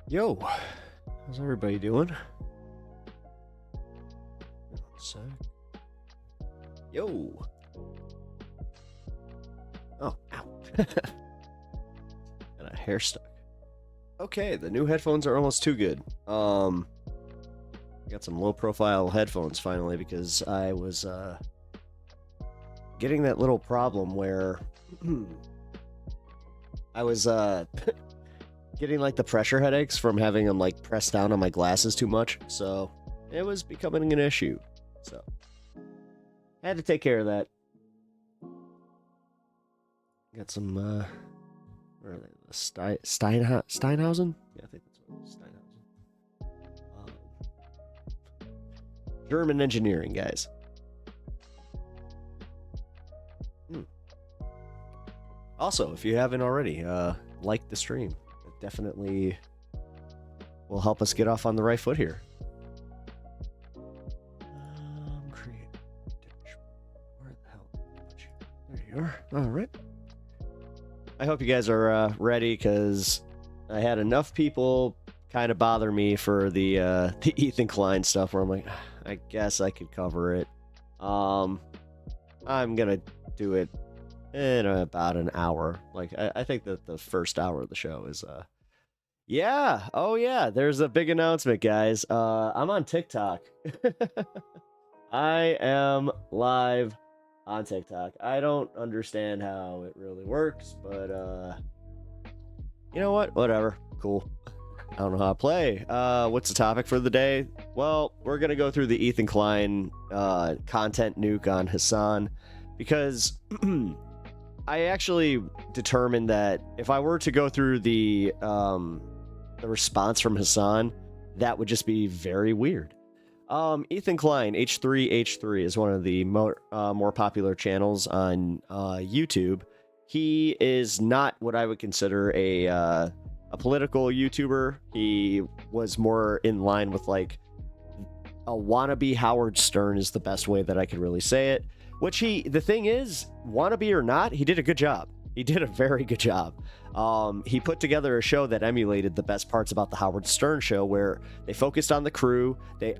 Yo, how's everybody doing? So, yo. Oh, ow. Got a hair stuck. Okay, the new headphones are almost too good. I got some low profile headphones finally because I was getting that little problem where I was getting like the pressure headaches from having them like pressed down on my glasses too much, so it was becoming an issue. So I had to take care of that. Got some where are they? Steinhausen? Yeah, I think that's what it is. Steinhausen. German engineering, guys. Also, if you haven't already, like the stream. It definitely will help us get off on the right foot here. Create dashboard. Where the hell? There you are. All right. I hope you guys are ready, because I had enough people kind of bother me for the Ethan Klein stuff where I'm like, I guess I could cover it. I'm gonna do it in about an hour. Like, I think that the first hour of the show is yeah, oh yeah, there's a big announcement, guys. I'm on TikTok. I am live on TikTok. I don't understand how it really works, but you know what? Whatever. Cool. I don't know how to play. What's the topic for the day? Well, we're gonna go through the Ethan Klein content nuke on HASAN, because I actually determined that if I were to go through the response from HASAN, that would just be very weird. Ethan Klein, H3H3, is one of the more popular channels on YouTube. He is not what I would consider a political YouTuber. He was more in line with like a wannabe Howard Stern is the best way that I could really say it. Which the thing is, wannabe or not, he did a good job. He did a very good job. He put together a show that emulated the best parts about the Howard Stern show, where they focused on the crew. They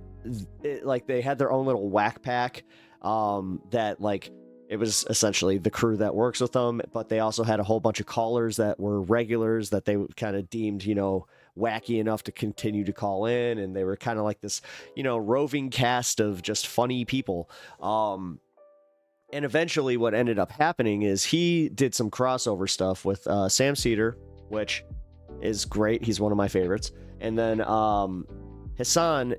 had their own little whack pack that, like, it was essentially the crew that works with them, but they also had a whole bunch of callers that were regulars that they kind of deemed, you know, wacky enough to continue to call in, and they were kind of like this, you know, roving cast of just funny people. And eventually what ended up happening is he did some crossover stuff with Sam Cedar, which is great. He's one of my favorites. And then HASAN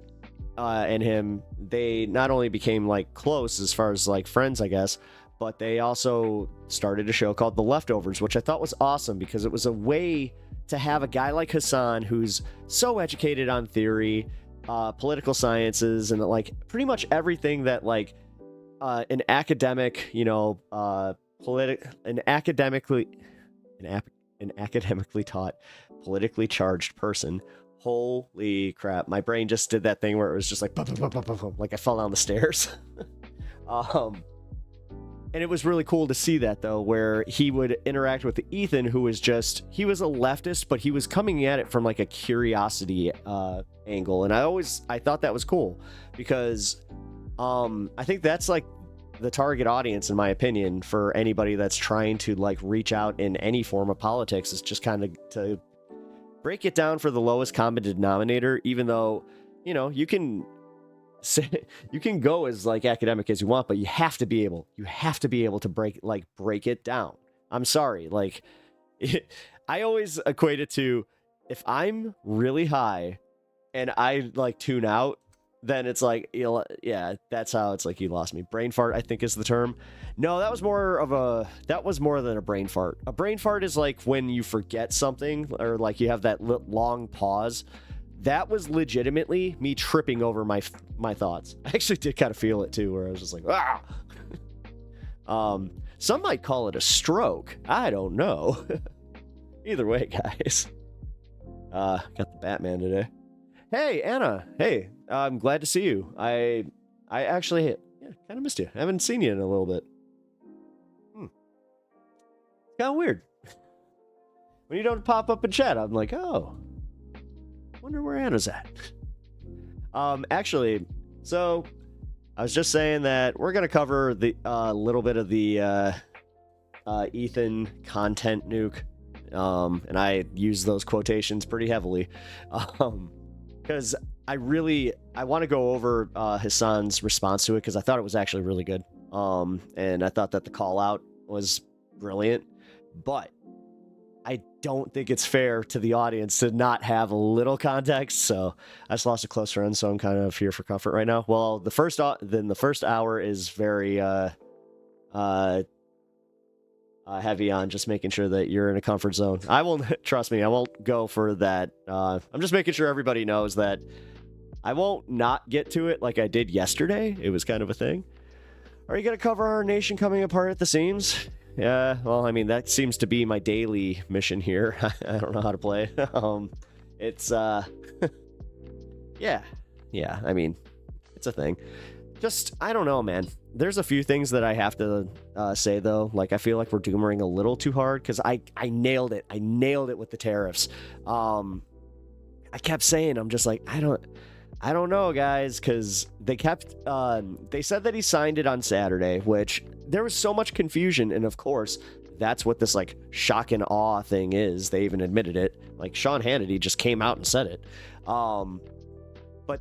and him, they not only became like close as far as like friends, I guess, but they also started a show called The Leftovers, which I thought was awesome because it was a way to have a guy like HASAN, who's so educated on theory, political sciences, and like pretty much everything that like an academic, you know, an academically taught, politically charged person. Holy crap! My brain just did that thing where it was just like, like I fell down the stairs. And it was really cool to see that, though, where he would interact with Ethan, who was he was a leftist, but he was coming at it from like a curiosity angle, and I thought that was cool because I think that's like the target audience, in my opinion, for anybody that's trying to like reach out in any form of politics, is just kind of to break it down for the lowest common denominator, even though, you know, you can go as like academic as you want, but you have to be able to break it down. I'm sorry. Like, I always equate it to, if I'm really high and I like tune out, then it's like, yeah, that's how it's like you lost me. Brain fart, I think, is the term. No, that was more than a brain fart. A brain fart is like when you forget something, or like you have that long pause. That was legitimately me tripping over my thoughts. I actually did kind of feel it too, where I was just like, ah. Some might call it a stroke. I don't know. Either way, guys. Got the Batman today. Hey, Anna. Hey, I'm glad to see you. I actually kind of missed you. I haven't seen you in a little bit. Kind of weird. When you don't pop up in chat, I'm like, oh. Wonder where Anna's at. Actually, so I was just saying that we're gonna cover the little bit of the Ethan content nuke, and I use those quotations pretty heavily, because I want to go over Hasan's response to it, because I thought it was actually really good, and I thought that the call out was brilliant, but I don't think it's fair to the audience to not have a little context. So I just lost a close friend, so I'm kind of here for comfort right now. Well, the first hour is very heavy on just making sure that you're in a comfort zone. I won't trust me. I won't go for that. I'm just making sure everybody knows that I won't not get to it like I did yesterday. It was kind of a thing. Are you gonna cover our nation coming apart at the seams? Yeah, well, I mean, that seems to be my daily mission here. I don't know how to play. It's, yeah, I mean, it's a thing. Just, I don't know, man. There's a few things that I have to say, though. Like, I feel like we're doomering a little too hard, because I nailed it. I nailed it with the tariffs. I kept saying, I'm just like, I don't know, guys, because they said that he signed it on Saturday, which there was so much confusion, and of course, that's what this, like, shock and awe thing is. They even admitted it. Like, Sean Hannity just came out and said it. But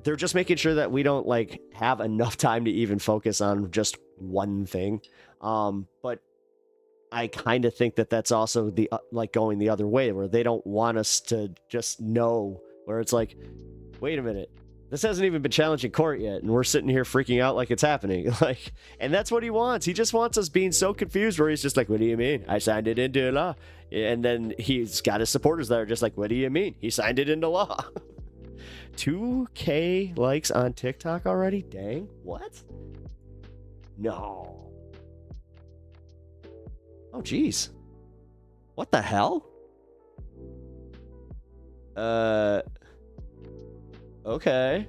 they're just making sure that we don't, like, have enough time to even focus on just one thing. But I kind of think that that's also the, like, going the other way, where they don't want us to just know, where it's like, wait a minute, this hasn't even been challenged in court yet, and we're sitting here freaking out like it's happening. Like, and that's what he wants. He just wants us being so confused, where he's just like, what do you mean? I signed it into law. And then he's got his supporters that are just like, what do you mean? He signed it into law. 2K likes on TikTok already? Dang. What? No. Oh, geez. What the hell? Okay.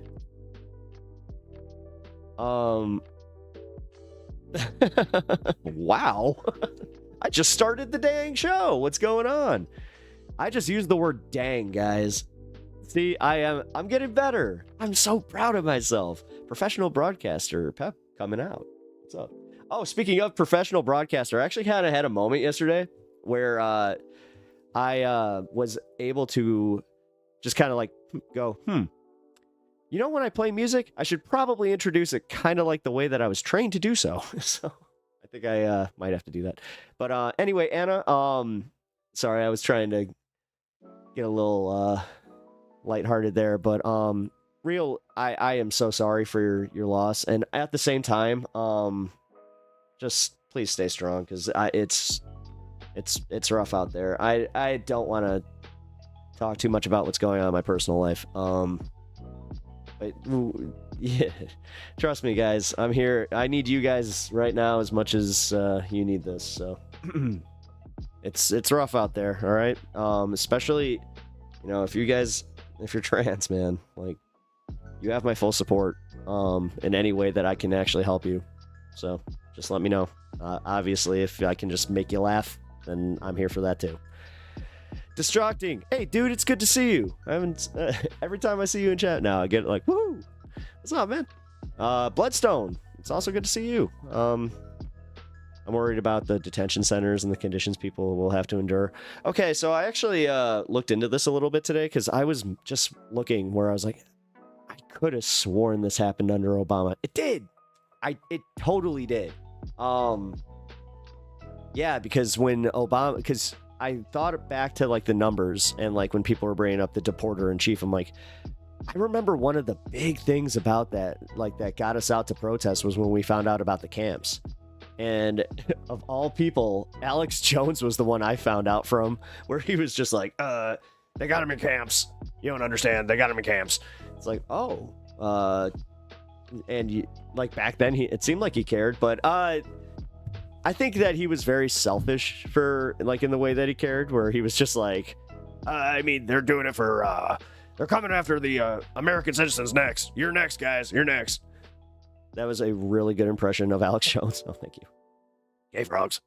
Wow. I just started the dang show. What's going on? I just used the word dang, guys. See, I'm getting better. I'm so proud of myself. Professional broadcaster Pep coming out. What's up? Oh, speaking of professional broadcaster, I actually kind of had a moment yesterday where I was able to just kind of like go, you know, when I play music, I should probably introduce it kind of like the way that I was trained to do so. So I think I might have to do that. But anyway, Anna, sorry, I was trying to get a little lighthearted there, but I am so sorry for your loss, and at the same time, just please stay strong, because it's rough out there. I don't want to talk too much about what's going on in my personal life. But yeah, trust me, guys, I'm here. I need you guys right now as much as you need this. So it's rough out there. All right. Especially, you know, if you're trans, man, like, you have my full support in any way that I can actually help you. So just let me know. Obviously, if I can just make you laugh, then I'm here for that too. Distracting. Hey, dude, it's good to see you. I haven't every time I see you in chat now, I get like, woo! What's up, man? Bloodstone. It's also good to see you. I'm worried about the detention centers and the conditions people will have to endure. Okay, so I actually looked into this a little bit today, because I was just looking where I was like, I could have sworn this happened under Obama. It did. It totally did. Yeah, because because I thought back to, like, the numbers, and, like, when people were bringing up the deporter in chief, I'm like, I remember one of the big things about that, like, that got us out to protest, was when we found out about the camps. And of all people, Alex Jones was the one I found out from, where he was just like, they got him in camps. You don't understand. They got him in camps. It's like, oh, and you, like, back then it seemed like he cared, but I think that he was very selfish for, like, in the way that he cared, where he was just like, I mean, they're doing it for, they're coming after the American citizens next. You're next, guys. You're next. That was a really good impression of Alex Jones. Oh, thank you. Gay frogs.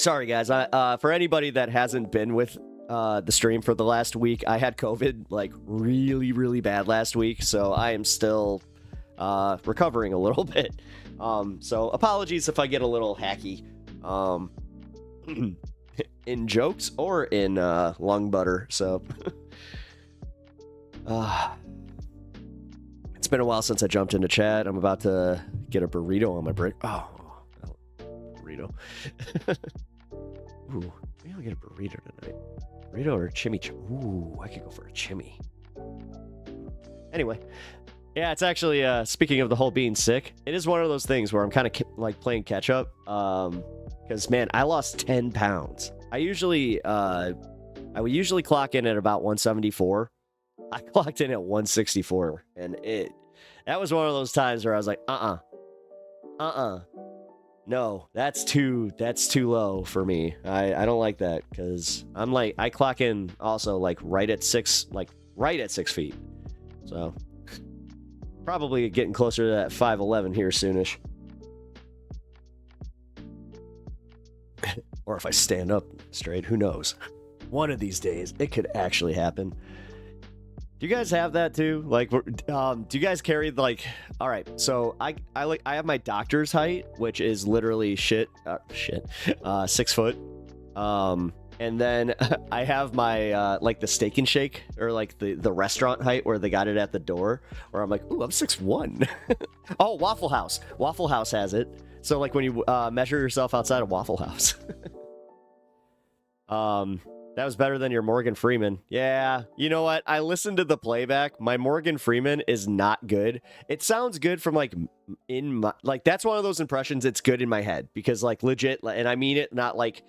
Sorry, guys. For anybody that hasn't been with the stream for the last week, I had COVID like really, really bad last week, so I am still recovering a little bit. So apologies if I get a little hacky in jokes or in lung butter. So it's been a while since I jumped into chat. I'm about to get a burrito on my break. Oh, burrito. Ooh, maybe I'll get a burrito tonight. Burrito or chimichurri? Ooh, I could go for a chimmy. Anyway, yeah, it's actually, speaking of the whole being sick, it is one of those things where I'm kind of like playing catch up. Because, man, I lost 10 pounds. I would usually clock in at about 174. I clocked in at 164, and that was one of those times where I was like, no, that's too low for me. I don't like that, because I clock in also like right at 6 feet. So probably getting closer to that 5'11" here soonish. Or if I stand up straight, who knows? One of these days, it could actually happen. Do you guys have that too? Like, do you guys carry like? All right, so I have my doctor's height, which is literally 6 foot. And then I have my like the Steak and Shake, or like the restaurant height where they got it at the door, where I'm like, ooh, I'm 6'1". Oh, Waffle House. Waffle House has it. So like when you measure yourself outside of Waffle House. That was better than your Morgan Freeman. Yeah, you know what? I listened to the playback. My Morgan Freeman is not good. It sounds good from like in my, like, that's one of those impressions. It's good in my head because like legit, and I mean it not like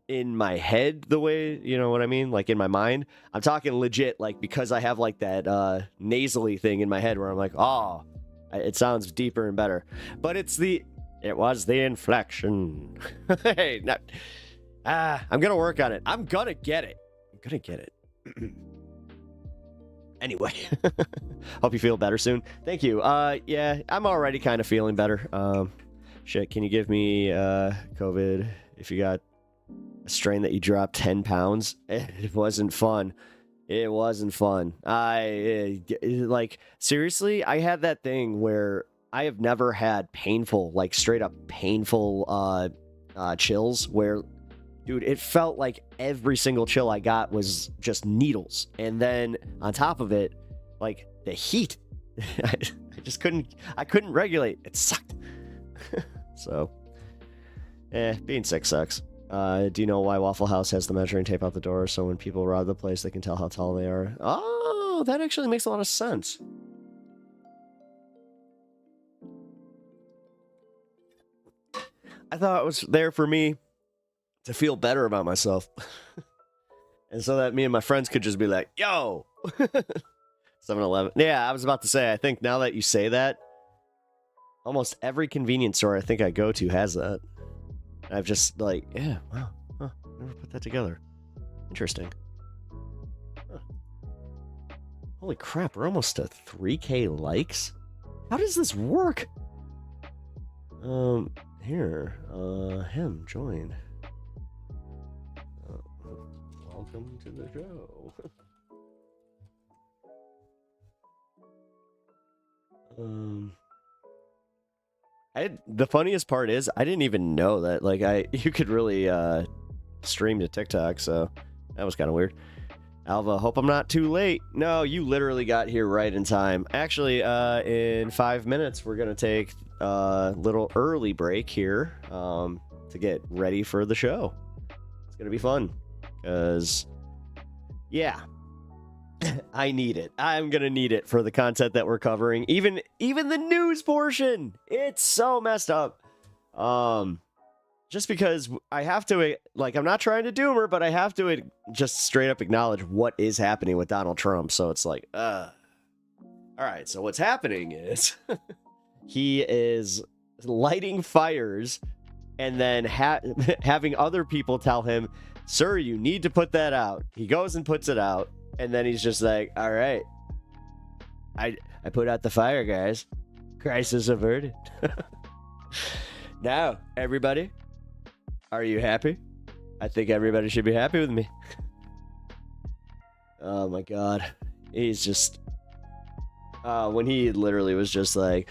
in my head the way, you know what I mean? Like in my mind, I'm talking legit, like because I have like that nasally thing in my head where I'm like, oh, it sounds deeper and better. But it was the inflection. Hey, not. I'm gonna work on it. I'm gonna get it. Anyway, hope you feel better soon. Thank you. Yeah, I'm already kind of feeling better. Shit, can you give me COVID if you got a strain that you dropped 10 pounds? It wasn't fun. It wasn't fun. Like, seriously, I had that thing where I have never had painful, like straight up painful chills where, dude, it felt like every single chill I got was just needles. And then on top of it, like the heat, I just couldn't regulate. It sucked. So, being sick sucks. Do you know why Waffle House has the measuring tape out the door? So when people rob the place, they can tell how tall they are. Oh, that actually makes a lot of sense. I thought it was there for me to feel better about myself. And so that me and my friends could just be like, yo, 7-Eleven. Yeah, I was about to say, I think now that you say that, almost every convenience store I think I go to has that. I've just like, yeah, wow, huh, never put that together. Interesting. Huh. Holy crap, we're almost to 3K likes? How does this work? Here, him joined. Welcome to the show. The funniest part is I didn't even know that you could really stream to TikTok, so that was kind of weird. Alva, hope I'm not too late. No, you literally got here right in time. Actually, in 5 minutes we're gonna take a little early break here to get ready for the show. It's gonna be fun. Because, yeah, I need it. I'm going to need it for the content that we're covering. Even the news portion. It's so messed up. Just because I have to, like, I'm not trying to doom her, but I have to just straight up acknowledge what is happening with Donald Trump. So it's like, all right, so what's happening is he is lighting fires and then having other people tell him, sir, you need to put that out. He goes and puts it out, and then he's just like, all right, I put out the fire, guys. Crisis averted. Now, everybody, Are you happy? I think everybody should be happy with me. Oh my god. He's just... when he literally was just like...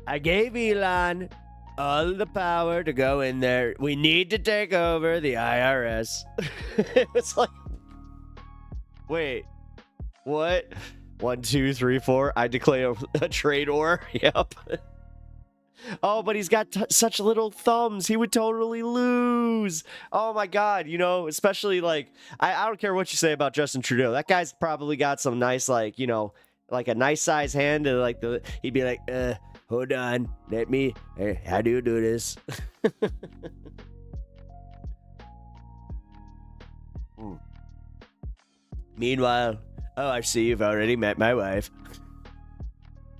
I gave Elon all the power to go in there. We need to take over the IRS. It's like... Wait. What? 1, 2, 3, 4. I declare a trade war. Yep. Oh, but he's got such little thumbs. He would totally lose. Oh my god, you know, especially like I don't care what you say about Justin Trudeau. That guy's probably got some nice, like, you know, like a nice size hand, and like he'd be like, hold on, let me. Hey, how do you do this? Meanwhile, oh, I see you've already met my wife.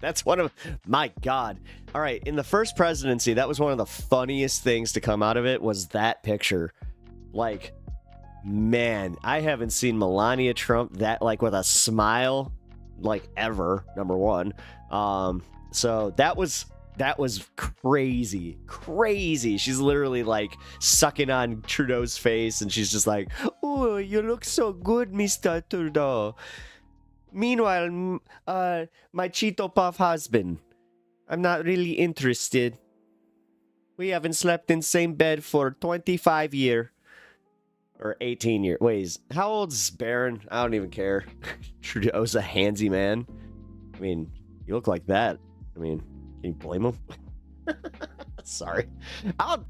That's one of... My God. All right, in the first presidency, that was one of the funniest things to come out of it, was that picture. Like, man, I haven't seen Melania Trump that, like, with a smile, like, ever, number one. So that was crazy. Crazy. She's literally, like, sucking on Trudeau's face, and she's just like, oh, you look so good, Mr. Trudeau. Meanwhile, my Cheeto Puff husband, I'm not really interested. We haven't slept in same bed for 25 years. Or 18 years. Wait, how old's Barron? I don't even care. Trudeau's a handsy man. I mean, you look like that. I mean, can you blame him? Sorry.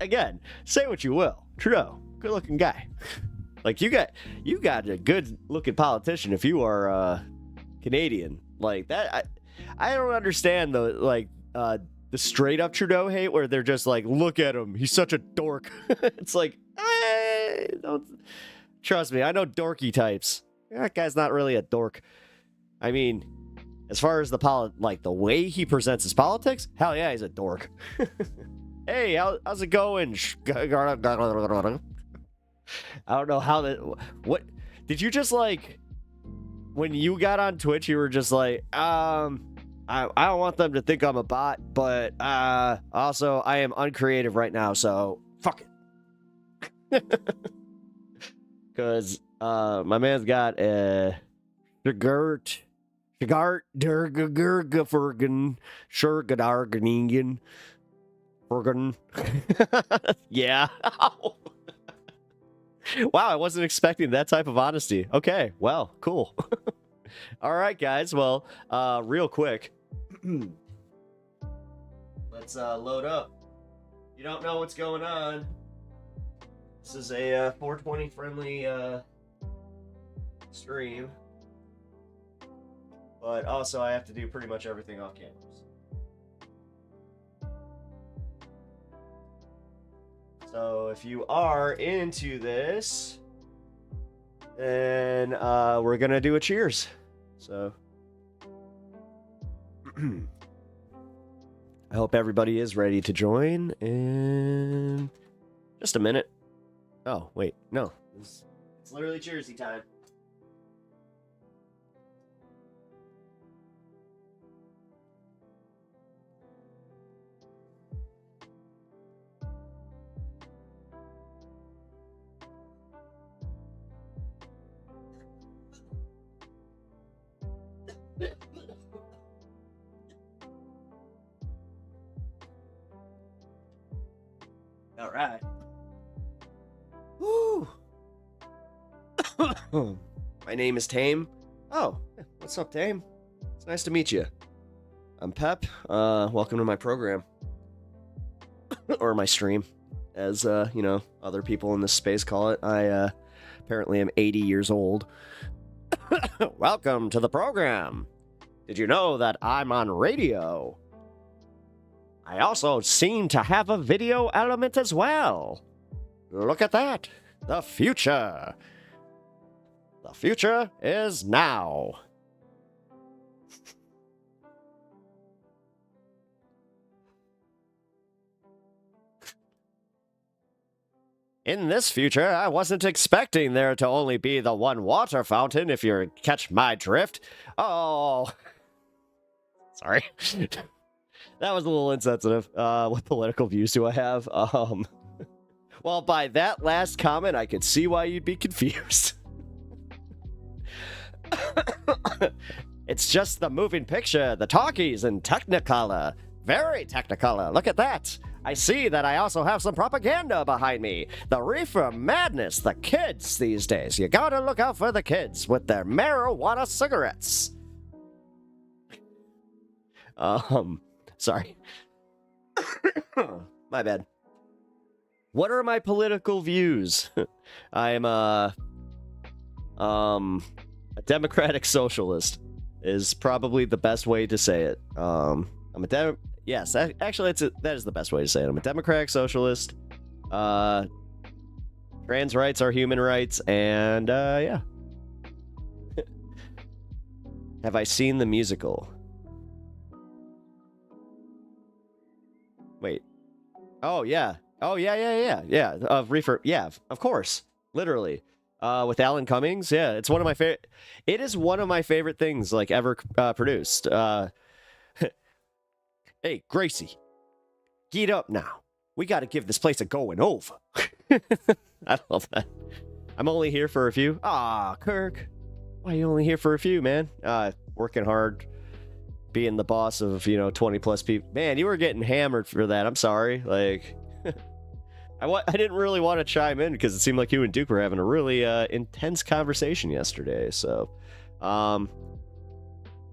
Again, say what you will. Trudeau, good looking guy. Like, you got a good looking politician if you are, Canadian. Like that, I don't understand the straight up Trudeau hate where they're just like, look at him, he's such a dork. It's like, don't trust me, I know dorky types. That guy's not really a dork. I mean, as far as the way he presents his politics, hell yeah, he's a dork. Hey, how's it going? I don't know how that. What did you just like? When you got on Twitch, you were just like, I don't want them to think I'm a bot, but also I am uncreative right now, so fuck it. Because my man's got a Shigart Durgagergafergan Shurgadarganingen Fergan. Yeah. Wow, I wasn't expecting that type of honesty. Okay, well, cool. All right, guys. Well, real quick, let's load up. You don't know what's going on. This is a 420 friendly stream, but also I have to do pretty much everything off camera. So if you are into this, then we're gonna do a cheers. So I hope everybody is ready to join in just a minute. Oh wait, no, it's literally cheersy time. All right. Woo. My name is Tame. Oh, what's up, Tame? It's nice to meet you. I'm Pep. Welcome to my program. Or my stream, as, you know, other people in this space call it. I, apparently am 80 years old. Welcome to the program. Did you know that I'm on radio? I also seem to have a video element as well. Look at that. The future. The future is now. In this future, I wasn't expecting there to only be the one water fountain, if you catch my drift. Oh. Sorry. That was a little insensitive. What political views do I have? Well, by that last comment, I could see why you'd be confused. It's just the moving picture, the talkies, and Technicolor. Very Technicolor. Look at that. I see that I also have some propaganda behind me. The reefer madness, the kids these days. You gotta look out for the kids with their marijuana cigarettes. Sorry. My bad. What are my political views? I'm a democratic socialist is probably the best way to say it. I'm a yes, actually that is the best way to say it. I'm a democratic socialist. Trans rights are human rights, and yeah. Have I seen the musical? Wait. Oh yeah. Oh yeah. Reefer. Yeah, of course. Literally. With Alan Cummings. Yeah, it's one of my favorite. It is one of my favorite things like ever produced. Hey, Gracie, get up now. We got to give this place a going over. I love that. I'm only here for a few. Ah, Kirk. Why are you only here for a few, man? Working hard, being the boss of, 20 plus people. Man, you were getting hammered for that. I'm sorry. Like, I didn't really want to chime in because it seemed like you and Duke were having a really intense conversation yesterday. So,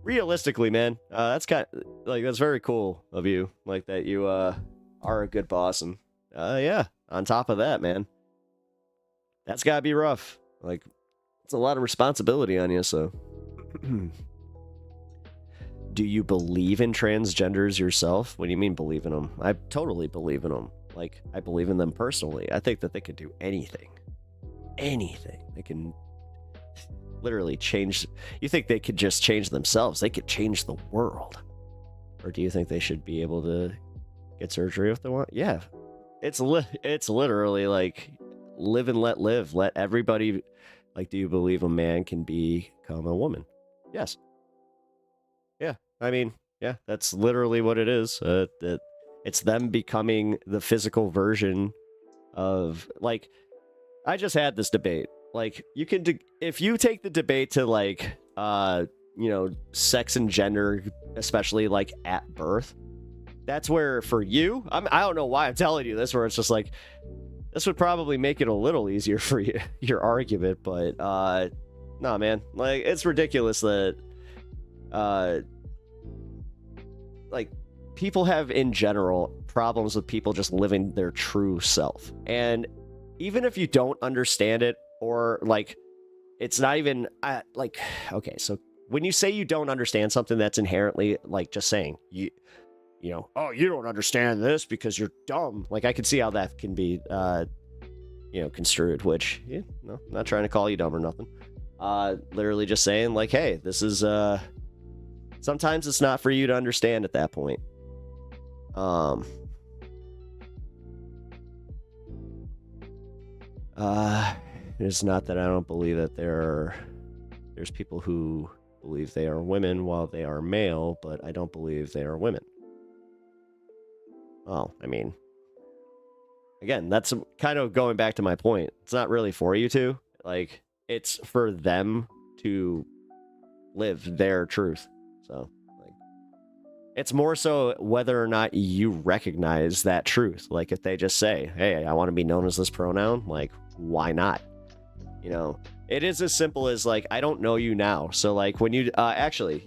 realistically, man, that's that's very cool of you. Like that you are a good boss, and yeah. On top of that, man, that's gotta be rough. Like, it's a lot of responsibility on you. So, do you believe in transgenders yourself? What do you mean believe in them? I totally believe in them. Like, I believe in them personally. I think that they could do anything. Anything. They can literally change. You think they could just change themselves? They could change the world. Or do you think they should be able to get surgery if they want? Yeah. It's literally like live and let live. Let everybody. Like, do you believe a man can become a woman? Yes. Yeah. I mean, yeah, that's literally what it is. It's them becoming the physical version of, like, I just had this debate. Like, you can, if you take the debate to, like, sex and gender, especially, like, at birth, that's where, for you, I don't know why I'm telling you this, where it's just like, this would probably make it a little easier for you, your argument, but, nah, man, like, it's ridiculous that, like, people have, in general, problems with people just living their true self. And even if you don't understand it, or, like, it's not even, like, okay, so when you say you don't understand something, that's inherently, like, just saying, oh, you don't understand this because you're dumb. Like, I can see how that can be, construed, which, no, I'm not trying to call you dumb or nothing. Literally just saying, like, hey, this is, sometimes it's not for you to understand at that point. It's not that I don't believe that there's people who believe they are women while they are male, but I don't believe they are women. Well, I mean, again, that's kind of going back to my point. It's not really for you to, like, it's for them to live their truth. So, like, it's more so whether or not you recognize that truth. Like, if they just say, hey, I want to be known as this pronoun, like, why not? It is as simple as, like, I don't know you now. So, like, when you, actually,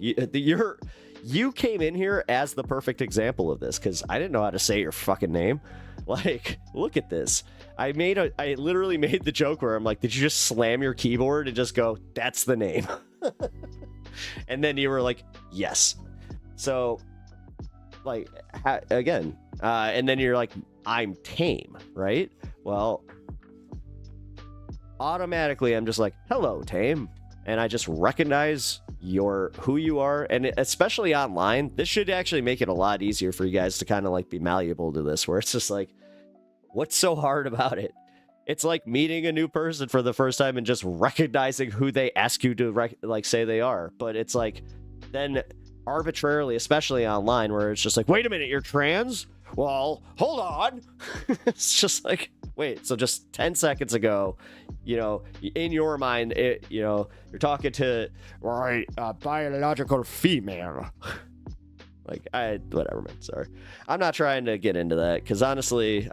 you came in here as the perfect example of this, because I didn't know how to say your fucking name. Like, look at this. I literally made the joke where I'm like, did you just slam your keyboard and just go, that's the name? And then you were like, yes. So, like, again, and then you're like, I'm tame, right? Well, automatically I'm just like, hello, tame. And I just recognize who you are. And especially online, this should actually make it a lot easier for you guys to kind of, like, be malleable to this, where it's just like, what's so hard about it? It's like meeting a new person for the first time and just recognizing who they ask you to say they are. But it's like, then arbitrarily, especially online, where it's just like, wait a minute, you're trans? Well, hold on. It's just like, wait, so just 10 seconds ago, you know, in your mind, you know, you're talking to, right, a biological female. Like, whatever, man, sorry. I'm not trying to get into that, because honestly,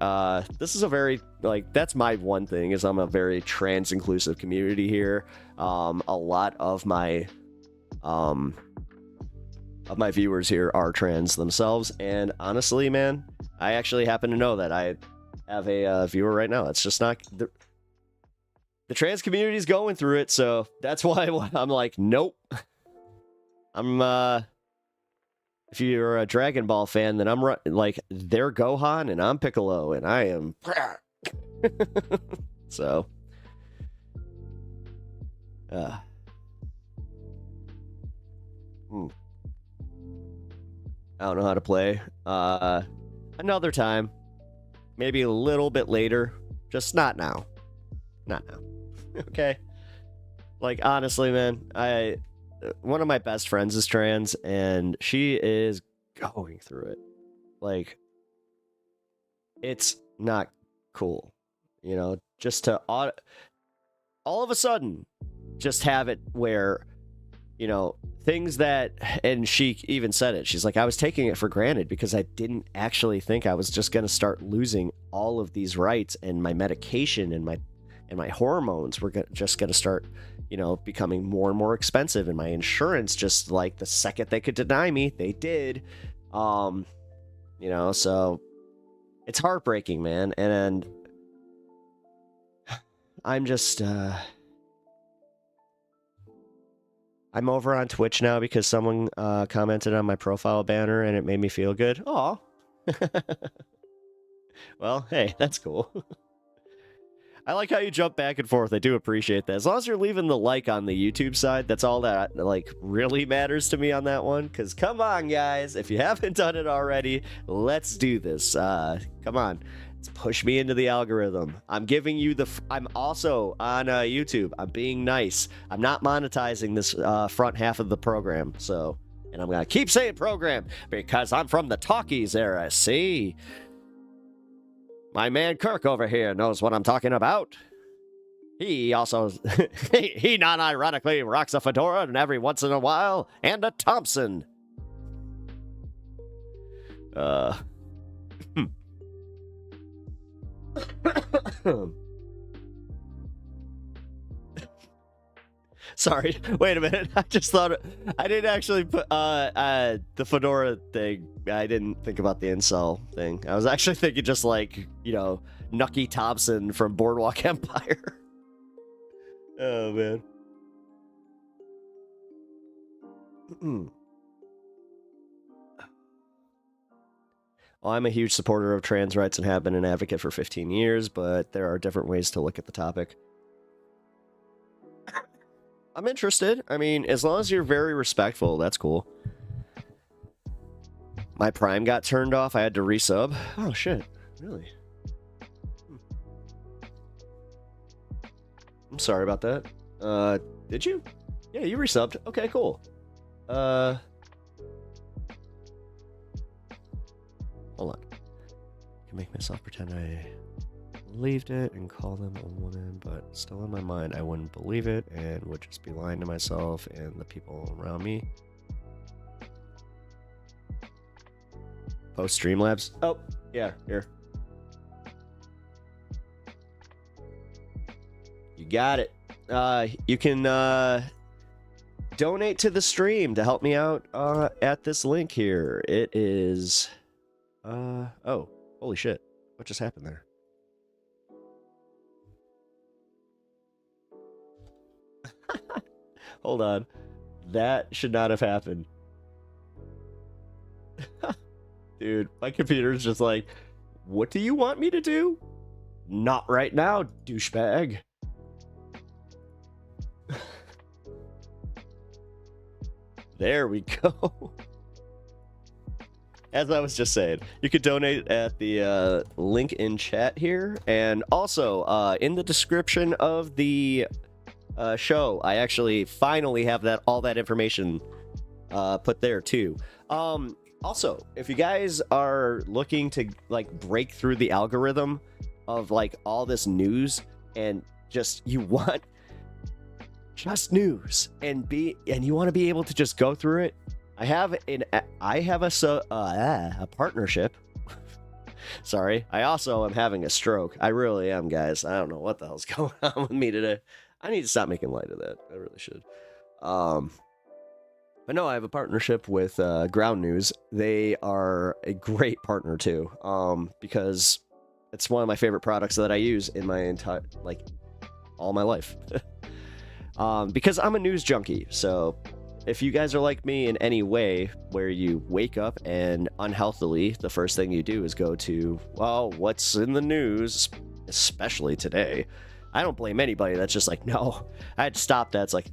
this is a very, like, that's my one thing, is I'm a very trans-inclusive community here. A lot of my viewers here are trans themselves, and honestly, man, I actually happen to know that I have a viewer right now. It's just not... The trans community is going through it, so that's why I'm like, nope. If you're a Dragon Ball fan, then I'm like, they're Gohan and I'm Piccolo, and I am... So... I don't know how to play. Another time. Maybe a little bit later. Just not now. Not now. Okay? Like, honestly, man, one of my best friends is trans, and she is going through it. Like, it's not cool. You know, just to all of a sudden just have it where, you know, things that, and she even said it, she's like, I was taking it for granted because I didn't actually think I was just going to start losing all of these rights, and my medication and my hormones were just going to start, you know, becoming more and more expensive, and my insurance, just like the second they could deny me, they did. You know, so it's heartbreaking, man. And I'm just I'm over on Twitch now because someone commented on my profile banner and it made me feel good. Aw. Well, hey, that's cool. I like how you jump back and forth. I do appreciate that. As long as you're leaving the like on the YouTube side, that's all that, like, really matters to me on that one. Because come on, guys. If you haven't done it already, let's do this. Come on. Let's push me into the algorithm. I'm giving you I'm also on YouTube. I'm being nice. I'm not monetizing this front half of the program. So, and I'm going to keep saying program because I'm from the talkies era. See? My man Kirk over here knows what I'm talking about. He also, he non-ironically rocks a fedora and every once in a while, and a Thompson. Sorry, wait a minute. I just thought I didn't actually put the fedora thing. I didn't think about the incel thing. I was actually thinking just like, you know, Nucky Thompson from Boardwalk Empire. Oh man. Well, I'm a huge supporter of trans rights and have been an advocate for 15 years, but there are different ways to look at the topic. I'm interested. I mean, as long as you're very respectful, that's cool. My Prime got turned off. I had to resub. Oh, shit. Really? I'm sorry about that. Did you? Yeah, you resubbed. Okay, cool. Hold on. I can make myself pretend I believed it and call them a woman, but still in my mind, I wouldn't believe it and would just be lying to myself and the people around me. Post Streamlabs. Oh, yeah, here. You got it. You can donate to the stream to help me out at this link here. It is oh, holy shit. What just happened there? Hold on. That should not have happened. Dude, my computer's just like, what do you want me to do? Not right now, douchebag. There we go. As I was just saying, you could donate at the link in chat here, and also in the description of the show. I actually finally have all that information put there too. Also, if you guys are looking to like break through the algorithm of like all this news and just you want news and you want to be able to just go through it, I have a partnership. Sorry, I also am having a stroke. I really am, guys. I don't know what the hell's going on with me today. I need to stop making light of that. I really should. But no, I have a partnership with Ground News. They are a great partner too, because it's one of my favorite products that I use in my entire, like, all my life. Because I'm a news junkie, so if you guys are like me in any way where you wake up and unhealthily, the first thing you do is go to, well, what's in the news, especially today. I don't blame anybody that's just like, no, I had to stop that. It's like,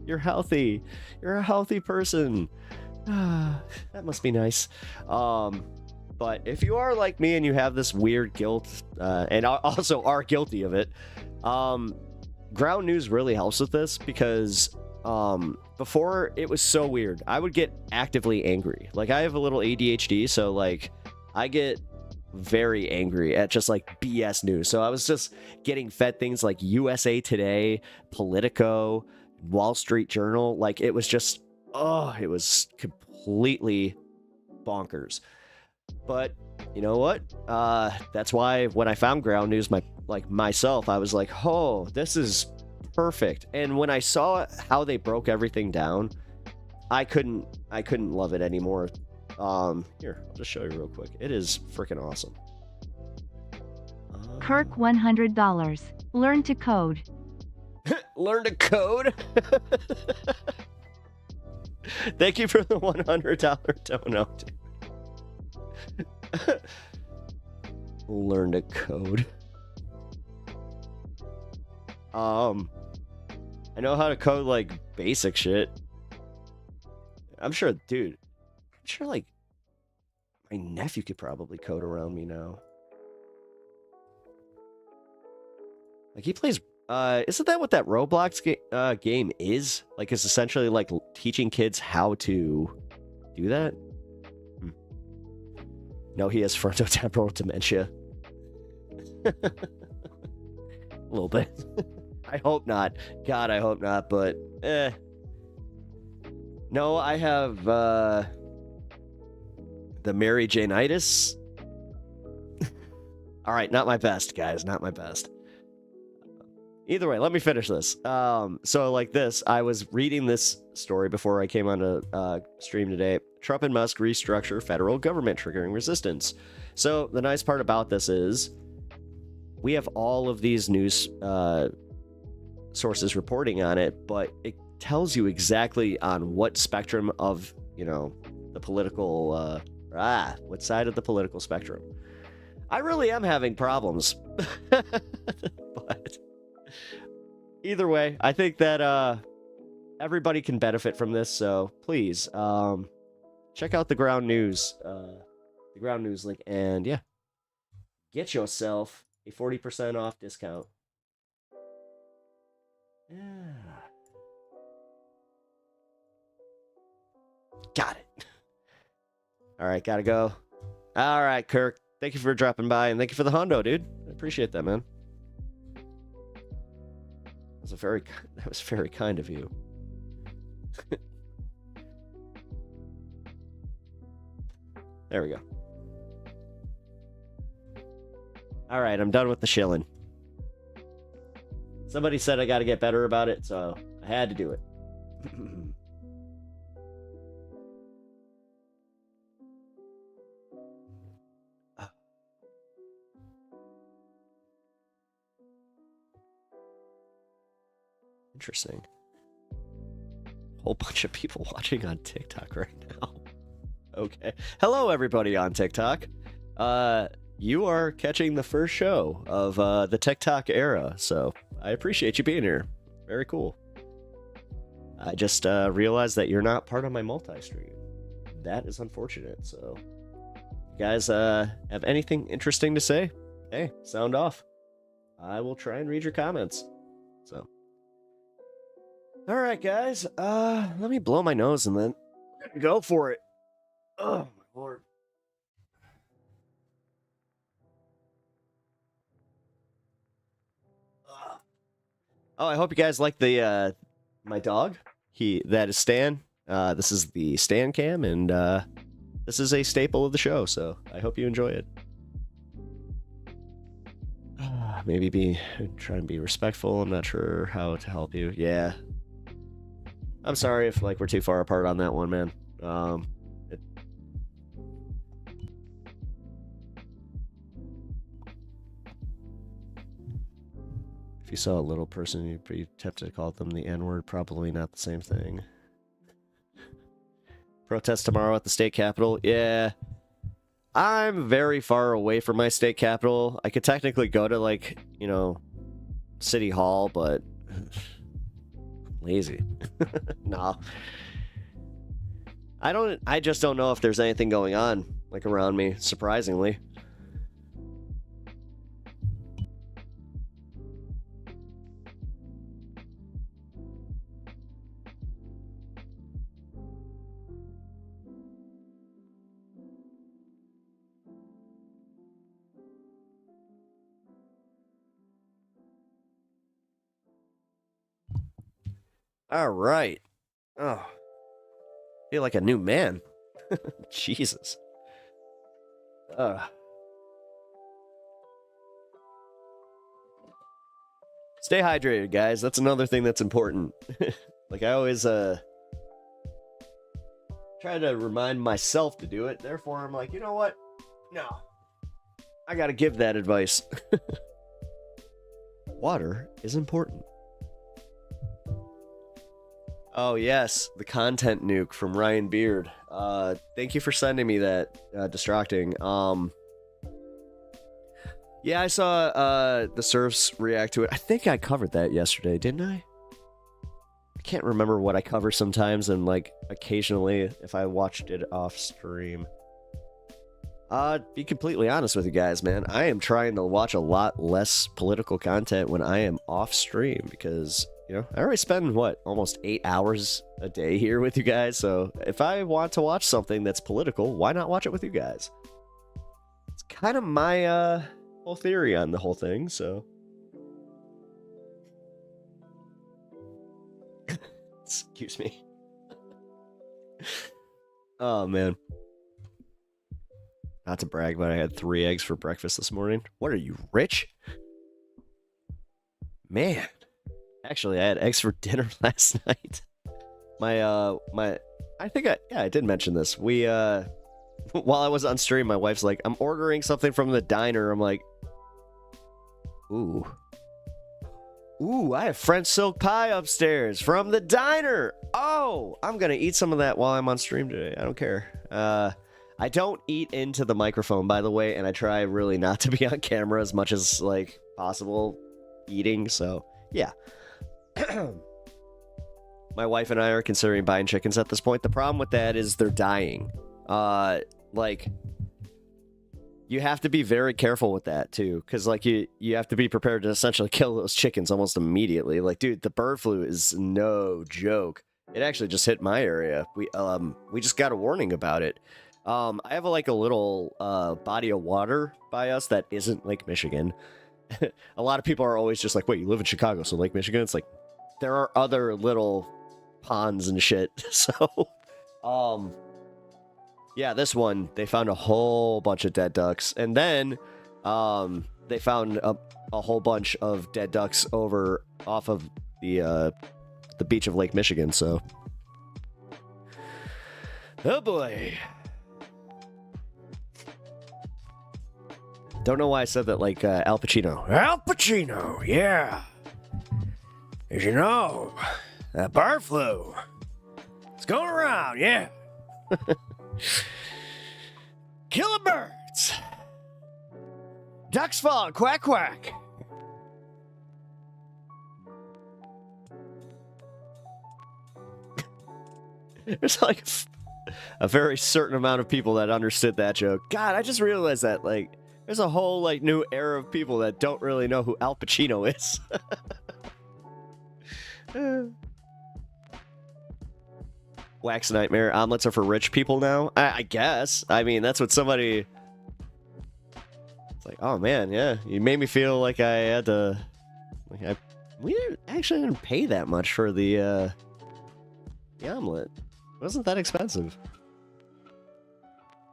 you're healthy. You're a healthy person. That must be nice. But if you are like me and you have this weird guilt, and also are guilty of it, Ground News really helps with this because before it was so weird. I would get actively angry. Like, I have a little ADHD, so like I get very angry at just like BS news. So I was just getting fed things like USA Today, Politico, Wall Street Journal. Like, it was just, it was completely bonkers. But you know what? That's why when I found Ground News, myself, I was like, oh, this is perfect. And when I saw how they broke everything down, I couldn't love it anymore. Here, I'll just show you real quick. It is freaking awesome. Kirk, $100. Learn to code. Learn to code? Thank you for the $100 dono. Learn to code. I know how to code like basic shit. I'm sure, dude. I'm sure like my nephew could probably code around me now. Like, he plays. Isn't that what that Roblox game is? Like, it's essentially like teaching kids how to do that. No, he has frontotemporal dementia. A little bit. I hope not. God, I hope not, but no, I have the Mary Jane-itis. All right, not my best, guys, not my best. Either way, let me finish this. So like this, I was reading this story before I came on to stream today. Trump and Musk restructure federal government, triggering resistance. So the nice part about this is we have all of these news sources reporting on it, but it tells you exactly on what spectrum of, you know, the political, what side of the political spectrum. I really am having problems. But either way, I think that everybody can benefit from this, so please check out the Ground News link, and yeah, get yourself a 40% off discount. Yeah. Got it. All right, gotta go. All right, Kirk. Thank you for dropping by, and thank you for the hundo, dude. I appreciate that, man. That was very kind of you. There we go. All right, I'm done with the shilling. Somebody said I got to get better about it, so I had to do it. Interesting. Whole bunch of people watching on TikTok right now. Okay. Hello, everybody on TikTok. You are catching the first show of the TikTok era, so I appreciate you being here. Very cool. I just realized that you're not part of my multi-stream. That is unfortunate, so... You guys have anything interesting to say? Hey, sound off. I will try and read your comments. So... Alright, guys. Let me blow my nose and then Go for it. Oh, my lord. Oh, I hope you guys like the my dog. That is Stan. This is the Stan cam, and this is a staple of the show, so I hope you enjoy it. Maybe try and be respectful. I'm not sure how to help you. Yeah. I'm sorry if like we're too far apart on that one, man. If you saw a little person, you'd be tempted to call them the N-word. Probably not the same thing. Protest tomorrow at the state capitol. Yeah. I'm very far away from my state capital. I could technically go to, like, you know, City Hall, but lazy. Nah. I just don't know if there's anything going on, like, around me, surprisingly. All right. Oh. I feel like a new man. Jesus. Stay hydrated, guys. That's another thing that's important. Like, I always try to remind myself to do it. Therefore, I'm like, you know what? No. I gotta give that advice. Water is important. Oh, yes. The content nuke from Ryan Beard. Thank you for sending me that, distracting. Yeah, I saw the serfs react to it. I think I covered that yesterday, didn't I? I can't remember what I cover sometimes, and like occasionally if I watched it off stream. Be completely honest with you guys, man. I am trying to watch a lot less political content when I am off stream because, you know, I already spend, what, almost 8 hours a day here with you guys. So if I want to watch something that's political, why not watch it with you guys? It's kind of my whole theory on the whole thing, so. Excuse me. Oh, man. Not to brag, but I had 3 eggs for breakfast this morning. What are you, rich? Man. Actually, I had eggs for dinner last night. I think I did mention this. We, while I was on stream, my wife's like, I'm ordering something from the diner. I'm like, ooh. Ooh, I have French silk pie upstairs from the diner. Oh, I'm going to eat some of that while I'm on stream today. I don't care. I don't eat into the microphone, by the way, and I try really not to be on camera as much as, like, possible eating, so, yeah. My wife and I are considering buying chickens at this point. The problem with that is they're dying. Like, you have to be very careful with that, too, because, like, you have to be prepared to essentially kill those chickens almost immediately. Like, dude, the bird flu is no joke. It actually just hit my area. We just got a warning about it. I have, like, a little body of water by us that isn't Lake Michigan. A lot of people are always just like, wait, you live in Chicago, so Lake Michigan? It's like, there are other little ponds and shit. So, yeah, this one, they found a whole bunch of dead ducks. And then, they found a whole bunch of dead ducks off of the beach of Lake Michigan, so. Oh boy. Don't know why I said that like Al Pacino. Al Pacino, yeah. As you know, that bird flu. It's going around, yeah. Killing birds. Ducks falling, quack, quack. There's like a very certain amount of people that understood that joke. God, I just realized that, like, there's a whole, like, new era of people that don't really know who Al Pacino is. Wax nightmare. Omelets are for rich people now? I guess. I mean, that's what somebody... It's like, oh man, yeah. You made me feel like I had to... Like we didn't pay that much for the omelet. It wasn't that expensive.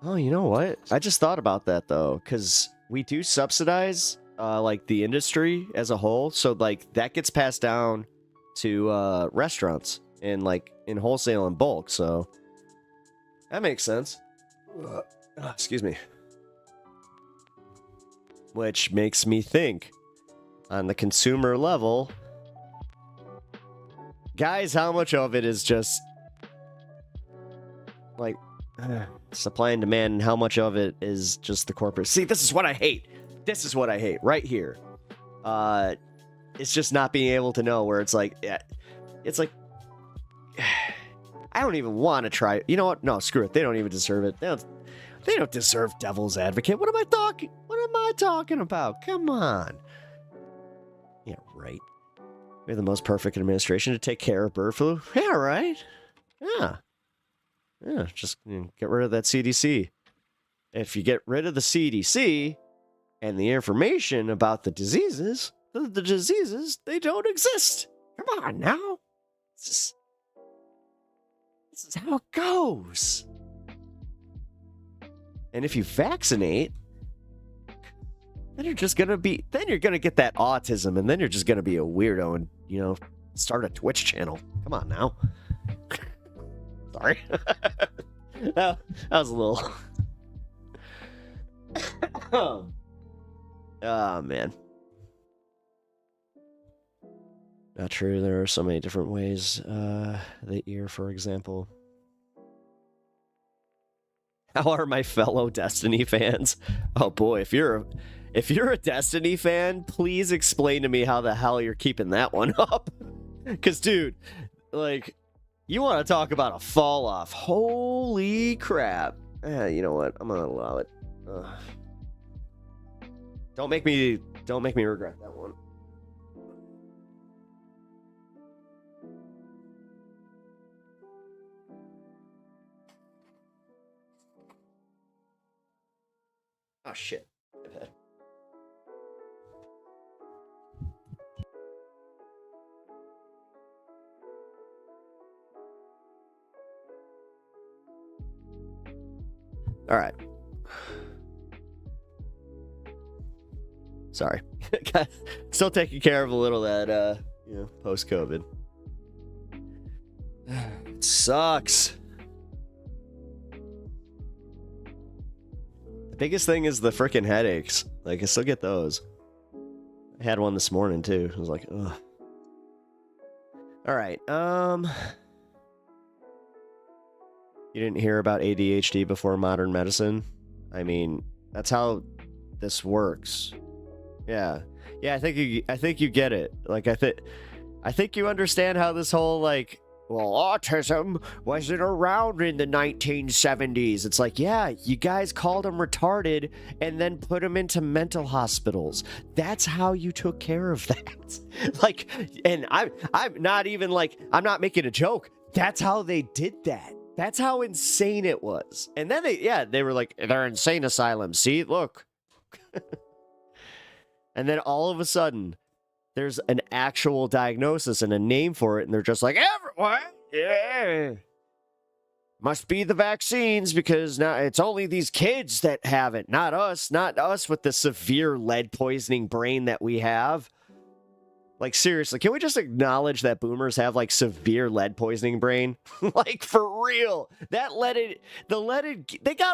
Oh, you know what? I just thought about that, though. Because we do subsidize, like, the industry as a whole. So, like, that gets passed down to restaurants. And like in wholesale and bulk, so that makes sense. Excuse me. Which makes me think, on the consumer level, guys, how much of it is just like supply and demand, and how much of it is just the corporate? See, this is what I hate. This is what I hate right here. It's just not being able to know where it's like, it's like. I don't even want to try. You know what? No, screw it. They don't even deserve it. They don't deserve devil's advocate. What am I talking about? Come on. Yeah, right. We have the most perfect administration to take care of bird flu. Yeah, right. Yeah. Yeah, just get rid of that CDC. If you get rid of the CDC and the information about the diseases, they don't exist. Come on now. This is how it goes. And if you vaccinate, then you're gonna get that autism, and then you're just gonna be a weirdo and, you know, start a Twitch channel. Come on now. Sorry. that was a little... Oh, man. Not true. There are so many different ways. The ear, for example. How are my fellow Destiny fans? Oh boy, if you're a Destiny fan, please explain to me how the hell you're keeping that one up. Because, dude, like, you want to talk about a fall off? Holy crap! You know what? I'm gonna allow it. Don't make me regret that one. Oh, shit. All right. Sorry. Still taking care of a little of that, post-COVID. It sucks. Biggest thing is the freaking headaches. Like, I still get those. I had one this morning too. I was like, ugh. All right. You didn't hear about ADHD before modern medicine? I mean, that's how this works. Yeah. Yeah, I think you get it. Like, I think you understand how this whole, like, well, autism wasn't around in the 1970s. It's like, yeah, you guys called them retarded and then put them into mental hospitals. That's how you took care of that. Like, and I'm not even like, I'm not making a joke. That's how they did that. That's how insane it was. And then they were like, they're insane asylums. See, look. And then all of a sudden, there's an actual diagnosis and a name for it, and they're just like, everyone, yeah, must be the vaccines, because now it's only these kids that have it, not us with the severe lead poisoning brain that we have. Like, seriously, can we just acknowledge that boomers have, like, severe lead poisoning brain? Like, for real. They got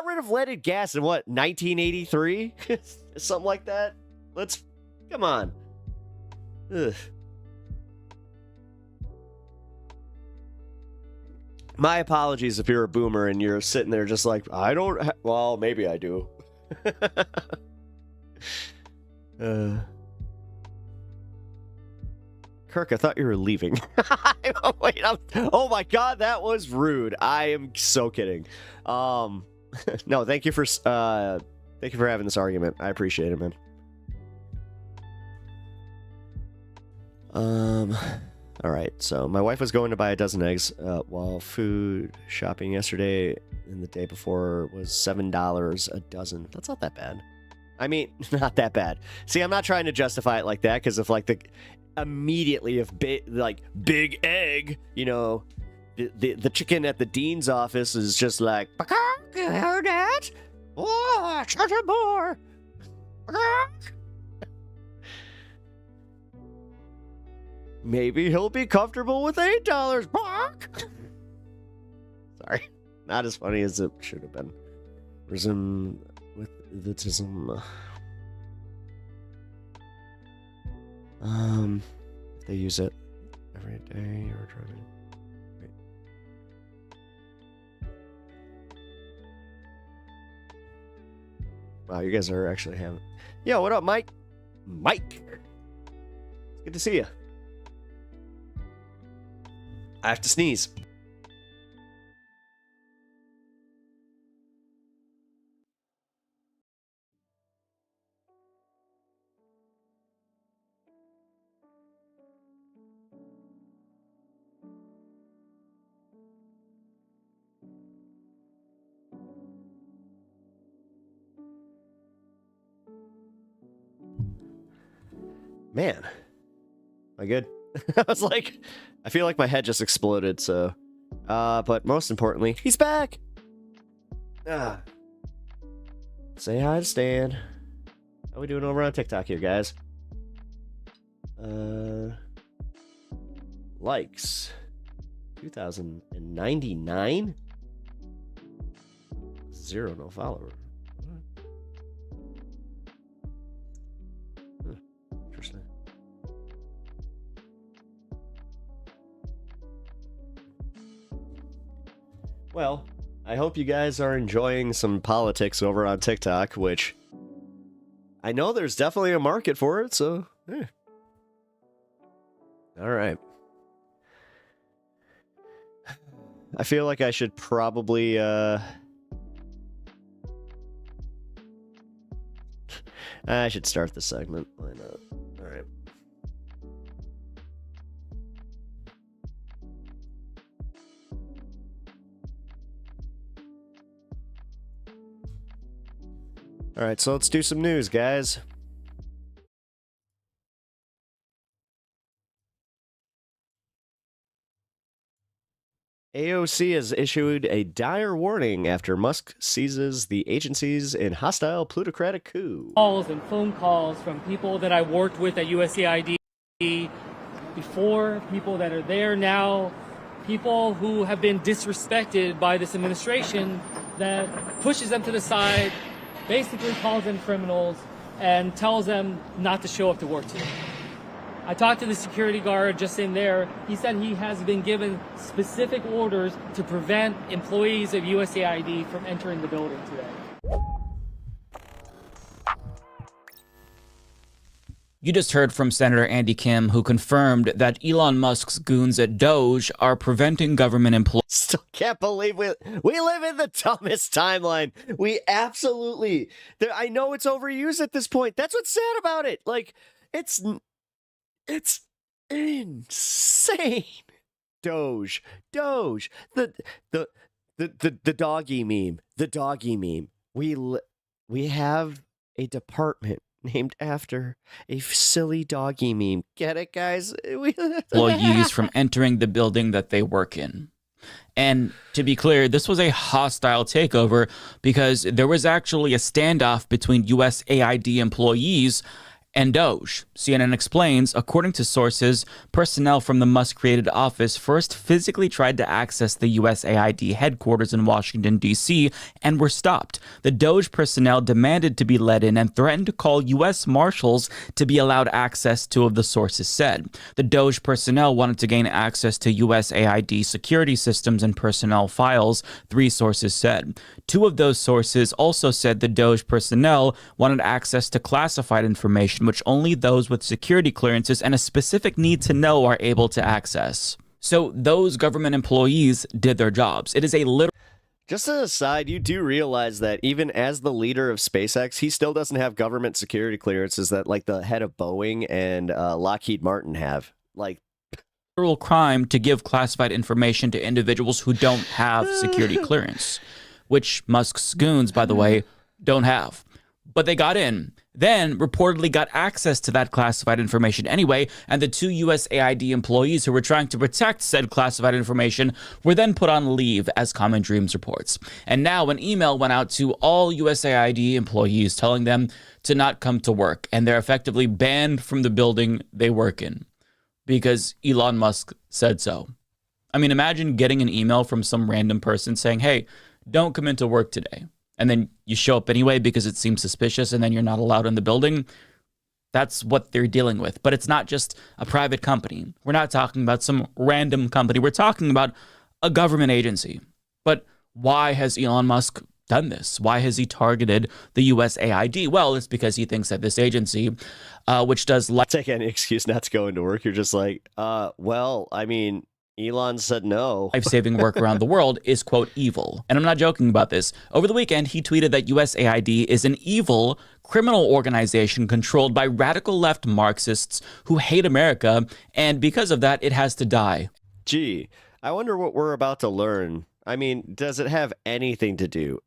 rid of leaded gas in what, 1983? Something like that? Come on. Ugh. My apologies if you're a boomer and you're sitting there just like, well, maybe I do. Kirk, I thought you were leaving. Wait, oh my god, that was rude. I am so kidding. No, thank you for having this argument. I appreciate it, man. All right, so my wife was going to buy a dozen eggs while food shopping yesterday and the day before was $7 a dozen. That's not that bad. I mean, not that bad. See, I'm not trying to justify it like that because if like immediately if big egg, you know, the chicken at the dean's office is just like, you heard that? Oh, shut up more. Maybe he'll be comfortable with $8. Sorry, not as funny as it should have been. Resume with evitism. If they use it every day or driving. Wait. Wow, you guys are actually having. Yo, what up, Mike? Mike, it's good to see you. I have to sneeze. Man, am I good? I was like, I feel like my head just exploded, so. But most importantly, he's back! Say hi to Stan. How we doing over on TikTok here, guys? Likes. 2,099? 0 no follower. Interesting. Well, I hope you guys are enjoying some politics over on TikTok, which I know there's definitely a market for it, so all right. I feel like I should probably I should start the segment. Why not? All right. All right, so let's do some news, guys. AOC has issued a dire warning after Musk seizes the agencies in hostile plutocratic coup. Calls and phone calls from people that I worked with at USAID before, people that are there now, people who have been disrespected by this administration that pushes them to the side, basically calls them criminals, and tells them not to show up to work today. I talked to the security guard just in there. He said he has been given specific orders to prevent employees of USAID from entering the building today. You just heard from Senator Andy Kim, who confirmed that Elon Musk's goons at Doge are preventing government employees. Still can't believe we live in the dumbest timeline. We absolutely. I know it's overused at this point. That's what's sad about it. Like, it's insane. Doge, the doggy meme, the doggy meme. We have a department named after a silly doggy meme. Get it, guys? Employees from entering the building that they work in. And to be clear, this was a hostile takeover because there was actually a standoff between USAID employees and Doge. CNN explains, according to sources, personnel from the Musk-created office first physically tried to access the USAID headquarters in Washington, D.C., and were stopped. The Doge personnel demanded to be let in and threatened to call U.S. Marshals to be allowed access, two of the sources said. The Doge personnel wanted to gain access to USAID security systems and personnel files, three sources said. Two of those sources also said the Doge personnel wanted access to classified information, which only those with security clearances and a specific need to know are able to access. So those government employees did their jobs. It is a literal... Just as an aside, you do realize that even as the leader of SpaceX, he still doesn't have government security clearances that like the head of Boeing and Lockheed Martin have. Like, federal crime to give classified information to individuals who don't have security clearance, which Musk's goons, by the way, don't have. But they got in, then reportedly got access to that classified information anyway, and the 2 USAID employees who were trying to protect said classified information were then put on leave, as Common Dreams reports. And now an email went out to all USAID employees telling them to not come to work, and they're effectively banned from the building they work in because Elon Musk said so. I mean, imagine getting an email from some random person saying, hey, don't come into work today. And then you show up anyway because it seems suspicious, and then you're not allowed in the building. That's what they're dealing with. But it's not just a private company. We're not talking about some random company. We're talking about a government agency. But why has Elon Musk done this? Why has he targeted the USAID? Well, it's because he thinks that this agency, which does take any excuse not to go into work. You're just like, well, I mean, Elon said no. Life-saving work around the world is, quote, evil. And I'm not joking about this. Over the weekend, he tweeted that USAID is an evil criminal organization controlled by radical left Marxists who hate America, and because of that, it has to die. Gee, I wonder what we're about to learn. I mean, does it have anything to do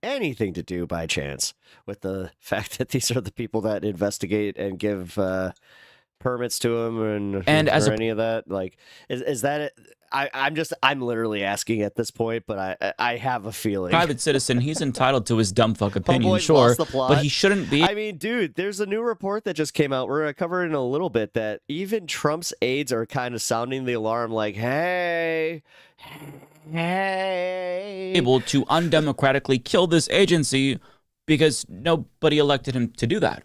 by chance with the fact that these are the people that investigate and give permits to them and as any of that? Like, is that it? I'm literally asking at this point, but I have a feeling. Private citizen, he's entitled to his dumb fuck opinion, sure, but he shouldn't be. I mean, dude, there's a new report that just came out. We're going to cover it in a little bit that even Trump's aides are kind of sounding the alarm like, hey. Able to undemocratically kill this agency because nobody elected him to do that.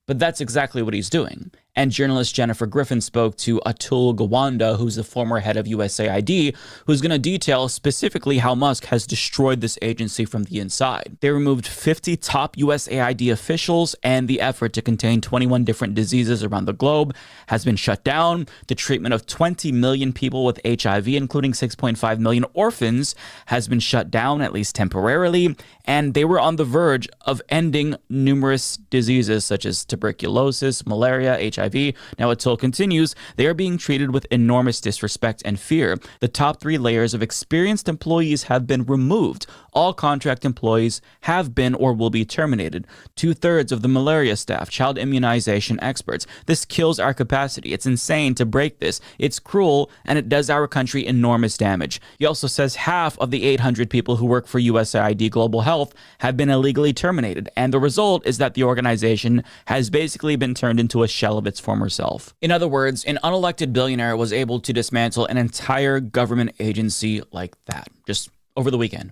But that's exactly what he's doing. And journalist Jennifer Griffin spoke to Atul Gawanda, who's the former head of USAID, who's going to detail specifically how Musk has destroyed this agency from the inside. They removed 50 top USAID officials, and the effort to contain 21 different diseases around the globe has been shut down. The treatment of 20 million people with HIV, including 6.5 million orphans, has been shut down, at least temporarily. And they were on the verge of ending numerous diseases such as tuberculosis, malaria, HIV. Now, Atul continues, they are being treated with enormous disrespect and fear. The top 3 layers of experienced employees have been removed. All contract employees have been or will be terminated. 2/3 of the malaria staff, child immunization experts. This kills our capacity. It's insane to break this. It's cruel, and it does our country enormous damage. He also says half of the 800 people who work for USAID Global Health have been illegally terminated, and the result is that the organization has basically been turned into a shell of its former self. In other words, an unelected billionaire was able to dismantle an entire government agency like that, just over the weekend.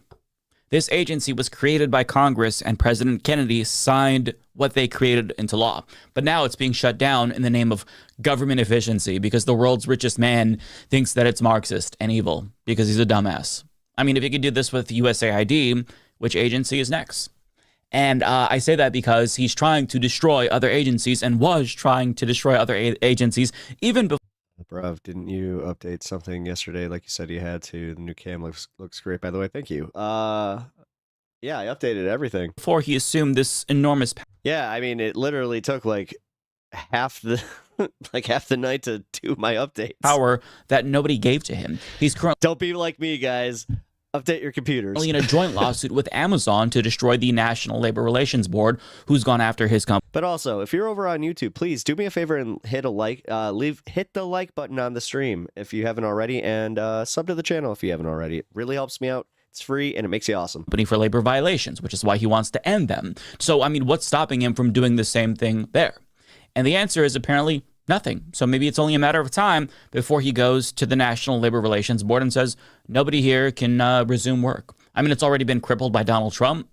This agency was created by Congress, and President Kennedy signed what they created into law. But now it's being shut down in the name of government efficiency because the world's richest man thinks that it's Marxist and evil because he's a dumbass. I mean, if you could do this with USAID, which agency is next? And I say that because he's trying to destroy other agencies and was trying to destroy other agencies even before. Bruv, didn't you update something yesterday like you said you had to? The new cam looks great, by the way. Thank you. Yeah, I updated everything. Before he assumed this enormous power. Yeah, I mean, it literally took like half the half the night to do my updates. Power that nobody gave to him. He's currently. Don't be like me, guys. Update your computers. In a joint lawsuit with Amazon to destroy the National Labor Relations Board, who's gone after his company. But also, if you're over on YouTube, please do me a favor and hit a like, hit the like button on the stream if you haven't already, and sub to the channel if you haven't already. It really helps me out. It's free and it makes you awesome. Company for labor violations, which is why he wants to end them. So, I mean, what's stopping him from doing the same thing there? And the answer is apparently nothing. So maybe it's only a matter of time before he goes to the National Labor Relations Board and says, nobody here can resume work. I mean, it's already been crippled by Donald Trump,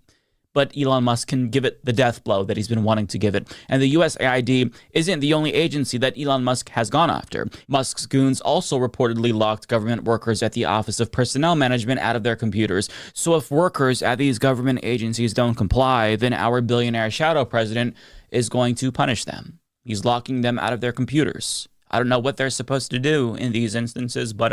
but Elon Musk can give it the death blow that he's been wanting to give it. And the USAID isn't the only agency that Elon Musk has gone after. Musk's goons also reportedly locked government workers at the Office of Personnel Management out of their computers. So if workers at these government agencies don't comply, then our billionaire shadow president is going to punish them. He's locking them out of their computers. I don't know what they're supposed to do in these instances, but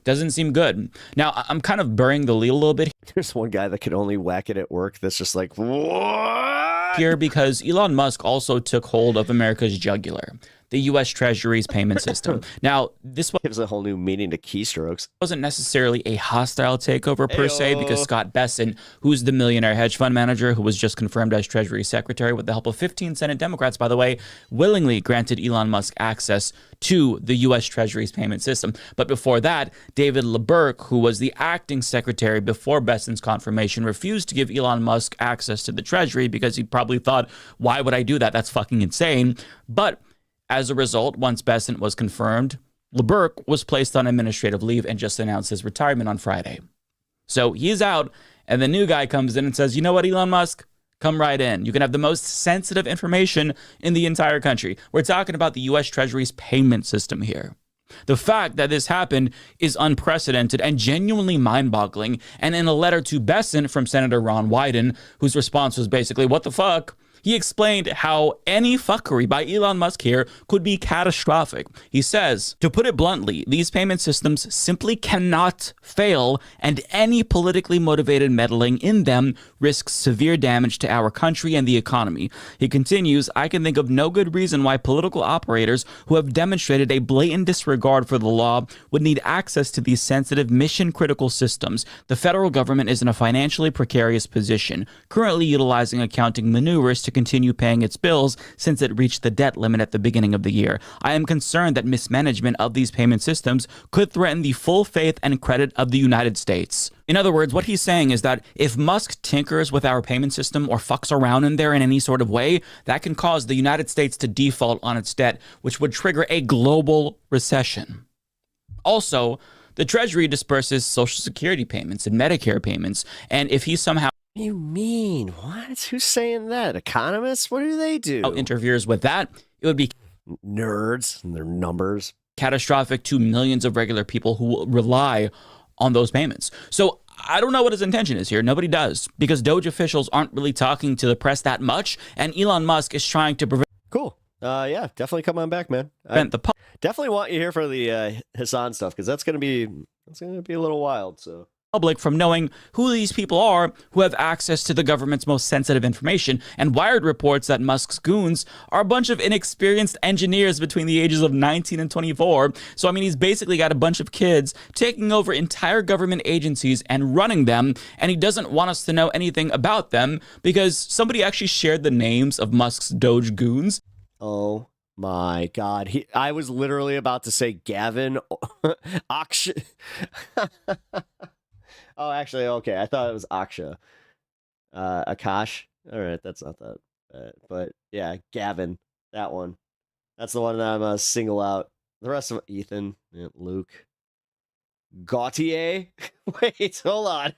doesn't seem good. Now, I'm kind of burying the lead a little bit. There's one guy that can only whack it at work that's just like, what? Here because Elon Musk also took hold of America's jugular. the U.S. Treasury's payment system. Now, this Gives a whole new meaning to keystrokes. wasn't necessarily a hostile takeover per se, Ayo. because Scott Bessent, who's the millionaire hedge fund manager who was just confirmed as Treasury Secretary with the help of 15 Senate Democrats, by the way, willingly granted Elon Musk access to the U.S. Treasury's payment system. But before that, David LeBurk, who was the acting secretary before Bessent's confirmation, refused to give Elon Musk access to the Treasury because he probably thought, why would I do that? That's fucking insane. But as a result, once Bessent was confirmed, LeBurk was placed on administrative leave and just announced his retirement on Friday. So he's out, and the new guy comes in and says, you know what, Elon Musk? Come right in. You can have the most sensitive information in the entire country. We're talking about the U.S. Treasury's payment system here. The fact that this happened is unprecedented and genuinely mind-boggling. And in a letter to Bessent from Senator Ron Wyden, whose response was basically, what the fuck? He explained how any fuckery by Elon Musk here could be catastrophic. He says, to put it bluntly, these payment systems simply cannot fail, and any politically motivated meddling in them risks severe damage to our country and the economy. He continues, I can think of no good reason why political operators who have demonstrated a blatant disregard for the law would need access to these sensitive mission-critical systems. The federal government is in a financially precarious position, currently utilizing accounting maneuvers to continue paying its bills since it reached the debt limit at the beginning of the year. I am concerned that mismanagement of these payment systems could threaten the full faith and credit of the United States. In other words, what he's saying is that if Musk tinkers with our payment system or fucks around in there in any sort of way, that can cause the United States to default on its debt, which would trigger a global recession. Also, the Treasury disperses Social Security payments and Medicare payments, and if he somehow What do you mean? What? Who's saying that? Economists? What do they do? interferes with that, it would be Nerds and their numbers. catastrophic to millions of regular people who rely on those payments. So I don't know what his intention is here. Nobody does, because Doge officials aren't really talking to the press that much, and Elon Musk is trying to prevent Cool. Yeah, definitely come on back, man. the Definitely want you here for the HASAN stuff, because that's gonna be a little wild. So public from knowing who these people are who have access to the government's most sensitive information. And Wired reports that Musk's goons are a bunch of inexperienced engineers between the ages of 19 and 24. So, I mean, he's basically got a bunch of kids taking over entire government agencies and running them, and he doesn't want us to know anything about them because somebody actually shared the names of Musk's Doge goons. oh my God, I was literally about to say Gavin Aksha. Oh, actually, okay. I thought it was Aksha. Akash. All right, that's not that bad. But yeah, Gavin. That one. That's the one that I'm going to single out. The rest of Ethan, Luke. Gautier? Wait, hold on.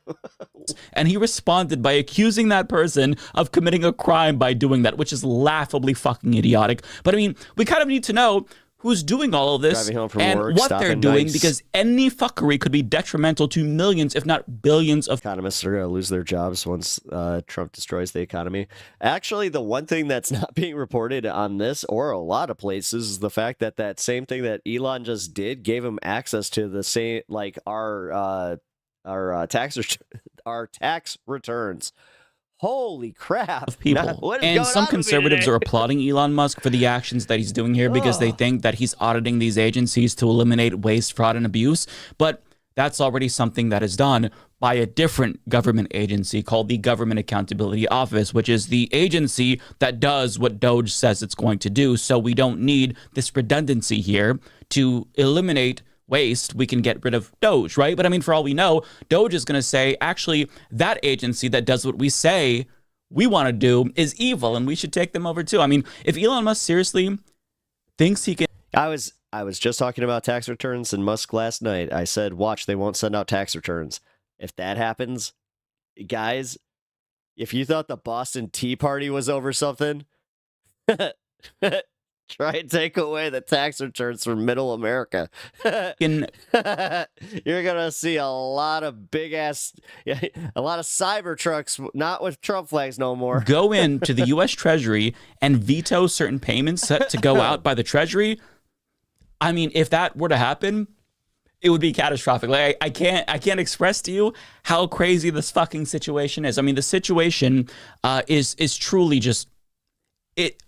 And he responded by accusing that person of committing a crime by doing that, which is laughably fucking idiotic. But I mean, we kind of need to know who's doing all of this and work, what they're doing, nice. because any fuckery could be detrimental to millions, if not billions of Economists are going to lose their jobs once Trump destroys the economy. Actually, the one thing that's not being reported on this or a lot of places is the fact that that same thing that Elon just did gave him access to the same, like our tax returns. Holy crap. of people. What is And going some on with me conservatives today? are applauding Elon Musk for the actions that he's doing here because they think that he's auditing these agencies to eliminate waste, fraud, and abuse. But that's already something that is done by a different government agency called the Government Accountability Office, which is the agency that does what Doge says it's going to do. So we don't need this redundancy here to eliminate waste. We can get rid of Doge, right? But I mean, for all we know, Doge is going to say, actually, that agency that does what we say we want to do is evil and we should take them over too. I mean, if Elon Musk seriously thinks he can... I was just talking about tax returns and Musk last night. I said, watch, they won't send out tax returns. If that happens, guys, if you thought the Boston Tea Party was over something, try and take away the tax returns from middle America. You're gonna see a lot of a lot of cyber trucks, not with Trump flags no more. go into the U.S. Treasury and veto certain payments set to go out by the Treasury. I mean, if that were to happen, it would be catastrophic. Like I can't express to you how crazy this fucking situation is. I mean, the situation is truly just it.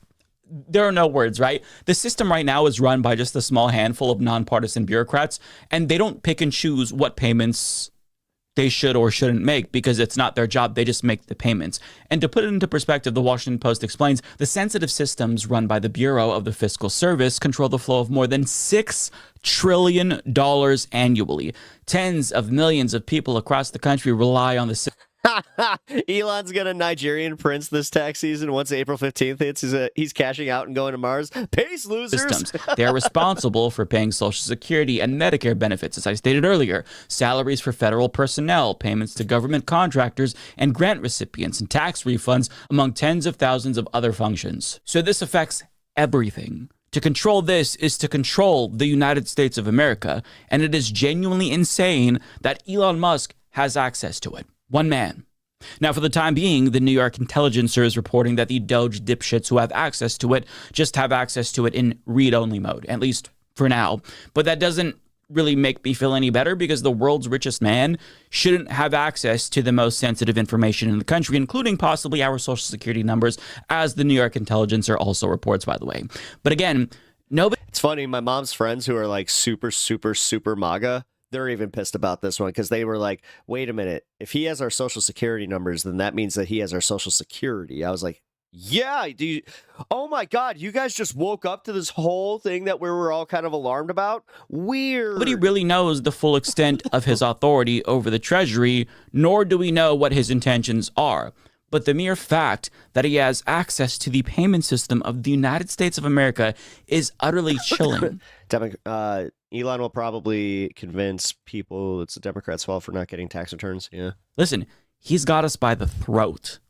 there are no words, right? The system right now is run by just a small handful of nonpartisan bureaucrats, and they don't pick and choose what payments they should or shouldn't make because it's not their job. They just make the payments. And to put it into perspective, the Washington Post explains the sensitive systems run by the Bureau of the Fiscal Service control the flow of more than $6 trillion annually. Tens of millions of people across the country rely on the system. Elon's got a Nigerian prince this tax season. Once April 15th hits, he's cashing out and going to Mars. Peace, losers. Systems. They are responsible for paying Social Security and Medicare benefits, as I stated earlier, salaries for federal personnel, payments to government contractors and grant recipients, and tax refunds, among tens of thousands of other functions. So this affects everything. To control this is to control the United States of America, and it is genuinely insane that Elon Musk has access to it. One man. Now, for the time being, the New York Intelligencer is reporting that the Doge dipshits who have access to it just have access to it in read-only mode, at least for now. But that doesn't really make me feel any better because the world's richest man shouldn't have access to the most sensitive information in the country, including possibly our Social Security numbers, as the New York Intelligencer also reports, by the way. But again, nobody... It's funny, my mom's friends who are like super, super, super MAGA, they're even pissed about this one because they were like, wait a minute, if he has our Social Security numbers, then that means that he has our Social Security. I was like, yeah, oh my God, you guys just woke up to this whole thing that we were all kind of alarmed about? Weird. Nobody really knows the full extent of his authority over the Treasury, nor do we know what his intentions are. But the mere fact that he has access to the payment system of the United States of America is utterly chilling. Elon will probably convince people it's the Democrats' fault for not getting tax returns. Yeah. Listen, he's got us by the throat.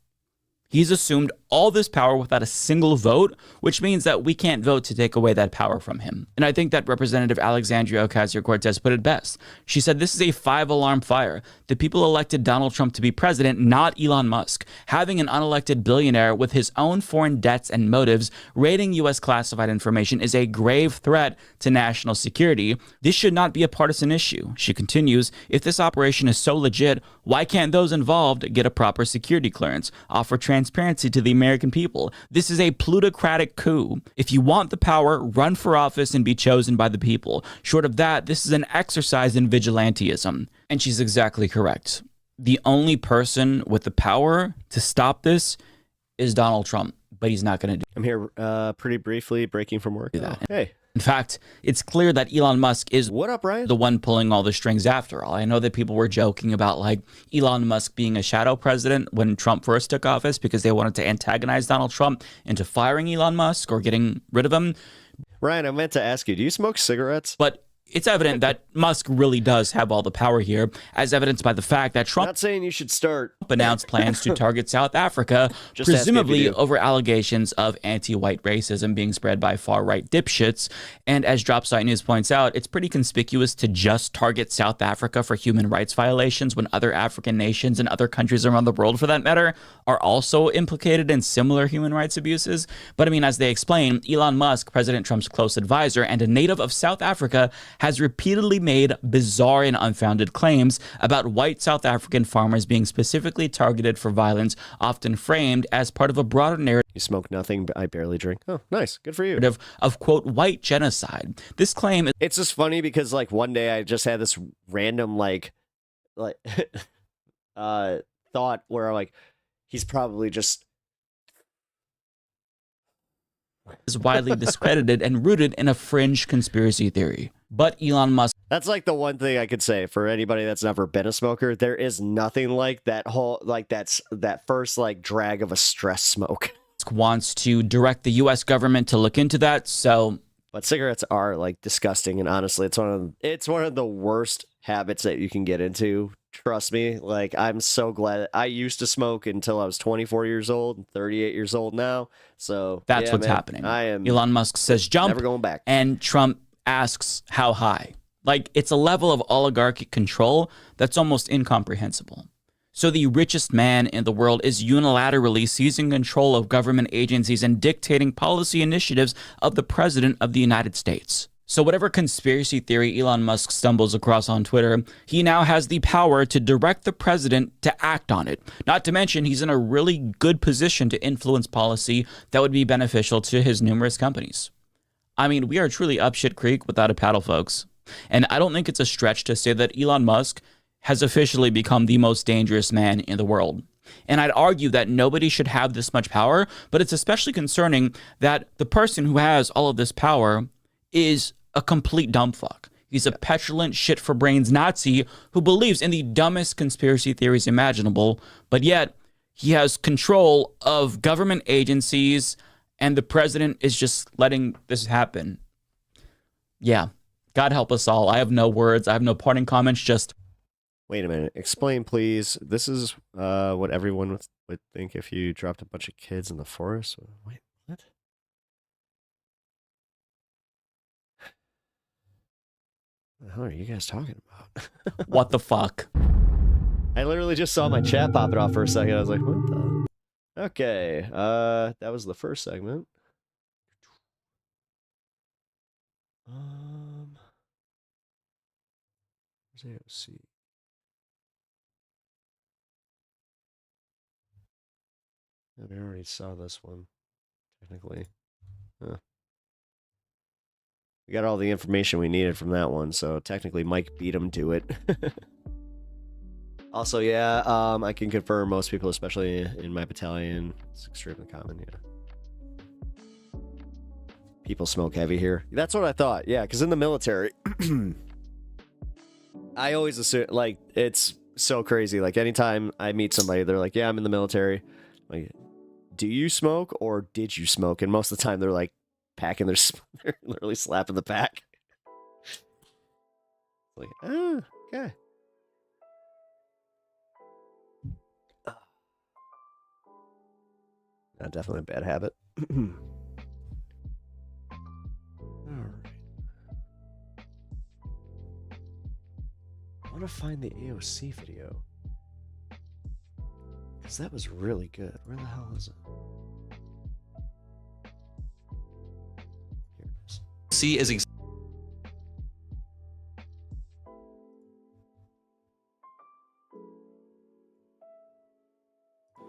He's assumed all this power without a single vote, which means that we can't vote to take away that power from him. And I think that Representative Alexandria Ocasio-Cortez put it best. She said, this is a 5-alarm fire. The people elected Donald Trump to be president, not Elon Musk. Having an unelected billionaire with his own foreign debts and motives raiding U.S. classified information is a grave threat to national security. This should not be a partisan issue. She continues, if this operation is so legit, why can't those involved get a proper security clearance, offer transparency to the American people? This is a plutocratic coup. If you want the power, run for office and be chosen by the people. Short of that, this is an exercise in vigilantism. And she's exactly correct. The only person with the power to stop this is Donald Trump, but he's not going to do I'm here pretty briefly breaking from work. that. Oh, hey. In fact, it's clear that Elon Musk is What up, Ryan? the one pulling all the strings after all. I know that people were joking about like Elon Musk being a shadow president when Trump first took office because they wanted to antagonize Donald Trump into firing Elon Musk or getting rid of him. Ryan, I meant to ask you, do you smoke cigarettes? But it's evident that Musk really does have all the power here, as evidenced by the fact that Trump Not saying you should start. announced plans to target South Africa, Just ask if presumably you do. over allegations of anti-white racism being spread by far-right dipshits. And as Dropsite News points out, it's pretty conspicuous to just target South Africa for human rights violations when other African nations and other countries around the world, for that matter, are also implicated in similar human rights abuses. But I mean, as they explain, Elon Musk, President Trump's close advisor and a native of South Africa, has repeatedly made bizarre and unfounded claims about white South African farmers being specifically targeted for violence, often framed as part of a broader narrative You smoke nothing, but I barely drink. Oh, nice. Good for you. of, quote, white genocide. This claim is It's just funny because like one day I just had this random like thought where I'm like, he's probably just widely discredited and rooted in a fringe conspiracy theory. But Elon Musk That's like the one thing I could say for anybody that's never been a smoker. There is nothing like that whole that first like drag of a stress smoke. wants to direct the U.S. government to look into that. So But cigarettes are like disgusting, and honestly, it's one of the worst habits that you can get into. Trust me. Like, I'm so glad. I used to smoke until I was 24 years old, 38 years old now. So that's yeah, what's man, happening. I am Elon Musk says jump, never going back. and Trump asks how high. Like, it's a level of oligarchic control that's almost incomprehensible. So the richest man in the world is unilaterally seizing control of government agencies and dictating policy initiatives of the President of the United States. So whatever conspiracy theory Elon Musk stumbles across on Twitter, he now has the power to direct the president to act on it. Not to mention, he's in a really good position to influence policy that would be beneficial to his numerous companies. I mean, we are truly up shit creek without a paddle, folks. And I don't think it's a stretch to say that Elon Musk has officially become the most dangerous man in the world. And I'd argue that nobody should have this much power, but it's especially concerning that the person who has all of this power is a complete dumb fuck. He's a petulant shit-for-brains Nazi who believes in the dumbest conspiracy theories imaginable, but yet he has control of government agencies, and the president is just letting this happen. Yeah, God help us all. I have no words. I have no parting comments, just... Wait a minute. Explain, please. This is what everyone would think if you dropped a bunch of kids in the forest. Wait, what? What the hell are you guys talking about? What the fuck? I literally just saw my chat popping off for a second. I was like, what the? Okay. That was the first segment. Where's AOC? We already saw this one, technically. Huh. We got all the information we needed from that one, so technically Mike beat him to it. Also, yeah, I can confirm most people, especially in my battalion, it's extremely common, yeah. People smoke heavy here. That's what I thought, yeah, because in the military, I always assume, like, it's so crazy. Like, anytime I meet somebody, they're like, yeah, I'm in the military. Like, do you smoke or did you smoke? And most of the time they're like packing their, they're literally slapping the pack. Like, oh, okay. Definitely a bad habit. All right. I want to find the AOC video. Because that was really good. Where the hell is it? Here it is. C is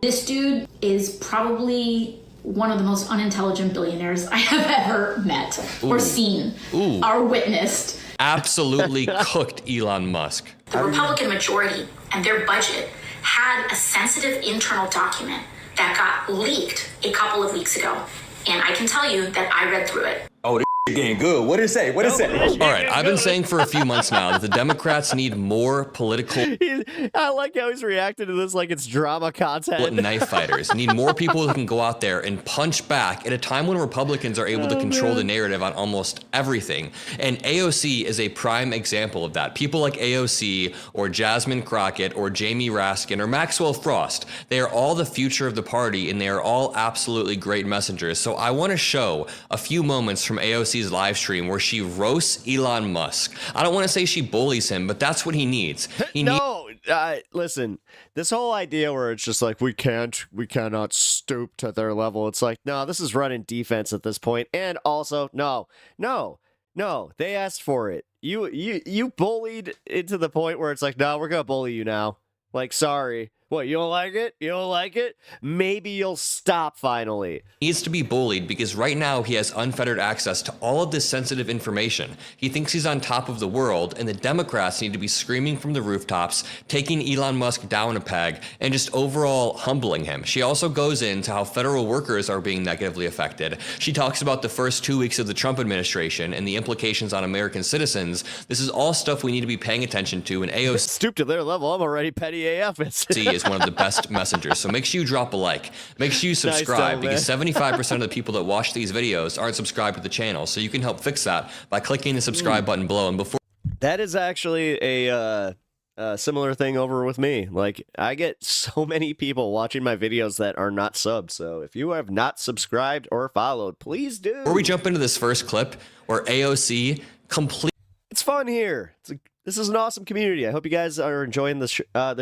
This dude is probably one of the most unintelligent billionaires I have ever met or seen or witnessed. absolutely cooked Elon Musk. The Republican majority and their budget had a sensitive internal document that got leaked a couple of weeks ago. And I can tell you that I read through it. Oh, this getting good. What did it say? What did it say? All right, I've been saying for a few months now that the Democrats need more political I like how he's reacting to this like it's drama content. knife fighters, need more people who can go out there and punch back at a time when Republicans are able to control the narrative on almost everything. And AOC is a prime example of that. People like AOC or Jasmine Crockett or Jamie Raskin or Maxwell Frost, they are all the future of the party and they are all absolutely great messengers. So I want to show a few moments from AOC's live stream where she roasts Elon Musk. I don't want to say she bullies him, but that's what he needs. Listen, this whole idea where it's just like we cannot stoop to their level. It's like, no, this is running defense at this point. And also, no, they asked for it. You bullied it to the point where it's like, no, we're gonna bully you now. Like, sorry. What, you don't like it? You don't like it? Maybe you'll stop finally. Needs to be bullied because right now he has unfettered access to all of this sensitive information. He thinks he's on top of the world, and the Democrats need to be screaming from the rooftops, taking Elon Musk down a peg, and just overall humbling him. She also goes into how federal workers are being negatively affected. She talks about the first 2 weeks of the Trump administration and the implications on American citizens. This is all stuff we need to be paying attention to, and AOC Stoop to their level. I'm already petty AF. is one of the best messengers. So make sure you drop a like. Make sure you subscribe because 75% of the people that watch these videos aren't subscribed to the channel. So you can help fix that by clicking the subscribe button below. And before that is actually a similar thing over with me. Like, I get so many people watching my videos that are not subs. So if you have not subscribed or followed, please do. we jump into this first clip where AOC completely It's fun here. It's a this is an awesome community. I hope you guys are enjoying the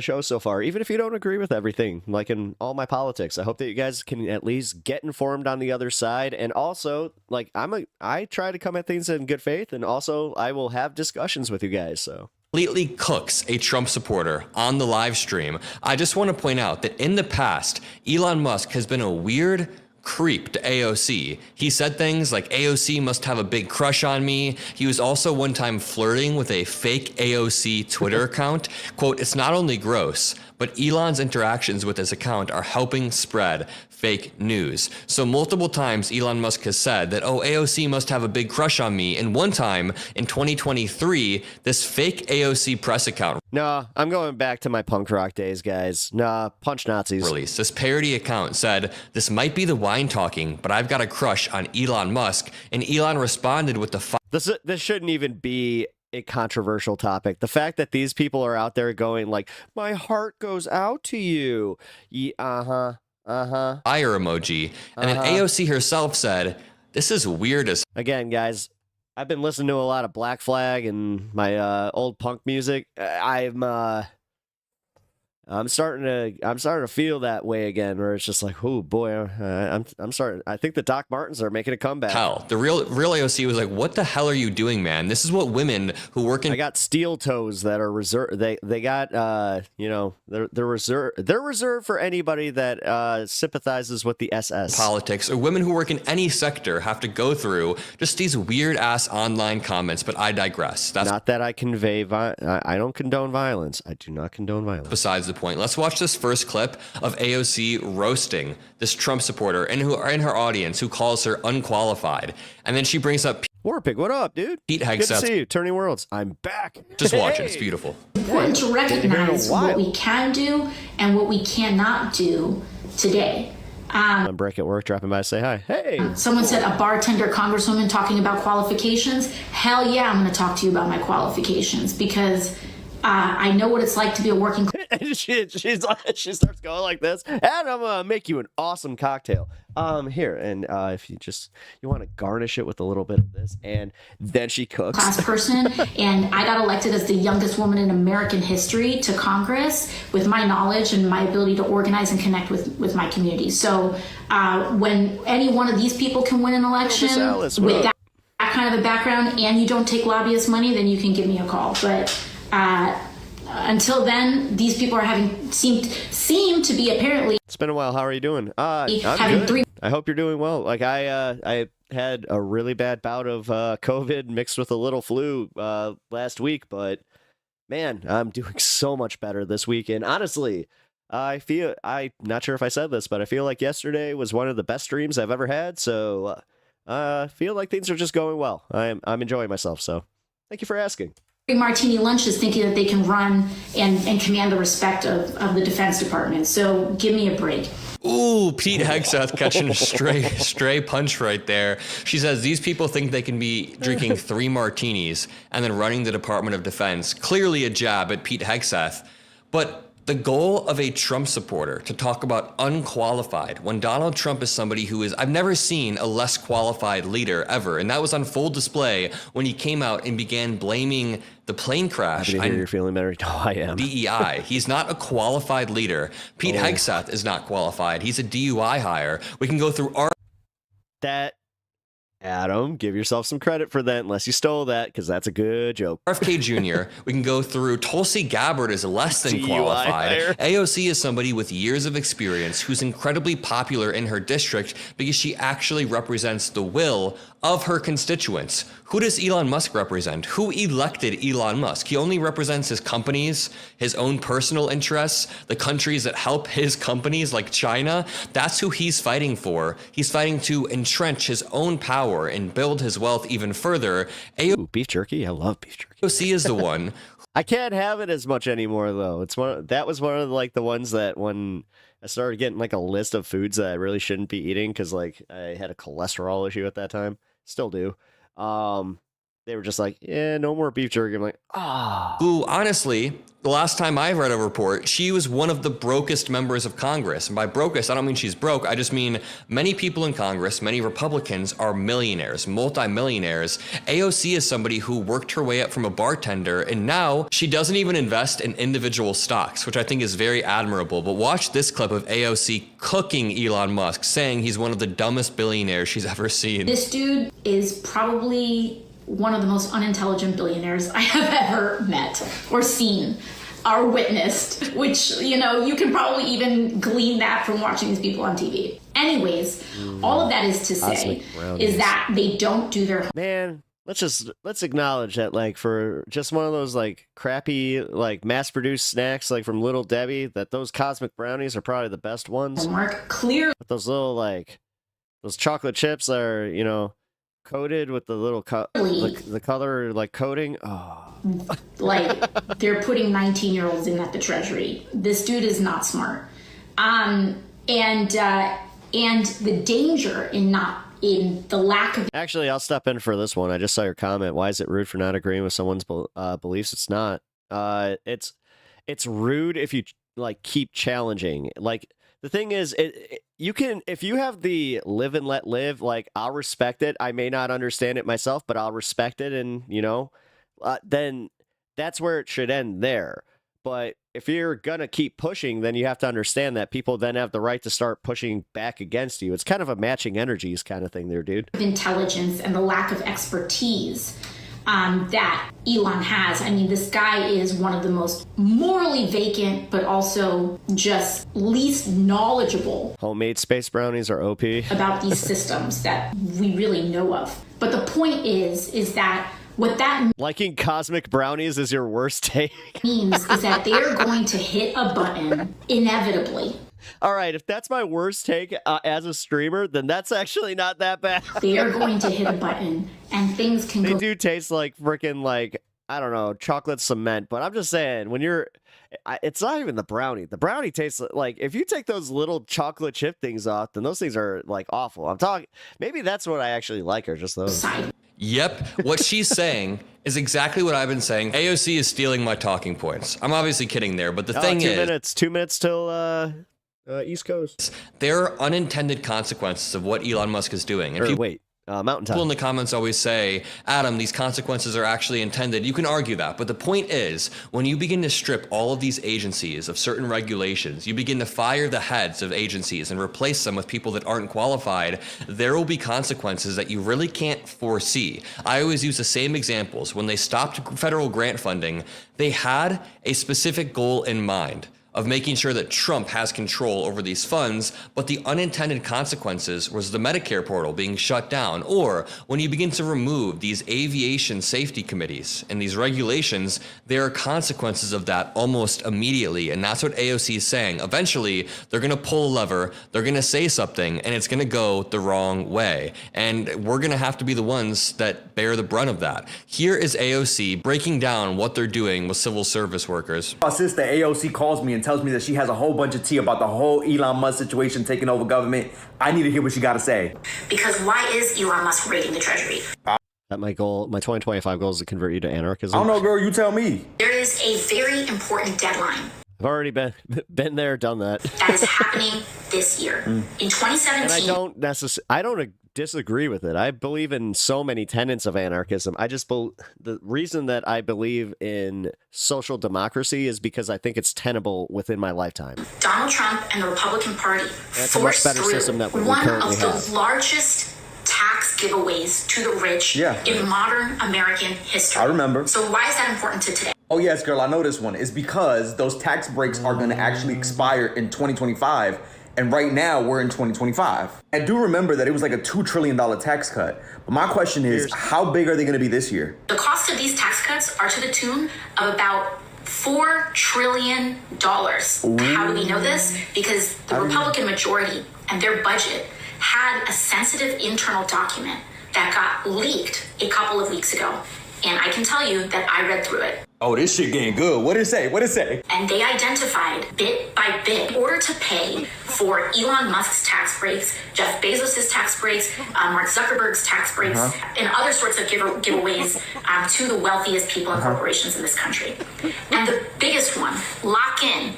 show so far, even if you don't agree with everything, like in all my politics. I hope that you guys can at least get informed on the other side, and also, like, I try to come at things in good faith, and also I will have discussions with you guys. So. Completely cooks a Trump supporter on the live stream. I just want to point out that in the past, Elon Musk has been a weird creep to AOC. He said things like AOC must have a big crush on me. He was also one time flirting with a fake AOC Twitter account. Quote, it's not only gross, but Elon's interactions with his account are helping spread fake news. So multiple times Elon Musk has said that, oh, AOC must have a big crush on me. And one time in 2023, this fake AOC press account No, I'm going back to my punk rock days, guys. Nah, punch Nazis. released. This parody account said, this might be the wine talking, but I've got a crush on Elon Musk. And Elon responded with the This shouldn't even be a controversial topic. The fact that these people are out there going like, my heart goes out to you. fire emoji. And then AOC herself said, this is weird as Again, guys, I've been listening to a lot of Black Flag and my old punk music. I'm starting to feel that way again, where it's just like, oh boy, I'm starting. I think the Doc Martens are making a comeback. hell. The real AOC was like, what the hell are you doing, man? This is what women who work in I got steel toes that are reserved. They got they're reserved for anybody that sympathizes with the SS. politics or women who work in any sector have to go through just these weird ass online comments, but I digress. That's Not that I convey. I don't condone violence. I do not condone violence. besides the point. Let's watch this first clip of AOC roasting this Trump supporter and who are in her audience who calls her unqualified. And then she brings up Warpig, what up, dude? Pete Good to Hegseth. see you. Turning Worlds. I'm back. Just watch it. It's beautiful. Important to recognize what we can do and what we cannot do today. I'm break at work, dropping by to say hi. Hey. Someone said a bartender congresswoman talking about qualifications. Hell yeah, I'm going to talk to you about my qualifications because I know what it's like to be a working And she starts going like this, and I'm gonna make you an awesome cocktail. Here, and if you want to garnish it with a little bit of this, and then she cooks. class person, and I got elected as the youngest woman in American history to Congress with my knowledge and my ability to organize and connect with my community. So when any one of these people can win an election Alice, with that kind of a background, and you don't take lobbyist money, then you can give me a call. But until then, these people are seem to be apparently. It's been a while. How are you doing? I'm having good. I hope you're doing well. Like I had a really bad bout of COVID mixed with a little flu last week, but man, I'm doing so much better this week. And honestly, I'm not sure if I said this, but I feel like yesterday was one of the best streams I've ever had. So I feel like things are just going well. I'm enjoying myself. So thank you for asking. Martini lunches thinking that they can run and command the respect of the Defense Department. So give me a break. Ooh, Pete Hegseth catching a stray punch right there. She says these people think they can be drinking 3 martinis and then running the Department of Defense. Clearly a jab at Pete Hegseth. But the goal of a Trump supporter to talk about unqualified when Donald Trump is somebody who is, I've never seen a less qualified leader ever. And that was on full display when he came out and began blaming the plane crash. Happy to hear you're feeling better. Oh, I am. DEI. He's not a qualified leader. Pete Hegseth is not qualified. He's a DUI hire. We can go through our Adam, give yourself some credit for that, unless you stole that, because that's a good joke. RFK Jr., we can go through Tulsi Gabbard is less than DUI qualified. hire. AOC is somebody with years of experience who's incredibly popular in her district because she actually represents the will of her constituents. Who does Elon Musk represent? Who elected Elon Musk? He only represents his companies, his own personal interests, the countries that help his companies like China. That's who he's fighting for. He's fighting to entrench his own power and build his wealth even further. Ooh, beef jerky. I love beef jerky. AOC is the one. I can't have it as much anymore, though. That was one of like the ones that when I started getting like a list of foods that I really shouldn't be eating because like I had a cholesterol issue at that time. Still do. they were just like, yeah, no more beef jerky. I'm like, Who, honestly, the last time I read a report, she was one of the brokest members of Congress. And by brokest, I don't mean she's broke. I just mean many people in Congress, many Republicans are millionaires, multimillionaires. AOC is somebody who worked her way up from a bartender, and now she doesn't even invest in individual stocks, which I think is very admirable. But watch this clip of AOC cooking Elon Musk, saying he's one of the dumbest billionaires she's ever seen. This dude is probably one of the most unintelligent billionaires I have ever met or seen or witnessed, which, you know, you can probably even glean that from watching these people on TV. Anyways, all of that is to say is that they don't do their man, let's acknowledge that, like, for just one of those like crappy like mass-produced snacks like from Little Debbie, that those cosmic brownies are probably the best ones. homework. Clearly, But those little like those chocolate chips are, you know, coated with the little the color like coating. Oh, like they're putting 19-year-olds in at the Treasury. This dude is not smart. And the danger in the lack of actually, I'll step in for this one. I just saw your comment. Why is it rude for not agreeing with someone's beliefs? It's not. It's rude if you like keep challenging. Like, the thing is, you can, if you have the live and let live, like, I'll respect it. I may not understand it myself, but I'll respect it. And, you know, then that's where it should end there. But if you're going to keep pushing, then you have to understand that people then have the right to start pushing back against you. It's kind of a matching energies kind of thing there, dude. intelligence and the lack of expertise that Elon has. I mean, this guy is one of the most morally vacant, but also just least knowledgeable Homemade space brownies are OP. about these systems that we really know of. But the point is that what that Liking cosmic brownies is your worst take. means is that they're going to hit a button inevitably. All right, if that's my worst take as a streamer, then that's actually not that bad. They are going to hit a button and things can They go do taste like freaking, like, I don't know, chocolate cement. But I'm just saying, when you're, it's not even the brownie. The brownie tastes like, if you take those little chocolate chip things off, then those things are like awful. I'm talking, maybe that's what I actually like, are just those. side. Yep, what she's saying is exactly what I've been saying. AOC is stealing my talking points. I'm obviously kidding there, but the thing is... 2 minutes till East Coast. There are unintended consequences of what Elon Musk is doing. And Mountain people in Time. the comments always say, Adam, these consequences are actually intended. You can argue that. But the point is, when you begin to strip all of these agencies of certain regulations, you begin to fire the heads of agencies and replace them with people that aren't qualified, there will be consequences that you really can't foresee. I always use the same examples. When they stopped federal grant funding, they had a specific goal in mind of making sure that Trump has control over these funds, but the unintended consequences was the Medicare portal being shut down. Or when you begin to remove these aviation safety committees and these regulations, there are consequences of that almost immediately. And that's what AOC is saying. Eventually, they're gonna pull a lever, they're gonna say something, and it's gonna go the wrong way. And we're gonna have to be the ones that bear the brunt of that. Here is AOC breaking down what they're doing with civil service workers. My sister AOC calls me and tells me that she has a whole bunch of tea about the whole Elon Musk situation taking over government. I need to hear what she got to say. Because why is Elon Musk raiding the Treasury? That my goal, my 2025 goal is to convert you to anarchism. I don't know, girl. You tell me. There is a very important deadline I've already been there, done that. that is happening this year. In 2017, And I don't disagree with it. I believe in so many tenets of anarchism. I just the reason that I believe in social democracy is because I think it's tenable within my lifetime. Donald Trump and the Republican Party That's a much forced better through system that we one currently of the have. largest tax giveaways to the rich in modern American history. I remember. So why is that important to today? Oh, yes, girl. I know this one. It's because those tax breaks are going to actually expire in 2025. And right now, we're in 2025. I do remember that it was like a $2 trillion tax cut. But my question is, how big are they going to be this year? The cost of these tax cuts are to the tune of about $4 trillion. How do we know this? Because the Republican majority and their budget had a sensitive internal document that got leaked a couple of weeks ago. And I can tell you that I read through it. Oh, this shit getting good. What did it say? What did it say? And they identified bit by bit in order to pay for Elon Musk's tax breaks, Jeff Bezos' tax breaks, Mark Zuckerberg's tax breaks, and other sorts of giveaways to the wealthiest people and corporations in this country. And the biggest one, lock in,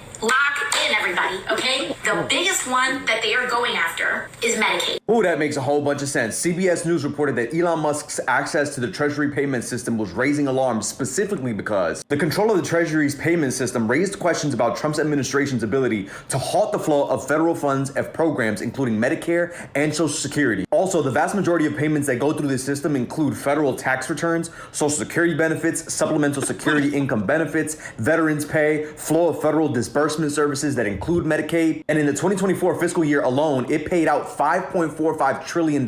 everybody, okay? The biggest one that they are going after is Medicaid. Ooh, that makes a whole bunch of sense. CBS News reported that Elon Musk's access to the Treasury payment system was raising alarms, specifically because the control of the Treasury's payment system raised questions about Trump's administration's ability to halt the flow of federal funds of programs, including Medicare and Social Security. Also, the vast majority of payments that go through this system include federal tax returns, Social Security benefits, supplemental security income benefits, veterans pay, flow of federal disbursement services that include Medicaid, and in the 2024 fiscal year alone, it paid out $5.45 trillion.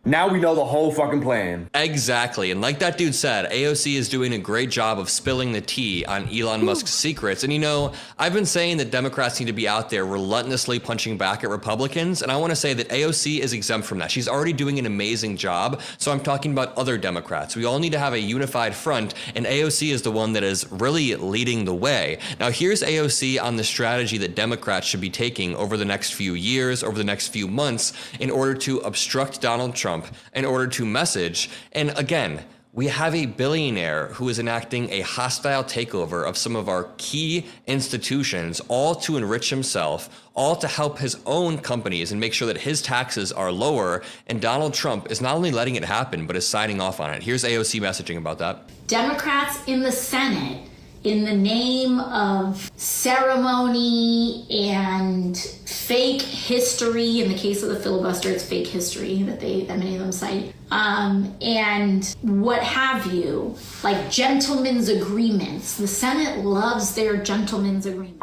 Now we know the whole fucking plan. Exactly. And like that dude said, AOC is doing a great job of spilling the tea on Elon Musk's secrets. And you know, I've been saying that Democrats need to be out there relentlessly punching back at Republicans. And I want to say that AOC is exempt from that. She's already doing an amazing job. So I'm talking about other Democrats. We all need to have a unified front, and AOC is the one that is really leading the way. Now, here's AOC on the strategy that Democrats should be taking over the next few years, over the next few months, in order to obstruct Donald Trump, in order to message. And again, we have a billionaire who is enacting a hostile takeover of some of our key institutions, all to enrich himself, all to help his own companies and make sure that his taxes are lower. And Donald Trump is not only letting it happen, but is signing off on it. Here's AOC messaging about that. Democrats in the Senate, in the name of ceremony and fake history, in the case of the filibuster, it's fake history that many of them cite, and what have you, like gentlemen's agreements. The Senate loves their gentlemen's agreements.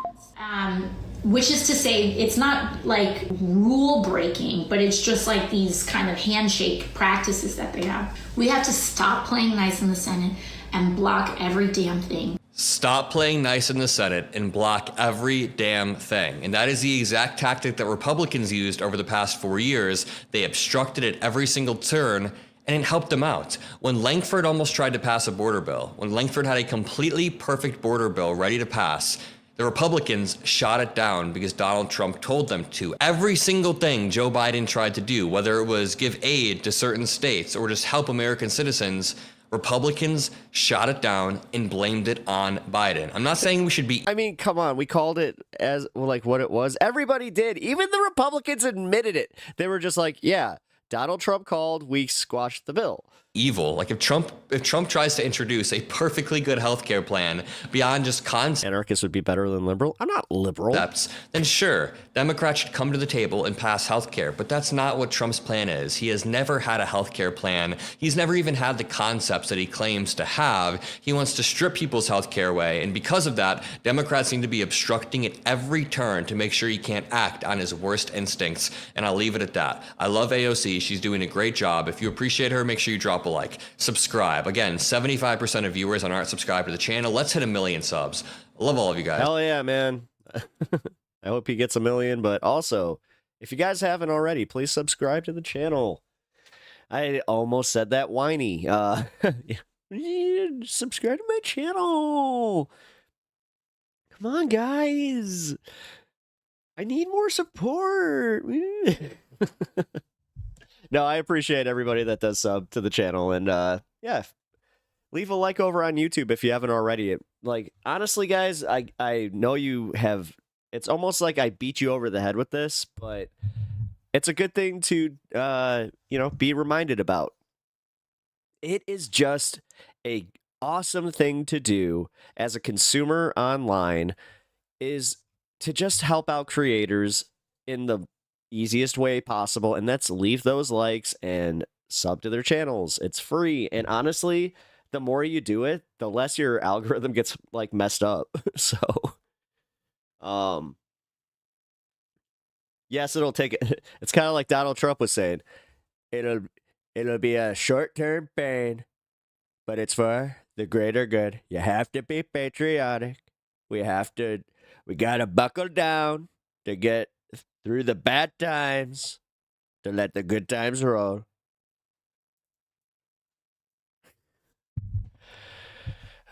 Which is to say, it's not like rule breaking, but it's just like these kind of handshake practices that they have. We have to stop playing nice in the Senate and block every damn thing. Stop playing nice in the Senate and block every damn thing. And that is the exact tactic that Republicans used over the past 4 years. They obstructed at every single turn, and it helped them out. When Langford almost tried to pass a border bill, when Langford had a completely perfect border bill ready to pass, the Republicans shot it down because Donald Trump told them to. Every single thing Joe Biden tried to do, whether it was give aid to certain states or just help American citizens, Republicans shot it down and blamed it on Biden. I'm not saying we should be... I mean, come on. We called it as like what it was. Everybody did. Even the Republicans admitted it. They were just like, yeah, Donald Trump called. We squashed the bill. Evil. Like if Trump tries to introduce a perfectly good healthcare plan beyond just concepts, anarchists would be better than liberal. I'm not liberal. Then sure, Democrats should come to the table and pass healthcare. But that's not what Trump's plan is. He has never had a healthcare plan. He's never even had the concepts that he claims to have. He wants to strip people's healthcare away. And because of that, Democrats seem to be obstructing at every turn to make sure he can't act on his worst instincts. And I'll leave it at that. I love AOC. She's doing a great job. If you appreciate her, make sure you drop a like. Subscribe. Again, 75% of viewers aren't subscribed to the channel. Let's hit 1 million subs. I love all of you guys. Hell yeah, man. I hope he gets 1 million, but also, if you guys haven't already, please subscribe to the channel. I almost said that whiny. Subscribe to my channel. Come on, guys. I need more support. No, I appreciate everybody that does sub to the channel, and yeah, leave a like over on YouTube if you haven't already. Like, honestly, guys, I know you have. It's almost like I beat you over the head with this, but it's a good thing to be reminded about. It is just a awesome thing to do as a consumer online, is to just help out creators in the easiest way possible, and that's leave those likes and sub to their channels. It's free, and honestly, the more you do it, the less your algorithm gets like messed up. So yes, it'll take it. It's kind of like Donald Trump was saying, it'll be a short-term pain, but it's for the greater good. You have to be patriotic. We gotta buckle down to get through the bad times, to let the good times roll.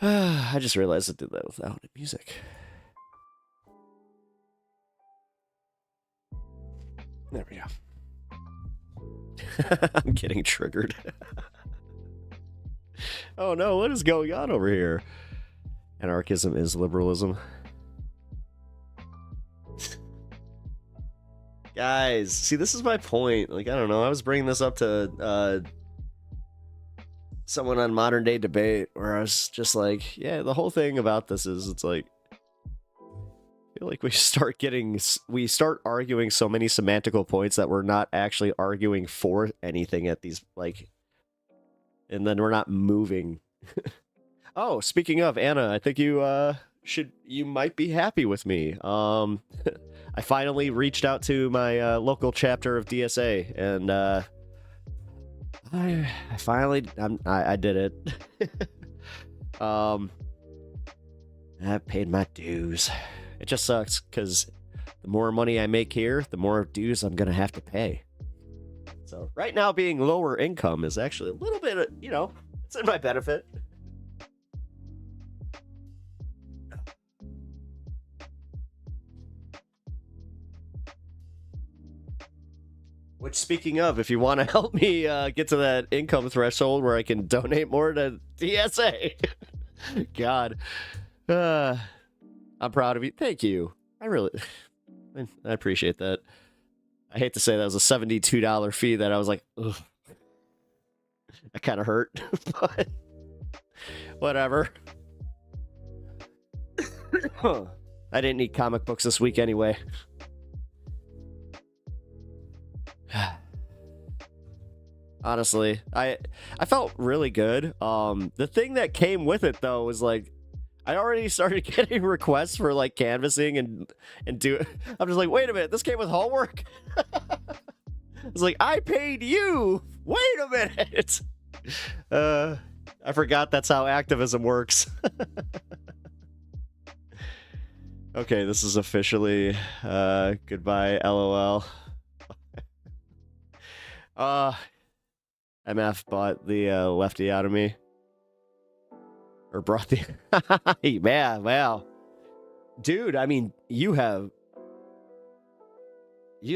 I just realized I did that without music. There we go. I'm getting triggered. Oh no, what is going on over here? Anarchism is liberalism. Guys, see, this is my point. Like, I don't know. I was bringing this up to someone on Modern Day Debate where I was just like, yeah, the whole thing about this is it's like, I feel like we start arguing so many semantical points that we're not actually arguing for anything at these, like, and then we're not moving. Oh, speaking of, Anna, I think you might be happy with me. I finally reached out to my local chapter of DSA, and I did it. I paid my dues. It just sucks because the more money I make here, the more dues I'm gonna have to pay. So right now, being lower income is actually a little bit, it's in my benefit. Which, speaking of, if you want to help me get to that income threshold where I can donate more to DSA, God, I'm proud of you. Thank you. I appreciate that. I hate to say that was a $72 fee that I was like, ugh. That kind of hurt, but whatever. I didn't need comic books this week anyway. Honestly, I felt really good. The thing that came with it though was like, I already started getting requests for like canvassing and do. I'm just like, wait a minute, this came with homework. It's like, I paid you. Wait a minute. I forgot that's how activism works. Okay, this is officially goodbye, LOL. MF bought the lefty out of me. Or brought the... Yeah, wow. Dude, I mean, you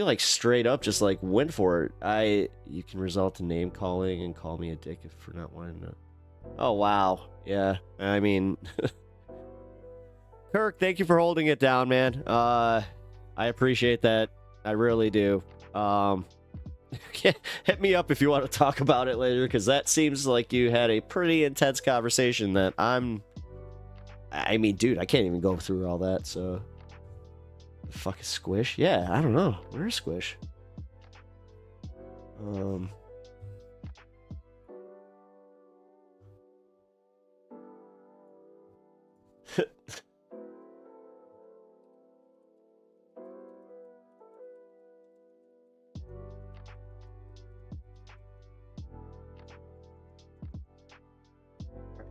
like straight up just like went for it. You can result in name calling and call me a dick if for not wanting to... Oh, wow. Yeah, I mean... Kirk, thank you for holding it down, man. I appreciate that. I really do. Hit me up if you want to talk about it later, because that seems like you had a pretty intense conversation that I mean, dude, I can't even go through all that, so... The fuck is Squish? Yeah, I don't know. Where is Squish?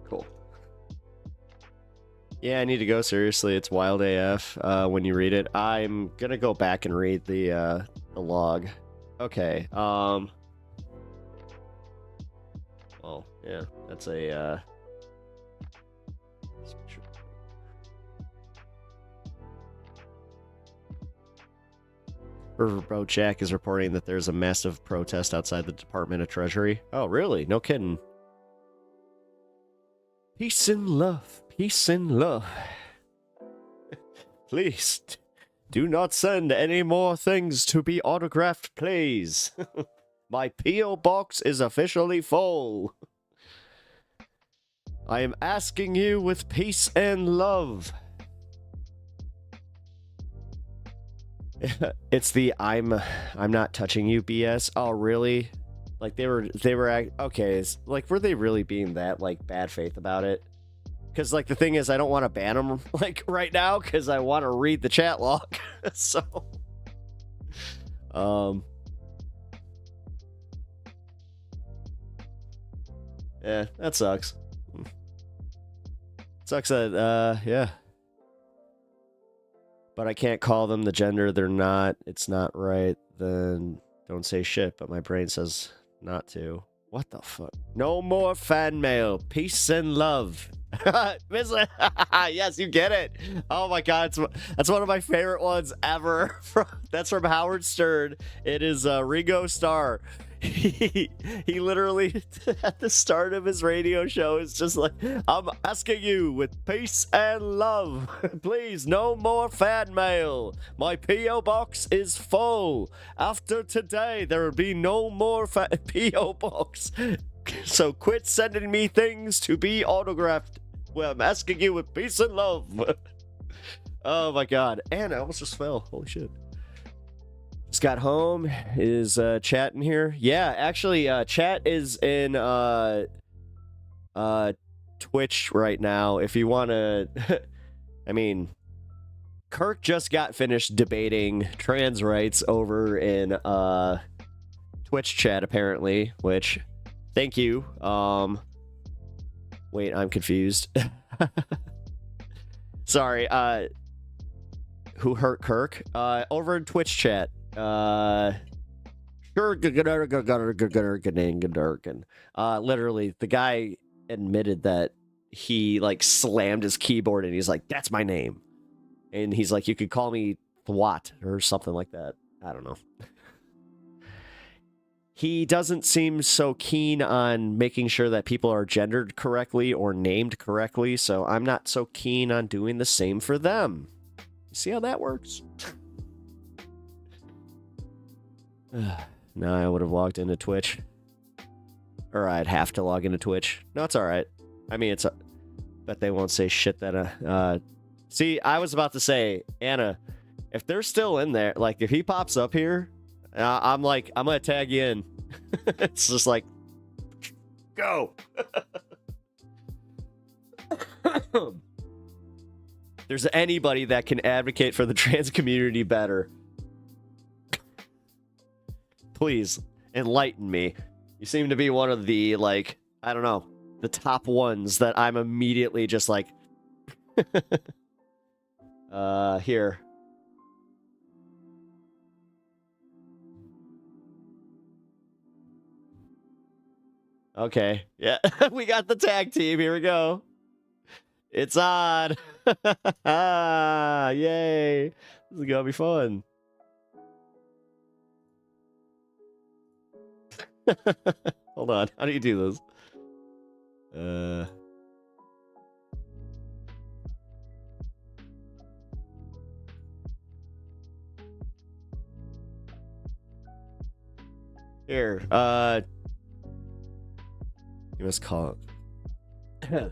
Cool. Yeah, I need to go, seriously. It's wild AF when you read it. I'm gonna go back and read the log. Okay, well, yeah, that's a, Riverboat Jack is reporting that there's a massive protest outside the Department of Treasury. Oh, really? No kidding. Peace and love. Peace and love. Please, do not send any more things to be autographed, please. My P.O. box is officially full. I am asking you with peace and love. It's the I'm not touching you BS. Oh, really? Like they were okay. Like, were they really being that like bad faith about it? Because like the thing is, I don't want to ban them like right now because I want to read the chat log. So, yeah, that sucks. Sucks that yeah. But I can't call them the gender they're not. It's not right. Then don't say shit. But my brain says not to. What the fuck? No more fan mail. Peace and love. Yes, you get it. Oh my god, that's one of my favorite ones ever. That's from Howard Stern. It is Ringo Starr. He literally at the start of his radio show is just like, I'm asking you with peace and love, please, no more fan mail. My P.O. box is full. After today, there will be no more P.O. box. So quit sending me things to be autographed. Well, I'm asking you with peace and love. Oh my god. And I almost just fell. Holy shit. Just got home. Is chat in here? Yeah, actually, chat is in Twitch right now. If you want to, I mean, Kirk just got finished debating trans rights over in Twitch chat apparently, which thank you. Wait, I'm confused. Sorry. Who hurt Kirk? Over in Twitch chat. Literally, the guy admitted that he like slammed his keyboard and he's like, "That's my name," and he's like, "You could call me Thwat or something like that." I don't know. He doesn't seem so keen on making sure that people are gendered correctly or named correctly, so I'm not so keen on doing the same for them. You see how that works? No, I would have logged into Twitch. Or I'd have to log into Twitch. No, it's alright. I mean, bet they won't say shit that... See, I was about to say, Anna, if they're still in there, like, if he pops up here, I'm like, I'm gonna tag you in. It's just like, go! If there's anybody that can advocate for the trans community better, please enlighten me. You seem to be one of the, like, I don't know, the top ones that I'm immediately just like, here. Okay, yeah, we got the tag team. Here we go. It's on. Yay. This is gonna be fun. Hold on. How do you do this? Here. You must call it.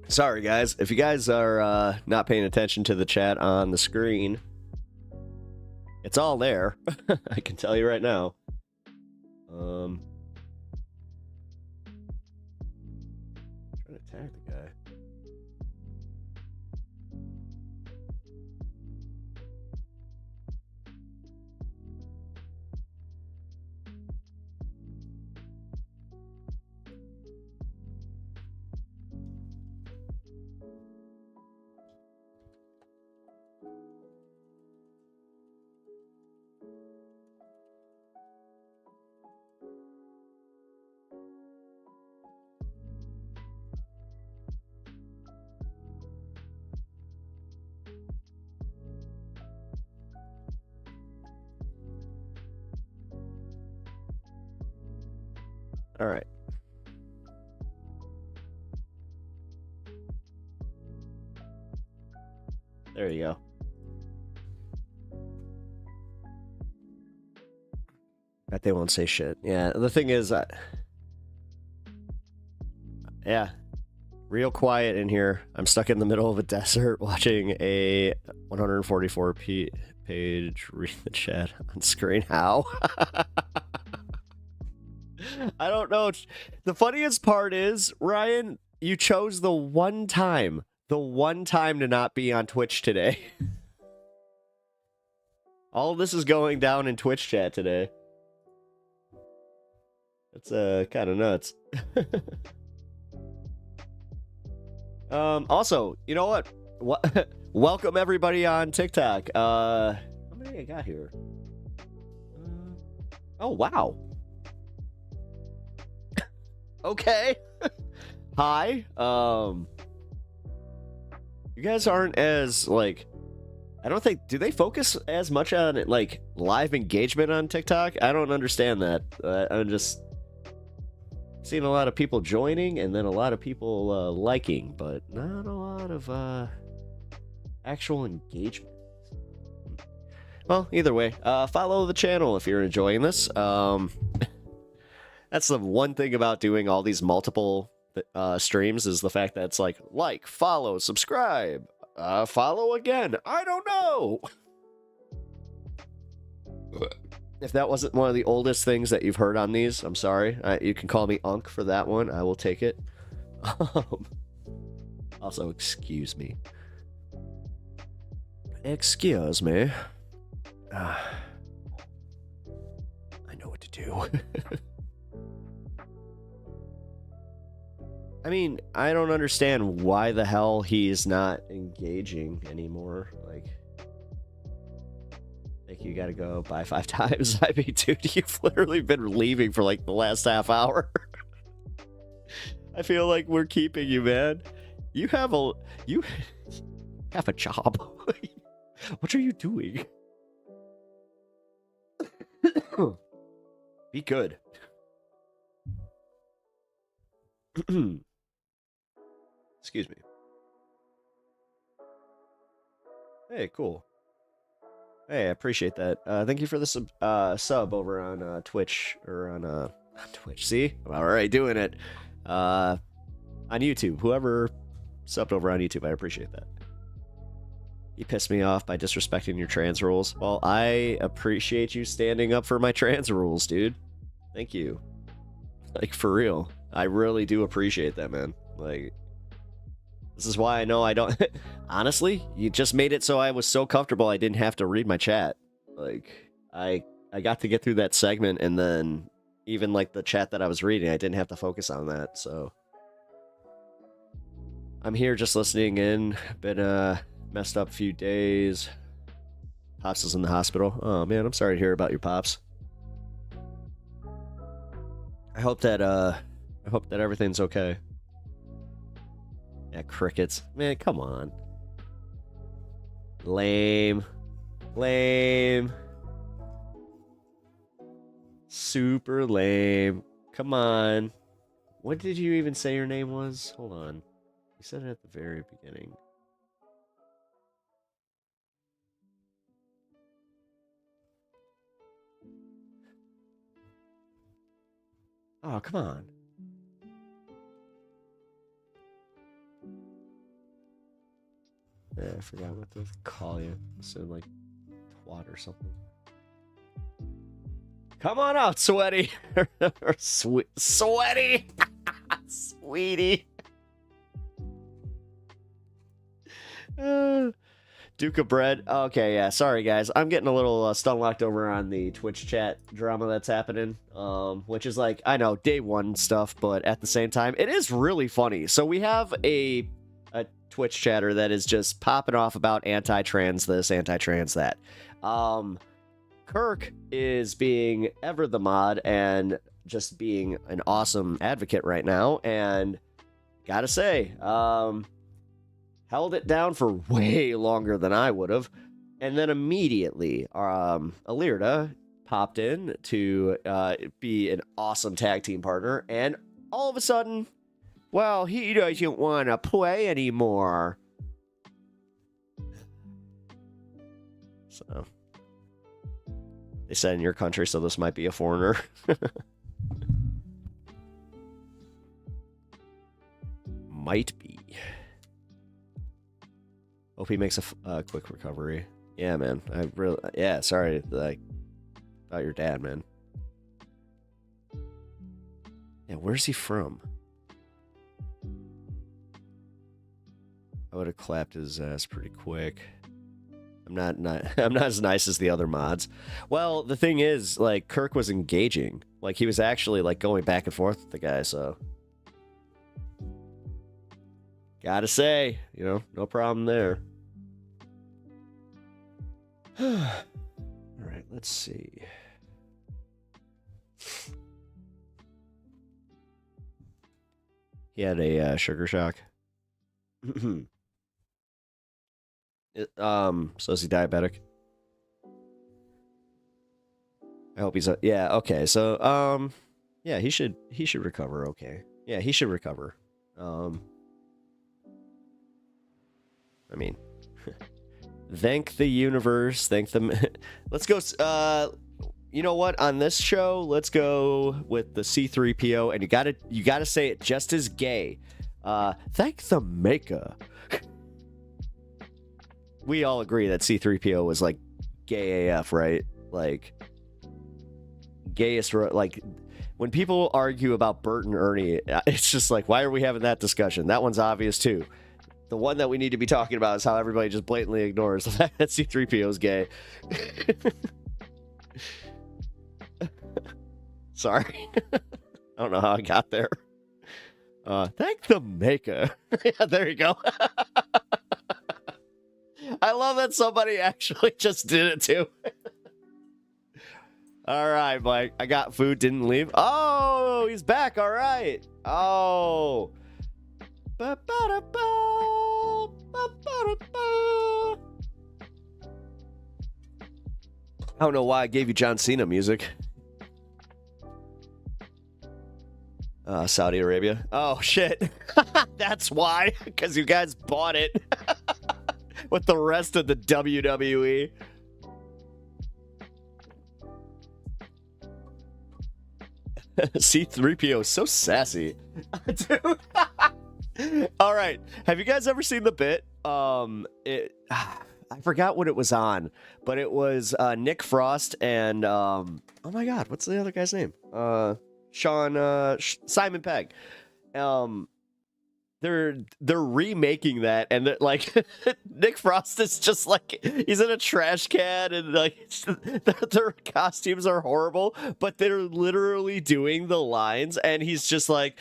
Sorry, guys. If you guys are not paying attention to the chat on the screen, it's all there. I can tell you right now. Trying to attack the guy. All right. There you go. Bet they won't say shit. Yeah, the thing is, yeah, real quiet in here. I'm stuck in the middle of a desert watching a 144 page read the chat on screen. How? I don't know. The funniest part is, Ryan, you chose the one time to not be on Twitch today. All of this is going down in Twitch chat today. That's kind of nuts. Also, you know what? Welcome everybody on TikTok. How many I got here? Oh, wow. Okay. Hi. You guys aren't as, like, I don't think, do they focus as much on, like, live engagement on TikTok? I don't understand that. I'm just seeing a lot of people joining and then a lot of people liking, but not a lot of actual engagement. Well, either way, follow the channel if you're enjoying this. That's the one thing about doing all these multiple streams is the fact that it's like, follow, subscribe, follow again. I don't know. If that wasn't one of the oldest things that you've heard on these, I'm sorry. You can call me Unk for that one. I will take it. Also, excuse me. Excuse me. I know what to do. I mean, I don't understand why the hell he's not engaging anymore. Like you gotta go by 5 times. I mean, dude, you've literally been leaving for like the last half hour. I feel like we're keeping you, man. You have a job. What are you doing? Be good. Excuse me. Hey, cool. Hey, I appreciate that. Thank you for the sub over on Twitch, or on Twitch. See? I'm already doing it. On YouTube. Whoever subbed over on YouTube, I appreciate that. You pissed me off by disrespecting your trans rules. Well, I appreciate you standing up for my trans rules, dude. Thank you. Like, for real. I really do appreciate that, man. Like, this is why I know I don't... Honestly, you just made it so I was so comfortable I didn't have to read my chat. Like, I got to get through that segment, and then even, like, the chat that I was reading, I didn't have to focus on that, so... I'm here just listening in. Been, messed up a few days. Pops is in the hospital. Oh, man, I'm sorry to hear about your pops. I hope that everything's okay. Yeah, crickets. Man, come on. Lame. Lame. Super lame. Come on. What did you even say your name was? Hold on. You said it at the very beginning. Oh, come on. Yeah, I forgot what to call you. I said, like, twat or something. Come on out, sweaty. Sweaty. Sweetie. Duke of Bread. Okay, yeah, sorry guys. I'm getting a little stun locked over on the Twitch chat drama that's happening. Which is like, I know, day one stuff, but at the same time, it is really funny. So we have a Twitch chatter that is just popping off about anti-trans this, anti-trans that. Kirk is being ever the mod and just being an awesome advocate right now, and gotta say, held it down for way longer than I would have, and then immediately Alirda popped in to be an awesome tag team partner, and all of a sudden, well, he doesn't want to play anymore. So, they said in your country, so this might be a foreigner. Might be. Hope he makes a quick recovery. Yeah, man. Yeah, sorry about your dad, man. Yeah, where's he from? I would have clapped his ass pretty quick. I'm not as nice as the other mods. Well, the thing is, like, Kirk was engaging. Like, he was actually, like, going back and forth with the guy, so... Gotta say, you know, no problem there. Alright, let's see. He had a sugar shock. So is he diabetic? I hope he's yeah, okay. So yeah, he should recover, okay. Yeah, he should recover. I mean, thank the universe, thank them. Let's go you know what? On this show, let's go with the C3PO, and you gotta say it just as gay. Thank the maker. We all agree that C3PO was like gay AF, right? Like gayest, like when people argue about Bert and Ernie, it's just like, why are we having that discussion? That one's obvious too. The one that we need to be talking about is how everybody just blatantly ignores the fact that C3PO is gay. Sorry. I don't know how I got there. Thank the maker. Yeah, there you go. I love that somebody actually just did it too. All right, Mike. I got food, didn't leave. Oh, he's back. All right. Oh. I don't know why I gave you John Cena music. Saudi Arabia. Oh, shit. That's why. Because you guys bought it with the rest of the WWE. C3PO is so sassy. Dude. All right. Have you guys ever seen the bit? I forgot what it was on, but it was Nick Frost and oh my god, what's the other guy's name? Simon Pegg. They're remaking that, and like Nick Frost is just like he's in a trash can, and like their costumes are horrible, but they're literally doing the lines, and he's just like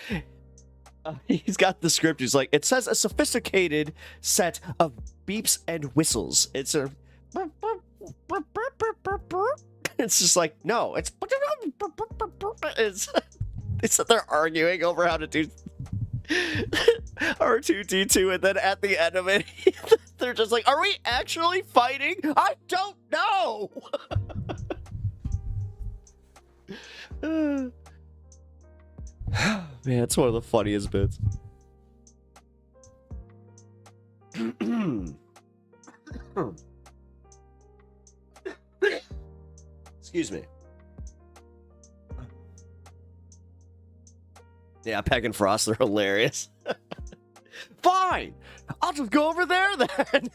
he's got the script. He's like, it says a sophisticated set of beeps and whistles. It's a it's just like no, it's they're arguing over how to do R2D2, and then at the end of it, they're just like, are we actually fighting? I don't know. Man, it's one of the funniest bits. Excuse me. Yeah, Peg and Frost are hilarious. Fine! I'll just go over there then!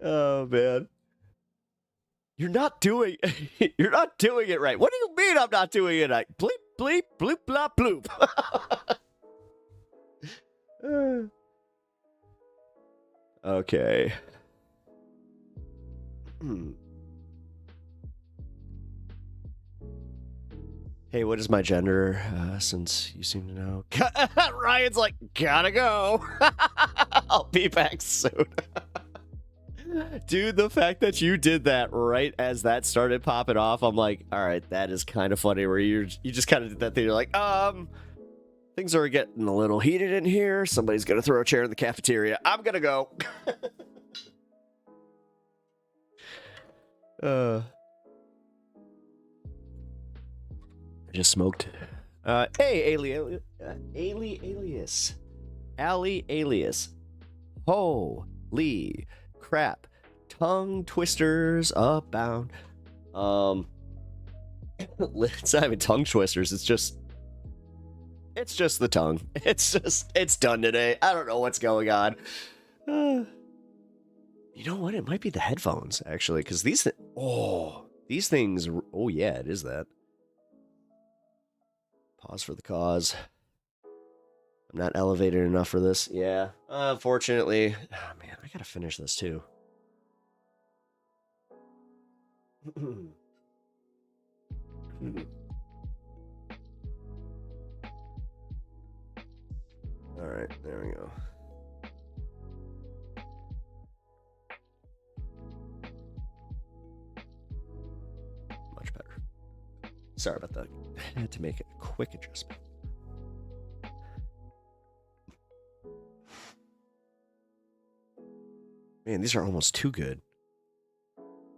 Oh, man. You're not doing it right. What do you mean I'm not doing it right? Bleep, bleep, bloop, blop, bloop. Okay. Hey, what is my gender? Since you seem to know. Ryan's like, gotta go. I'll be back soon. Dude, the fact that you did that right as that started popping off, I'm like, all right, that is kind of funny. Where you just kind of did that thing. You're like, things are getting a little heated in here. Somebody's gonna throw a chair in the cafeteria. I'm gonna go. I just smoked. Hey, Alias. Holy crap. Tongue twisters abound. It's not even tongue twisters. It's just the tongue. It's done today. I don't know what's going on. You know what? It might be the headphones, actually, because these things. Oh, yeah, it is that. Pause for the cause. I'm not elevated enough for this. Yeah, unfortunately. Oh, man, I gotta finish this, too. All right, there we go. Sorry about that. I had to make a quick adjustment. Man, these are almost too good.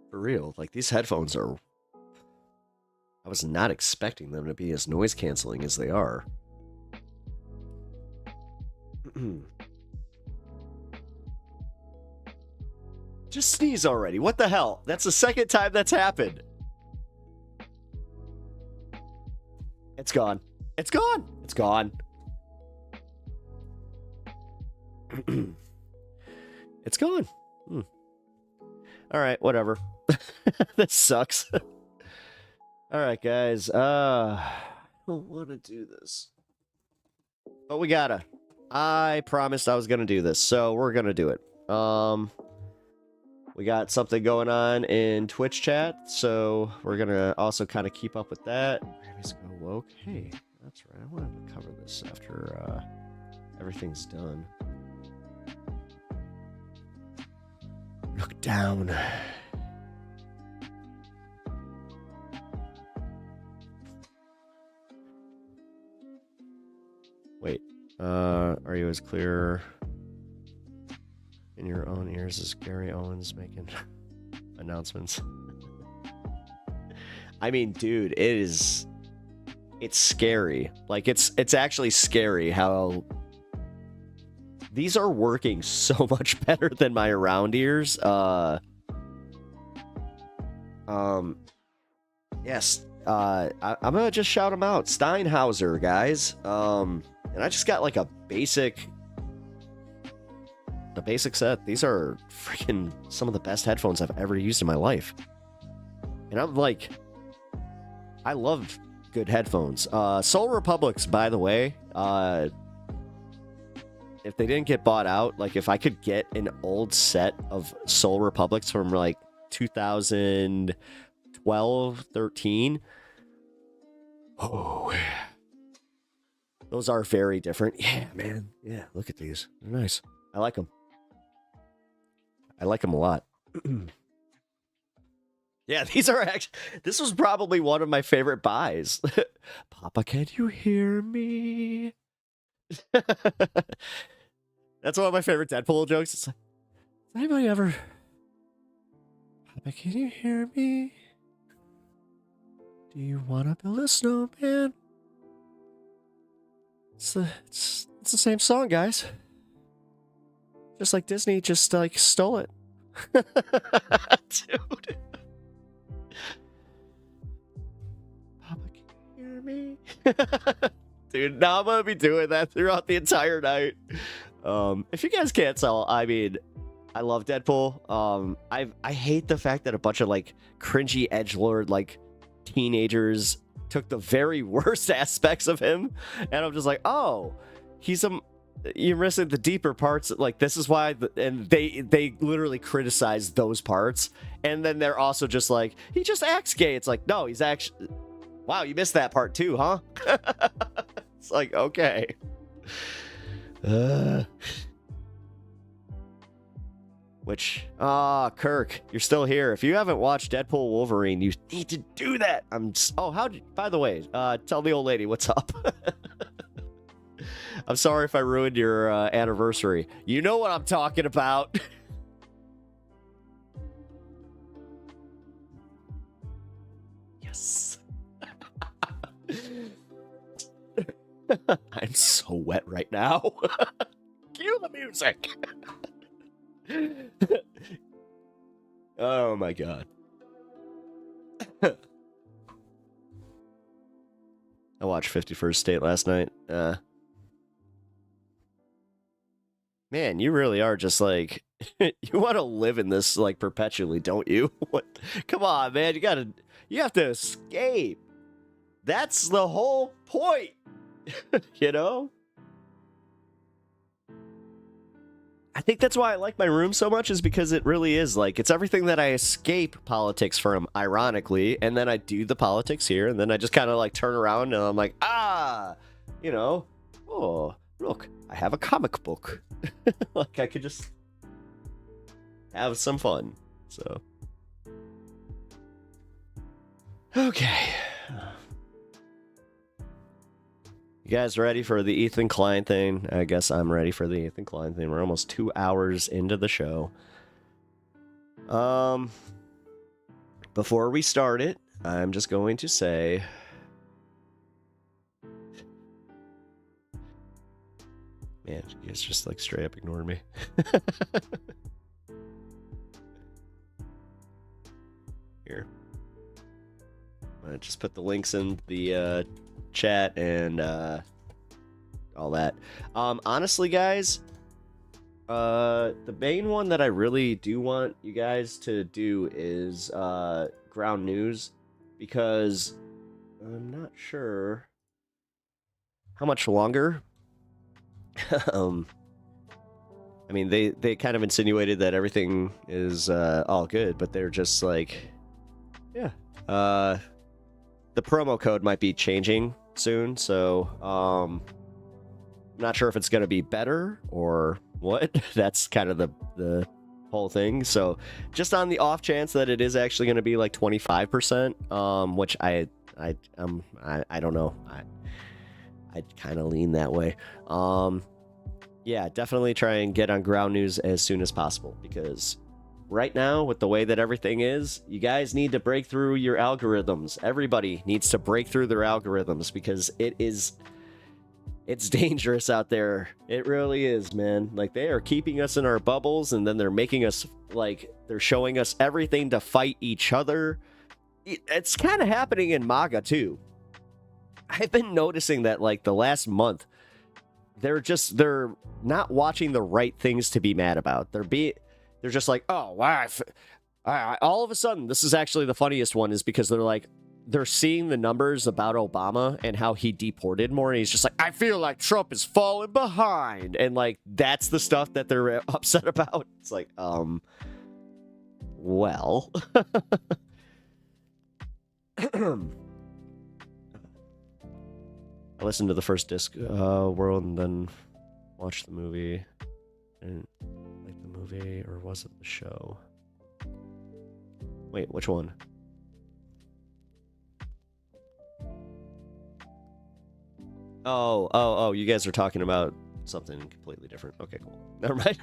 For real. Like, these headphones are... I was not expecting them to be as noise canceling as they are. Just sneeze already. What the hell? That's the second time that's happened. It's gone. It's gone. It's gone. It's gone. All right, whatever. This sucks. All right, guys. I don't want to do this. But we gotta. I promised I was going to do this, so we're going to do it. We got something going on in Twitch chat, so we're going to also kind of keep up with that. Grammys go woke. Hey, that's right. I wanted to cover this after everything's done. Look down. Wait. Are you as clear in your own ears as Gary Owens making announcements? I mean, dude, it's scary. Like, it's actually scary how these are working so much better than my around ears. Yes. I'm gonna just shout them out. Steinhauser, guys. And I just got like a basic set. These are freaking some of the best headphones I've ever used in my life. And I'm like, I love good headphones. Soul Republics, by the way, if they didn't get bought out, like if I could get an old set of Soul Republics from like 2012, 13. Oh, those are very different. Yeah, man. Yeah, look at these. They're nice. I like them. I like them a lot. Yeah, these are actually... This was probably one of my favorite buys. Papa, can you hear me? That's one of my favorite Deadpool jokes. It's like, has anybody ever... Papa, can you hear me? Do you want to build a snowman? It's the same song, guys. Just like Disney just like stole it. Dude. Papa, can you hear me? Dude, now I'm gonna be doing that throughout the entire night. If you guys can't tell, I mean, I love Deadpool. I hate the fact that a bunch of like cringy edgelord like teenagers took the very worst aspects of him, and I'm just like, oh, you're missing the deeper parts. Like, this is why, and they literally criticize those parts, and then they're also just like, he just acts gay. It's like, no, he's actually, wow, you missed that part too, huh? It's like, okay. Kirk, you're still here. If you haven't watched Deadpool Wolverine, you need to do that. By the way, tell the old lady what's up. I'm sorry if I ruined your anniversary. You know what I'm talking about. Yes. I'm so wet right now. Cue the music. Oh my god. I watched 51st State last night. Man, you really are just like, you want to live in this like perpetually, don't you? What? Come on, man, you have to escape. That's the whole point. You know? I think that's why I like my room so much, is because it really is like, it's everything that I escape politics from, ironically, and then I do the politics here, and then I just kind of like turn around and I'm like, you know, oh, look, I have a comic book. Like, I could just have some fun. So, okay. You guys ready for the Ethan Klein thing? I guess I'm ready for the Ethan Klein thing. We're almost 2 hours into the show. Before we start it, I'm just going to say... Man, you guys just like straight up ignored me. Here. I'm gonna just put the links in the chat and all that. Honestly, guys, the main one that I really do want you guys to do is ground news, because I'm not sure how much longer. I mean, they kind of insinuated that everything is all good, but they're just like, yeah. The promo code might be changing soon, so I'm not sure if it's going to be better or what. That's kind of the whole thing. So just on the off chance that it is actually going to be like 25%, which I don't know. I kind of lean that way. Yeah, definitely try and get on ground news as soon as possible, because right now, with the way that everything is, you guys need to break through your algorithms. Everybody needs to break through their algorithms, because it's dangerous out there. It really is, man. Like, they are keeping us in our bubbles, and then they're making us, like, they're showing us everything to fight each other. It's kind of happening in MAGA, too. I've been noticing that, like, the last month, they're not watching the right things to be mad about. They're just like, oh, wow. All of a sudden, this is actually the funniest one, is because they're seeing the numbers about Obama and how he deported more. And he's just like, I feel like Trump is falling behind. And like, that's the stuff that they're upset about. It's like, well, I listened to the first Discworld and then watched the movie. And like the movie, or was it the show? Wait, which one? Oh, you guys are talking about something completely different. Okay, cool. Never mind.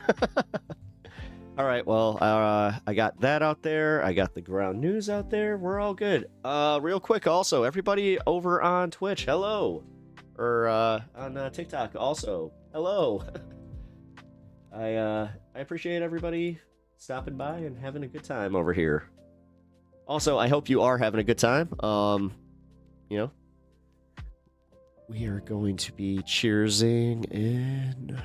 All right, well, I got that out there. I got the ground news out there. We're all good. Real quick, also, everybody over on Twitch, hello. Or on TikTok, also, hello. I appreciate everybody stopping by and having a good time over here. Also, I hope you are having a good time. You know, we are going to be cheersing in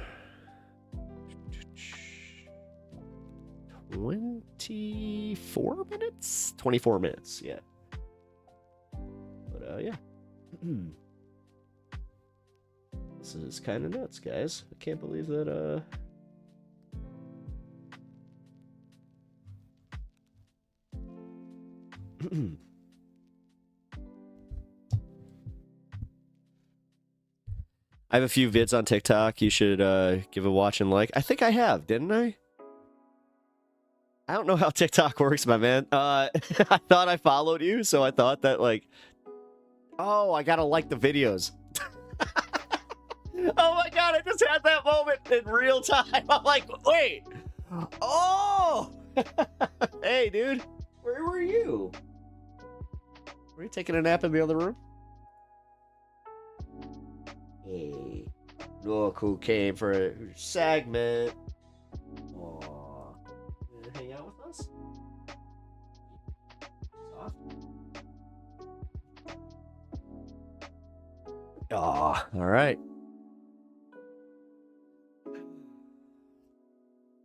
24 minutes? 24 minutes, yeah. But, yeah. This is kind of nuts, guys. I can't believe that, I have a few vids on TikTok. You should give a watch and like. I think I have, didn't I? I don't know how TikTok works, my man. I thought I followed you, so I thought that, like... Oh, I gotta like the videos. Oh my god, I just had that moment in real time. I'm like, wait. Oh! Hey, dude. Where were you? Were you taking a nap in the other room? Hey. Look who came for a segment. Aww. You gonna hang out with us? Soft? Aw, alright.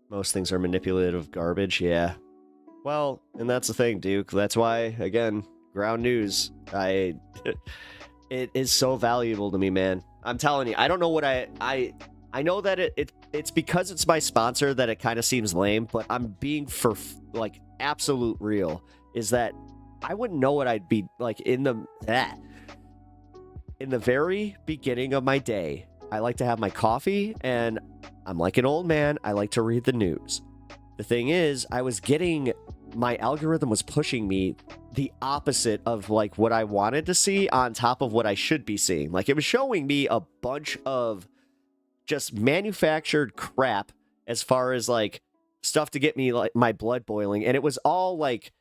Most things are manipulative garbage, yeah. Well, and that's the thing, Duke. That's why, again, ground news. It is so valuable to me, man. I'm telling you, I don't know what I know that it's because it's my sponsor that it kind of seems lame, but I'm being for like absolute real. Is that I wouldn't know what I'd be like in the very beginning of my day. I like to have my coffee, and I'm like an old man. I like to read the news. The thing is, I was getting my algorithm was pushing me the opposite of like what I wanted to see on top of what I should be seeing. Like it was showing me a bunch of just manufactured crap as far as like stuff to get me like my blood boiling, and it was all like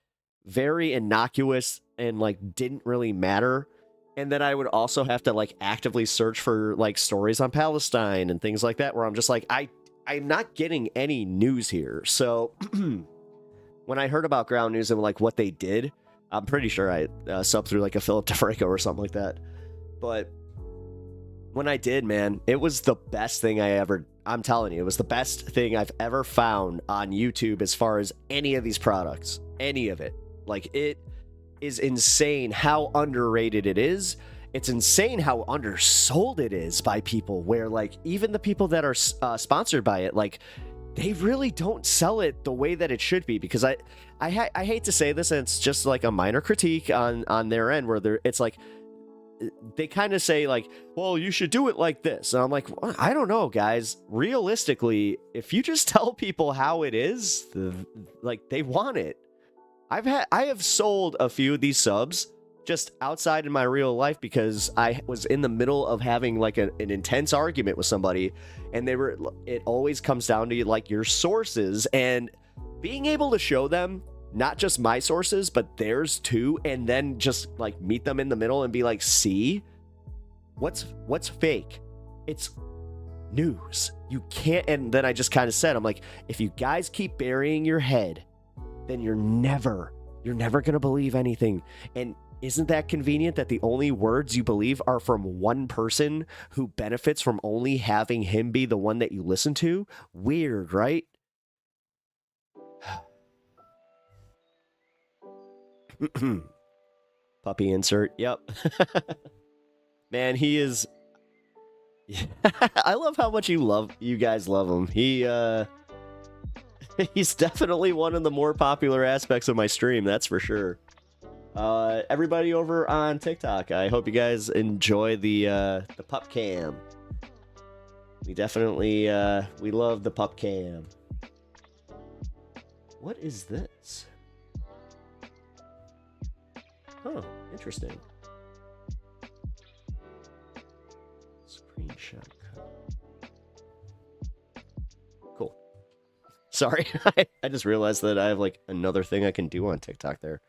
very innocuous and like didn't really matter. And then I would also have to like actively search for like stories on Palestine and things like that, where I'm just like, I'm not getting any news here. So when I heard about Ground News and like what they did, I'm pretty sure I subbed through like a Philip DeFranco or something like that. But when I did, man, it was the best thing I'm telling you, it was the best thing I've ever found on YouTube as far as any of these products, any of it. Like, it is insane how underrated it is. It's insane how undersold it is by people, where like even the people that are sponsored by it, like they really don't sell it the way that it should be. Because I hate to say this, and it's just like a minor critique on their end, where it's like they kind of say like, well, you should do it like this, and I'm like, well, I don't know, guys. Realistically, if you just tell people how it is, like they want it. I have sold a few of these subs just outside in my real life because I was in the middle of having like an intense argument with somebody, and it always comes down to like your sources and being able to show them not just my sources but theirs too, and then just like meet them in the middle and be like, see, what's fake? It's news. You can't. And then I just kind of said, I'm like, if you guys keep burying your head, then you're never gonna believe anything. And isn't that convenient that the only words you believe are from one person who benefits from only having him be the one that you listen to? Weird, right? Puppy insert. Yep. Man, he is. I love how much you guys love him. He's definitely one of the more popular aspects of my stream, that's for sure. Everybody over on TikTok, I hope you guys enjoy the pup cam. We definitely we love the pup cam. What is this? Oh, interesting. Screenshot cut. Cool. Sorry, I just realized that I have like another thing I can do on TikTok there.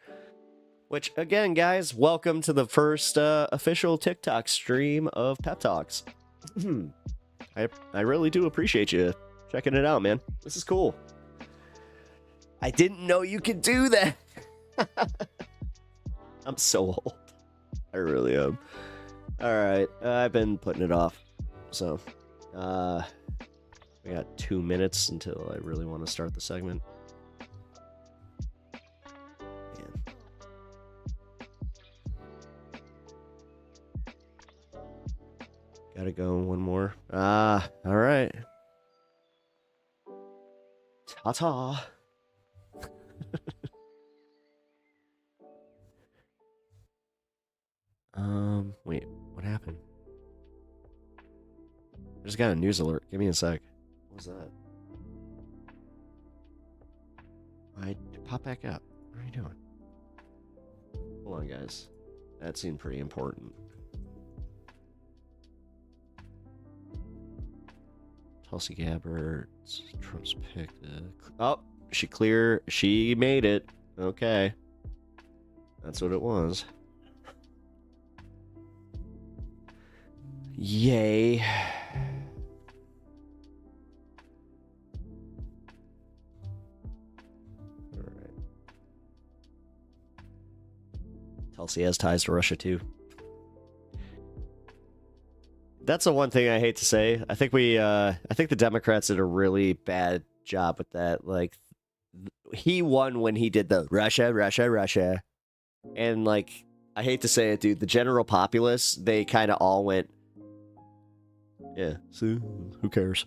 Which, again, guys, welcome to the first official TikTok stream of Pep Talks. I really do appreciate you checking it out, man. This is cool. I didn't know you could do that. I'm so old. I really am. Alright, I've been putting it off. So, we got 2 minutes until I really want to start the segment. Gotta go one more. Alright. Ta-ta. Wait, what happened? I just got a news alert. Give me a sec. What was that? Pop back up. What are you doing? Hold on, guys. That seemed pretty important. Tulsi Gabbard, Trump's pick. Oh, she made it. Okay. That's what it was. Yay. Alright. Tulsi has ties to Russia too. That's the one thing I hate to say. I think the Democrats did a really bad job with that. Like, he won when he did the Russia. And, like, I hate to say it, dude, the general populace, they kind of all went, yeah, so who cares?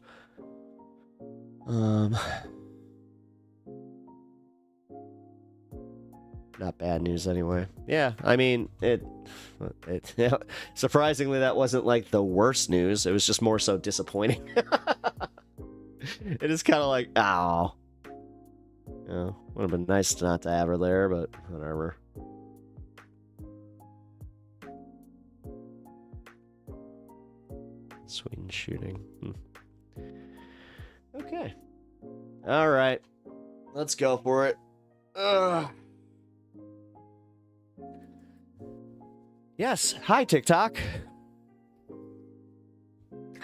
Not bad news anyway. Yeah, I mean, it surprisingly, that wasn't like the worst news. It was just more so disappointing. It is kind of like, oh. would have been nice not to have her there, but whatever. Sweden shooting. Okay. All right. Let's go for it. Yes. Hi, TikTok.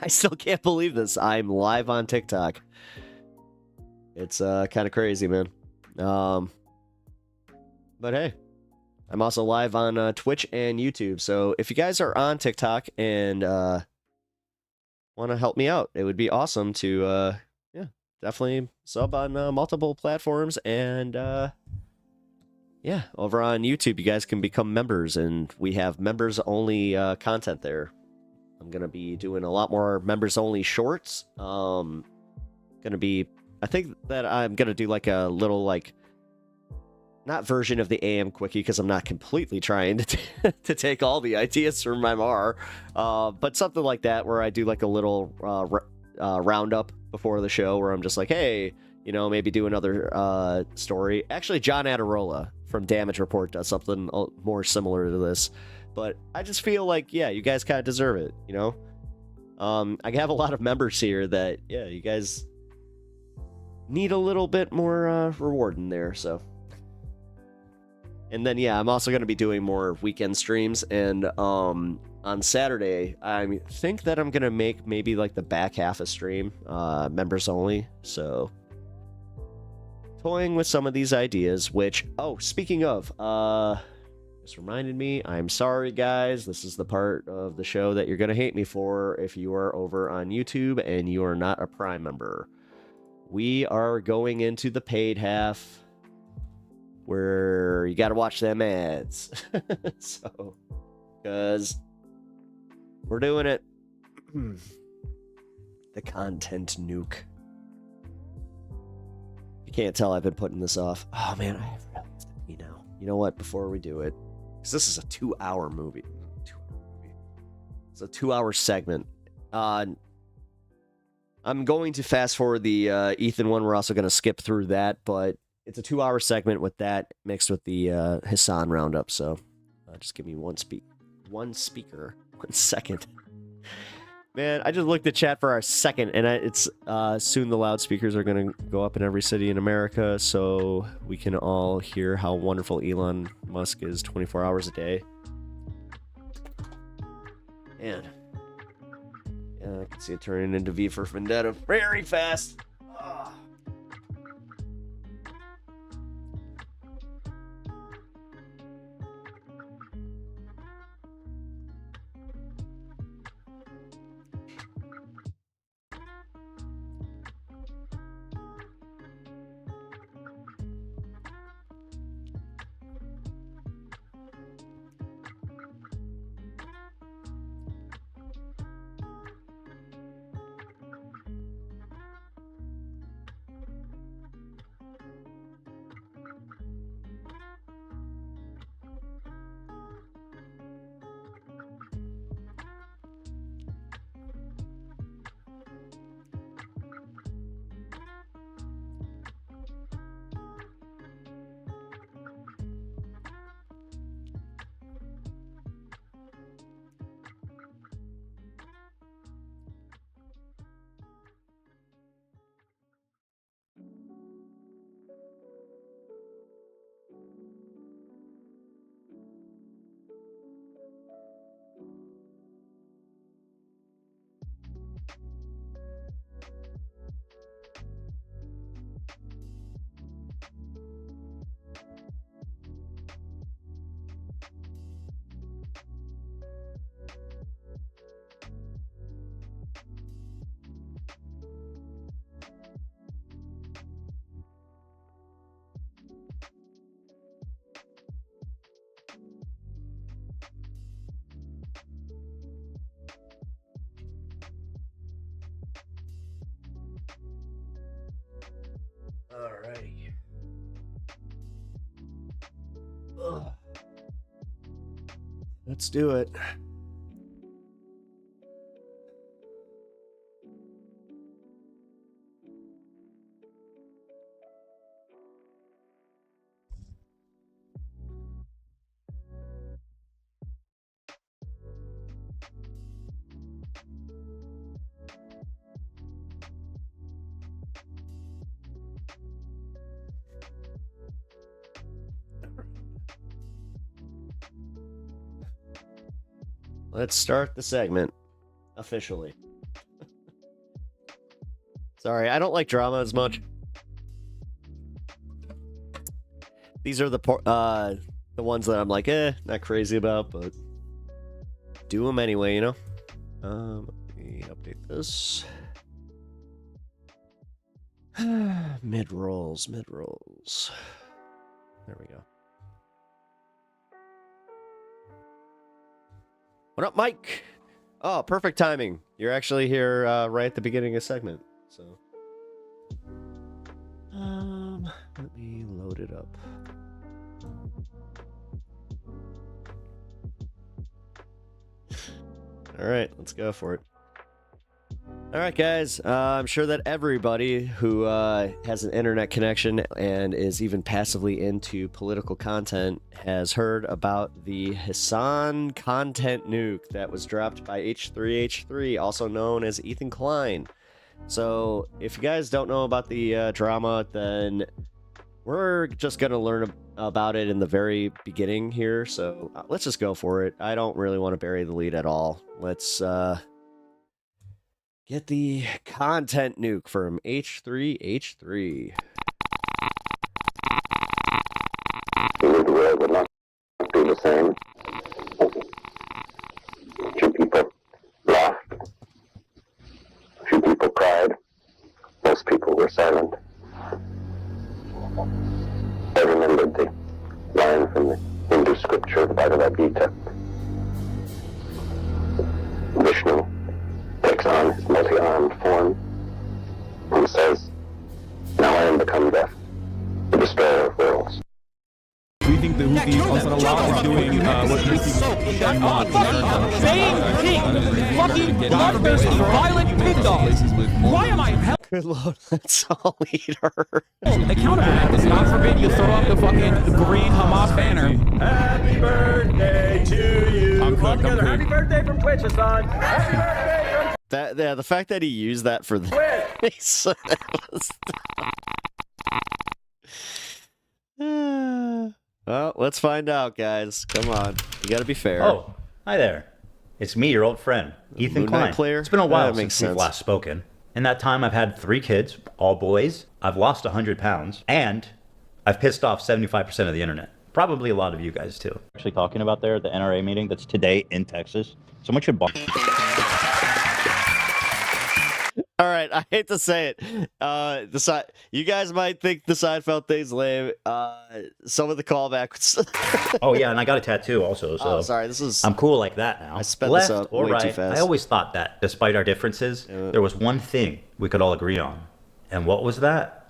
I still can't believe this. I'm live on TikTok. It's kind of crazy, man. But hey, I'm also live on Twitch and YouTube. So if you guys are on TikTok and want to help me out, it would be awesome to definitely sub on multiple platforms. And yeah, over on YouTube, you guys can become members, and we have members only content there. I'm gonna be doing a lot more members only shorts. I think that I'm gonna do like a little not version of the AM quickie, because I'm not completely trying to take all the ideas from my MR, but something like that where I do like a little roundup before the show where I'm just like, hey, maybe do another story. Actually, John Adirola from Damage Report does something more similar to this, but I just feel like, yeah, you guys kind of deserve it, I have a lot of members here that, yeah, you guys need a little bit more reward in there, so. And then, yeah, I'm also going to be doing more weekend streams, and on Saturday, I think that I'm going to make maybe like the back half of stream members only, so toying with some of these ideas, which, oh, speaking of, this reminded me, I'm sorry, guys, this is the part of the show that you're going to hate me for if you are over on YouTube and you are not a Prime member. We are going into the paid half, where you got to watch them ads. So, because we're doing it. The content nuke. You can't tell I've been putting this off. Oh man, I have really to pee now. You know what? Before we do it, because this is a 2-hour movie. It's a 2-hour segment. I'm going to fast forward the Ethan one. We're also going to skip through that, but it's a 2-hour segment with that mixed with the HASAN roundup. So just give me one speaker. 1 second. Man, I just looked at chat for our second, and it's soon the loudspeakers are going to go up in every city in America, so we can all hear how wonderful Elon Musk is 24 hours a day. Man. Yeah, I can see it turning into V for Vendetta very fast. Ugh. Alrighty. Ugh. Let's do it. let's start the segment officially. Sorry, I don't like drama as much. These are the ones that I'm like, not crazy about, but do them anyway, you know? Let me update this. Mid-rolls. There we go. What up, Mike? Oh, perfect timing. You're actually here right at the beginning of the segment. So, let me load it up. All right, let's go for it. All right, guys. I'm sure that everybody who has an internet connection and is even passively into political content has heard about the HASAN content nuke that was dropped by H3H3, also known as Ethan Klein. So, if you guys don't know about the drama, then we're just going to learn about it in the very beginning here. So, let's just go for it. I don't really want to bury the lead at all. Let's get the content nuke from H3H3. The world would not be the same. Few people laughed. Few people cried. Most people were silent. I remembered the line from the Hindu scripture, the Bhagavad Gita. Vishnu takes on his multi-armed form and says, "Now I am become death, the destroyer of worlds." We think the Houthis also are doing what fucking bloodthirsty, violent pig dogs. Why am I in hell? Good Lord, let's all eat her. Accountable. God forbid you throw up the fucking green Hamas banner. Happy birthday to you. I'm cooked. Happy birthday from Twitch, Hasan. Happy birthday from The fact that he used that for the Well, let's find out, guys. Come on. You gotta be fair. Oh, hi there. It's me, your old friend, Ethan Klein. Player? It's been a while That makes since we've sense. last spoken. In that time, I've had 3 kids, all boys. I've lost 100 pounds, and I've pissed off 75% of the internet. Probably a lot of you guys, too. Actually talking about there at the NRA meeting that's today in Texas. Someone should All right, I hate to say it. You guys might think the Seinfeld thing's lame. Some of the callbacks. Oh, yeah, and I got a tattoo also. So Oh, sorry, this is... I'm cool like that now. I sped Left this up or way right, too fast. I always thought that, despite our differences, there was one thing we could all agree on. And what was that?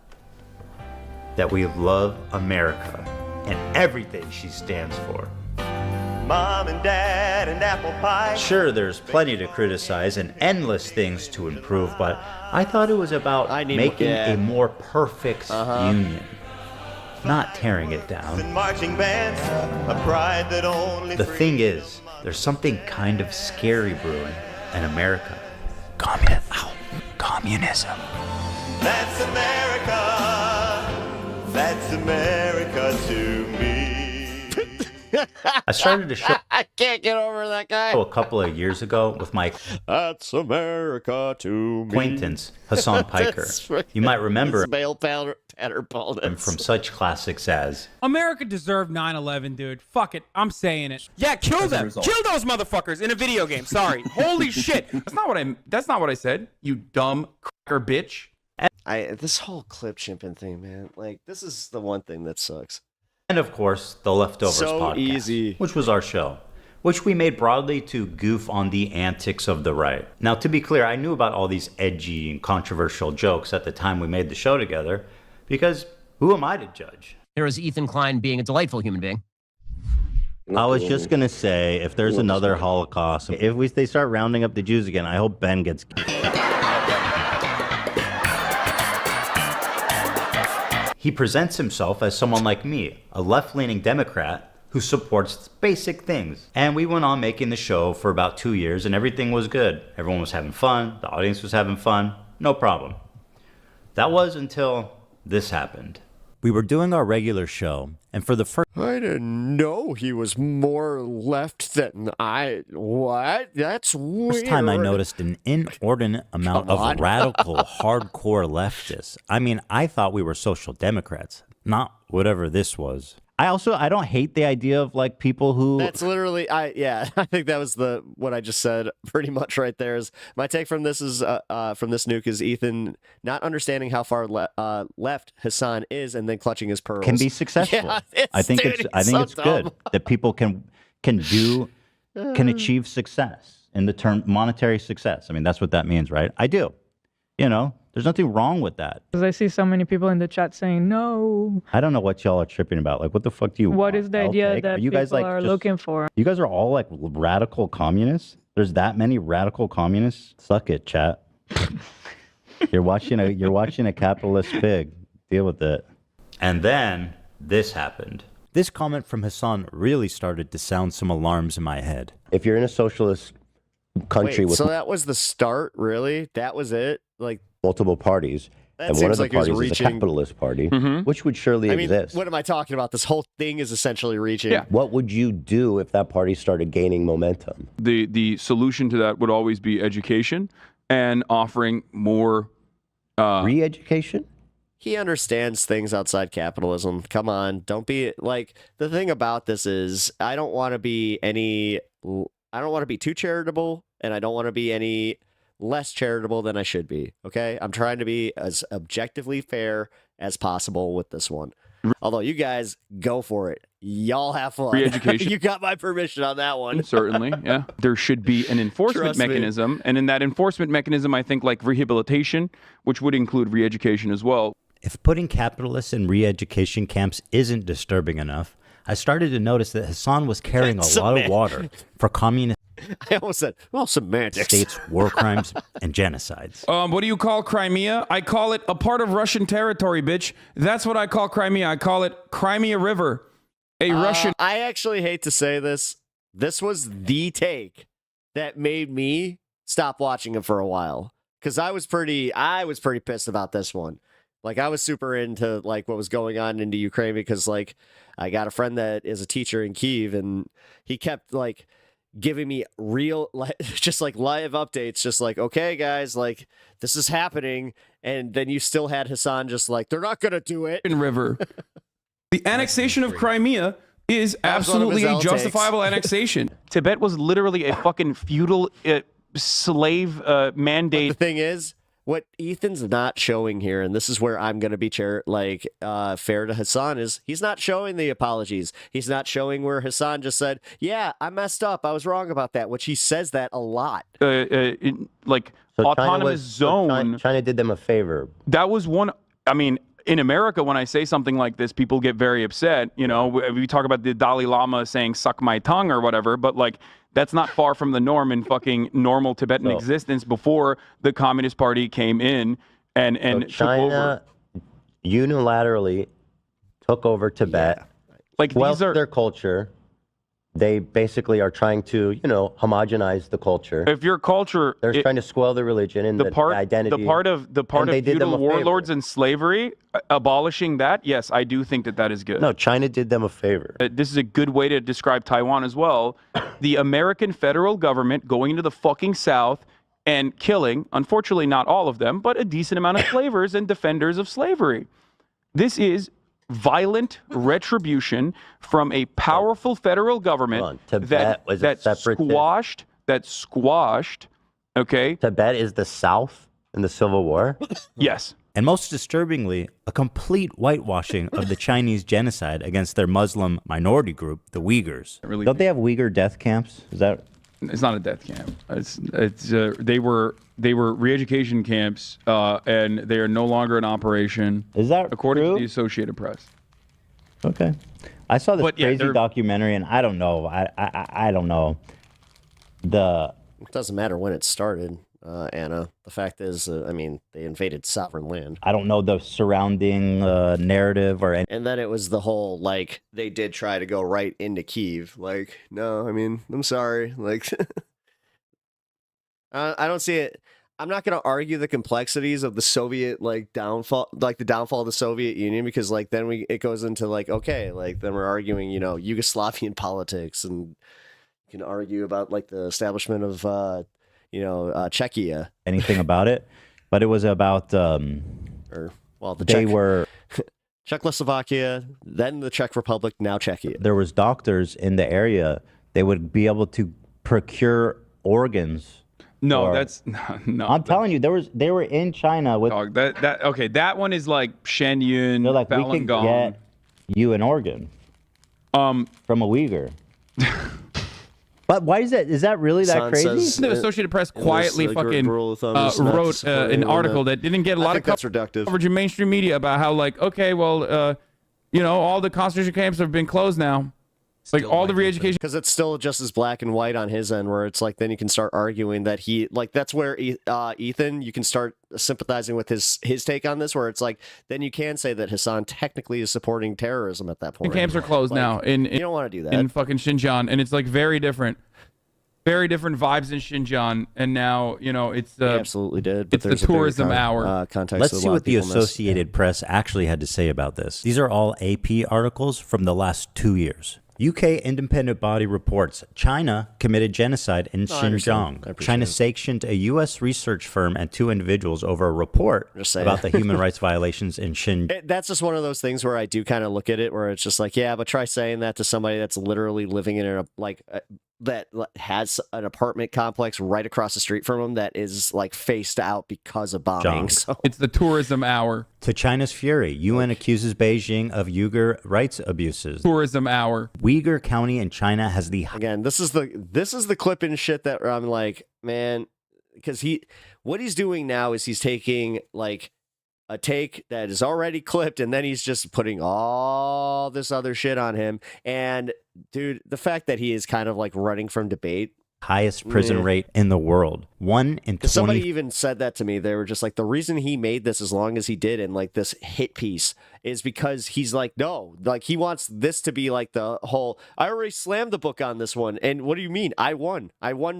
That we love America and everything she stands for. Mom and Dad and apple pie. Sure, there's plenty to criticize and endless things to improve, but I thought it was about making a more perfect union, not tearing it down. And marching bands, a pride that only The thing is, there's something kind of scary brewing in America. Communism. That's America. That's America to me. I started to show I can't get over that guy. a couple of years ago with my That's America to me. acquaintance, Hassan Piker. You might remember male pattern him from such classics as America deserved 9/11, dude. Fuck it. I'm saying it. Yeah, kill them. Kill those motherfuckers in a video game. Sorry. Holy shit. That's not what I said. You dumb cracker bitch. This whole clip chimping thing, man. Like, this is the one thing that sucks. and of course, the Leftovers So podcast, easy. which was our show, which we made broadly to goof on the antics of the right. Now, to be clear, I knew about all these edgy and controversial jokes at the time we made the show together, because who am I to judge? Here is Ethan Klein being a delightful human being. I was just going to say, if there's another Holocaust, if they start rounding up the Jews again, I hope Ben gets... He presents himself as someone like me, a left-leaning Democrat who supports basic things. And we went on making the show for about 2 years, and everything was good. Everyone was having fun. The audience was having fun. No problem. That was until this happened. We were doing our regular show, and for the first... I didn't know he was more left than I... What? That's weird. First time I noticed an inordinate amount of radical, hardcore leftists. I mean, I thought we were social democrats, not whatever this was. I don't hate the idea of like people who... That's literally, I think that was what I just said pretty much right there. Is my take from this is, from this nuke is Ethan not understanding how far left Hasan is and then clutching his pearls. Can be successful. Yeah, I think it's good that people can achieve success in the term monetary success. I mean, that's what that means, right? I do. You know, there's nothing wrong with that. Because I see so many people in the chat saying no. I don't know what y'all are tripping about. Like, what the fuck do you What is the idea that you guys people like are just, looking for? You guys are all like radical communists? There's that many radical communists? Suck it, chat. You're watching a capitalist pig. Deal with it. And then this happened. This comment from Hasan really started to sound some alarms in my head. If you're in a socialist country with so that was the start, really? That was it? Like multiple parties, and one of the parties is a capitalist party, which would surely exist. What am I talking about? This whole thing is essentially reaching. Yeah. What would you do if that party started gaining momentum? The solution to that would always be education and offering more re-education. He understands things outside capitalism. Come on, don't be like, the thing about this is I don't want to be too charitable, and I don't want to be any less charitable than I should be. Okay, I'm trying to be as objectively fair as possible with this one. Although you guys go for it, y'all have fun. Re-education. You got my permission on that one. Certainly, yeah. There should be an enforcement mechanism, and in that enforcement mechanism, I think like rehabilitation, which would include re-education as well. If putting capitalists in re-education camps isn't disturbing enough, I started to notice that Hasan was carrying a lot of water for communist I almost said, well, semantics. states, war crimes, and genocides. What do you call Crimea? I call it a part of Russian territory, bitch. That's what I call Crimea. I call it Crimea River. Russian... I actually hate to say this. This was the take that made me stop watching it for a while. Because I was pretty pissed about this one. Like, I was super into, like, what was going on into Ukraine because, like, I got a friend that is a teacher in Kyiv, and he kept, like, giving me real, like, just, like, live updates, just like, okay, guys, like, this is happening, and then you still had Hasan just like, they're not going to do it. River. The annexation of Crimea is absolutely a justifiable annexation. Tibet was literally a fucking feudal slave mandate. But the thing is, what Ethan's not showing here, and this is where I'm going to be fair to Hasan, is he's not showing the apologies. He's not showing where Hasan just said, yeah, I messed up. I was wrong about that, which he says that a lot. Autonomous zone. China did them a favor. That was one. I mean, in America, when I say something like this, people get very upset. You know, we talk about the Dalai Lama saying, suck my tongue or whatever, but like, that's not far from the norm in fucking normal Tibetan existence before the Communist Party came in and China unilaterally took over Tibet. Yeah. Like, these are their culture. They basically are trying to, homogenize the culture. If your culture, they're trying to spoil the religion and the identity. The part of feudal warlords and slavery, abolishing that, yes, I do think that is good. No, China did them a favor. This is a good way to describe Taiwan as well. The American federal government going into the fucking South and killing, unfortunately not all of them, but a decent amount of slavers and defenders of slavery. This is violent retribution from a powerful federal government that squashed. Okay, Tibet is the South in the Civil War. Yes, and most disturbingly, a complete whitewashing of the Chinese genocide against their Muslim minority group, the Uyghurs. Don't they have Uyghur death camps? Is that? It's not a death camp. They were re-education camps, and they are no longer in operation. Is that according true? to the Associated Press? Okay, I saw this crazy documentary, and I don't know. I don't know. It doesn't matter when it started, Anna. The fact is, they invaded sovereign land. I don't know the surrounding narrative or and then it was the whole, like, they did try to go right into Kyiv. Like, no, I'm sorry. Like, I don't see it. I'm not going to argue the complexities of the Soviet like downfall, like the downfall of the Soviet Union, because like then it goes into like, okay, like then we're arguing, you know, Yugoslavian politics, and you can argue about like the establishment of, Czechia. Anything about it, but it was about they were Czechoslovakia, then the Czech Republic, now Czechia. There was doctors in the area. They would be able to procure organs. No, no. I'm telling you, they were in China with. Dog, that one is like Shen Yun, They're like, Falun we can Gong. get you an organ. From a Uyghur. But why is that? Is that really that crazy? The Associated Press quietly fucking wrote an article that didn't get a lot of coverage in mainstream media about how, like, okay, well, all the concentration camps have been closed now. Like all the re-education, because it's still just as black and white on his end, where it's like then you can start arguing that he, like, that's where Ethan, you can start sympathizing with his take on this, where it's like then you can say that Hasan technically is supporting terrorism at that point. Camps are closed now. You don't want to do that in fucking Xinjiang, and it's like very different vibes in Xinjiang, and now it's absolutely did. But it's the tourism hour. Let's see what the Associated Press actually had to say about this. These are all AP articles from the last 2 years. UK independent body reports China committed genocide in Xinjiang. China sanctioned a U.S. research firm and 2 individuals over a report about the human rights violations in Xinjiang. That's just one of those things where I do kind of look at it where it's just like, yeah, but try saying that to somebody that's literally living in a that has an apartment complex right across the street from them that is like faced out because of bombing. So. It's the tourism hour. To China's fury, UN accuses Beijing of Uyghur rights abuses. Tourism hour. Uyghur County in China has the again. This is the clip and shit that I'm like, man, because what he's doing now is he's taking like a take that is already clipped, and then he's just putting all this other shit on him. And dude, the fact that he is kind of like running from debate. Highest prison rate in the world. 1 in 20. Somebody even said that to me. They were just like, the reason he made this as long as he did and like this hit piece is because he's like, no, like he wants this to be like the whole, I already slammed the book on this one. And what do you mean? I won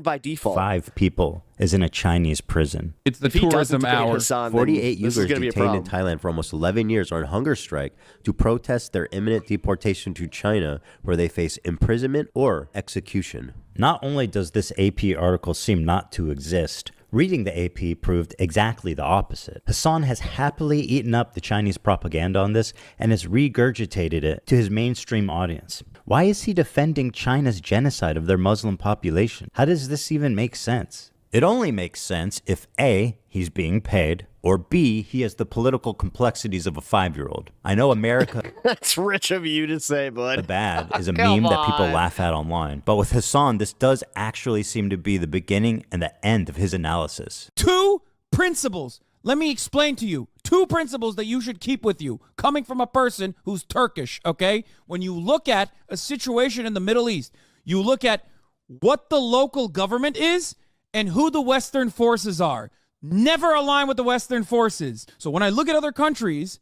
by default. 5 people is in a Chinese prison. It's the tourism hour. Hasan, 48 Uyghurs detained in Thailand for almost 11 years are on hunger strike to protest their imminent deportation to China, where they face imprisonment or execution. Not only does this AP article seem not to exist, reading the AP proved exactly the opposite. Hasan has happily eaten up the Chinese propaganda on this and has regurgitated it to his mainstream audience. Why is he defending China's genocide of their Muslim population? How does this even make sense? It only makes sense if A, he's being paid, or B, he has the political complexities of a 5-year-old. I know America... That's rich of you to say, bud. The bad is a meme that people laugh at online. But with Hasan, this does actually seem to be the beginning and the end of his analysis. 2 principles. Let me explain to you. 2 principles that you should keep with you, coming from a person who's Turkish, okay? When you look at a situation in the Middle East, you look at what the local government is and who the Western forces are. Never align with the Western forces. So when I look at other countries,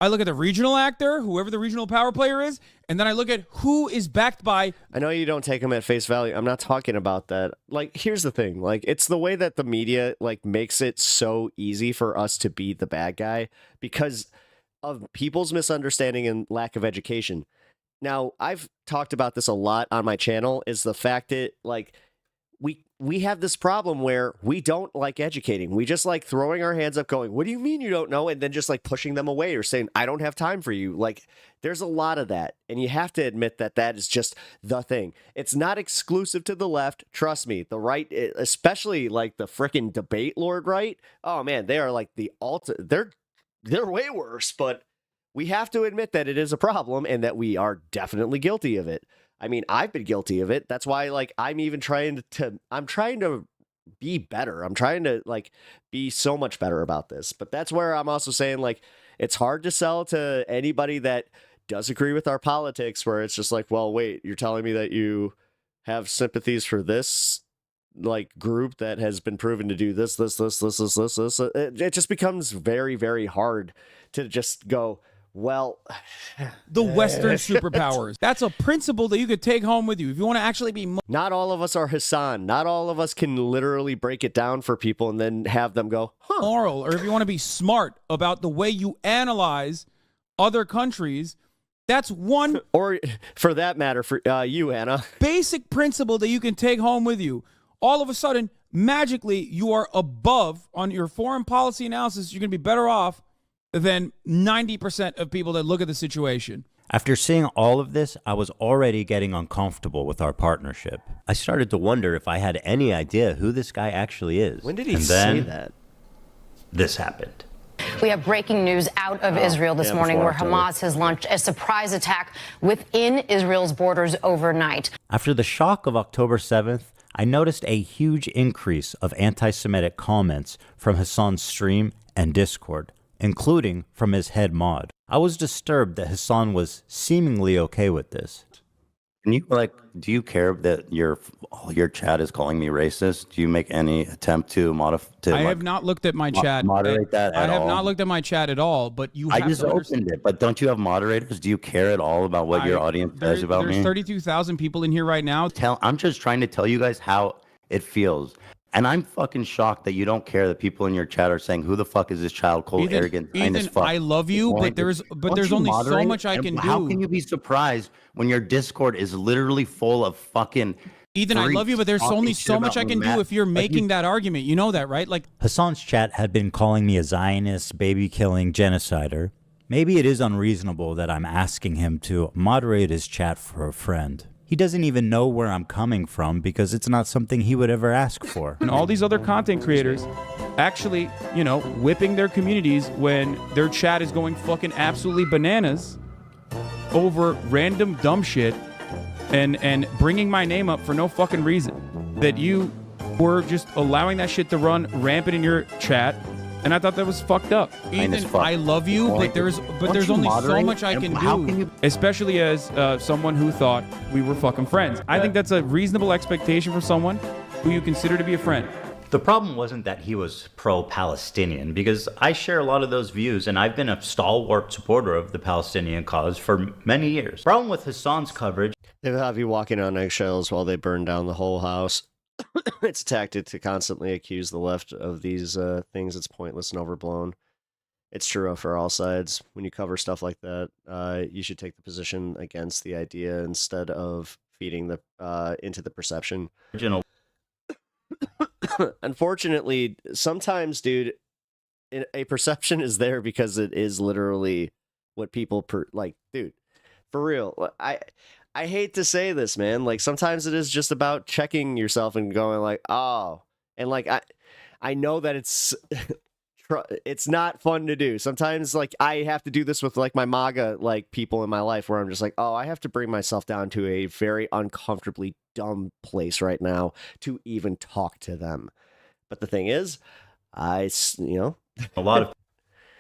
I look at the regional actor, whoever the regional power player is, and then I look at who is backed by... I know you don't take them at face value. I'm not talking about that. Like, here's the thing. Like, it's the way that the media, like, makes it so easy for us to be the bad guy because of people's misunderstanding and lack of education. Now, I've talked about this a lot on my channel, is the fact that, like, we have this problem where we don't like educating. We just like throwing our hands up going, what do you mean you don't know? And then just like pushing them away or saying, I don't have time for you. Like there's a lot of that. And you have to admit that that is just the thing. It's not exclusive to the left. Trust me, the right, especially like the freaking debate lord right. Oh man, they are like the they're way worse, but we have to admit that it is a problem and that we are definitely guilty of it. I mean, I've been guilty of it. That's why, like, I'm trying to be better. I'm trying to, like, be so much better about this. But that's where I'm also saying, like, it's hard to sell to anybody that does agree with our politics, where it's just like, well, wait, you're telling me that you have sympathies for this, like, group that has been proven to do this. It just becomes very, very hard to just go, Well, the Western superpowers. That's a principle that you could take home with you. If you want to actually be... Not all of us are Hassan. Not all of us can literally break it down for people and then have them go, huh. Moral, or if you want to be smart about the way you analyze other countries, that's one... Or for that matter, for you, Anna. Basic principle that you can take home with you. All of a sudden, magically, you are above on your foreign policy analysis. You're going to be better off than 90% of people that look at the situation. After seeing all of this, I was already getting uncomfortable with our partnership. I started to wonder if I had any idea who this guy actually is. When did he say that? This happened. We have breaking news out of Israel this morning where Hamas has launched a surprise attack within Israel's borders overnight. After the shock of October 7th, I noticed a huge increase of anti-Semitic comments from Hassan's stream and Discord, including from his head mod. I was disturbed that Hassan was seemingly okay with this. Can you, do you care that your chat is calling me racist? Do you make any attempt to modify? I have not looked at my chat. Moderate that at all? I have not looked at my chat at all, but you have I just opened it, but don't you have moderators? Do you care at all about what your audience says about me? There's 32,000 people in here right now. I'm just trying to tell you guys how it feels. And I'm fucking shocked that you don't care that people in your chat are saying, who the fuck is this child, cold, arrogant, as fuck. I love you, but there's only so much I can do. How can you be surprised when your Discord is literally full of fucking... Ethan, I love you, but there's only so much I can do if you're making that argument. You know that, right? Hassan's chat had been calling me a Zionist, baby-killing genocider. Maybe it is unreasonable that I'm asking him to moderate his chat for a friend. He doesn't even know where I'm coming from because it's not something he would ever ask for. And all these other content creators actually, whipping their communities when their chat is going fucking absolutely bananas over random dumb shit and bringing my name up for no fucking reason. That you were just allowing that shit to run rampant in your chat. And I thought that was fucked up. Ethan, I love you, but there's only so much I can do. Especially as someone who thought we were fucking friends. I think that's a reasonable expectation for someone who you consider to be a friend. The problem wasn't that he was pro-Palestinian, because I share a lot of those views, and I've been a stalwart supporter of the Palestinian cause for many years. Problem with Hassan's coverage... They'll have you walking on eggshells while they burn down the whole house. It's a tactic to constantly accuse the left of these things. It's pointless and overblown. It's true for all sides. When you cover stuff like that, you should take the position against the idea instead of feeding the into the perception. Unfortunately, sometimes, dude, a perception is there because it is literally what people dude, for real. I hate to say this, man. Sometimes it is just about checking yourself and going oh, and I know that it's it's not fun to do. Sometimes I have to do this with my MAGA people in my life where I'm just oh, I have to bring myself down to a very uncomfortably dumb place right now to even talk to them. But the thing is, a lot of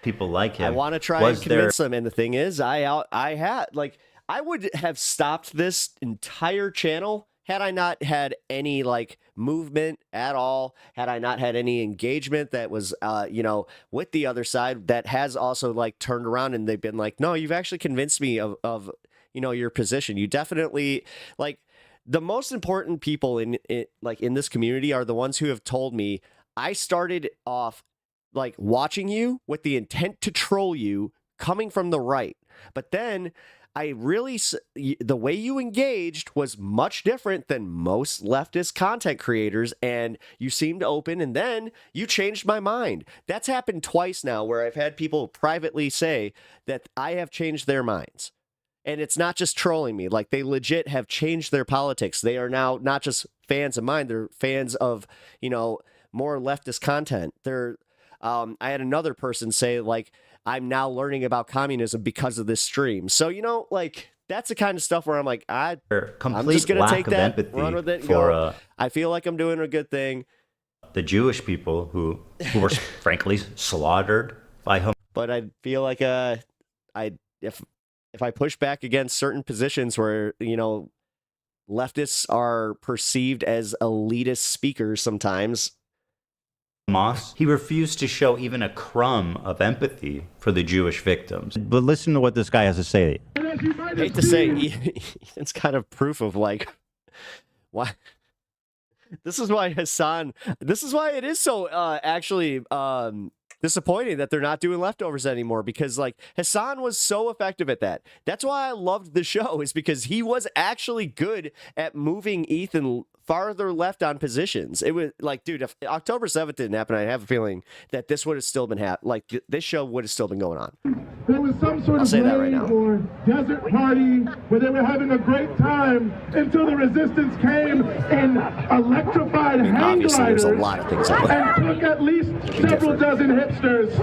people like him. I want to try and convince them, and the thing is, I would have stopped this entire channel had I not had any movement at all, had I not had any engagement that was with the other side that has also turned around and they've been no, you've actually convinced me of your position. You definitely the most important people in this community are the ones who have told me I started off watching you with the intent to troll you coming from the right, but then the way you engaged was much different than most leftist content creators, and you seemed open, and then you changed my mind. That's happened twice now where I've had people privately say that I have changed their minds. And it's not just trolling me. They legit have changed their politics. They are now not just fans of mine, they're fans of, more leftist content. I had another person say, I'm now learning about communism because of this stream. So, that's the kind of stuff where I'm I'm just going to take that, run with it, and go, I feel like I'm doing a good thing. The Jewish people who were frankly slaughtered by Hamas. But I feel like if I push back against certain positions where, leftists are perceived as elitist speakers sometimes, Hamas, he refused to show even a crumb of empathy for the Jewish victims. But listen to what this guy has to say. I hate to say, it's kind of proof of like why. This is why Hasan. This is why it is so actually disappointing that they're not doing leftovers anymore, because like Hasan was so effective at that. That's why I loved the show, is because he was actually good at moving Ethan farther left on positions. It was like, dude, if October 7th didn't happen, I have a feeling that this would have still been like this show would have still been going on. There was some sort of rave or desert party where they were having a great time until the resistance came in electrified hang Obviously, there's gliders a lot of things out there. and took at least several dozen hipsters.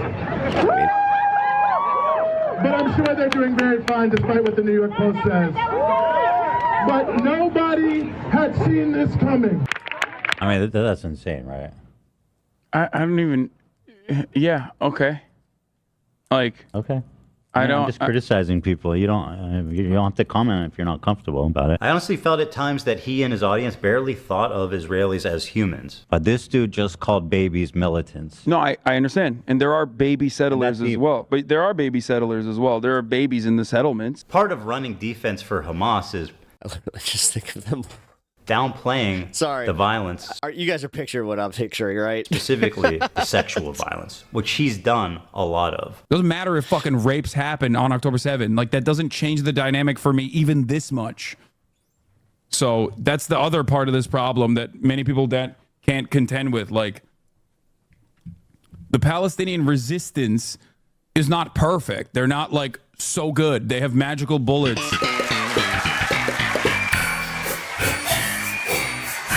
But I'm sure they're doing very fine despite what the New York Post says. But nobody had seen this coming. I mean, that's insane, right? I don't even. Yeah. Okay. Like. Okay. I don't. I'm just criticizing people. You don't have to comment if you're not comfortable about it. I honestly felt at times that he and his audience barely thought of Israelis as humans. But this dude just called babies militants. No, I understand. And there are baby settlers as well. But there are baby settlers as well. There are babies in the settlements. Part of running defense for Hamas is just think of them downplaying the violence. You guys are picturing what I'm picturing, right? Specifically, the sexual violence, which he's done a lot of. Doesn't matter if fucking rapes happen on October 7th. Like, that doesn't change the dynamic for me even this much. So that's the other part of this problem that many people can't contend with. Like, the Palestinian resistance is not perfect. They're not like so good. They have magical bullets.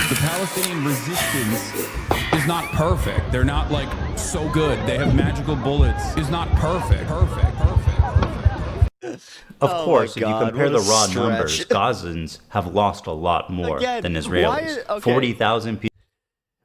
The Palestinian resistance is not perfect. They're not like so good. They have magical bullets. Is not perfect. Of course, if you compare the raw numbers, Gazans have lost a lot more than Israelis. 40,000 people.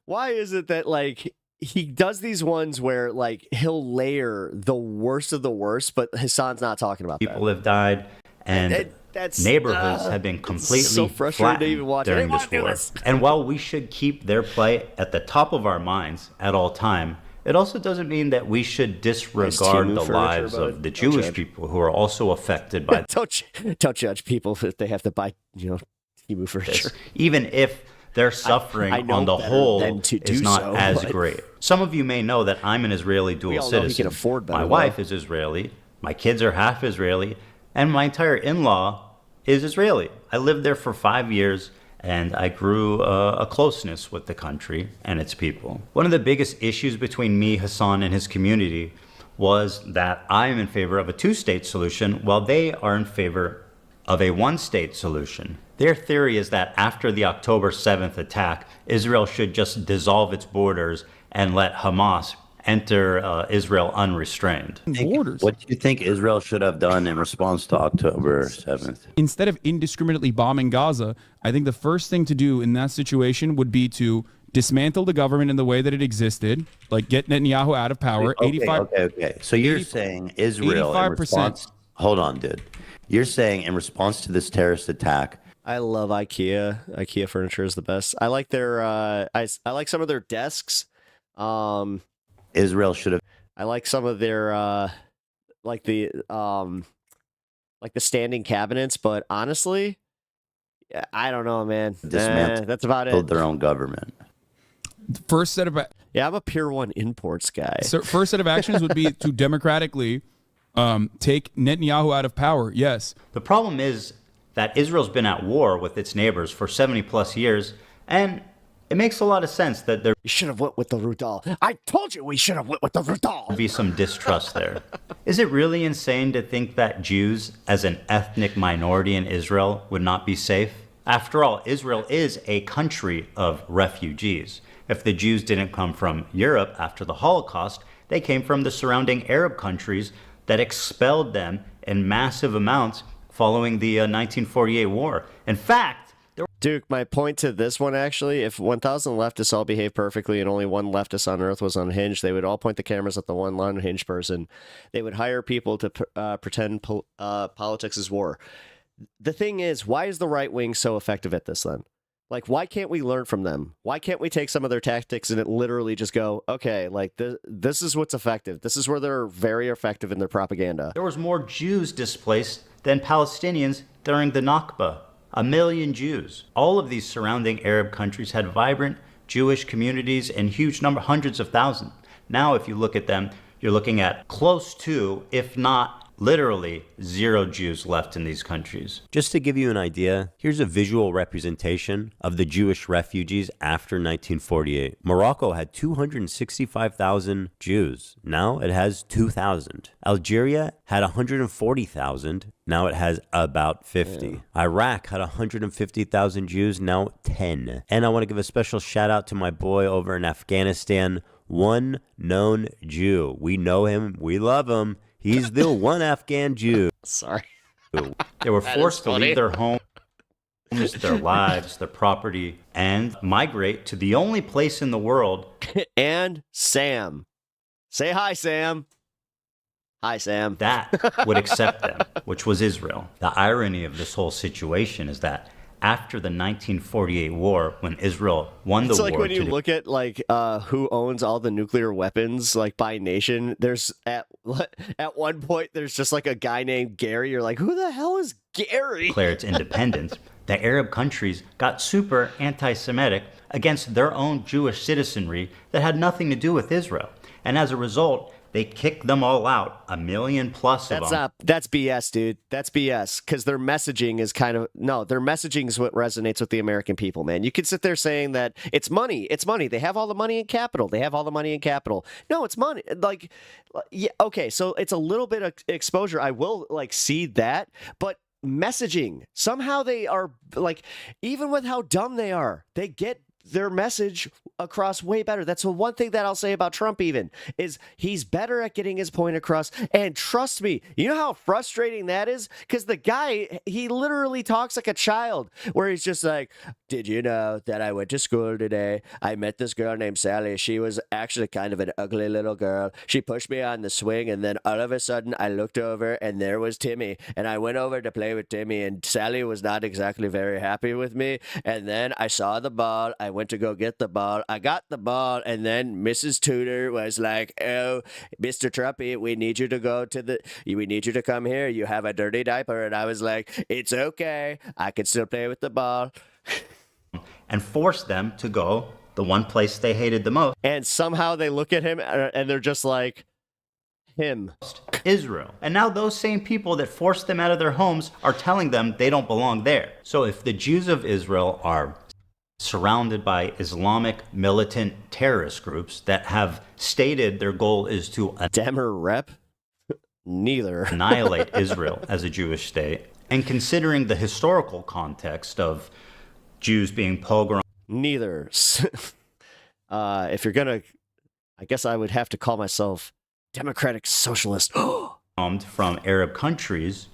Why is it that like he does these ones where like he'll layer the worst of the worst, but Hasan's not talking about that? People have died, and neighborhoods have been completely so frustrating to even watch. during this war. And while we should keep their plight at the top of our minds at all time, it also doesn't mean that we should disregard the lives of the Jewish people who are also affected by don't judge people if they have to buy, Timu furniture. Even if their suffering on the whole is not as great. Some of you may know that I'm an Israeli dual citizen. My wife is Israeli, my kids are half Israeli, and my entire in-law is Israeli. I lived there for 5 years, and I grew a closeness with the country and its people. One of the biggest issues between me, Hasan, and his community was that I am in favor of a two-state solution, while they are in favor of a one-state solution. Their theory is that after the October 7th attack, Israel should just dissolve its borders and let Hamas enter Israel unrestrained. What do you think Israel should have done in response to October 7th? Instead of indiscriminately bombing Gaza, I think the first thing to do in that situation would be to dismantle the government in the way that it existed, like get Netanyahu out of power. Okay. So you're saying Israel in response... Hold on, dude. You're saying in response to this terrorist attack... I love IKEA. IKEA furniture is the best. I like their... I like some of their desks. Israel should have. I like some of their like the standing cabinets, but honestly, I don't know, man. That's about it. Their own government. First set of I'm a Pier 1 imports guy. So first set of actions would be to democratically take Netanyahu out of power. Yes. The problem is that Israel's been at war with its neighbors for 70 plus years, and it makes a lot of sense that there should have went with the Rudal. I told you we should have went with the Rudal. Be some distrust there. Is it really insane to think that Jews, as an ethnic minority in Israel, would not be safe? After all, Israel is a country of refugees. If the Jews didn't come from Europe after the Holocaust, they came from the surrounding Arab countries that expelled them in massive amounts following the 1948 war. In fact, Duke, my point to this one, actually, if 1,000 leftists all behaved perfectly and only one leftist on Earth was unhinged, they would all point the cameras at the one unhinged person. They would hire people to pretend politics is war. The thing is, why is the right wing so effective at this then? Like, why can't we learn from them? Why can't we take some of their tactics and it literally just go, okay, like this is what's effective. This is where they're very effective in their propaganda. There was more Jews displaced than Palestinians during the Nakba. 1 million Jews. All of these surrounding Arab countries had vibrant Jewish communities in huge number, hundreds of thousands. Now, if you look at them, you're looking at close to, if not literally, 0 Jews left in these countries. Just to give you an idea, here's a visual representation of the Jewish refugees after 1948. Morocco had 265,000 Jews. Now it has 2,000. Algeria had 140,000. Now it has about 50. Iraq had 150,000 Jews. Now 10. And I want to give a special shout out to my boy over in Afghanistan, one known Jew. We know him. We love him. He's the one Afghan Jew. Sorry. They were forced to leave their homes, their lives, their property, and migrate to the only place in the world. And Sam. Say hi, Sam. Hi, Sam. That would accept them, which was Israel. The irony of this whole situation is that after the 1948 war, when Israel won the war... It's like when you look at like who owns all the nuclear weapons, like by nation, there's at one point, there's just like a guy named Gary. You're like, who the hell is Gary? Declare its independence. The Arab countries got super anti-Semitic against their own Jewish citizenry that had nothing to do with Israel. And as a result, they kicked them all out, 1 million plus of them. That's BS, dude. That's BS. Because their messaging is their messaging is what resonates with the American people, man. You could sit there saying that it's money. It's money. They have all the money in capital. They have all the money in capital. No, it's money. Like, yeah, okay, so it's a little bit of exposure. I will like see that, but messaging, somehow they are like, even with how dumb they are, they get their message across way better. That's the one thing that I'll say about Trump even, is he's better at getting his point across. And trust me, you know how frustrating that is? Because the guy, he literally talks like a child, where he's just like, did you know that I went to school today? I met this girl named Sally. She was actually kind of an ugly little girl. She pushed me on the swing, and then all of a sudden I looked over and there was Timmy, and I went over to play with Timmy, and Sally was not exactly very happy with me. And then I saw the ball. I went to go get the ball. I got the ball, and then Mrs. Tudor was like, oh, Mr. Trumpy, we need you to come here. You have a dirty diaper. And I was like, it's okay. I can still play with the ball. And force them to go the one place they hated the most. And somehow they look at him and they're just like, him. Israel. And now those same people that forced them out of their homes are telling them they don't belong there. So if the Jews of Israel are surrounded by Islamic militant terrorist groups that have stated their goal is to Demer rep? Neither. Annihilate Israel as a Jewish state, and considering the historical context of Jews being pogrom. Neither. If you're gonna, I guess I would have to call myself democratic socialist. From Arab countries.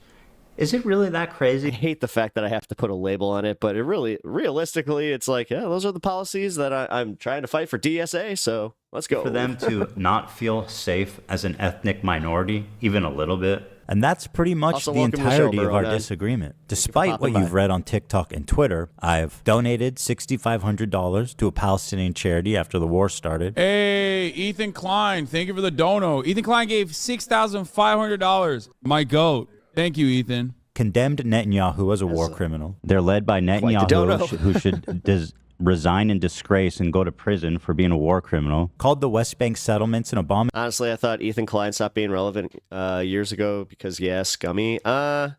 Is it really that crazy? I hate the fact that I have to put a label on it, but it really, realistically, it's like, yeah, those are the policies that I'm trying to fight for DSA, so let's go. For them to not feel safe as an ethnic minority, even a little bit. And that's pretty much Also, the welcome to the entirety show, of our bro, man. disagreement. Despite what popping by. you've read on TikTok and Twitter, I've donated $6,500 to a Palestinian charity after the war started. Hey, Ethan Klein, thank you for the dono. Ethan Klein gave $6,500. My goat. Thank you, Ethan. Condemned Netanyahu as a war criminal. They're led by Netanyahu, who should resign in disgrace and go to prison for being a war criminal. Called the West Bank settlements an abomination. Honestly, I thought Ethan Klein stopped being relevant years ago because, yeah, scummy. I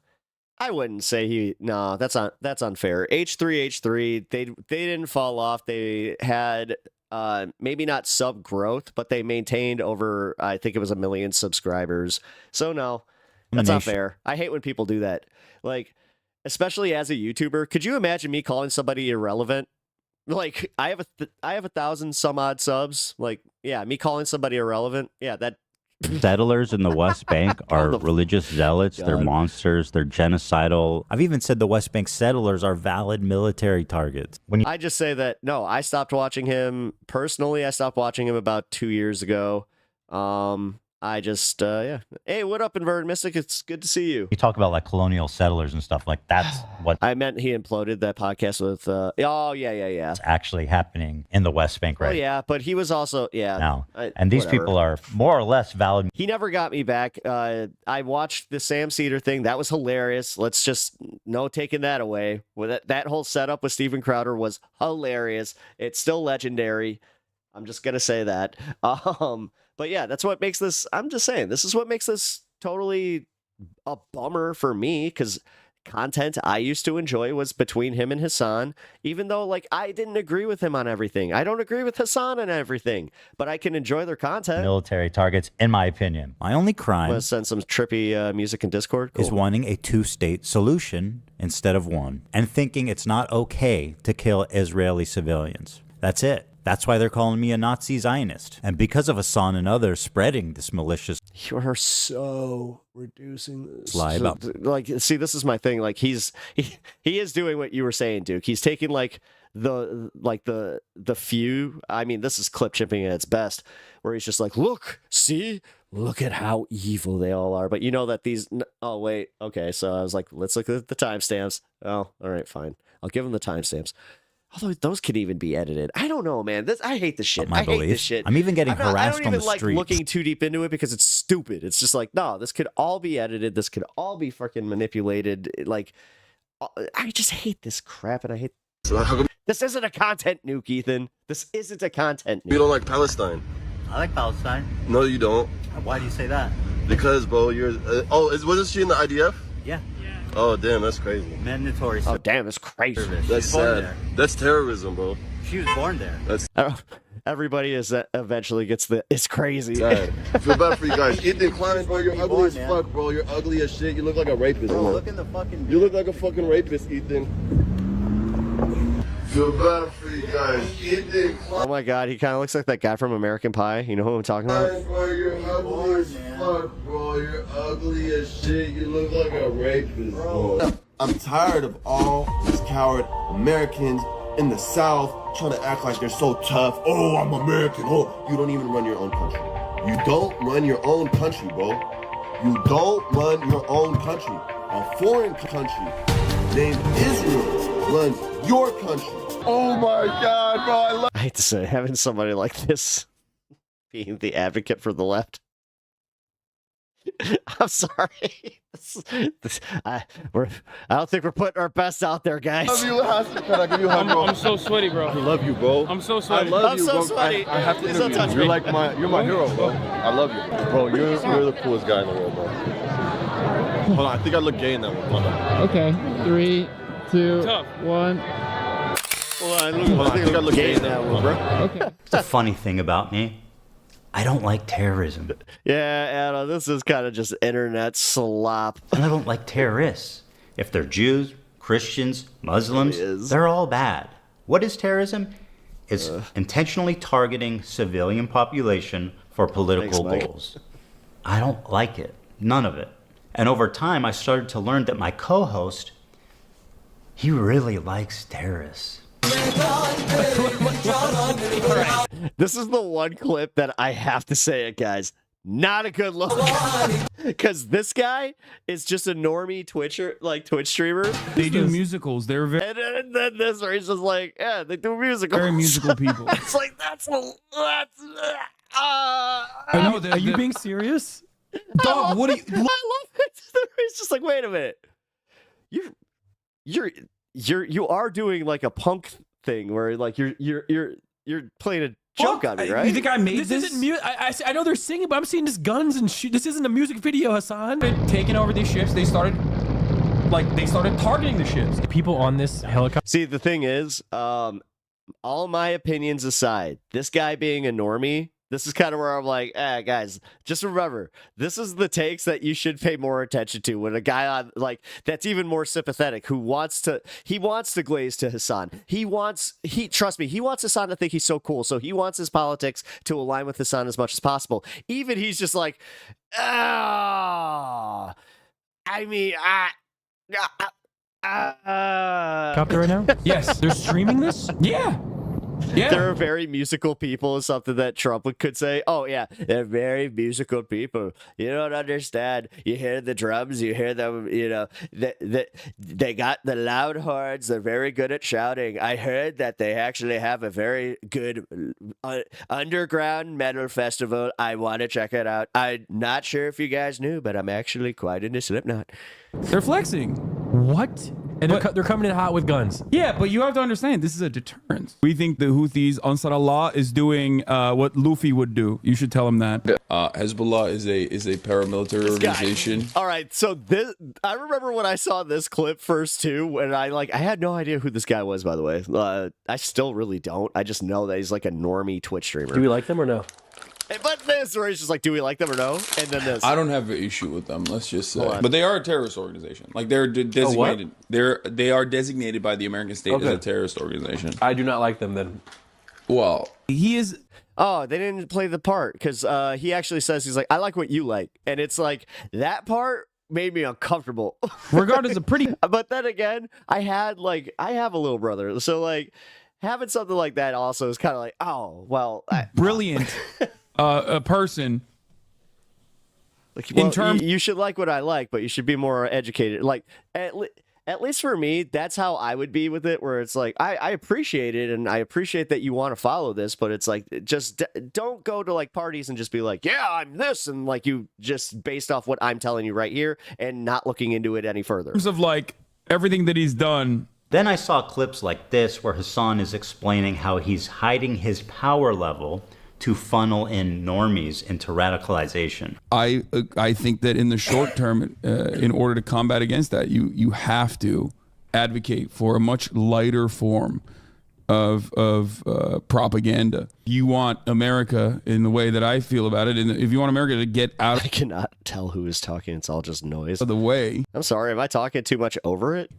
wouldn't say that's unfair. H3, they didn't fall off. They had maybe not sub growth, but they maintained over, I think it was 1 million subscribers. So no. That's not fair. I hate when people do that. Like, especially as a YouTuber, could you imagine me calling somebody irrelevant? Like, I have 1,000 some odd subs. Like, yeah, me calling somebody irrelevant. Yeah, that. Settlers in the West Bank are religious zealots. God. They're monsters. They're genocidal. I've even said the West Bank settlers are valid military targets. I just say that, no, I stopped watching him. Personally, I stopped watching him about 2 years ago. I just, yeah. Hey, what up, Inverted Mystic? It's good to see you. You talk about like colonial settlers and stuff like that's what I meant he imploded that podcast with, oh, yeah. is actually happening in the West Bank right Oh, yeah, but he was also, yeah. now. And these people are more or less valid. He never got me back. I watched the Sam Cedar thing. That was hilarious. Let's just, no taking that away. With that whole setup with Steven Crowder was hilarious. It's still legendary. I'm just going to say that. But yeah, that's what makes this, I'm just saying, this is what makes this totally a bummer for me, because content I used to enjoy was between him and Hasan, even though like I didn't agree with him on everything. I don't agree with Hasan on everything, but I can enjoy their content. Military targets, in my opinion. My only crime Want to send some trippy music in Discord? is wanting a two-state solution instead of one, and thinking it's not okay to kill Israeli civilians. That's it. That's why they're calling me a Nazi Zionist. And because of Hasan and others spreading this malicious... You are so reducing this. Lie about... Like, see, this is my thing. Like, he is doing what you were saying, Duke. He's taking, like, the few... I mean, this is clip chipping at its best, where he's just like, look, see? Look at how evil they all are. But you know that these... Oh, wait. Okay, so I was like, let's look at the timestamps. Oh, all right, fine. I'll give him the timestamps. Although those could even be edited. I don't know, man. I hate this shit. I hate this shit. I'm even getting harassed on the I don't even like street. looking too deep into it because it's stupid. It's just like, no, this could all be edited. This could all be fucking manipulated. Like, I just hate this crap, and I hate... This isn't a content nuke, Ethan. This isn't a content nuke. You don't like Palestine? I like Palestine. No, you don't. Why do you say that? Because, bro, you're... wasn't she in the IDF? Yeah. Oh, damn, that's crazy. Mandatory. Oh, damn, that's crazy. That's sad. That's terrorism, bro. She was born there. That's... Everybody is eventually gets the... It's crazy. Sad. Feel bad for you guys. Ethan Klein, bro, you're ugly as fuck, bro. You're ugly as shit. You look like a rapist, Bro, man. look in the fucking... You look like a fucking rapist, Ethan. Feel bad for you guys. Ethan Klein. Oh my god, he kind of looks like that guy from American Pie. You know who I'm talking about? Bro, you're ugly as fuck, bro. You're ugly as shit. You look like a rapist, bro. I'm tired of all these coward Americans in the South trying to act like they're so tough. Oh, I'm American. Oh, you don't even run your own country. You don't run your own country, bro. You don't run your own country. A foreign country named Israel runs your country. Oh my God, bro. I hate to say, having somebody like this being the advocate for the left. I'm sorry. I don't think we're putting our best out there, guys. I love you, Hasan. Can I give you a hug, bro? I'm so sweaty, bro. I love you, bro. I'm so sweaty. I love I'm you, so bro. sweaty. I have to Please don't interview touch you. me. You're my hero, bro. I love you, bro. You're the coolest guy in the world, bro. Hold on, I think I look gay in that one. Hold on. Okay, 3, 2, 1. Hold on, I think I look gay in that one, bro. Okay. The funny thing about me, I don't like terrorism. Yeah, Anna, this is kind of just internet slop. And I don't like terrorists. If they're Jews, Christians, Muslims, they're all bad. What is terrorism? It's intentionally targeting civilian population for political goals. I don't like it. None of it. And over time, I started to learn that my co-host, he really likes terrorists. This is the one clip that I have to say it, guys. Not a good look. Because this guy is just a normie Twitch streamer. They do musicals. They're very... And then this where he's just like, yeah, they do musicals. Very musical people. It's like, I know. Are you being serious? Dog, what are you... I love it. He's just like, wait a minute. You are doing like a punk thing where like you're playing a joke on me, right? You think I made this? Isn't I know they're singing, but I'm seeing just guns and shit. This isn't a music video, Hasan. They're taking over these ships. They started targeting the ships. People on this helicopter. See, the thing is, all my opinions aside, this guy being a normie, this is kind of where I'm like, guys, just remember, this is the takes that you should pay more attention to when a guy on that's even more sympathetic who wants to glaze to Hasan. Trust me, he wants Hasan to think he's so cool. So he wants his politics to align with Hasan as much as possible. Even he's just like, I mean, Copy right now? Yes, they're streaming this? Yeah. Yeah. They're very musical people is something that Trump could say. Oh, yeah, they're very musical people. You don't understand. You hear the drums, you hear them, you know, they got the loud horns. They're very good at shouting. I heard that they actually have a very good underground metal festival. I want to check it out. I'm not sure if you guys knew, but I'm actually quite into Slipknot. They're flexing. What? And they're coming in hot with guns. Yeah, but you have to understand, this is a deterrent. We think the Houthis, Ansar Allah, is doing what Luffy would do. You should tell him that. Hezbollah is a paramilitary organization. All right, so I remember when I saw this clip first too, and I had no idea who this guy was, by the way. I still really don't. I just know that he's like a normie Twitch streamer. Do we like them or no? But this, where he's just like, do we like them or no? And then this. I don't have an issue with them. Let's just say, but they are a terrorist organization. Like they're designated. They are designated by the American state as a terrorist organization. I do not like them then. Well, he is. Oh, they didn't play the part because he actually says he's like, I like what you like, and it's like that part made me uncomfortable. Regardless of pretty. But then again, I have a little brother, so like having something like that also is kind of like, oh well, brilliant. A person. Like, well, in terms, you should like what I like, but you should be more educated. Like at least for me, that's how I would be with it. Where it's like I appreciate it, and I appreciate that you want to follow this, but it's like just don't go to like parties and just be like, yeah, I'm this, and like you just based off what I'm telling you right here, and not looking into it any further. In terms of like everything that he's done. Then I saw clips like this where Hasan is explaining how he's hiding his power level to funnel in normies into radicalization. I think that in the short term, in order to combat against that, you have to advocate for a much lighter form of propaganda. You want America, in the way that I feel about it, and if you want America to get out, I cannot tell who is talking. It's all just noise. Of the way. I'm sorry. Am I talking too much over it?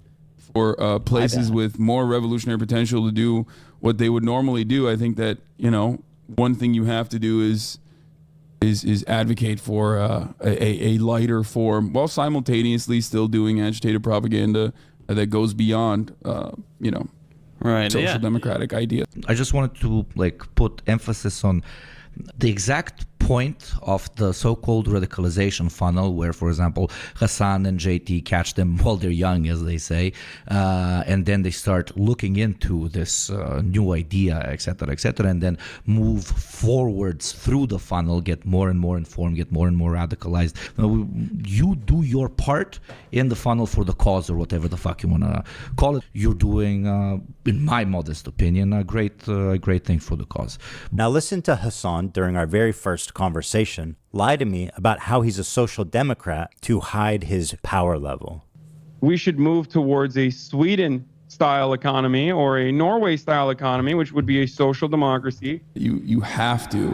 For places with more revolutionary potential to do what they would normally do, I think that, you know, one thing you have to do is advocate for a lighter form while simultaneously still doing agitated propaganda that goes beyond social democratic ideas. I just wanted to put emphasis on the exact point of the so-called radicalization funnel where, for example, Hasan and JT catch them while they're young, as they say, and then they start looking into this new idea, etc., and then move forwards through the funnel, get more and more informed, get more and more radicalized. You do your part in the funnel for the cause, or whatever the fuck you want to call it. You're doing, in my modest opinion, a great thing for the cause. Now listen to Hasan during our very first conversation lie to me about how he's a social democrat to hide his power level. We should move towards a Sweden-style economy or a Norway-style economy, which would be a social democracy. You have to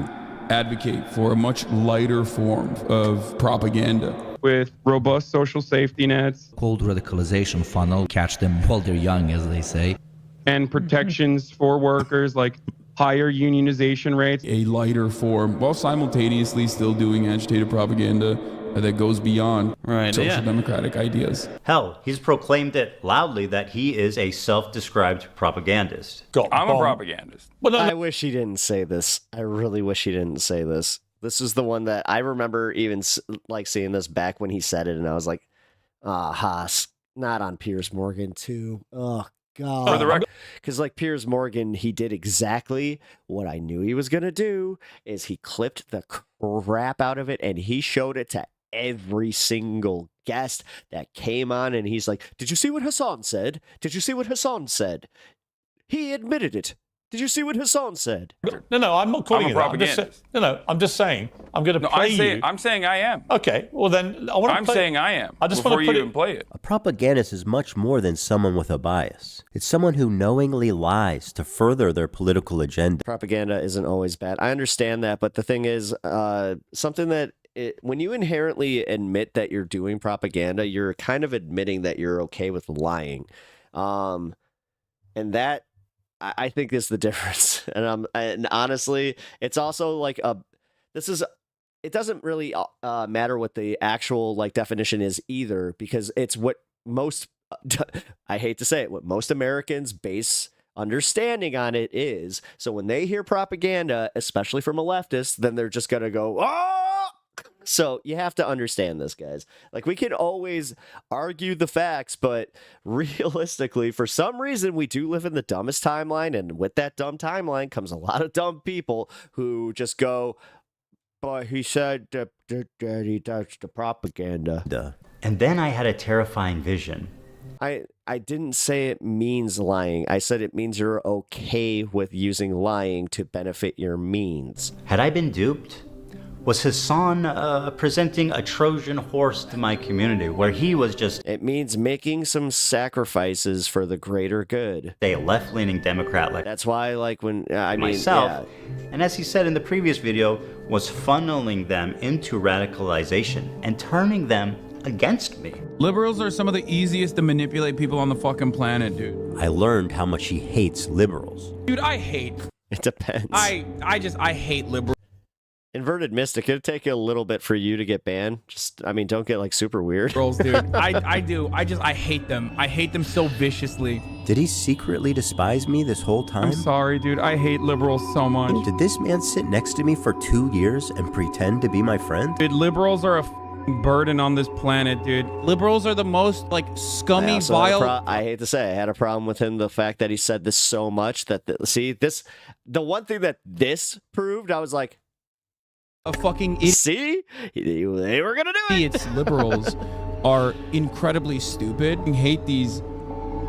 advocate for a much lighter form of propaganda. With robust social safety nets. Called radicalization funnel, catch them while they're young, as they say. And protections for workers, like higher unionization rates. A lighter form, while simultaneously still doing agitated propaganda that goes beyond social democratic ideas. Hell, he's proclaimed it loudly that he is a self-described propagandist. I'm a propagandist. I wish he didn't say this. I really wish he didn't say this. This is the one that I remember even like seeing this back when he said it, and I was like, Haas, not on Piers Morgan too. Oh, God. For the record, because like Piers Morgan, he did exactly what I knew he was gonna do. Is he clipped the crap out of it, and he showed it to every single guest that came on, and he's like, "Did you see what Hasan said? Did you see what Hasan said? He admitted it. Did you see what Hasan said?" No, I'm not calling I'm you a propagandist. I'm just saying I'm going to play you. I'm saying I am. Okay, well then I want to. I'm saying I am. I just before want to you even play it. A propagandist is much more than someone with a bias. It's someone who knowingly lies to further their political agenda. Propaganda isn't always bad. I understand that, but the thing is, something that when you inherently admit that you're doing propaganda, you're kind of admitting that you're okay with lying, and that I think is the difference. And honestly, it's also like it doesn't really matter what the actual like definition is either, because it's what most I hate to say it, what most Americans base understanding on it is, so when they hear propaganda, especially from a leftist, then they're just going to go, oh! So you have to understand this, guys. Like, we can always argue the facts, but realistically, for some reason, we do live in the dumbest timeline, and with that dumb timeline comes a lot of dumb people who just go, but he said that he touched the propaganda. Duh. And then I had a terrifying vision. I didn't say it means lying. I said it means you're okay with using lying to benefit your means. Had I been duped? Was Hasan presenting a Trojan horse to my community where he was just... It means making some sacrifices for the greater good. A left-leaning Democrat like... That's why, like, when... myself, and as he said in the previous video, was funneling them into radicalization and turning them against me. Liberals are some of the easiest to manipulate people on the fucking planet, dude. I learned how much he hates liberals. Dude, I hate... It depends. I hate liberals. Inverted Mystic, it'd take a little bit for you to get banned. Just, I mean, don't get like super weird. Liberals, dude. I hate them. I hate them so viciously. Did he secretly despise me this whole time? I'm sorry, dude. I hate liberals so much. Did this man sit next to me for 2 years and pretend to be my friend? Dude, liberals are a burden on this planet, dude. Liberals are the most, like, scummy, vile... I hate to say, I had a problem with him, the fact that he said this so much that, the one thing that this proved, I was like, a fucking idiot. See? They were gonna do it. Idiots, liberals are incredibly stupid. I hate these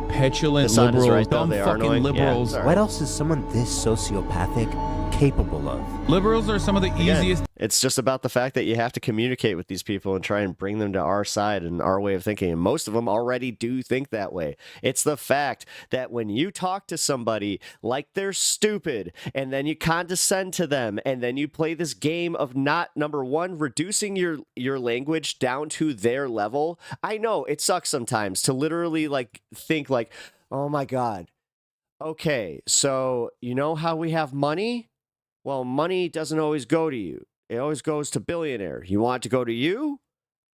petulant liberals, right, dumb fucking liberals. What else is someone this sociopathic capable of? Liberals are some of the easiest... It's just about the fact that you have to communicate with these people and try and bring them to our side and our way of thinking. And most of them already do think that way. It's the fact that when you talk to somebody like they're stupid and then you condescend to them and then you play this game of not, number one, reducing your language down to their level. I know it sucks sometimes to literally like think like, oh my God. Okay, so you know how we have money? Well, money doesn't always go to you. It always goes to billionaire. You want it to go to you?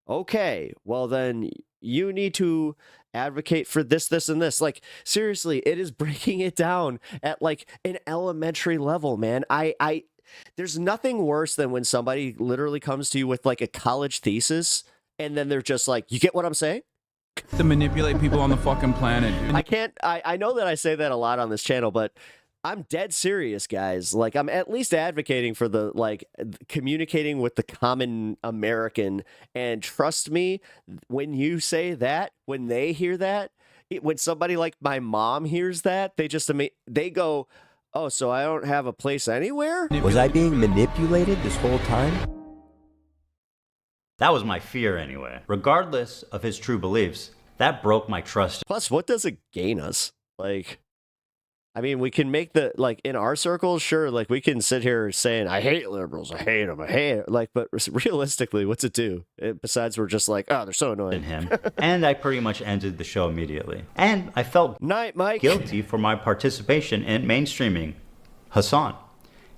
Okay, well then you need to advocate for this, this, and this. Like, seriously, it is breaking it down at like an elementary level, man. There's nothing worse than when somebody literally comes to you with like a college thesis and then they're just like, you get what I'm saying? To manipulate people on the fucking planet, dude. I know that I say that a lot on this channel, but I'm dead serious, guys. Like, I'm at least advocating for the, like, communicating with the common American. And trust me, when you say that, when they hear that, when somebody like my mom hears that, they go, oh, so I don't have a place anywhere? Was I being manipulated this whole time? That was my fear anyway. Regardless of his true beliefs, that broke my trust. Plus, what does it gain us? Like... I mean, we can make the, like, in our circles, sure, like, we can sit here saying, I hate liberals, I hate them, I hate it. Like, but realistically, what's it do? Besides, we're just like, oh, they're so annoying. And I pretty much ended the show immediately. And I felt guilty for my participation in mainstreaming Hasan.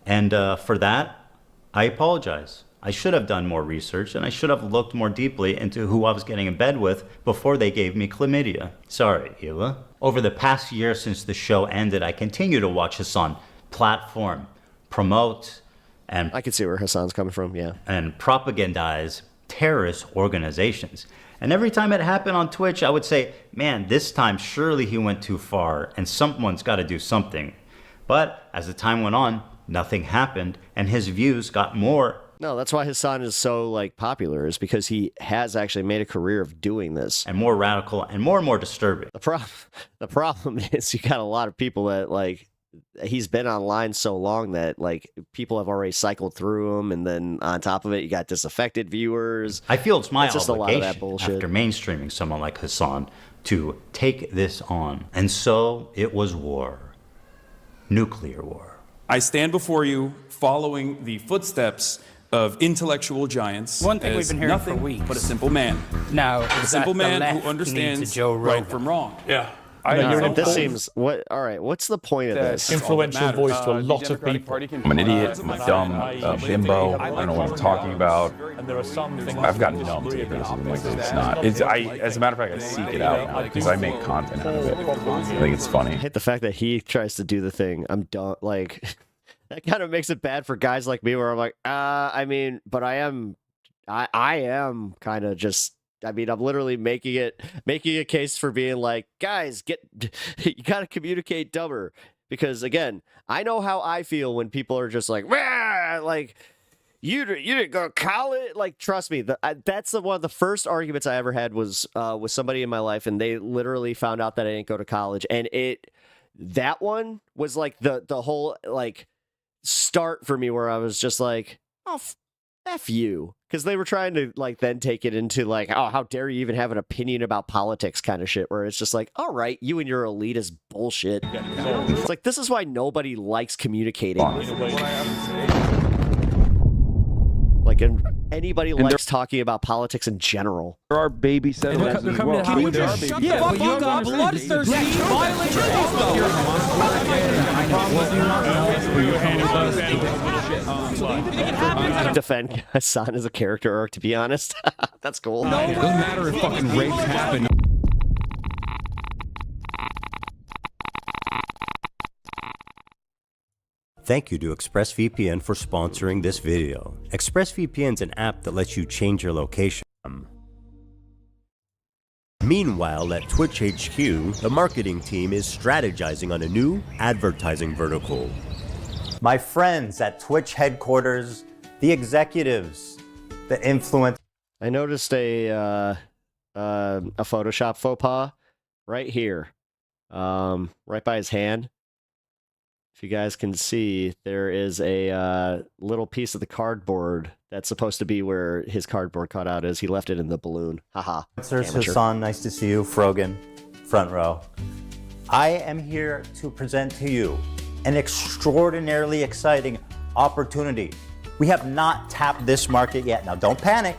And for that, I apologize. I should have done more research, and I should have looked more deeply into who I was getting in bed with before they gave me chlamydia. Sorry, Hila. Over the past year since the show ended, I continue to watch Hasan platform, promote, and... I can see where Hasan's coming from, yeah. And propagandize terrorist organizations. And every time it happened on Twitch, I would say, man, this time surely he went too far, and someone's got to do something. But as the time went on, nothing happened, and his views got more... No, that's why Hasan is so, like, popular, is because he has actually made a career of doing this. And more radical and more disturbing. The problem is you got a lot of people that, like, he's been online so long that, like, people have already cycled through him, and then on top of it, you got disaffected viewers. I feel it's my just a lot of that obligation bullshit. after mainstreaming someone like Hasan to take this on. And so it was war. Nuclear war. I stand before you following the footsteps of intellectual giants. One thing we've been hearing for weeks. But a simple man. Now, a simple man who understands right from wrong. Yeah. This seems what? All right, what's the point of this? Influential voice to a lot of people. I'm an idiot. I'm a dumb bimbo. I don't know what I'm talking about. And there are some things I've gotten numb to criticism like this. It's not. It's as a matter of fact, I seek it out now because I make content out of it. I think it's funny. I hate the fact that he tries to do the thing. I'm done. Like that kind of makes it bad for guys like me, where I'm like, I mean, but I am kind of just. I mean, I'm literally making a case for being like, guys, you gotta communicate dumber, because again, I know how I feel when people are just like, like you didn't go to college. Like, trust me, that's one of the first arguments I ever had was with somebody in my life, and they literally found out that I didn't go to college, and that one was like the whole like start for me, where I was just like, oh. F you, because they were trying to like then take it into like, oh, how dare you even have an opinion about politics kind of shit, where it's just like, all right, you and your elitist bullshit. It's like, this is why nobody likes communicating. Like, and anybody likes talking about politics in general. There are baby settlers. Can you just shut the fuck up, bloodthirsty, violent defend HASAN as a character arc, to be honest. That's cool. It doesn't matter if fucking rapes happen. Thank you to ExpressVPN for sponsoring this video. ExpressVPN is an app that lets you change your location. Meanwhile, at Twitch HQ, the marketing team is strategizing on a new advertising vertical. My friends at Twitch headquarters, the executives, the influence. I noticed a Photoshop faux pas right here, right by his hand. If you guys can see, there is a little piece of the cardboard that's supposed to be where his cardboard cutout is. He left it in the balloon. Haha. There's HASAN, nice to see you. Frogan, front row. I am here to present to you an extraordinarily exciting opportunity. We have not tapped this market yet. Now, don't panic.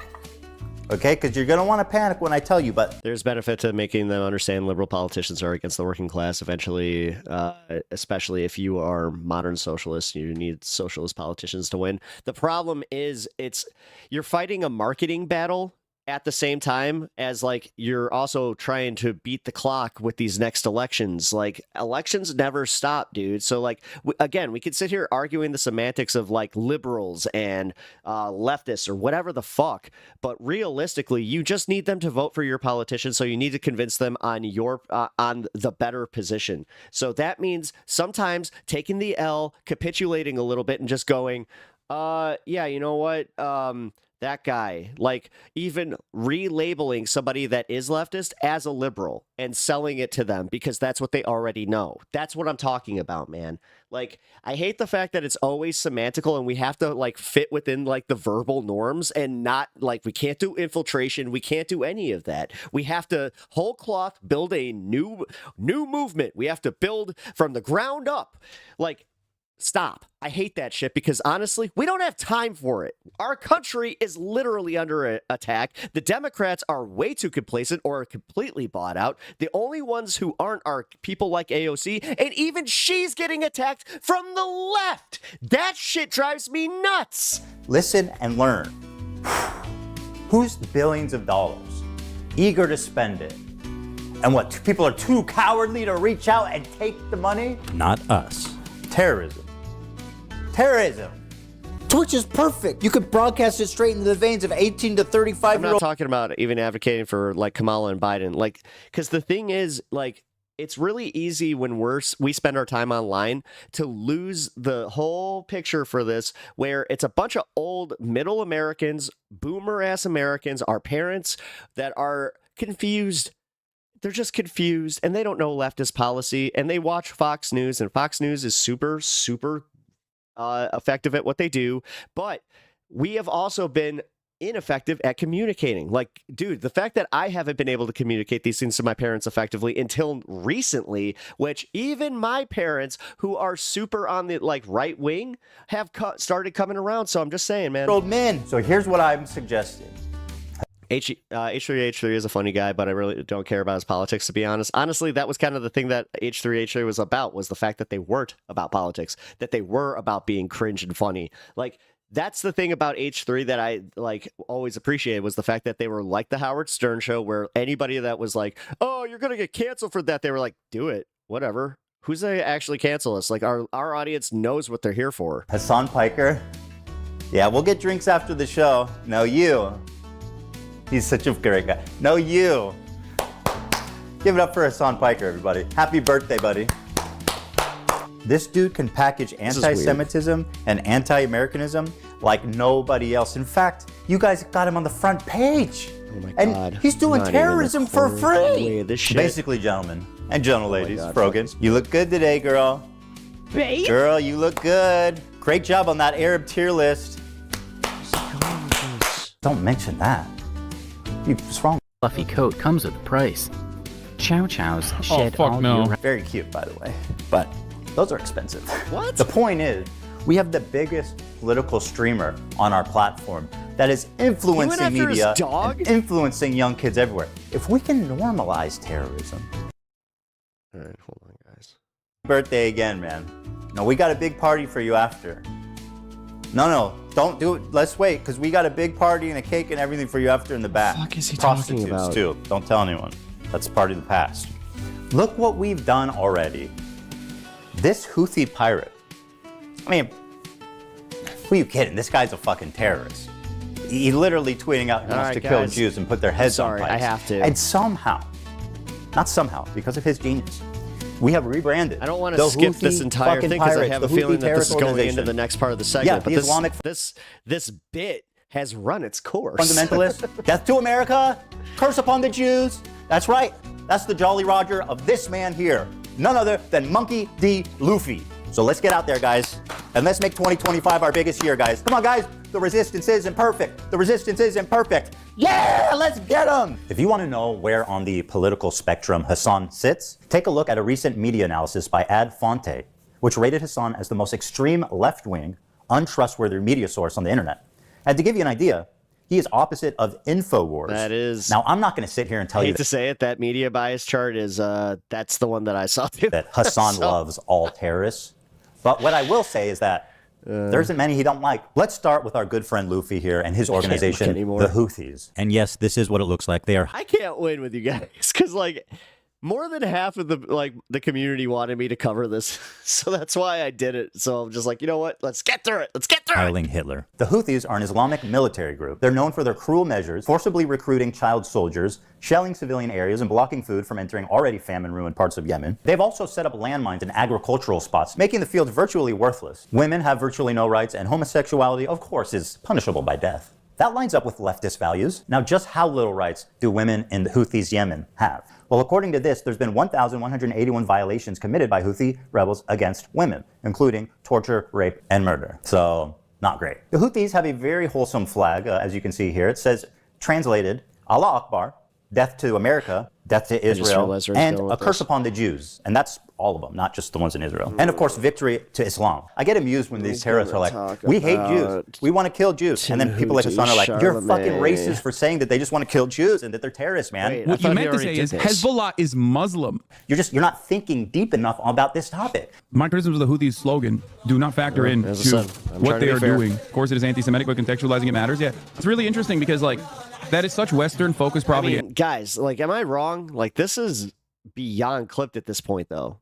Okay, because you're going to want to panic when I tell you, but... There's benefit to making them understand liberal politicians are against the working class eventually, especially if you are modern socialists. You need socialist politicians to win. The problem is you're fighting a marketing battle at the same time as, like, you're also trying to beat the clock with these next elections. Like, elections never stop, dude. So, like, again, we could sit here arguing the semantics of, like, liberals and leftists or whatever the fuck, but realistically, you just need them to vote for your politician, so you need to convince them on your on the better position. So that means sometimes taking the L, capitulating a little bit, and just going, yeah, you know what, that guy, like, even relabeling somebody that is leftist as a liberal and selling it to them because that's what they already know. That's what I'm talking about, man. Like, I hate the fact that it's always semantical and we have to, like, fit within, like, the verbal norms and not, like, we can't do infiltration. We can't do any of that. We have to whole cloth build a new movement. We have to build from the ground up. Like, stop. I hate that shit because honestly, we don't have time for it. Our country is literally under attack. The Democrats are way too complacent or completely bought out. The only ones who aren't are people like AOC, and even she's getting attacked from the left. That shit drives me nuts. Listen and learn. Who's the billions of dollars eager to spend it? And what, people are too cowardly to reach out and take the money? Not us. Terrorism. Terrorism. Twitch is perfect. You could broadcast it straight into the veins of 18 to 35-year-olds. I'm not talking about even advocating for, like, Kamala and Biden. Like, because the thing is, like, it's really easy when we spend our time online to lose the whole picture for this, where it's a bunch of old middle Americans, boomer-ass Americans, our parents, that are confused. They're just confused, and they don't know leftist policy, and they watch Fox News, and Fox News is super, super effective at what they do, but we have also been ineffective at communicating. Like, dude, the fact that I haven't been able to communicate these things to my parents effectively until recently, which even my parents, who are super on the, like, right wing, have started coming around. So I'm just saying, man. Old men. So here's what I'm suggesting. H3H3 is a funny guy, but I really don't care about his politics, to be honest. Honestly, that was kind of the thing that H3H3 was about, was the fact that they weren't about politics, that they were about being cringe and funny. Like, that's the thing about H3 that I always appreciated, was the fact that they were like the Howard Stern show, where anybody that was like, oh, you're going to get canceled for that, they were like, do it, whatever. Who's going to actually cancel us? Like, our audience knows what they're here for. Hasan Piker. Yeah, we'll get drinks after the show. No, you. He's such a great guy. No, you. Give it up for Hasan Piker, everybody. Happy birthday, buddy. This dude can package anti-Semitism and anti-Americanism like nobody else. In fact, you guys got him on the front page. Oh my and God. he's doing terrorism for free. This shit. Basically, gentlemen and gentle ladies, God, Frogan, you look good today, girl. Babe? Girl, you look good. Great job on that Arab tier list. Don't mention that. What's wrong? Fluffy coat comes with a price. Chow Chows shed fuck all no. year. Very cute, by the way, but those are expensive. What? The point is, we have the biggest political streamer on our platform that is influencing media, and influencing young kids everywhere. If we can normalize terrorism. All right, hold on, guys. Birthday again, man. No, we got a big party for you after. No, don't do it. Let's wait, because we got a big party and a cake and everything for you after in the back. What the fuck is he Prostitutes talking about? too. Don't tell anyone. That's part of the past. Look what we've done already. This Houthi pirate. I mean, who are you kidding? This guy's a fucking terrorist. He literally tweeting out he wants to kill Jews and put their heads on pikes. I have to. And somehow, not somehow, because of his genius, we have rebranded. I don't want to skip this entire thing because I have a feeling that this is going into the next part of the segment. Yeah, but the Islamic this bit has run its course. Fundamentalist, death to America, curse upon the Jews. That's right. That's the Jolly Roger of this man here. None other than Monkey D. Luffy. So let's get out there, guys, and let's make 2025 our biggest year, guys. Come on, guys. The resistance is imperfect. The resistance is imperfect. Yeah, let's get them. If you want to know where on the political spectrum Hasan sits, take a look at a recent media analysis by Ad Fonte, which rated Hasan as the most extreme left-wing, untrustworthy media source on the internet. And to give you an idea, he is opposite of InfoWars. That is. Now, I'm not going to sit here and tell I you hate to say it, that media bias chart is that's the one that I saw too. that Hasan loves all terrorists. But what I will say is that there isn't many he don't like. Let's start with our good friend Luffy here and his organization, the Houthis. And yes, this is what it looks like. They are. I can't win with you guys because more than half of the community wanted me to cover this, so that's why I did it. So I'm just like, you know what? Let's get through it. Let's get through Hiling it. Hitler. The Houthis are an Islamic military group. They're known for their cruel measures, forcibly recruiting child soldiers, shelling civilian areas, and blocking food from entering already famine-ruined parts of Yemen. They've also set up landmines in agricultural spots, making the fields virtually worthless. Women have virtually no rights, and homosexuality, of course, is punishable by death. That lines up with leftist values. Now, just how little rights do women in the Houthis' Yemen have? Well, according to this, there's been 1,181 violations committed by Houthi rebels against women, including torture, rape, and murder. So, not great. The Houthis have a very wholesome flag, as you can see here. It says, translated, Allah Akbar, death to America, death to Israel, and a curse upon the Jews. And that's all of them, not just the ones in Israel. And of course, victory to Islam. I get amused when these terrorists are like, we hate Jews. We want to kill Jews. And then people like Hasan are like, you're fucking racist for saying that they just want to kill Jews and that they're terrorists, man. What you meant to say is Hezbollah is Muslim. You're not thinking deep enough about this topic. My criticism of the Houthis' slogan, do not factor in to what they are doing. Of course, it is anti-Semitic, but contextualizing it matters. Yeah, it's really interesting because that is such Western focus probably. I mean, guys, am I wrong? This is beyond clipped at this point, though.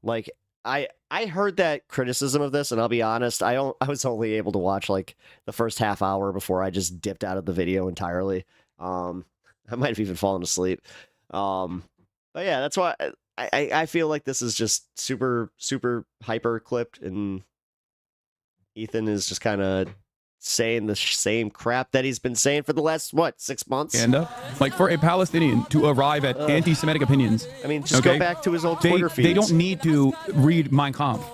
I heard that criticism of this, and I'll be honest, I was only able to watch the first half hour before I just dipped out of the video entirely. I might have even fallen asleep. But yeah, that's why I feel like this is just super, super hyper clipped, and Ethan is just kind of saying the same crap that he's been saying for the last 6 months. And for a Palestinian to arrive at anti-Semitic opinions, I mean, just go back to his old Twitter feeds. They don't need to read Mein Kampf.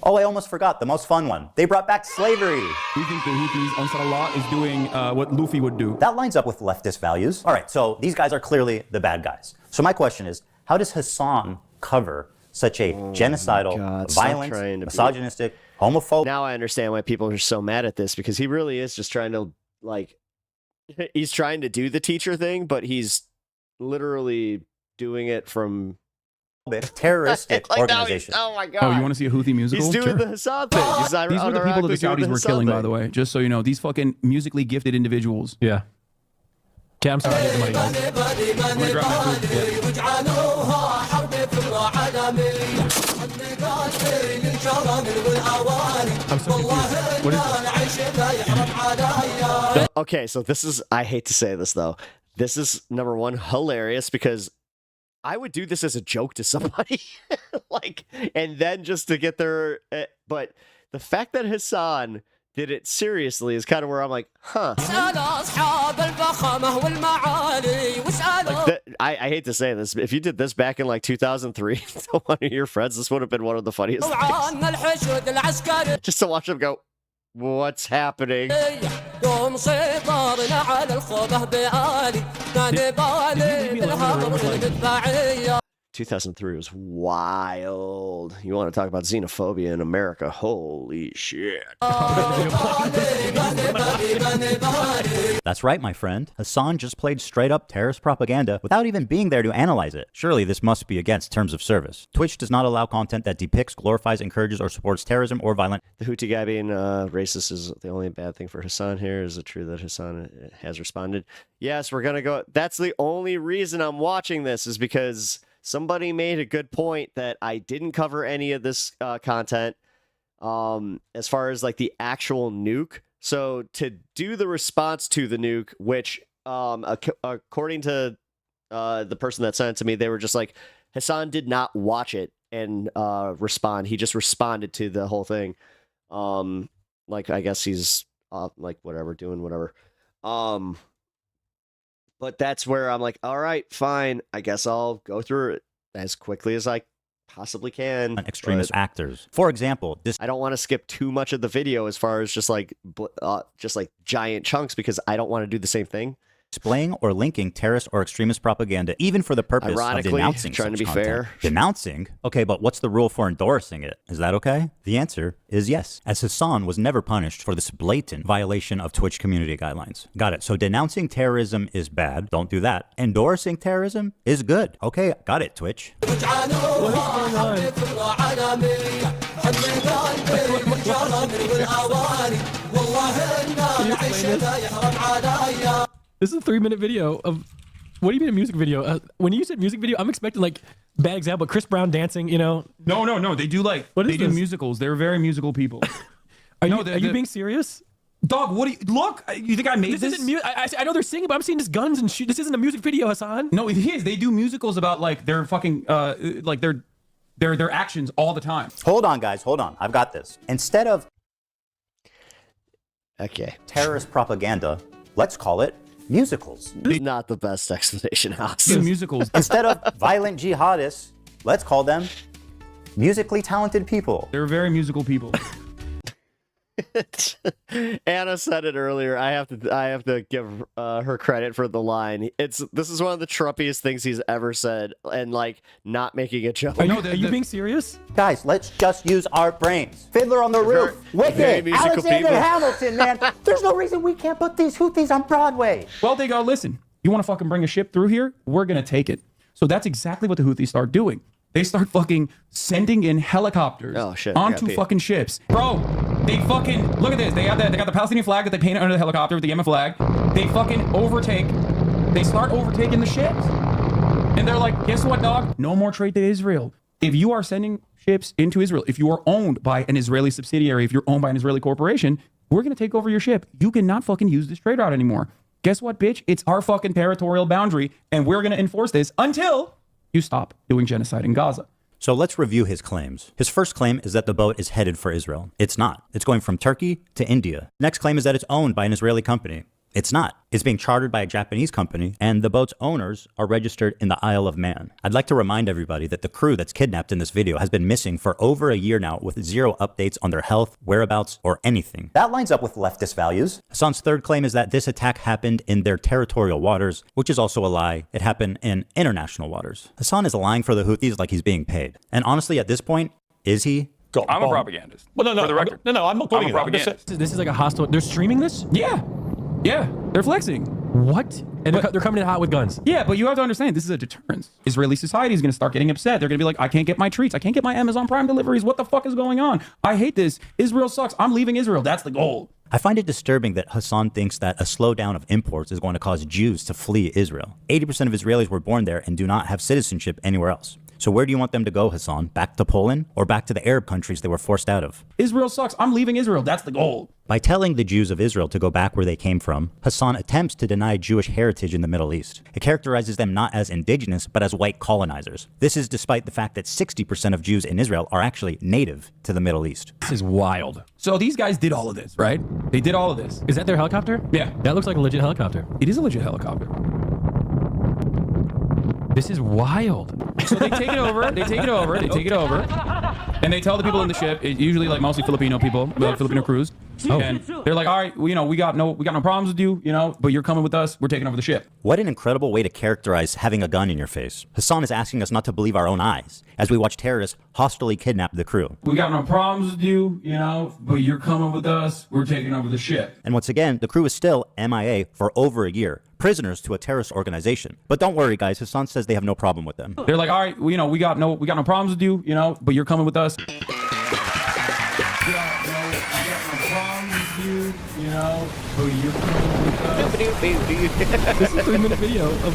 Oh, I almost forgot the most fun one. They brought back slavery. We think the Houthis, Ansar Allah, is doing what Luffy would do. That lines up with leftist values. All right, so these guys are clearly the bad guys. So my question is, how does Hasan cover such a genocidal, violent, misogynistic, homophobic. Now I understand why people are so mad at this, because he really is just trying to, like, he's trying to do the teacher thing, but he's literally doing it from terroristic like organization. Oh my god! Oh, you want to see a Houthi musical? He's doing the Hassan thing. He's These were the people that the Saudis were killing, by the way. Just so you know, these fucking musically gifted individuals. Yeah. Okay, I'm sorry. I need the money, guys. I'm gonna grab my food. I'm so confused. What is this? Okay, so this is, I hate to say this though, this is number one, hilarious, because I would do this as a joke to somebody, like, and then just to get their, but the fact that Hassan did it seriously is kind of where I'm like, huh. Like I hate to say this, if you did this back in like 2003 to one of your friends, this would have been one of the funniest things. Just to watch them go, what's happening? 2003 was wild. You want to talk about xenophobia in America? Holy shit. That's right, my friend. Hassan just played straight up terrorist propaganda without even being there to analyze it. Surely this must be against terms of service. Twitch does not allow content that depicts, glorifies, encourages, or supports terrorism or violent. The Houthi guy being racist is the only bad thing for Hassan here. Is it true that Hassan has responded? Yes, we're going to go. That's the only reason I'm watching this, is because somebody made a good point that I didn't cover any of this content as far as like the actual nuke. So to do the response to the nuke, which according to the person that sent it to me, they were just like, Hassan did not watch it and respond. He just responded to the whole thing. Like, I guess he's like whatever, doing whatever. But that's where I'm like, all right, fine. I guess I'll go through it as quickly as I possibly can. Extremist actors. For example, this. I don't want to skip too much of the video as far as just like giant chunks, because I don't want to do the same thing. Displaying or linking terrorist or extremist propaganda, even for the purpose of denouncing trying to be content. fair. Denouncing? Okay, but what's the rule for endorsing it? Is that okay? The answer is yes, as Hassan was never punished for this blatant violation of Twitch community guidelines. Got it. So denouncing terrorism is bad. Don't do that. Endorsing terrorism is good. Okay, got it, Twitch. What is going on? This is a 3-minute video of, what do you mean a music video? When you said music video, I'm expecting like, bad example, Chris Brown dancing, you know? No. They do like, they do musicals. They're very musical people. Are you being serious? Dog, what do you, look, you think I made this? Isn't I know they're singing, but I'm seeing this guns and shit. This isn't a music video, Hassan. No, it is. They do musicals about like their fucking, like their actions all the time. Hold on, guys. Hold on. I've got this. Instead of terrorist propaganda, let's call it musicals. Not the best explanation, House. Musicals. Instead of violent jihadists, let's call them musically talented people. They're very musical people. Anna said it earlier. I have to give her credit for the line. This is one of the Trumpiest things he's ever said, and like not making a joke. Are you being serious? Guys, let's just use our brains. Fiddler on the Roof, Wicked, Alexander Hamilton, man. There's no reason we can't put these Houthis on Broadway. Well, they go, listen, you want to fucking bring a ship through here? We're going to take it. So that's exactly what the Houthis start doing. They start fucking sending in helicopters onto fucking ships. Bro, they fucking, look at this. They got the Palestinian flag that they painted under the helicopter with the Yemen flag. They fucking they start overtaking the ships. And they're like, guess what, dog? No more trade to Israel. If you are sending ships into Israel, if you are owned by an Israeli subsidiary, if you're owned by an Israeli corporation, we're going to take over your ship. You cannot fucking use this trade route anymore. Guess what, bitch? It's our fucking territorial boundary, and we're going to enforce this until you stop doing genocide in Gaza. So let's review his claims. His first claim is that the boat is headed for Israel. It's not. It's going from Turkey to India. Next claim is that it's owned by an Israeli company. It's not. It's being chartered by a Japanese company, and the boat's owners are registered in the Isle of Man. I'd like to remind everybody that the crew that's kidnapped in this video has been missing for over a year now, with zero updates on their health, whereabouts, or anything. That lines up with leftist values. Hassan's third claim is that this attack happened in their territorial waters, which is also a lie. It happened in international waters. Hassan is lying for the Houthis like he's being paid. And honestly, at this point, is he? got I'm a bombed. propagandist. Well, no, For the record. no, I'm not calling I'm a you that. I'm just propagandist. This is like a hostile. They're streaming this? Yeah. Yeah. They're flexing. What? And they're coming in hot with guns. Yeah, but you have to understand, this is a deterrence. Israeli society is going to start getting upset. They're going to be like, I can't get my treats. I can't get my Amazon Prime deliveries. What the fuck is going on? I hate this. Israel sucks. I'm leaving Israel. That's the goal. I find it disturbing that Hasan thinks that a slowdown of imports is going to cause Jews to flee Israel. 80% of Israelis were born there and do not have citizenship anywhere else. So where do you want them to go, Hasan? Back to Poland or back to the Arab countries they were forced out of? Israel sucks. I'm leaving Israel. That's the goal. By telling the Jews of Israel to go back where they came from, Hasan attempts to deny Jewish heritage in the Middle East. It characterizes them not as indigenous, but as white colonizers. This is despite the fact that 60% of Jews in Israel are actually native to the Middle East. This is wild. So these guys did all of this, right? They did all of this. Is that their helicopter? Yeah. That looks like a legit helicopter. It is a legit helicopter. This is wild. So they take it over, they take it over, they take it over, and they tell the people in the ship, usually like mostly Filipino people, Filipino crews, and they're like, all right, well, you know, we got no problems with you, you know, but you're coming with us, we're taking over the ship. What an incredible way to characterize having a gun in your face. Hasan is asking us not to believe our own eyes as we watch terrorists hostilely kidnap the crew. We got no problems with you, you know, but you're coming with us, we're taking over the ship. And once again, the crew is still MIA for over a year, prisoners to a terrorist organization. But don't worry, guys, Hasan says they have no problem with them. They're like, all right, well, you know, we got no problems with you, you know, but you're coming with us. This is a 3-minute video of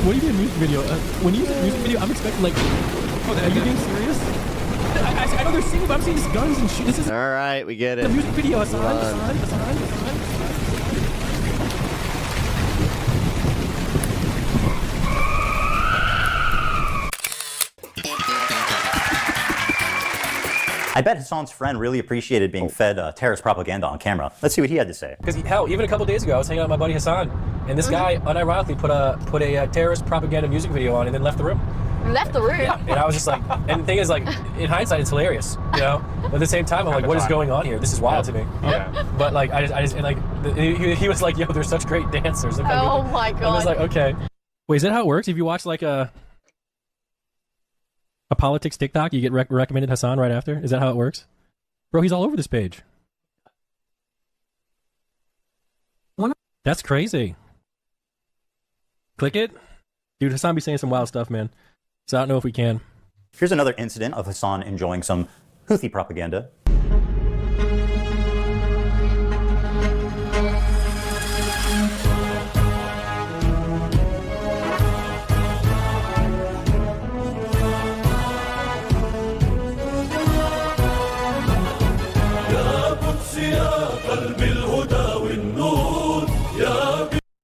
what do you do in music video? When you use a music video, I'm expecting like, are you being serious? I know they're singing, but I'm seeing guns and shit. This is all right. We get it. The music video, Hasan. I bet Hasan's friend really appreciated being fed terrorist propaganda on camera. Let's see what he had to say. Because hell, even a couple days ago, I was hanging out with my buddy Hasan, and this guy unironically put a terrorist propaganda music video on and then left the room. Left the room. Yeah, and I was just like, and the thing is, like, in hindsight, it's hilarious, you know. But at the same time, I'm like, what is going on here? This is wild to me. Yeah. But like, I just, and like, he was like, yo, they're such great dancers. Oh my god. I was like, okay. Wait, is that how it works? If you watch like a politics TikTok, you get recommended Hasan right after? Is that how it works? Bro, he's all over this page. That's crazy. Click it. Dude, Hasan be saying some wild stuff, man. So I don't know if we can. Here's another incident of Hasan enjoying some Houthi propaganda.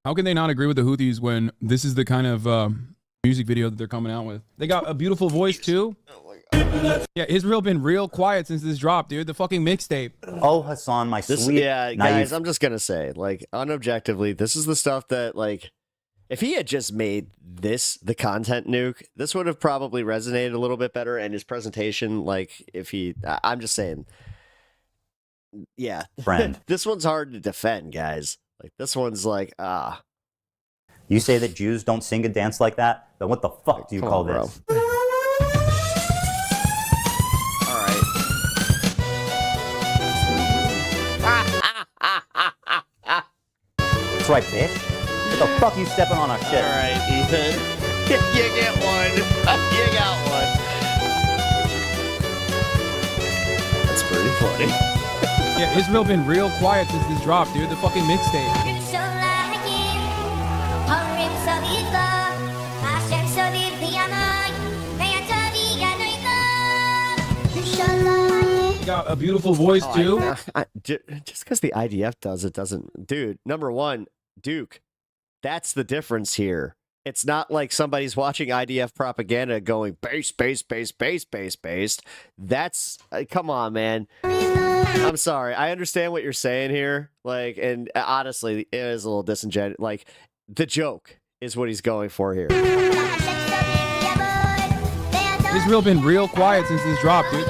How can they not agree with the Houthis when this is the kind of music video that they're coming out with? They got a beautiful voice too. Yeah, Israel been real quiet since this dropped, dude. The fucking mixtape. Oh, Hasan, my sweet. Yeah, naive. guys, I'm just gonna say, like, unobjectively, this is the stuff that, like, if he had just made this the content nuke, this would have probably resonated a little bit better. And his presentation, like, if he, I'm just saying, yeah, friend, this one's hard to defend, guys. Like, this one's like, You say that Jews don't sing and dance like that? Then what the fuck do you call this? That's right, bitch. What the fuck you stepping on our shit? All right, Ethan. You get one. You got one. That's pretty funny. Yeah, Israel been real quiet since this dropped, dude. The fucking mixtape. You got a beautiful voice too. Just because the IDF does it doesn't, dude. Number one, Duke. That's the difference here. It's not like somebody's watching IDF propaganda going base, base, base, base, base, based. That's come on, man. I'm sorry. I understand what you're saying here. Like, and honestly, it is a little disingenuous. Like, the joke is what he's going for here. Israel been real quiet since this dropped, dude.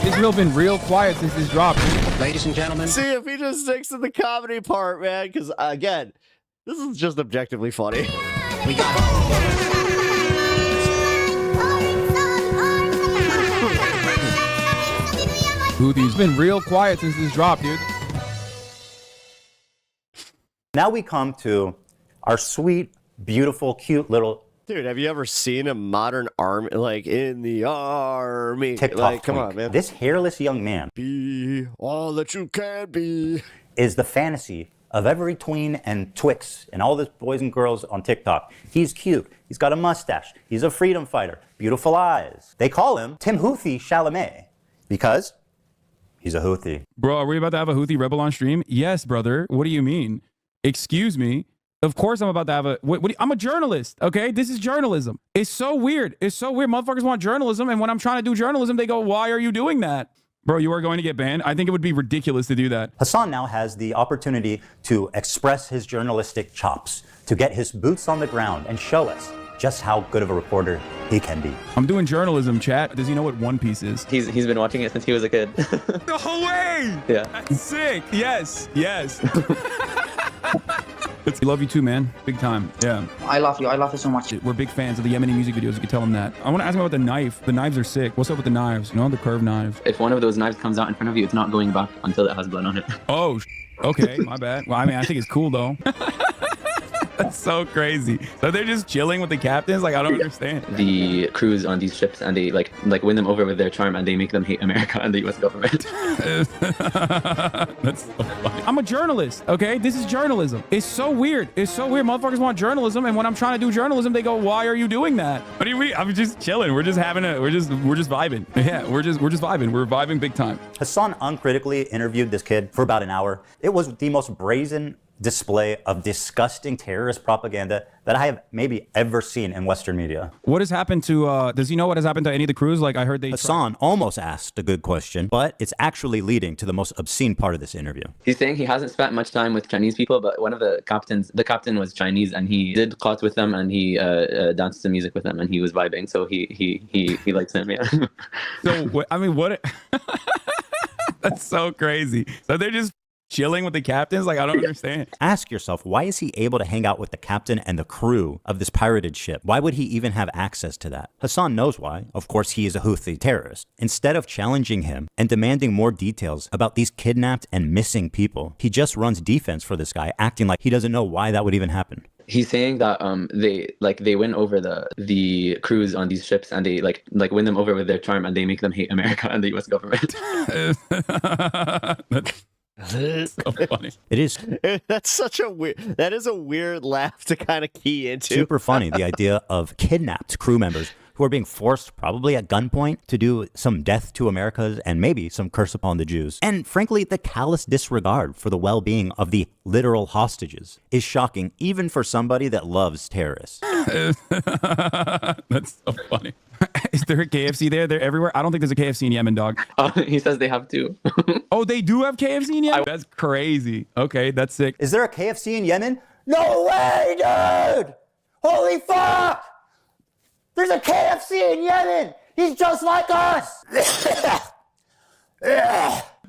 Israel been real quiet since this dropped. Ladies and gentlemen. See if he just sticks to the comedy part, man. Because, again, this is just objectively funny. We got Houthis been real quiet since this dropped, dude. Now we come to our sweet, beautiful, cute little Dude, have you ever seen a modern army, like in the army? TikTok Like, come twink. on, man. This hairless young man Be all that you can be. Is the fantasy of every tween and twix and all the boys and girls on TikTok. He's cute. He's got a mustache. He's a freedom fighter. Beautiful eyes. They call him Tim Houthi Chalamet because he's a Houthi. Bro, are we about to have a Houthi rebel on stream? Yes, brother. What do you mean? Excuse me? Of course I'm about to have a... I'm a journalist, okay? This is journalism. It's so weird. It's so weird. Motherfuckers want journalism, and when I'm trying to do journalism, they go, why are you doing that? Bro, you are going to get banned? I think it would be ridiculous to do that. Hasan now has the opportunity to express his journalistic chops, to get his boots on the ground and show us just how good of a reporter he can be. I'm doing journalism, chat. Does he know what One Piece is? He's been watching it since he was a kid. No way! Yeah. That's sick. Yes. Yes. We love you too, man. Big time. Yeah. I love you. I love you so much. We're big fans of the Yemeni music videos. You can tell them that. I want to ask him about the knife. The knives are sick. What's up with the knives? You know, the curved knives. If one of those knives comes out in front of you, it's not going back until it has blood on it. Oh, okay. My bad. Well, I mean, I think it's cool, though. That's so crazy. So they're just chilling with the captains? Like, I don't understand. The crews on these ships, and they like win them over with their charm, and they make them hate America and the U.S. government. That's so funny. I'm a journalist, okay? This is journalism. It's so weird. It's so weird. Motherfuckers want journalism, and when I'm trying to do journalism, they go, "Why are you doing that?" What do you mean? I'm just chilling. We're just having we're just vibing. Yeah, we're just vibing. We're vibing big time. Hasan uncritically interviewed this kid for about an hour. It was the most brazen display of disgusting terrorist propaganda that I have maybe ever seen in Western media. What has happened to, does he know what has happened to any of the crews? Like, I heard they... Hasan almost asked a good question, but it's actually leading to the most obscene part of this interview. He's saying he hasn't spent much time with Chinese people, but one of the captain was Chinese, and he did clots with them, and he danced to music with them, and he was vibing, so he likes him, yeah. So, I mean, what... That's so crazy. So they're just chilling with the captains? Like, I don't understand. Ask yourself, why is he able to hang out with the captain and the crew of this pirated ship? Why would he even have access to that? Hasan knows why. Of course, he is a Houthi terrorist. Instead of challenging him and demanding more details about these kidnapped and missing people, he just runs defense for this guy, acting like he doesn't know why that would even happen. He's saying that they win over the crews on these ships, and they like win them over with their charm, and they make them hate America and the U.S. government. That's so funny. It is. That's such a weird. That is a weird laugh to kind of key into. Super funny. The idea of kidnapped crew members who are being forced, probably at gunpoint, to do some death to Americas and maybe some curse upon the Jews. And frankly, the callous disregard for the well-being of the literal hostages is shocking, even for somebody that loves terrorists. That's so funny. Is there a KFC there? They're everywhere. I don't think there's a KFC in Yemen, dog. He says they have two. Oh, they do have KFC in Yemen? That's crazy. Okay, that's sick. Is there a KFC in Yemen? No way, dude! Holy fuck! There's a KFC in Yemen! He's just like us!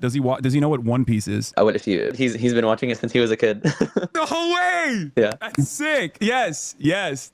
Does he know what One Piece is? What if he's been watching it since he was a kid. No way! Yeah. That's sick. Yes.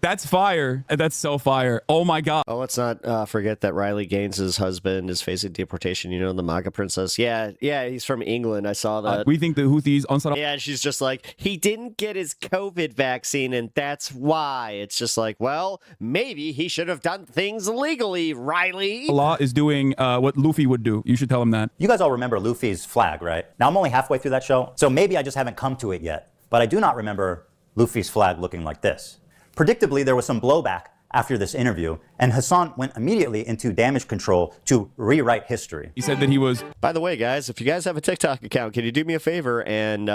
That's fire. That's so fire. Oh my god. Oh, let's not forget that Riley Gaines' husband is facing deportation. You know, the MAGA princess. Yeah, he's from England. I saw that. We think the Houthis... Yeah, she's just like, he didn't get his COVID vaccine, and that's why. It's just like, well, maybe he should have done things legally, Riley. Allah is doing what Luffy would do. You should tell him that. You guys all remember Luffy's flag, right? Now, I'm only halfway through that show, so maybe I just haven't come to it yet. But I do not remember Luffy's flag looking like this. Predictably, there was some blowback after this interview, and Hasan went immediately into damage control to rewrite history. He said that he was... By the way, guys, if you guys have a TikTok account, can you do me a favor and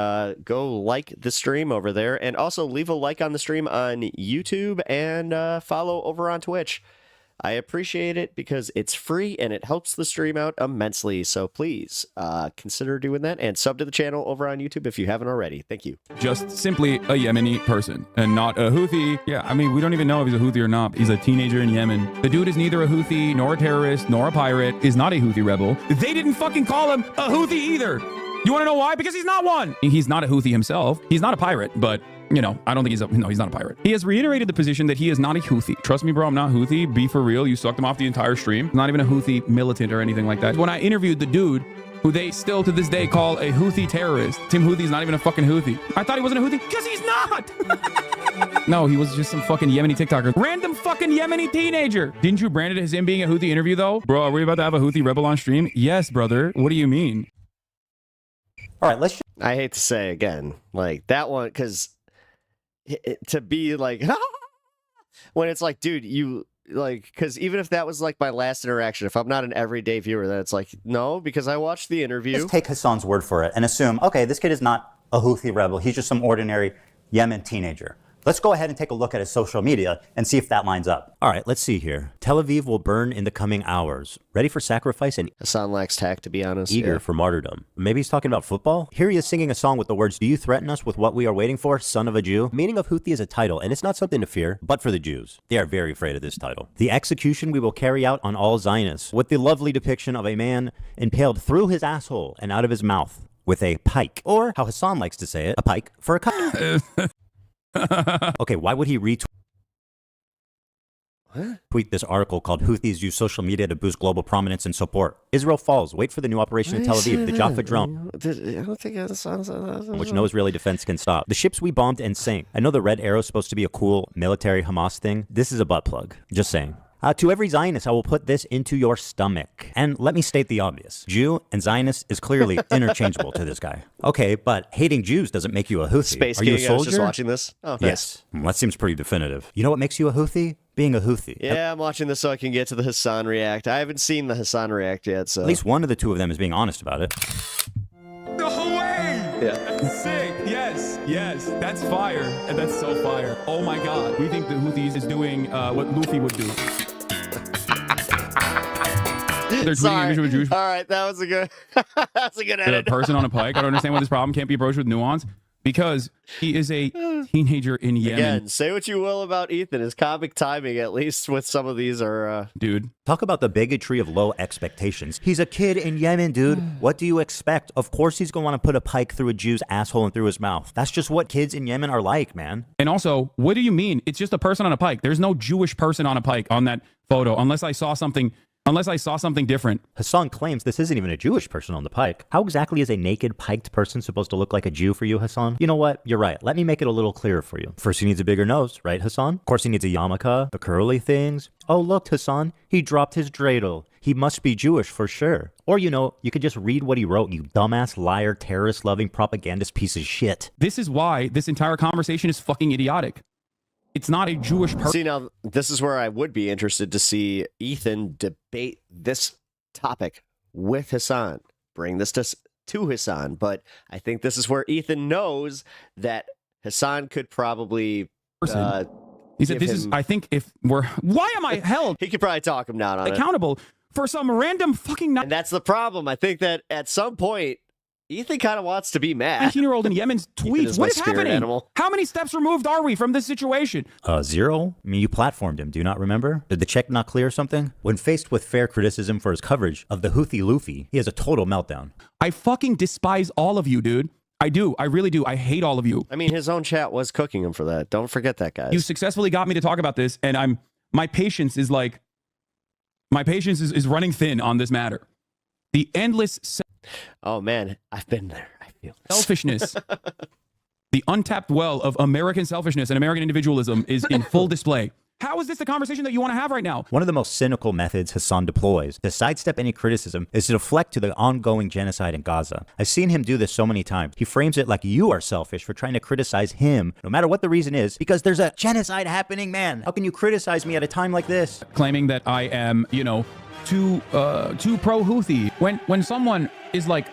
go like the stream over there, and also leave a like on the stream on YouTube and follow over on Twitch. I appreciate it because it's free and it helps the stream out immensely. So please consider doing that and sub to the channel over on YouTube if you haven't already. Thank you. Just simply a Yemeni person and not a Houthi. Yeah, I mean, we don't even know if he's a Houthi or not. He's a teenager in Yemen. The dude is neither a Houthi, nor a terrorist, nor a pirate, is not a Houthi rebel. They didn't fucking call him a Houthi either. You want to know why? Because he's not one. He's not a Houthi himself. He's not a pirate, but... You know, I don't think he's not a pirate. He has reiterated the position that he is not a Houthi. Trust me, bro, I'm not Houthi. Be for real. You sucked him off the entire stream. Not even a Houthi militant or anything like that. When I interviewed the dude, who they still to this day call a Houthi terrorist. Tim Houthi's not even a fucking Houthi. I thought he wasn't a Houthi because he's not. No, he was just some fucking Yemeni TikToker. Random fucking Yemeni teenager. Didn't you brand it as him being a Houthi interview though? Bro, are we about to have a Houthi rebel on stream? Yes, brother. What do you mean? All right, let's. I hate to say again, like that one, because to be like, when it's like, dude, you like, because even if that was like my last interaction, if I'm not an everyday viewer, then it's like, no, because I watched the interview. Let's take Hasan's word for it and assume, okay, this kid is not a Houthi rebel. He's just some ordinary Yemen teenager. Let's go ahead and take a look at his social media and see if that lines up. All right, let's see here. Tel Aviv will burn in the coming hours. Ready for sacrifice and Hasan lacks tact, to be honest. Eager for martyrdom. Maybe he's talking about football? Here he is singing a song with the words, "Do you threaten us with what we are waiting for, son of a Jew?" Meaning of Houthi is a title, and it's not something to fear, but for the Jews. They are very afraid of this title. The execution we will carry out on all Zionists, with the lovely depiction of a man impaled through his asshole and out of his mouth with a pike. Or, how Hasan likes to say it, a pike for a cut. Okay, why would he retweet this article called "Houthis Use Social Media to Boost Global Prominence and Support"? Israel falls. Wait for the new operation in Tel Aviv, the Jaffa drone, I don't think which no Israeli defense can stop. The ships we bombed and sank. I know the Red Arrow is supposed to be a cool military Hamas thing. This is a butt plug. Just saying. To every Zionist, I will put this into your stomach. And let me state the obvious. Jew and Zionist is clearly interchangeable to this guy. Okay, but hating Jews doesn't make you a Houthi. Space Are you a King, I was soldier? just watching this. Oh, nice. Yes. That seems pretty definitive. You know what makes you a Houthi? Being a Houthi. Yeah, I'm watching this so I can get to the Hasan react. I haven't seen the Hasan react yet, so. At least one of the two of them is being honest about it. No way! Yeah. Sick. Yes. Yes. That's fire. And that's so fire. Oh my God. We think the Houthis is doing what Luffy would do. They're tweeting images of Jewish. All right, that was a good. That's a good edit. The person on a pike. I don't understand why this problem can't be approached with nuance, because he is a teenager in Yemen. Again, say what you will about Ethan. His comic timing, at least with some of these, are. Dude, talk about the bigotry of low expectations. He's a kid in Yemen, dude. What do you expect? Of course, he's gonna want to put a pike through a Jew's asshole and through his mouth. That's just what kids in Yemen are like, man. And also, what do you mean? It's just a person on a pike. There's no Jewish person on a pike on that photo, unless I saw something different. Hasan claims this isn't even a Jewish person on the pike. How exactly is a naked, piked person supposed to look like a Jew for you, Hasan? You know what? You're right. Let me make it a little clearer for you. First, he needs a bigger nose, right, Hasan? Of course, he needs a yarmulke, the curly things. Oh, look, Hasan, he dropped his dreidel. He must be Jewish for sure. Or, you know, you could just read what he wrote, you dumbass, liar, terrorist-loving, propagandist piece of shit. This is why this entire conversation is fucking idiotic. It's not a Jewish person. See, now, this is where I would be interested to see Ethan debate this topic with Hasan. Bring this to Hasan. But I think this is where Ethan knows that Hasan could probably... he said, this is, I think if we're... Why am I held? He could probably talk him down on accountable for some random fucking... And that's the problem. I think that at some point... Ethan kind of wants to be mad. 19-year-old in Yemen's tweets. What is happening? Animal. How many steps removed are we from this situation? 0? I mean, you platformed him. Do you not remember? Did the check not clear something? When faced with fair criticism for his coverage of the Houthi Luffy, he has a total meltdown. I fucking despise all of you, dude. I do. I really do. I hate all of you. I mean, his own chat was cooking him for that. Don't forget that, guys. You successfully got me to talk about this, and my patience is running thin on this matter. The endless... Oh, man. I've been there. I feel selfishness. The untapped well of American selfishness and American individualism is in full display. How is this the conversation that you want to have right now? One of the most cynical methods Hasan deploys to sidestep any criticism is to deflect to the ongoing genocide in Gaza. I've seen him do this so many times. He frames it like you are selfish for trying to criticize him, no matter what the reason is, because there's a genocide happening, man. How can you criticize me at a time like this? Claiming that I am, you know, too pro-Houthi. When someone is like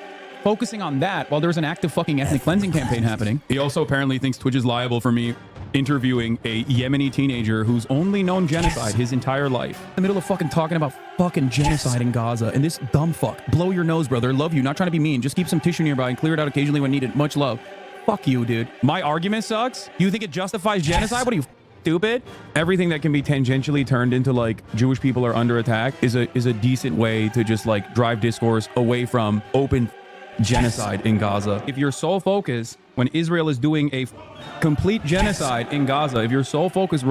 focusing on that while there's an active fucking ethnic cleansing campaign happening. He also apparently thinks Twitch is liable for me interviewing a Yemeni teenager who's only known genocide his entire life. In the middle of fucking talking about fucking genocide in Gaza, and this dumb fuck. Blow your nose, brother. Love you. Not trying to be mean. Just keep some tissue nearby and clear it out occasionally when needed. Much love. Fuck you, dude. My argument sucks? You think it justifies genocide? What are you, stupid? Everything that can be tangentially turned into like Jewish people are under attack is a decent way to just like drive discourse away from open genocide in Gaza. If your sole focus when Israel is doing a complete genocide in Gaza, if your sole focus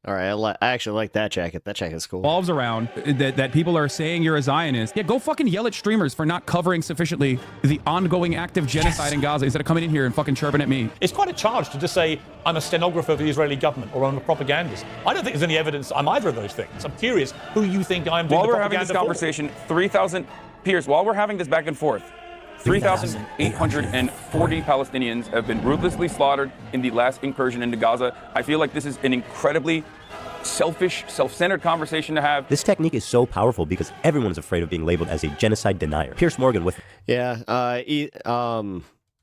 All right, I actually like that jacket. That jacket's cool. Revolves around that people are saying you're a Zionist. Yeah, go fucking yell at streamers for not covering sufficiently the ongoing active genocide in Gaza instead of coming in here and fucking chirping at me. It's quite a charge to just say I'm a stenographer for the Israeli government or I'm a propagandist. I don't think there's any evidence I'm either of those things. I'm curious who you think I'm doing While the we're having this conversation, 3,000 Piers, while we're having this back and forth, 3,840 Palestinians have been ruthlessly slaughtered in the last incursion into Gaza. I feel like this is an incredibly selfish, self-centered conversation to have. This technique is so powerful because everyone's afraid of being labeled as a genocide denier. Pierce Morgan with... Yeah,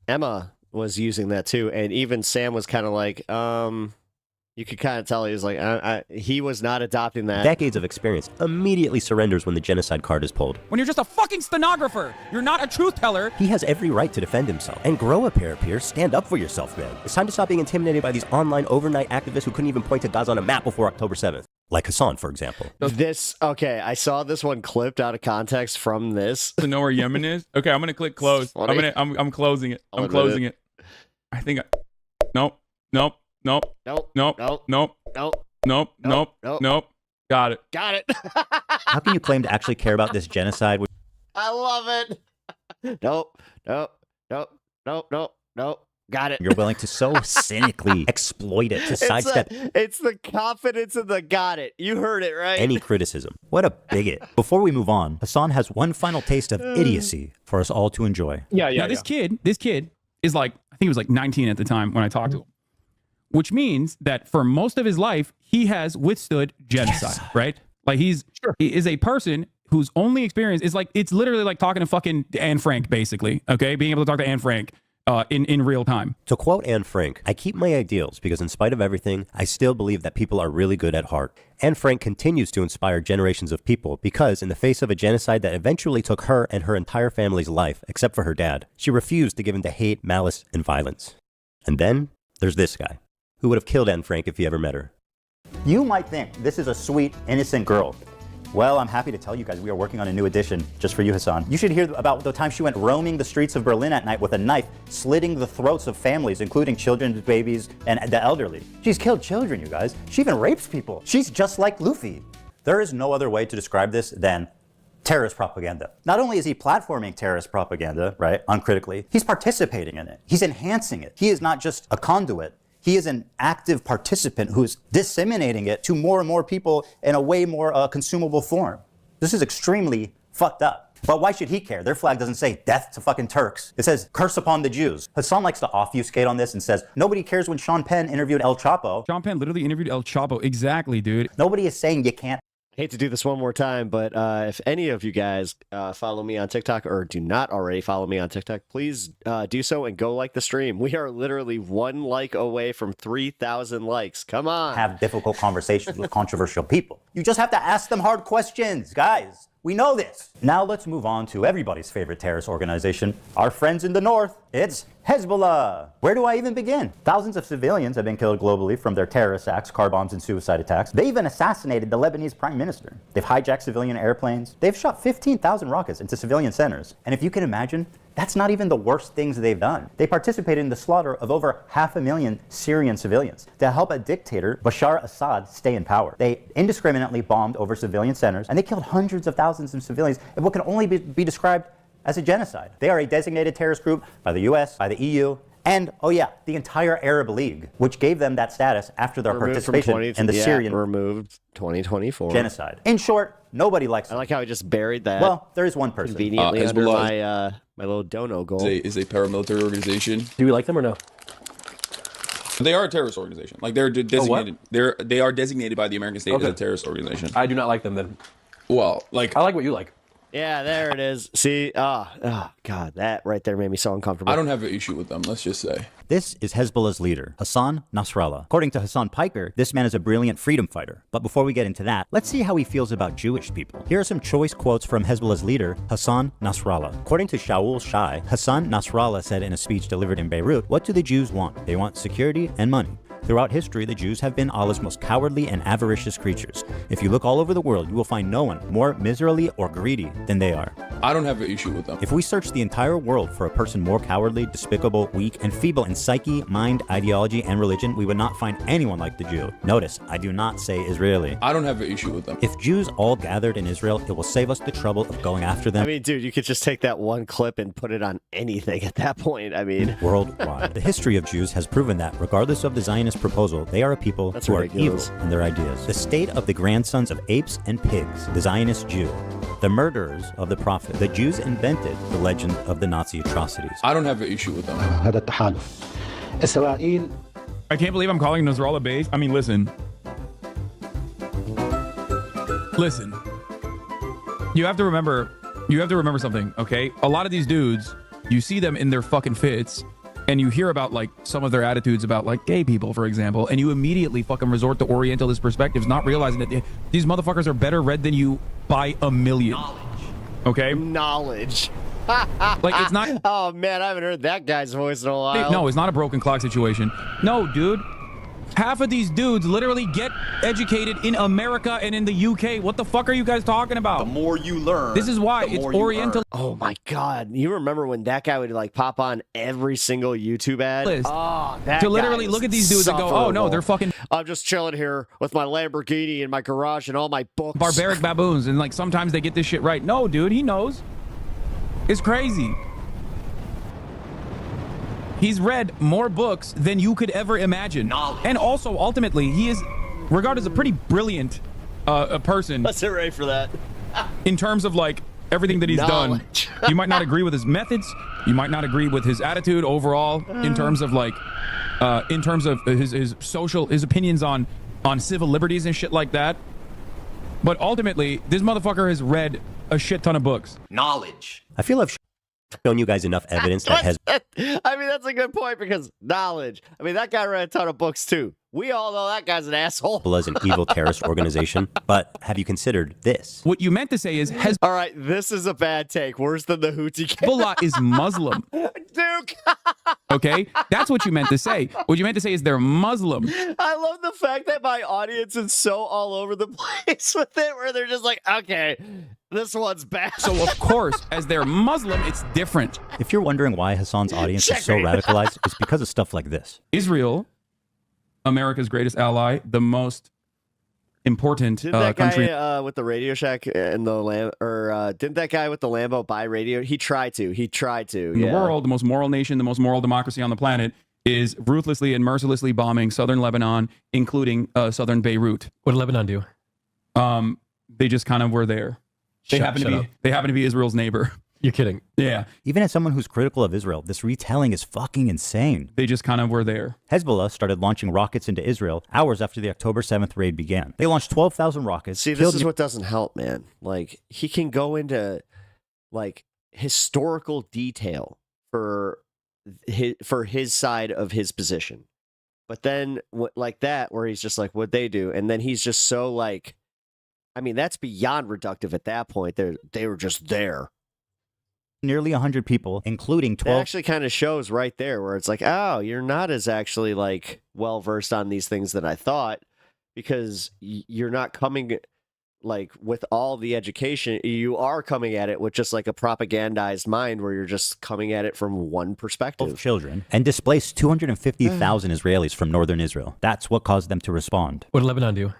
Emma was using that too, and even Sam was kind of like, you could kind of tell he was like, he was not adopting that. Decades of experience immediately surrenders when the genocide card is pulled. When you're just a fucking stenographer, you're not a truth teller. He has every right to defend himself. And grow a pair, Pierce. Stand up for yourself, man. It's time to stop being intimidated by these online overnight activists who couldn't even point to Gaza on a map before October 7th. Like Hasan, for example. Okay, I saw this one clipped out of context from this. To know where Yemen is? Okay, I'm gonna click close. I'm closing it. I'm closing it. I think Nope. Got it. How can you claim to actually care about this genocide? I love it. Nope. Got it. You're willing to so cynically exploit it to sidestep It's the confidence in the got it. You heard it, right? any criticism. What a bigot. Before we move on, Hasan has one final taste of idiocy for us all to enjoy. Now, this kid is like, I think he was like 19 at the time when I talked to him, which means that for most of his life, he has withstood genocide, right? Like he is a person whose only experience is like, it's literally like talking to fucking Anne Frank, basically, okay? Being able to talk to Anne Frank in real time. To quote Anne Frank, I keep my ideals because in spite of everything, I still believe that people are really good at heart. Anne Frank continues to inspire generations of people because in the face of a genocide that eventually took her and her entire family's life, except for her dad, she refused to give in to hate, malice, and violence. And then there's this guy, who would have killed Anne Frank if he ever met her. You might think this is a sweet, innocent girl. Well, I'm happy to tell you guys we are working on a new edition just for you, Hasan. You should hear about the time she went roaming the streets of Berlin at night with a knife, slitting the throats of families, including children, babies, and the elderly. She's killed children, you guys. She even rapes people. She's just like Luffy. There is no other way to describe this than terrorist propaganda. Not only is he platforming terrorist propaganda, right, uncritically, he's participating in it. He's enhancing it. He is not just a conduit. He is an active participant who is disseminating it to more and more people in a way more consumable form. This is extremely fucked up. But why should he care? Their flag doesn't say death to fucking Turks. It says curse upon the Jews. Hasan likes to offuscate on this and says nobody cares when Sean Penn interviewed El Chapo. Sean Penn literally interviewed El Chapo. Exactly, dude. Nobody is saying you can't. I hate to do this one more time, but if any of you guys follow me on TikTok or do not already follow me on TikTok, please do so and go like the stream. We are literally 1 like away from 3,000 likes. Come on. Have difficult conversations with controversial people. You just have to ask them hard questions, guys. We know this. Now let's move on to everybody's favorite terrorist organization, our friends in the north. It's Hezbollah. Where do I even begin? Thousands of civilians have been killed globally from their terrorist acts, car bombs, and suicide attacks. They even assassinated the Lebanese prime minister. They've hijacked civilian airplanes. They've shot 15,000 rockets into civilian centers. And if you can imagine, that's not even the worst things they've done. They participated in the slaughter of over 500,000 Syrian civilians to help a dictator, Bashar Assad, stay in power. They indiscriminately bombed over civilian centers, and they killed hundreds of thousands of civilians in what can only be described as a genocide. They are a designated terrorist group by the US, by the EU, and, oh yeah, the entire Arab League, which gave them that status after their participation in the Syrian removed 2024 genocide. In short, nobody likes I like how I just buried that. Well, there is one person. Conveniently under my little dono goal. Is a paramilitary organization. Do we like them or no? They are a terrorist organization. Like they're designated. They are designated by the American state as a terrorist organization. I do not like them then. Well, like I like what you like. Yeah, there it is. See, oh God, that right there made me so uncomfortable. I don't have an issue with them, let's just say. This is Hezbollah's leader, Hasan Nasrallah. According to Hasan Piker, this man is a brilliant freedom fighter. But before we get into that, let's see how he feels about Jewish people. Here are some choice quotes from Hezbollah's leader, Hasan Nasrallah. According to Shaul Shai, Hasan Nasrallah said in a speech delivered in Beirut, "What do the Jews want? They want security and money. Throughout history, the Jews have been Allah's most cowardly and avaricious creatures. If you look all over the world, you will find no one more miserly or greedy than they are." I don't have an issue with them. If we search the entire world for a person more cowardly, despicable, weak, and feeble in psyche, mind, ideology, and religion, we would not find anyone like the Jew. Notice, I do not say Israeli. I don't have an issue with them. If Jews all gathered in Israel, it will save us the trouble of going after them. I mean, dude, you could just take that one clip and put it on anything at that point. I mean, worldwide. The history of Jews has proven that, regardless of the Zionist proposal, they are a people who are evil in their ideas. The state of the grandsons of apes and pigs, the Zionist Jew, the murderers of the prophet. The Jews invented the legend of the Nazi atrocities. I don't have an issue with them. هذا التحالف. إسرائيل. I can't believe I'm calling Nasrallah based. I mean, listen. You have to remember something, okay? A lot of these dudes, you see them in their fucking fits, and you hear about like some of their attitudes about like gay people, for example, and you immediately fucking resort to Orientalist perspectives, not realizing that these motherfuckers are better read than you by a million. Knowledge. Okay? Knowledge. Like, it's not... Oh, man, I haven't heard that guy's voice in a while. No, it's not a broken clock situation. No, dude. Half of these dudes literally get educated in America and in the UK. What the fuck are you guys talking about? The more you learn, this is why it's Oriental. Oh my God. You remember when that guy would like pop on every single YouTube ad? Oh, that to literally look at these dudes and go, oh no, they're fucking... I'm just chilling here with my Lamborghini in my garage and all my books. Barbaric baboons. And like sometimes they get this shit right. No, dude, he knows. It's crazy. He's read more books than you could ever imagine. Knowledge. And also, ultimately, he is regarded as a pretty brilliant a person. Let's get ready for that. In terms of, like, everything that he's done. You might not agree with his methods. You might not agree with his attitude overall in terms of, like, his opinions on civil liberties and shit like that. But ultimately, this motherfucker has read a shit ton of books. Knowledge. I feel I've shown you guys enough evidence that has... I mean, that's a good point because knowledge. I mean, that guy read a ton of books too. We all know that guy's an asshole. ...as an evil terrorist organization. But have you considered this? What you meant to say is... All right, this is a bad take. Worse than the Houthi. Hezbollah is Muslim. Duke. Okay? That's what you meant to say. What you meant to say is they're Muslim. I love the fact that my audience is so all over the place with it, where they're just like, okay, this one's bad. So, of course, as they're Muslim, it's different. If you're wondering why Hassan's audience is so radicalized, it's because of stuff like this. Israel, America's greatest ally, the most important didn't that country. Guy with the Radio Shack and the didn't that guy with the Lambo buy radio? He tried to. In the world, the most moral nation, the most moral democracy on the planet is ruthlessly and mercilessly bombing southern Lebanon, including southern Beirut. What did Lebanon do? They just kind of were there. They happen to be Israel's neighbor. You're kidding. Yeah. Even as someone who's critical of Israel, this retelling is fucking insane. They just kind of were there. Hezbollah started launching rockets into Israel hours after the October 7th raid began. They launched 12,000 rockets. See, this is what doesn't help, man. Like, he can go into, like, historical detail for his side of his position. But then, like that, where he's just like, what'd they do? And then he's just so, like, I mean, that's beyond reductive at that point. They were just there. Nearly 100 people, including 12. It actually kind of shows right there where it's like, oh, you're not as actually like well versed on these things that I thought, because you're not coming like with all the education. You are coming at it with just like a propagandized mind where you're just coming at it from one perspective. Children and displaced 250,000 Israelis from northern Israel. That's what caused them to respond. What did Lebanon do?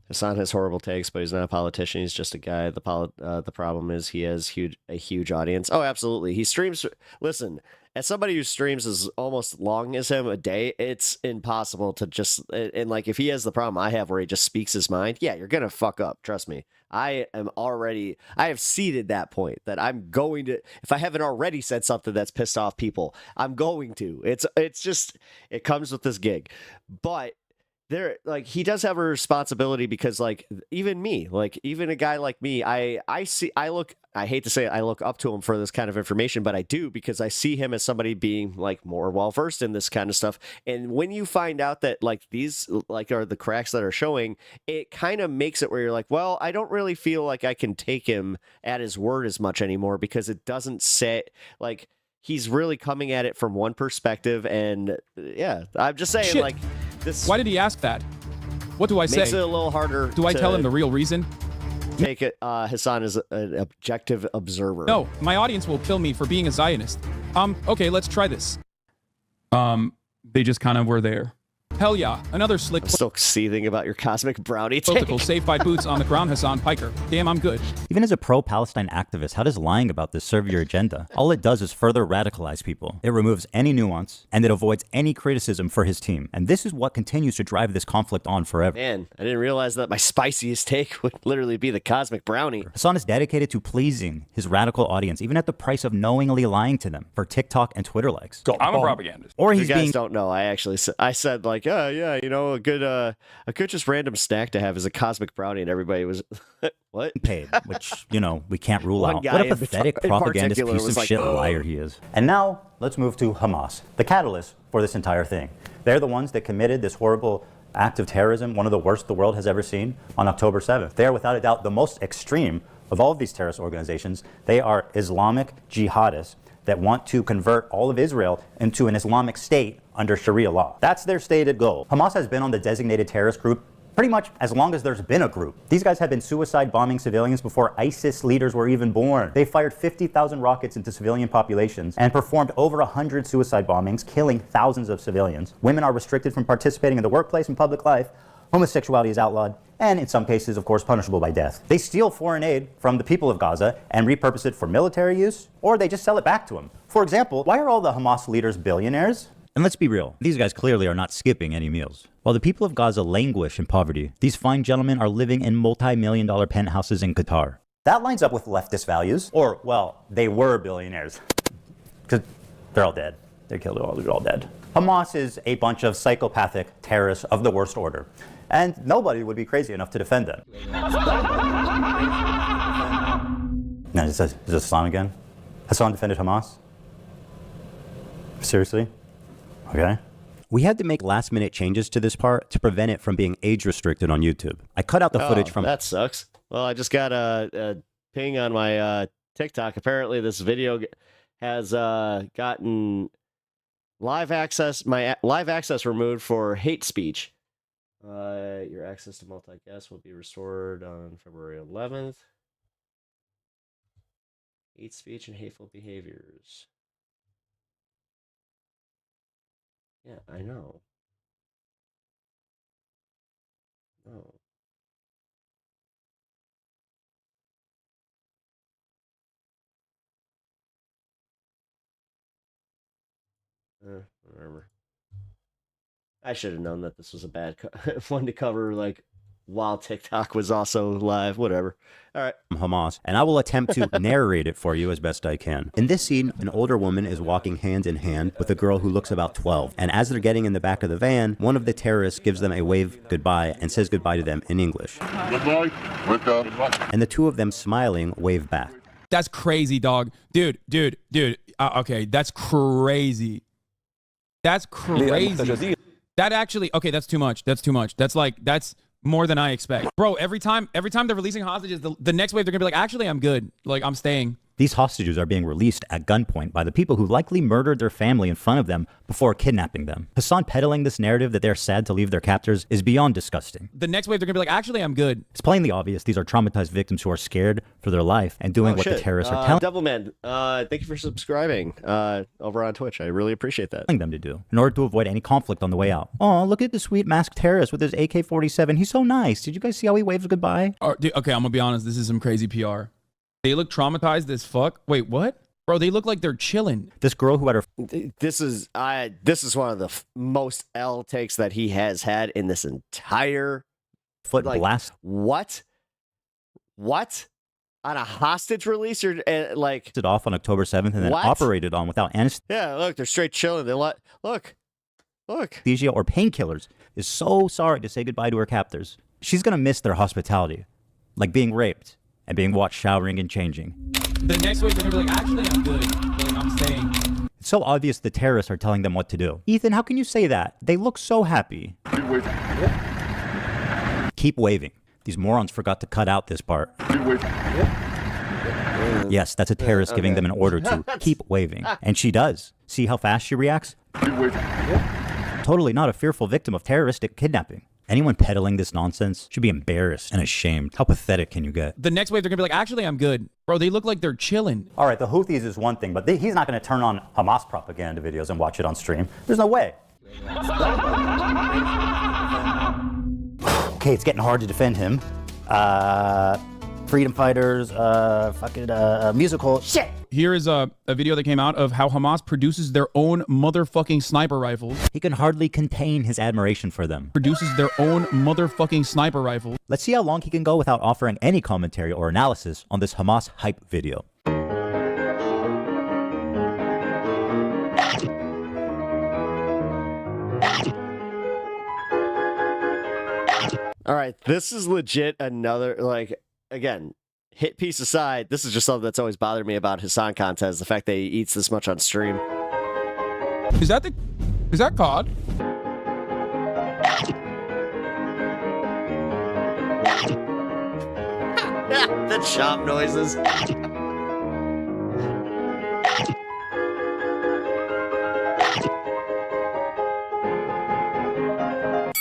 Hassan has horrible takes, but he's not a politician. He's just a guy. The problem is he has a huge audience. Oh, absolutely. He streams. Listen, as somebody who streams as almost long as him a day, it's impossible to just, and like if he has the problem I have where he just speaks his mind, yeah, you're gonna fuck up. Trust me. I have seeded that point that I'm going to, if I haven't already said something that's pissed off people, I'm going to. It's just, it comes with this gig, but. There, like, he does have a responsibility because, like, even me, like, even a guy like me, I hate to say it, I look up to him for this kind of information, but I do because I see him as somebody being, like, more well-versed in this kind of stuff. And when you find out that, like, these, like, are the cracks that are showing, it kind of makes it where you're like, well, I don't really feel like I can take him at his word as much anymore because it doesn't say, like, he's really coming at it from one perspective. And, yeah, I'm just saying, like... Why did he ask that? What do I say? Makes it a little harder. Do I tell him the real reason? take it Hassan as an objective observer. No, my audience will kill me for being a Zionist. Okay, let's try this. They just kind of were there. Hell yeah, another slick. I'm still seething about your cosmic brownie political safe by boots on the ground, Hassan Piker. Damn, I'm good. Even as a pro-Palestine activist, how does lying about this serve your agenda? All it does is further radicalize people. It removes any nuance, and it avoids any criticism for his team. And this is what continues to drive this conflict on forever. Man, I didn't realize that my spiciest take would literally be the cosmic brownie. Hassan is dedicated to pleasing his radical audience, even at the price of knowingly lying to them for TikTok and Twitter likes. I'm a propagandist. Or you he's guys being... don't know. I said like, yeah, you know, a good just random snack to have is a cosmic brownie, and everybody was what? Paid, which, you know, we can't rule One out. guy What a in pathetic in propagandist particular piece was of like, shit "Ugh." liar he is. And now let's move to Hamas, the catalyst for this entire thing. They're the ones that committed this horrible act of terrorism, one of the worst the world has ever seen, on October 7th. They are without a doubt the most extreme of all of these terrorist organizations. They are Islamic jihadists that want to convert all of Israel into an Islamic state under Sharia law. That's their stated goal. Hamas has been on the designated terrorist group pretty much as long as there's been a group. These guys have been suicide bombing civilians before ISIS leaders were even born. They fired 50,000 rockets into civilian populations and performed over 100 suicide bombings, killing thousands of civilians. Women are restricted from participating in the workplace and public life. Homosexuality is outlawed, and in some cases, of course, punishable by death. They steal foreign aid from the people of Gaza and repurpose it for military use, or they just sell it back to them. For example, why are all the Hamas leaders billionaires? And let's be real, these guys clearly are not skipping any meals. While the people of Gaza languish in poverty, these fine gentlemen are living in multi-million-dollar penthouses in Qatar. That lines up with leftist values, or, well, they were billionaires. Because they're all dead. They're killed, they're all dead. Hamas is a bunch of psychopathic terrorists of the worst order. And nobody would be crazy enough to defend them. Now, is this Hassan again? Hassan defended Hamas? Seriously? Okay. We had to make last-minute changes to this part to prevent it from being age-restricted on YouTube. I cut out the footage from... That sucks. Well, I just got a ping on my TikTok. Apparently, this video has gotten live access removed for hate speech. Your access to multi-guest will be restored on February 11th. Hate speech and hateful behaviors. Yeah, I know. Oh. Whatever. I should have known that this was a bad one to cover, like, while TikTok was also live. Whatever. All right. Hamas, and I will attempt to narrate it for you as best I can. In this scene, an older woman is walking hand in hand with a girl who looks about 12. And as they're getting in the back of the van, one of the terrorists gives them a wave goodbye and says goodbye to them in English. Goodbye. And the two of them smiling wave back. That's crazy, dog. Dude. Okay, that's crazy. That's crazy. That actually, okay, that's too much. That's more than I expect. Bro, every time they're releasing hostages, the next wave they're gonna be like, actually, I'm good. Like, I'm staying. These hostages are being released at gunpoint by the people who likely murdered their family in front of them before kidnapping them. Hassan peddling this narrative that they're sad to leave their captors is beyond disgusting. The next wave they're gonna be like, actually, I'm good. It's plainly obvious these are traumatized victims who are scared for their life and doing what the terrorists are telling Devilman, thank you for subscribing over on Twitch. I really appreciate that. them to do in order to avoid any conflict on the way out. Oh, look at the sweet masked terrorist with his AK-47. He's so nice. Did you guys see how he waves goodbye? Dude, okay, I'm gonna be honest. This is some crazy PR. They look traumatized as fuck. Wait, what? Bro, they look like they're chilling. This girl who had her... This is one of the most L takes that he has had in this entire... foot blast. What? On a hostage release? Or like... ...it off on October 7th and then operated on without anesthesia. Yeah, look, they're straight chilling. Look. Anesthesia or painkillers is so sorry to say goodbye to her captors. She's going to miss their hospitality. Like being raped. And being watched showering and changing. The next week, they're going to be like, actually, I'm good. Like, I'm staying. It's so obvious the terrorists are telling them what to do. Ethan, how can you say that? They look so happy. Keep waving. These morons forgot to cut out this part. Yes, that's a terrorist giving them an order to keep waving. And she does. See how fast she reacts? Totally not a fearful victim of terroristic kidnapping. Anyone peddling this nonsense should be embarrassed and ashamed. How pathetic can you get? The next wave, they're gonna be like, actually, I'm good. Bro, they look like they're chilling. All right, the Houthis is one thing, but he's not going to turn on Hamas propaganda videos and watch it on stream. There's no way. Okay, it's getting hard to defend him. Freedom fighters, musical shit. Here is a video that came out of how Hamas produces their own motherfucking sniper rifles. He can hardly contain his admiration for them. Produces their own motherfucking sniper rifles. Let's see how long he can go without offering any commentary or analysis on this Hamas hype video. All right, this is legit another, like, again, hit piece aside, this is just something that's always bothered me about HASAN content, is the fact that he eats this much on stream. Is that COD? The chop noises.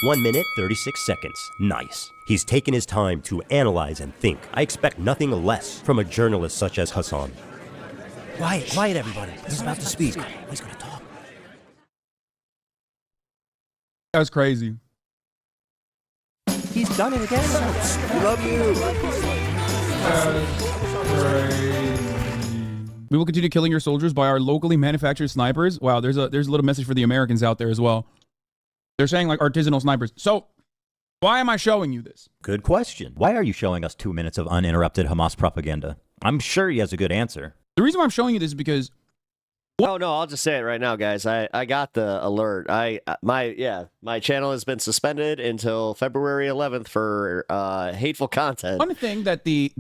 1 minute, 36 seconds. Nice. He's taken his time to analyze and think. I expect nothing less from a journalist such as HASAN. Quiet, everybody. He's about to speak. He's going to talk. That's crazy. He's done it again. We love you. We will continue killing your soldiers by our locally manufactured snipers. Wow, there's a little message for the Americans out there as well. They're saying like artisanal snipers. So why am I showing you this? Good question. Why are you showing us 2 minutes of uninterrupted Hamas propaganda? I'm sure he has a good answer. The reason why I'm showing you this is because... Oh, no, I'll just say it right now, guys. I got the alert. My channel has been suspended until February 11th for hateful content. One thing that the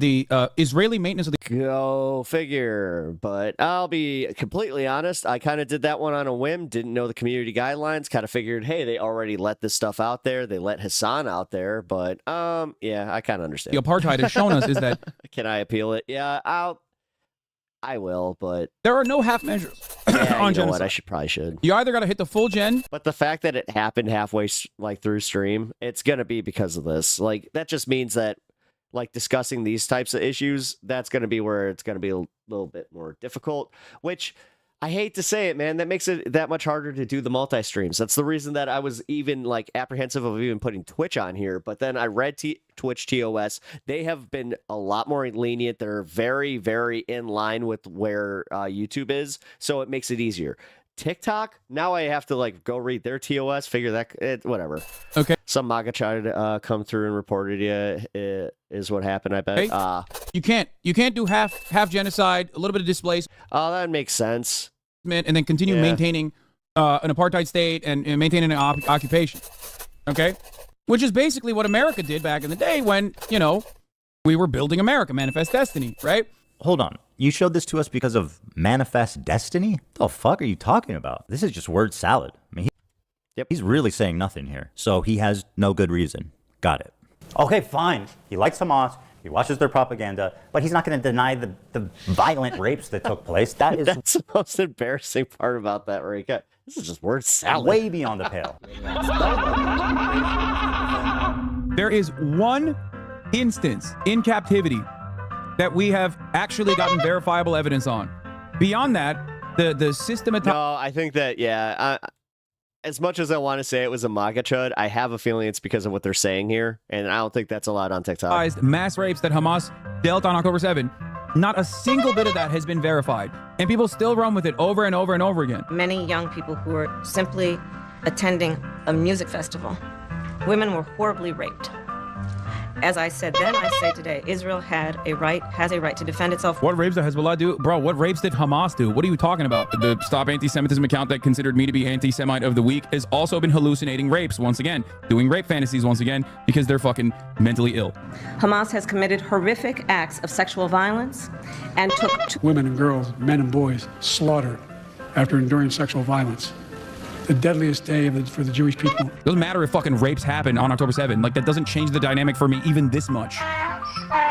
Israeli maintenance of the... Go figure. But I'll be completely honest. I kind of did that one on a whim. Didn't know the community guidelines. Kind of figured, hey, they already let this stuff out there. They let HASAN out there. But, yeah, I kind of understand. The apartheid has shown us is that... Can I appeal it? Yeah, I will, but there are no half measures on genocide. I probably should. You either got to hit the full gen, but the fact that it happened halfway like through stream, it's gonna be because of this. Like that just means that like discussing these types of issues, that's gonna be where it's gonna be a little bit more difficult. Which I hate to say it, man, that makes it that much harder to do the multi-streams. That's the reason that I was even like apprehensive of even putting Twitch on here. But then I read Twitch TOS. They have been a lot more lenient. They're very, very in line with where YouTube is. So it makes it easier. TikTok, now I have to like go read their TOS, figure that, whatever. Okay. Some MAGA tried to come through and reported you is what happened, I bet. Okay. You can't do half genocide, a little bit of displacement. Oh, that makes sense. And then continue maintaining an apartheid state and maintaining an occupation. Okay? Which is basically what America did back in the day when, you know, we were building America, Manifest Destiny, right? Hold on. You showed this to us because of Manifest Destiny? What the fuck are you talking about? This is just word salad. I mean, he's really saying nothing here. So he has no good reason. Got it. Okay, fine. He likes Hamas. He watches their propaganda, but he's not going to deny the violent rapes that took place. That's the most embarrassing part about that, Rika. This is just word salad. Way beyond the pale. There is one instance in captivity that we have actually gotten verifiable evidence on. Beyond that, the systematized... No, I think that, yeah... as much as I want to say it was a MAGA chud, I have a feeling it's because of what they're saying here, and I don't think that's allowed on TikTok. Mass rapes that Hamas dealt on October 7, not a single bit of that has been verified, and people still run with it over and over and over again. Many young people who were simply attending a music festival, women were horribly raped. As I said then, I say today, Israel has a right to defend itself. What rapes did Hezbollah do? Bro, what rapes did Hamas do? What are you talking about? The Stop Anti-Semitism account that considered me to be anti-Semite of the week has also been hallucinating rapes once again, doing rape fantasies once again, because they're fucking mentally ill. Hamas has committed horrific acts of sexual violence and took women and girls, men and boys slaughtered after enduring sexual violence. The deadliest day for the Jewish people. Doesn't matter if fucking rapes happen on October 7. Like, that doesn't change the dynamic for me even this much.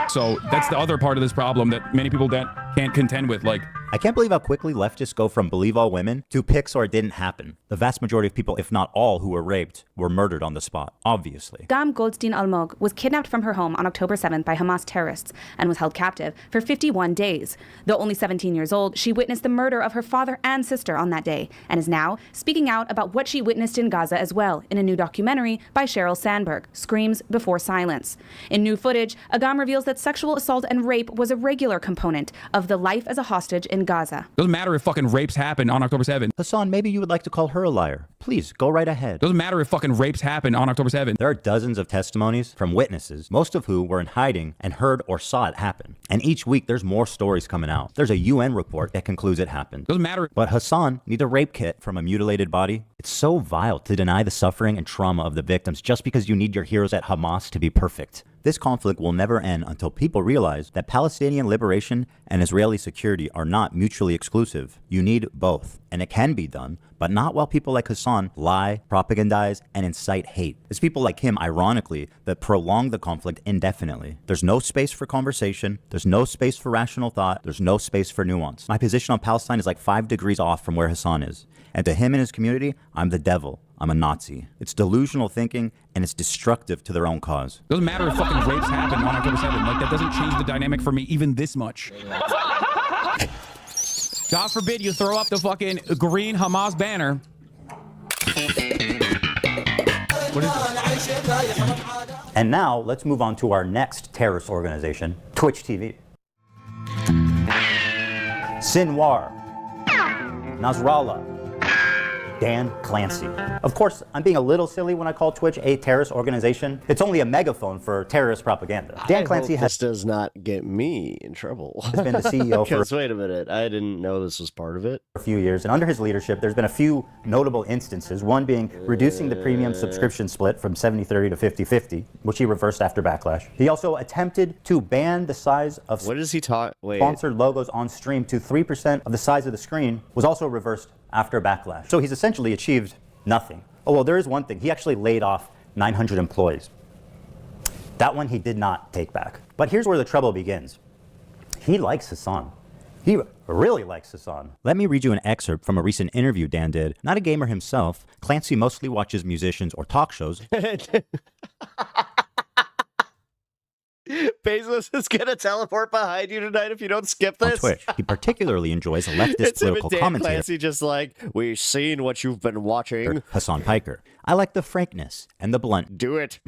So that's the other part of this problem that many people that can't contend with. Like, I can't believe how quickly leftists go from believe all women to pics or it didn't happen. The vast majority of people, if not all, who were raped were murdered on the spot, obviously. Gam Goldstein Almog was kidnapped from her home on October 7th by Hamas terrorists and was held captive for 51 days. Though only 17 years old, she witnessed the murder of her father and sister on that day and is now speaking out about what she witnessed in Gaza as well in a new documentary by Sheryl Sandberg, Screams Before Silence. In new footage, Agam reveals that sexual assault and rape was a regular component of the life as a hostage in Gaza. Doesn't matter if fucking rapes happened on October 7th. Hasan, maybe you would like to call her a liar. Please, go right ahead. Doesn't matter if fucking rapes happened on October 7th. There are dozens of testimonies from witnesses, most of who were in hiding and heard or saw it happen. And each week there's more stories coming out. There's a UN report that concludes it happened. Doesn't matter. But Hasan needs a rape kit from a mutilated body. It's so vile to deny the suffering and trauma of the victims just because you need your heroes at Hamas to be perfect. This conflict will never end until people realize that Palestinian liberation and Israeli security are not mutually exclusive. You need both. And it can be done, but not while people like Hasan lie, propagandize, and incite hate. It's people like him, ironically, that prolong the conflict indefinitely. There's no space for conversation. There's no space for rational thought. There's no space for nuance. My position on Palestine is like 5 degrees off from where Hasan is. And to him and his community, I'm the devil. I'm a Nazi. It's delusional thinking, and it's destructive to their own cause. Doesn't matter if fucking rapes happened on October 7th. Like, that doesn't change the dynamic for me even this much. God forbid you throw up the fucking green Hamas banner. What is it? And now, let's move on to our next terrorist organization, Twitch TV. Sinwar, Nasrallah, Dan Clancy. Of course, I'm being a little silly when I call Twitch a terrorist organization. It's only a megaphone for terrorist propaganda. Dan Clancy this does not get me in trouble. Has been the CEO for Because wait a minute, I didn't know this was part of it. a few years, and under his leadership, there's been a few notable instances. One being reducing the premium subscription split from 70-30 to 50-50, which he reversed after backlash. He also attempted to ban the size of What does he talk? Wait. sponsored logos on stream to 3% of the size of the screen, was also reversed after backlash. So he's essentially achieved nothing. Oh, well, there is one thing. He actually laid off 900 employees. That one he did not take back. But here's where the trouble begins. He likes Hasan. He really likes Hasan. Let me read you an excerpt from a recent interview Dan did. Not a gamer himself, Clancy mostly watches musicians or talk shows. Bezos is gonna teleport behind you tonight if you don't skip On this. Twitch. He particularly enjoys leftist It's him political and Dan commentator Clancy just like, we've seen what you've been watching. Hasan Piker. I like the frankness and the bluntness. Do it.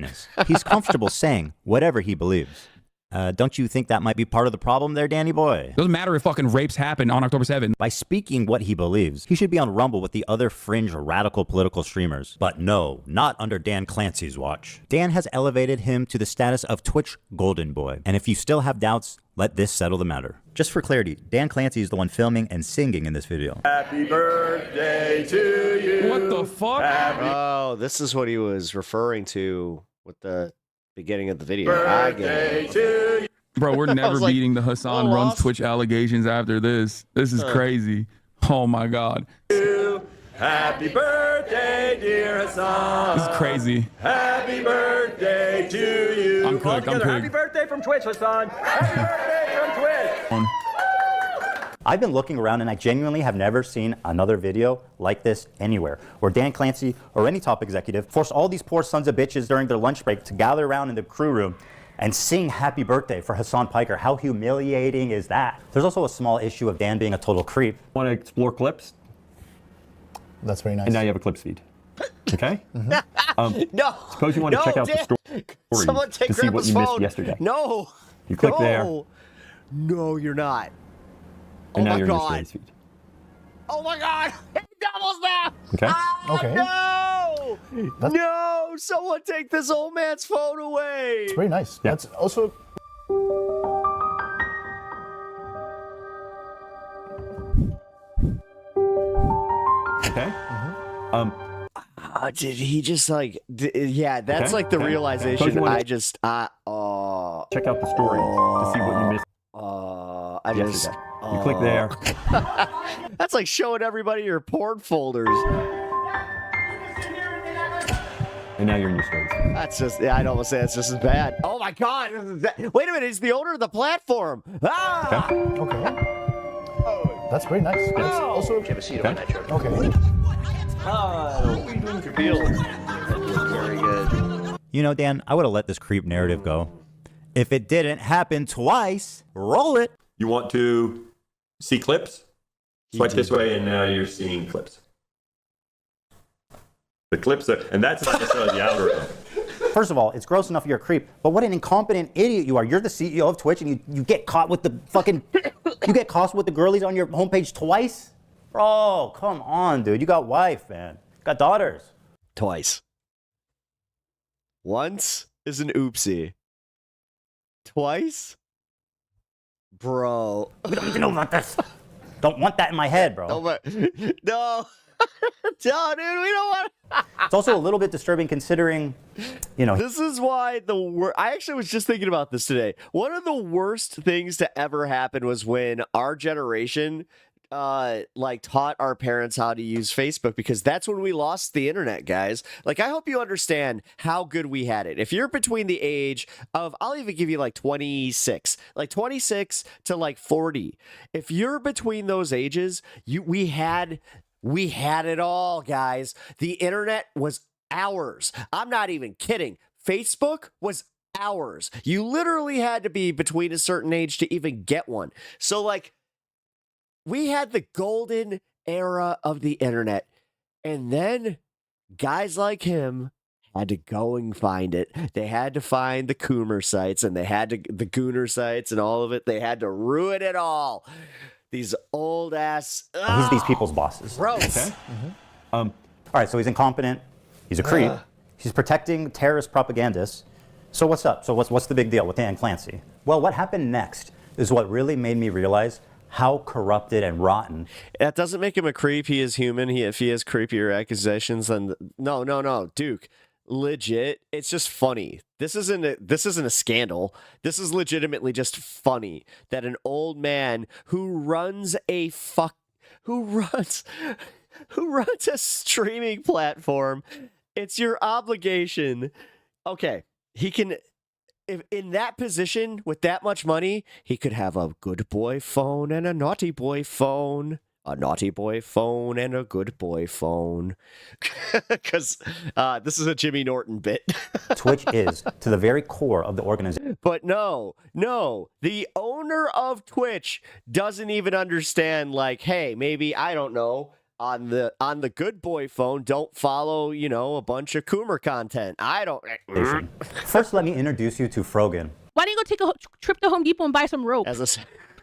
He's comfortable saying whatever he believes. Don't you think that might be part of the problem there, Danny boy? Doesn't matter if fucking rapes happened on October 7th. By speaking what he believes, he should be on Rumble with the other fringe radical political streamers. But no, not under Dan Clancy's watch. Dan has elevated him to the status of Twitch Golden Boy. And if you still have doubts, let this settle the matter. Just for clarity, Dan Clancy is the one filming and singing in this video. Happy birthday to you. What the fuck? Oh, this is what he was referring to with the beginning of the video. I get it. Bro, we're never like, beating the Hasan runs lost. Twitch allegations after this. This is crazy. Oh my God. Happy birthday, dear Hasan. This is crazy. Happy birthday to you. I'm cooked. I'm Happy cooked. birthday from Twitch, Hasan. Happy birthday from Twitch. I've been looking around and I genuinely have never seen another video like this anywhere, where Dan Clancy or any top executive forced all these poor sons of bitches during their lunch break to gather around in the crew room and sing happy birthday for Hasan Piker. How humiliating is that? There's also a small issue of Dan being a total creep. Want to explore clips? That's very nice. And now you have a clips feed. Okay? No. Suppose you want to check out the story Someone take to see what Grandpa's you missed phone. yesterday. No. You click no. there, No, you're not. and Oh now my you're in the God. stories feed. Oh my God! It doubles now! Okay? Okay. No! That's- No! Someone take this old man's phone away! It's very nice. Yeah. That's also Okay? Did he just like? Yeah, that's Okay, like the okay. realization. Suppose you wanna- I just. Check out the stories to see what you missed I just. yesterday. You click there. That's like showing everybody your porn folders. And now you're in your stories. That's just. Yeah, I'd almost say that's just as bad. Oh my God! Wait a minute! He's the owner of the platform. Ah! Okay? okay. That's very nice. That's also have a seat on that chair. Okay. Very good. You know, Dan, I would have let this creep narrative go. If it didn't happen twice, roll it. You want to see clips? Swipe this way, and now you're seeing clips. The clips are, and that's not necessarily the algorithm. First of all, it's gross enough you're a creep, but what an incompetent idiot you are. You're the CEO of Twitch, and you get caught with the fucking, you get caught with the girlies on your homepage twice? Bro, come on, dude. You got wife, man. Got daughters. Twice. Once is an oopsie. Twice? Bro. We don't even know about this. Don't want that in my head, bro. No, no. No, dude, we don't want. It's also a little bit disturbing considering, you know. This is why I actually was just thinking about this today. One of the worst things to ever happen was when our generation like taught our parents how to use Facebook, because that's when we lost the internet, guys. Like, I hope you understand how good we had it. If you're between the age of, I'll even give you like 26 to like 40. If you're between those ages, we had it all, guys. The internet was ours. I'm not even kidding. Facebook was ours. You literally had to be between a certain age to even get one. So like, we had the golden era of the internet, and then guys like him had to go and find it. They had to find the Coomer sites, and they had to the Gooner sites and all of it. They had to ruin it all. These old ass. He's these people's bosses. Gross. Okay. All right, so he's incompetent. He's a creep. He's protecting terrorist propagandists. So what's up? So what's the big deal with Dan Clancy? Well, what happened next is what really made me realize how corrupted and rotten. That doesn't make him a creep. He is human. If he has creepier accusations, then no, Duke. Legit, it's just funny. This isn't a scandal. This is legitimately just funny that an old man who runs a streaming platform, it's your obligation. Okay, he can. If in that position with that much money, he could have a good boy phone and a naughty boy phone. A naughty boy phone and a good boy phone. Because this is a Jimmy Norton bit. Twitch is to the very core of the organization. But no. The owner of Twitch doesn't even understand, like, hey, maybe, I don't know, on the good boy phone, don't follow, a bunch of Coomer content. I don't. First, let me introduce you to Frogan. Why don't you go take a trip to Home Depot and buy some rope?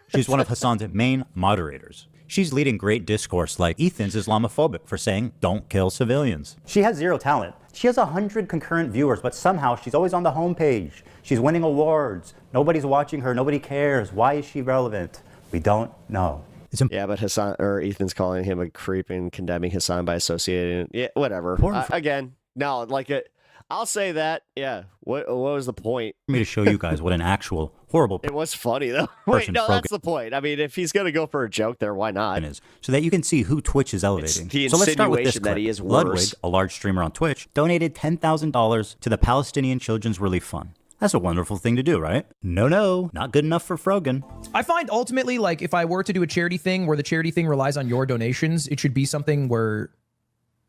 She's one of Hasan's main moderators. She's leading great discourse like Ethan's Islamophobic for saying, don't kill civilians. She has zero talent. She has 100 concurrent viewers, but somehow she's always on the homepage. She's winning awards. Nobody's watching her. Nobody cares. Why is she relevant? We don't know. Yeah, but Ethan's calling him a creep and condemning Hasan by associating. Yeah, whatever. Again, no, like it. I'll say that. Yeah. What was the point? For me to show you guys what an actual horrible. It was funny though. Wait, no, that's the point. I mean, if he's gonna go for a joke there, why not? So that you can see who Twitch is elevating. It's the so let's start with this insinuation that he is Ludwig, worse. a large streamer on Twitch, donated $10,000 to the Palestinian Children's Relief Fund. That's a wonderful thing to do, right? No, not good enough for Frogan. I find ultimately, like, if I were to do a charity thing where the charity thing relies on your donations, it should be something where,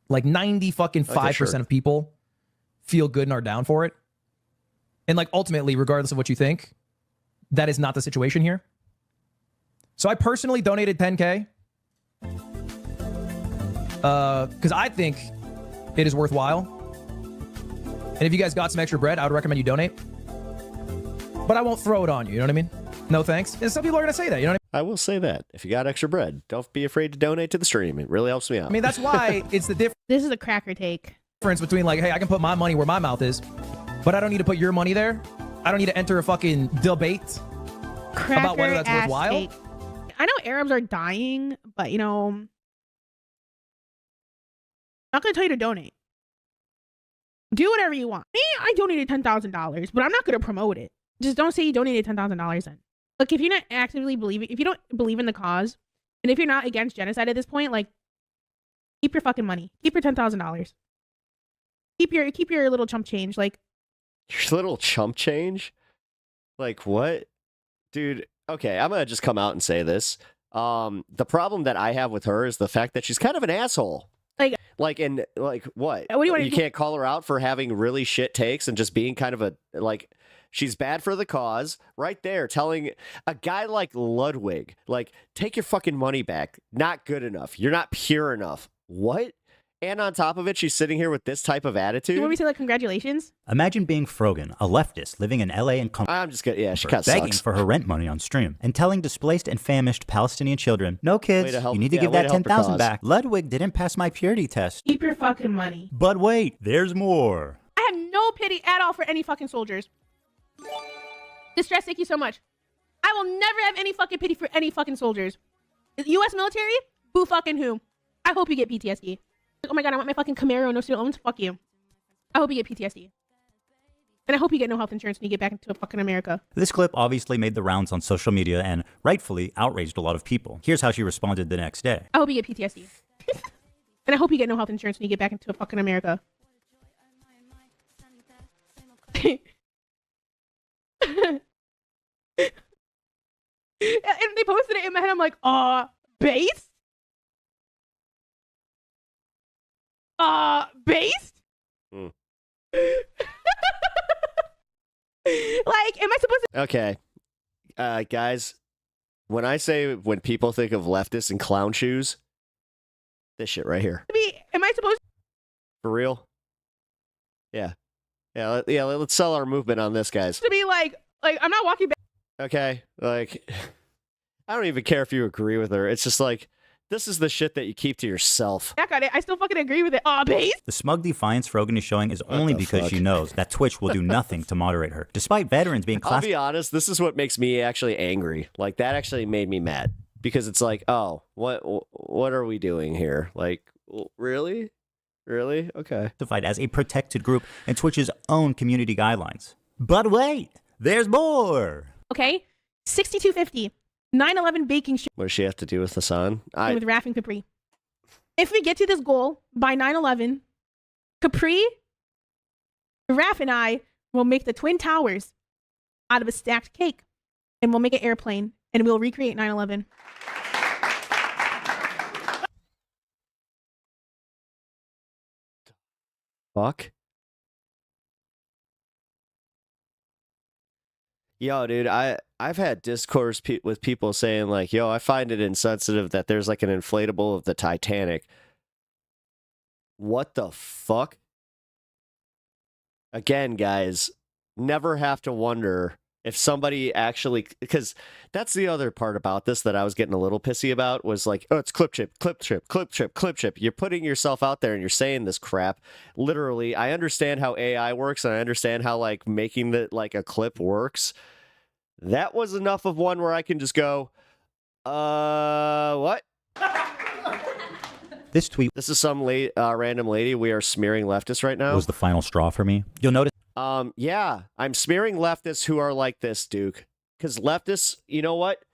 like, 95% of people feel good and are down for it. And, like, ultimately, regardless of what you think, that is not the situation here. So I personally donated $10K because I think it is worthwhile. And if you guys got some extra bread, I would recommend you donate. But I won't throw it on you, you know what I mean? No thanks. And some people are going to say that, you know what I mean? I will say that. If you got extra bread, don't be afraid to donate to the stream. It really helps me out. I mean, that's why it's the difference. This is a cracker take. Between, like, hey, I can put my money where my mouth is, but I don't need to put your money there. I don't need to enter a fucking debate about whether that's worthwhile. Take. I know Arabs are dying, but, I'm not going to tell you to donate. Do whatever you want. Me, I donated $10,000, but I'm not going to promote it. Just don't say you donated $10,000 then. Look, if you're not actively believing, if you don't believe in the cause, and if you're not against genocide at this point, like, keep your fucking money. Keep your $10,000. Keep your little chump change. Like, your little chump change? Like what? Dude, okay, I'm going to just come out and say this. The problem that I have with her is the fact that she's kind of an asshole. What? What do you want? You can't call her out for having really shit takes and just being kind of a she's bad for the cause. Right there, telling a guy like Ludwig, take your fucking money back. Not good enough. You're not pure enough. What? And on top of it, she's sitting here with this type of attitude. You want me to say congratulations? Imagine being Frogan, a leftist living in LA and I'm just kidding. Yeah, she kind of begging sucks. for her rent money on stream and telling displaced and famished Palestinian children, "No kids, help- you need to yeah, give way that to help her 10,000 cause. back." Ludwig didn't pass my purity test. Keep your fucking money. But wait, there's more. I have no pity at all for any fucking soldiers. Distress, thank you so much. I will never have any fucking pity for any fucking soldiers. U.S. military? Boo fucking who? I hope you get PTSD. Oh my god, I want my fucking Camaro, no student loans. Fuck you. I hope you get PTSD. And I hope you get no health insurance when you get back into fucking America. This clip obviously made the rounds on social media and rightfully outraged a lot of people. Here's how she responded the next day. I hope you get PTSD. And I hope you get no health insurance when you get back into fucking America. And they posted it in my head. I'm like, based? Based? Am I supposed to? Okay. Guys, when people think of leftists in clown shoes, this shit right here. Am I supposed For real? Yeah. Yeah, let's sell our movement on this, guys. to be like I'm not walking back? Okay? I don't even care if you agree with her. It's just this is the shit that you keep to yourself. Back on it. I still fucking agree with it. Based? The smug defiance Frogan is showing is only because fuck? she knows that Twitch will do nothing to moderate her, despite veterans being I'll classified. be honest, this is what makes me actually angry. That actually made me mad. Because it's what are we doing here? Really? Really? Okay. As a protected group in Twitch's own community guidelines. But wait, there's more. Okay. 6250. 9/11 baking show What does she have to do with Hassan? with Raph and Capri. If we get to this goal by 9/11, Capri, Raph, and I will make the Twin Towers out of a stacked cake, and we'll make an airplane, and we'll recreate 9/11. Fuck. Yo, dude, I've had discourse with people saying yo, I find it insensitive that there's an inflatable of the Titanic. What the fuck? Again, guys, never have to wonder if somebody actually, because that's the other part about this that I was getting a little pissy about was oh, it's clip chip, clip chip, clip chip, clip chip. You're putting yourself out there and you're saying this crap. Literally, I understand how AI works and I understand how making a clip works. That was enough of one where I can just go, what? This tweet This is some random lady. We are smearing leftists right now. was the final straw for me. You'll notice. Yeah, I'm smearing leftists who are like this, Duke. Because leftists, you know what?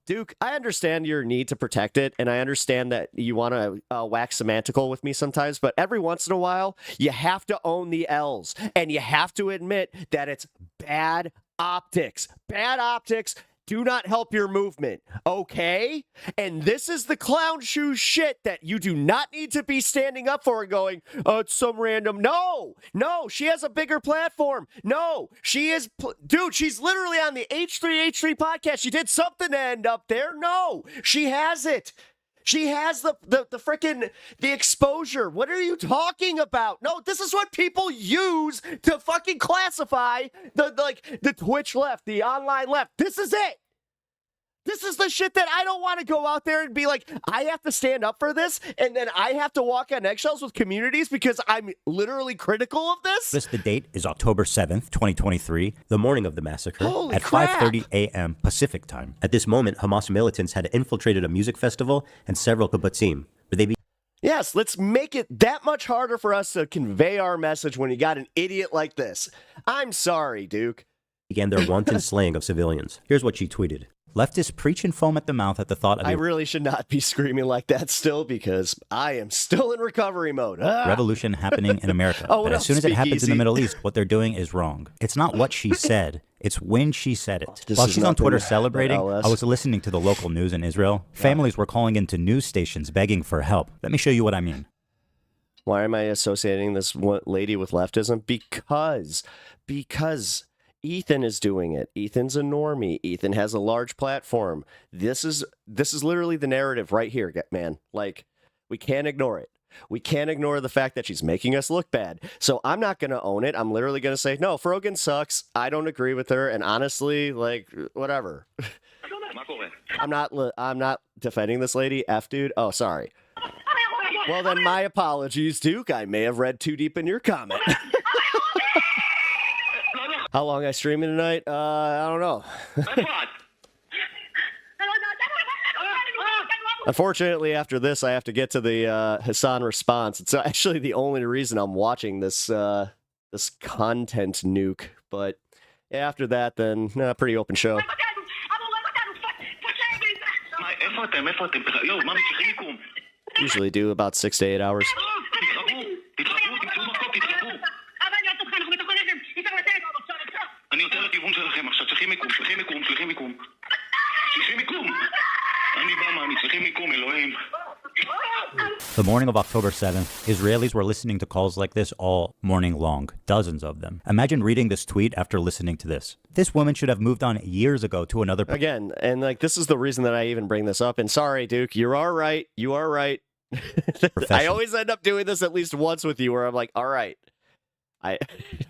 Duke, I understand your need to protect it, and I understand that you want to wax semantical with me sometimes, but every once in a while, you have to own the L's, and you have to admit that it's bad optics. Bad optics do not help your movement, okay? And this is the clown shoe shit that you do not need to be standing up for and going, oh, it's some random. No, she has a bigger platform. No, she is, dude, she's literally on the H3H3 podcast. She did something to end up there. No, she has it. She has the freaking the exposure. What are you talking about? No, this is what people use to fucking classify the Twitch left, the online left. This is it. This is the shit that I don't want to go out there and be like, I have to stand up for this, and then I have to walk on eggshells with communities because I'm literally critical of this. The date is October 7th, 2023, the morning of the massacre, Holy at crap. 5:30 a.m. Pacific time. At this moment, Hamas militants had infiltrated a music festival and several kibbutzim, where they Yes, let's make it that much harder for us to convey our message when you got an idiot like this. I'm sorry, Duke. began their wanton slaying of civilians. Here's what she tweeted. Leftists preach and foam at the mouth at the thought of I really should not be screaming like that still because I am still in recovery mode. revolution happening in America. Oh, But as soon as it happens in the Middle East, what they're doing is wrong. It's not what she said. It's when she said it. This While is she's on Twitter nothing celebrating, but LS. I was listening to the local news in Israel. Families were calling into news stations begging for help. Let me show you what I mean. Why am I associating this lady with leftism? Because Ethan is doing it. Ethan's a normie. Ethan has a large platform. This is literally the narrative right here, man. Like, we can't ignore it. We can't ignore the fact that she's making us look bad. So I'm not going to own it. I'm literally going to say, no, Frogan sucks. I don't agree with her. And honestly, like, whatever. I'm not defending this lady. F dude. Oh, sorry. Well, then my apologies, Duke. I may have read too deep in your comment. How long I streaming tonight? I don't know. Unfortunately, after this, I have to get to the HASAN response. It's actually the only reason I'm watching this this content nuke. But yeah, after that, then pretty open show. Usually do about 6 to 8 hours. The morning of October 7th, Israelis were listening to calls like this all morning long, dozens of them. Imagine reading this tweet after listening to this. This woman should have moved on years ago to another... Again, and like this is the reason that I even bring this up. And sorry, Duke, you are right. You are right. I always end up doing this at least once with you where I'm like, all right.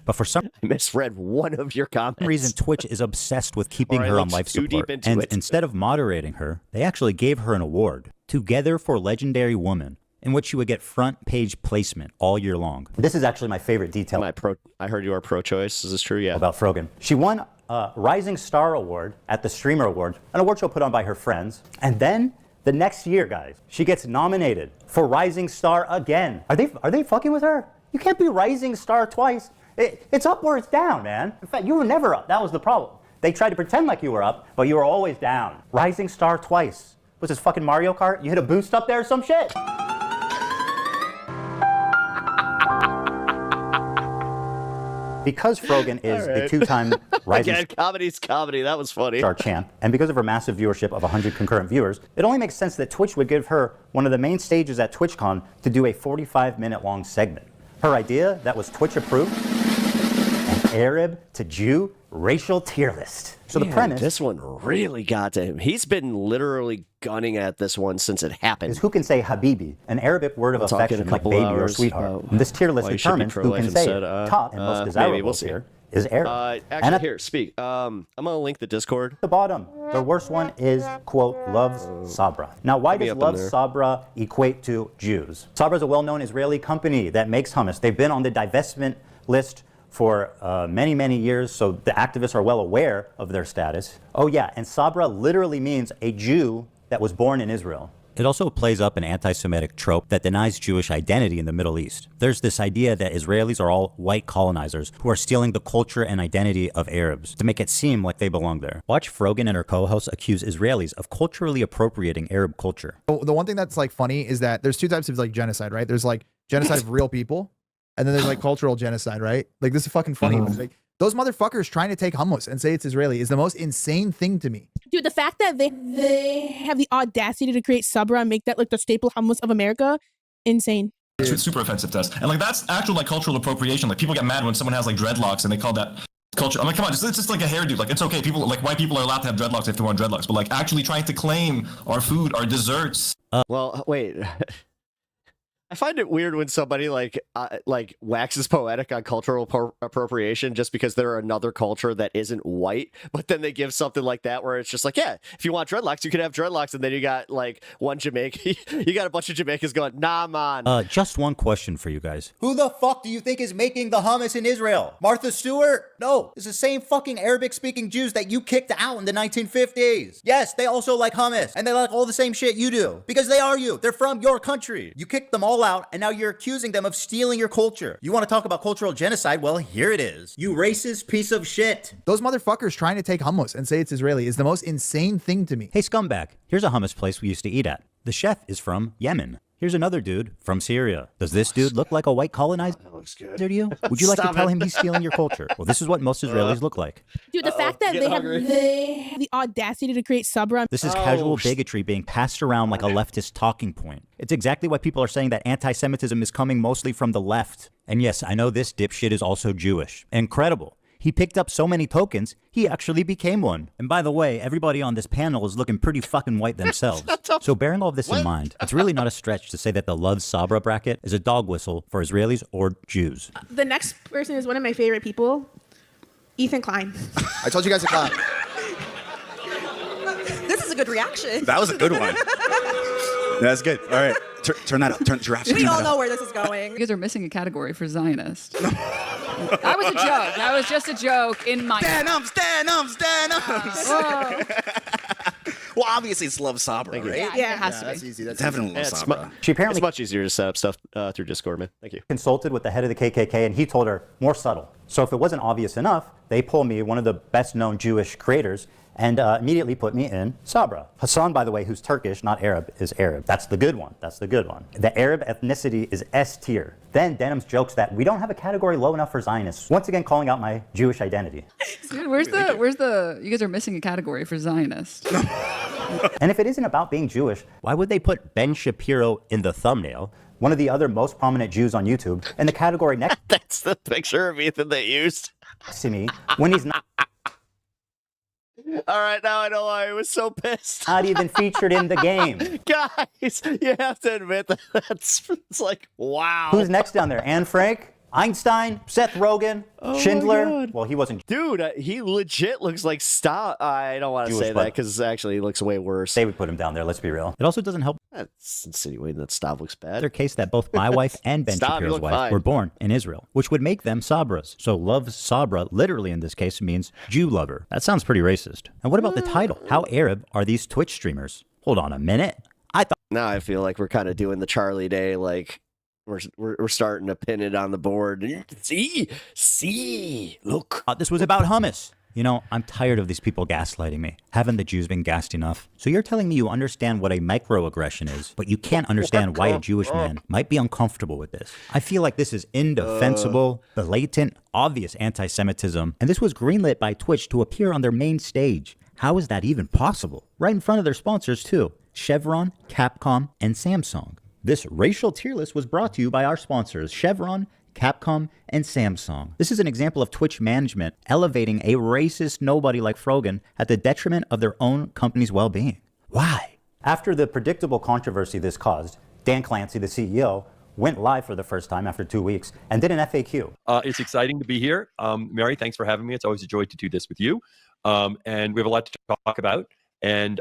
But for some I misread one of your comments. reason, Twitch is obsessed with keeping her on life support. And instead of moderating her, they actually gave her an award, Together for Legendary Woman, in which she would get front page placement all year long. This is actually my favorite detail. I heard you are pro-choice. Is this true? Yeah. About Frogan. She won a Rising Star Award at the Streamer Awards, an award show put on by her friends. And then the next year, guys, she gets nominated for Rising Star again. Are they fucking with her? You can't be Rising Star twice. It's up or it's down, man. In fact, you were never up. That was the problem. They tried to pretend like you were up, but you were always down. Rising Star twice. Was this fucking Mario Kart? You hit a boost up there or some shit? Because Frogan is the two-time Rising Again, comedy's comedy. That was funny. Star champ, and because of her massive viewership of 100 concurrent viewers, it only makes sense that Twitch would give her one of the main stages at TwitchCon to do a 45-minute long segment. Her idea, that was Twitch approved, an Arab to Jew racial tier list. So the premise... This one really got to him. He's been literally gunning at this one since it happened. Is who can say Habibi, an Arabic word of affection like baby or sweetheart. And this tier list determines who can say it. Top and most desirable here is Arab. Actually, here, speak. I'm going to link the Discord. The bottom. The worst one is, quote, loves Sabra. Now, why does love Sabra equate to Jews? Sabra is a well-known Israeli company that makes hummus. They've been on the divestment list for many, many years, so the activists are well aware of their status. Oh yeah, and Sabra literally means a Jew that was born in Israel. It also plays up an anti-Semitic trope that denies Jewish identity in the Middle East. There's this idea that Israelis are all white colonizers who are stealing the culture and identity of Arabs to make it seem like they belong there. Watch Frogan and her co-hosts accuse Israelis of culturally appropriating Arab culture. The one thing that's like funny is that there's two types of like genocide, right? There's like genocide of real people, and then there's like cultural genocide, right? Like this is fucking funny. Like, those motherfuckers trying to take hummus and say it's Israeli is the most insane thing to me. Dude, the fact that they have the audacity to create Sabra and make that like the staple hummus of America, insane. It's super offensive to us. And like that's actual like cultural appropriation. Like people get mad when someone has like dreadlocks and they call that culture. I'm like, come on, it's just like a hairdo. Like it's okay. People like white people are allowed to have dreadlocks if they want dreadlocks, but like actually trying to claim our food, our desserts. Well, wait. I find it weird when somebody like waxes poetic on cultural appropriation just because they're another culture that isn't white, but then they give something like that where it's just like, yeah, if you want dreadlocks, you can have dreadlocks, and then you got like one Jamaican, you got a bunch of Jamaicans going, nah, man. Just one question for you guys. Who the fuck do you think is making the hummus in Israel? Martha Stewart? No, it's the same fucking Arabic-speaking Jews that you kicked out in the 1950s. Yes, they also like hummus, and they like all the same shit you do, because they are you. They're from your country. You kicked them all people out, and now you're accusing them of stealing your culture. You want to talk about cultural genocide? Well, here it is. You racist piece of shit. Those motherfuckers trying to take hummus and say it's Israeli is the most insane thing to me. Hey, scumbag, here's a hummus place we used to eat at. The chef is from Yemen. Here's another dude from Syria. Does this dude look like a white colonizer to you? Would you like to tell him he's stealing your culture? Well, this is what most Israelis look like. Dude, the fact that they have the audacity to create Sabra. This is casual bigotry being passed around like a leftist talking point. It's exactly why people are saying that anti-Semitism is coming mostly from the left. And yes, I know this dipshit is also Jewish. Incredible. He picked up so many tokens, he actually became one. And by the way, everybody on this panel is looking pretty fucking white themselves. So bearing all of this in mind, it's really not a stretch to say that the Love Sabra bracket is a dog whistle for Israelis or Jews. The next person is one of my favorite people, Ethan Klein. I told you guys to clap. This is a good reaction. That was a good one. That's good. All right. Turn that up. Turn giraffes. We all know where this is going. You guys are missing a category for Zionist. That was a joke. That was just a joke in my... Stand up. Well, obviously it's Love Sabra, right? Yeah, it has to be. That's easy. That's definitely Love Sabra. It's much easier to set up stuff through Discord, man. Thank you. Consulted with the head of the KKK, and he told her, more subtle. So if it wasn't obvious enough, they pulled me, one of the best-known Jewish creators, and immediately put me in Sabra. HASAN, by the way, who's Turkish, not Arab, is Arab. That's the good one. That's the good one. The Arab ethnicity is S tier. Then Denham's jokes that we don't have a category low enough for Zionists. Once again, calling out my Jewish identity. Dude, where's the? You guys are missing a category for Zionist. And if it isn't about being Jewish, why would they put Ben Shapiro in the thumbnail? One of the other most prominent Jews on YouTube, in the category next. That's the picture of Ethan they used. To me, when he's not. All right, now I know why I was so pissed. Not even featured in the game. Guys, you have to admit that it's like, wow. Who's next down there? Anne Frank? Einstein? Seth Rogen? Schindler? Well, he wasn't. Dude, he legit looks like I don't want to say that because actually he looks way worse. They would put him down there, let's be real. It also doesn't help. That's insinuating that Stav looks bad. Their case that both my wife and Ben Shapiro's wife were born in Israel, which would make them Sabras. So Love Sabra, literally in this case, means Jew lover. That sounds pretty racist. And what about the title? How Arab are these Twitch streamers? Hold on a minute. Now I feel like we're kind of doing the Charlie Day, like we're starting to pin it on the board. See, look. This was about hummus. You know, I'm tired of these people gaslighting me. Haven't the Jews been gassed enough? So you're telling me you understand what a microaggression is, but you can't understand why a Jewish man might be uncomfortable with this. I feel like this is indefensible, blatant, obvious anti-Semitism, and this was greenlit by Twitch to appear on their main stage. How is that even possible? Right in front of their sponsors, too. Chevron, Capcom, and Samsung. This racial tier list was brought to you by our sponsors, Chevron, Capcom, and Samsung. This is an example of Twitch management elevating a racist nobody like Frogan at the detriment of their own company's well-being. Why? After the predictable controversy this caused, Dan Clancy, the CEO, went live for the first time after 2 weeks and did an FAQ. It's exciting to be here. Mary, thanks for having me. It's always a joy to do this with you. And we have a lot to talk about. And,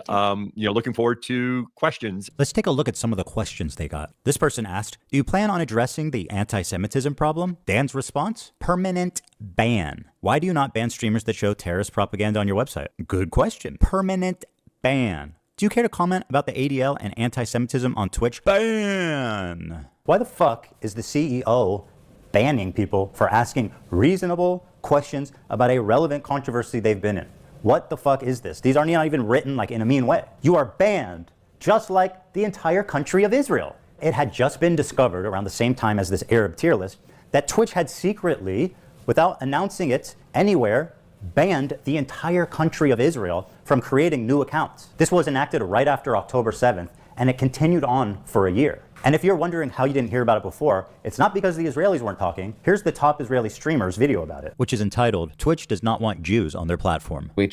looking forward to questions. Let's take a look at some of the questions they got. This person asked, do you plan on addressing the anti-Semitism problem? Dan's response, permanent ban. Why do you not ban streamers that show terrorist propaganda on your website? Good question. Permanent ban. Do you care to comment about the ADL and anti-Semitism on Twitch? Ban. Why the fuck is the CEO banning people for asking reasonable questions about a relevant controversy they've been in? What the fuck is this? These aren't even written like in a mean way. You are banned, just like the entire country of Israel. It had just been discovered around the same time as this Arab tier list that Twitch had secretly, without announcing it anywhere, banned the entire country of Israel from creating new accounts. This was enacted right after October 7th, and it continued on for a year. And if you're wondering how you didn't hear about it before, it's not because the Israelis weren't talking. Here's the top Israeli streamer's video about it. Which is entitled, Twitch does not want Jews on their platform. He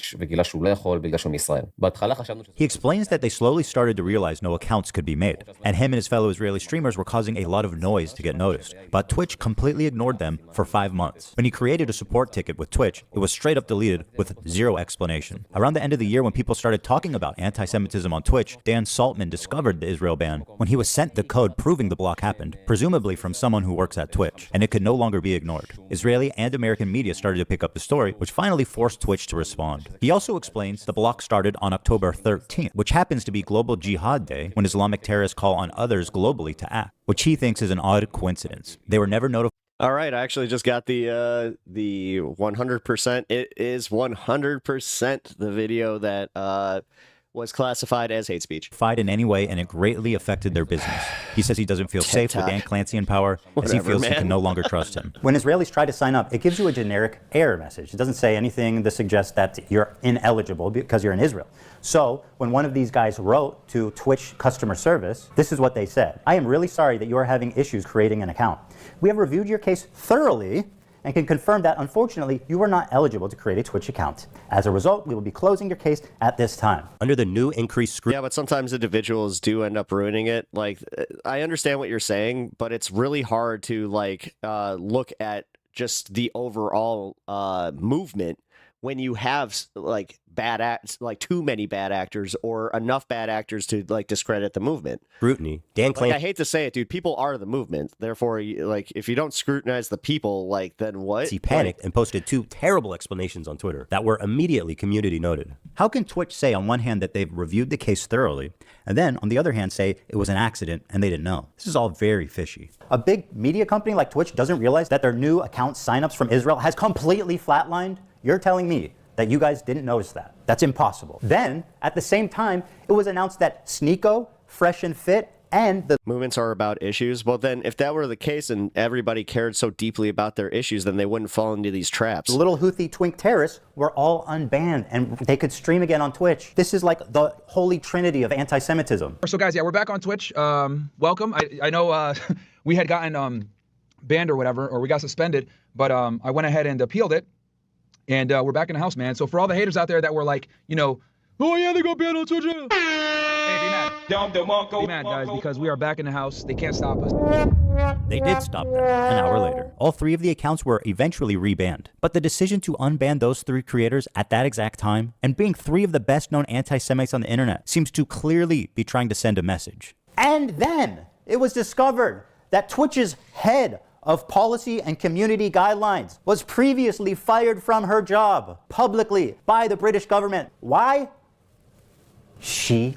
explains that they slowly started to realize no accounts could be made, and him and his fellow Israeli streamers were causing a lot of noise to get noticed. But Twitch completely ignored them for 5 months. When he created a support ticket with Twitch, it was straight up deleted with zero explanation. Around the end of the year when people started talking about anti-Semitism on Twitch, Dan Saltman discovered the Israel ban when he was sent the code code proving the block happened, presumably from someone who works at Twitch, and it could no longer be ignored. Israeli and American media started to pick up the story, which finally forced Twitch to respond. He also explains the block started on October 13th, which happens to be Global Jihad Day, when Islamic terrorists call on others globally to act, which he thinks is an odd coincidence. They were never notified. All right, I actually just got the 100%. It is 100% the video that was classified as hate speech. In any way, and it greatly affected their business. He says he doesn't feel safe with Dan Clancy in power, as he feels he can no longer trust him. When Israelis try to sign up, it gives you a generic error message. It doesn't say anything that suggests that you're ineligible because you're in Israel. So when one of these guys wrote to Twitch customer service, this is what they said. I am really sorry that you are having issues creating an account. We have reviewed your case thoroughly and can confirm that, unfortunately, you are not eligible to create a Twitch account. As a result, we will be closing your case at this time. Under the new increased scrutiny. Yeah, but sometimes individuals do end up ruining it. Like, I understand what you're saying, but it's really hard to, like, look at just the overall movement when you have, like, too many bad actors or enough bad actors to, like, discredit the movement. Scrutiny. Dan Clancy. I hate to say it, dude. People are the movement. Therefore, like, if you don't scrutinize the people, like, then what? He panicked and posted 2 terrible explanations on Twitter that were immediately community noted. How can Twitch say on one hand that they've reviewed the case thoroughly, and then on the other hand say it was an accident and they didn't know? This is all very fishy. A big media company like Twitch doesn't realize that their new account signups from Israel has completely flatlined? You're telling me that you guys didn't notice that. That's impossible. Then, at the same time, it was announced that Sneeko, Fresh and Fit, and the movements are about issues. Well, then, if that were the case and everybody cared so deeply about their issues, then they wouldn't fall into these traps. little Houthi twink terrorists were all unbanned, and they could stream again on Twitch. This is like the holy trinity of anti-Semitism. So, guys, yeah, we're back on Twitch. Welcome. I know we had gotten banned or whatever, or we got suspended, but I went ahead and appealed it. And we're back in the house, man. So for all the haters out there that were like, you know, oh yeah, they got banned on Twitch. Hey, be mad. Be mad, guys, because we are back in the house. They can't stop us. They did stop them an hour later. All 3 of the accounts were eventually rebanned. But the decision to unban those 3 creators at that exact time, and being 3 of the best-known anti-Semites on the internet, seems to clearly be trying to send a message. And then it was discovered that Twitch's head of policy and community guidelines was previously fired from her job publicly by the British government. Why? She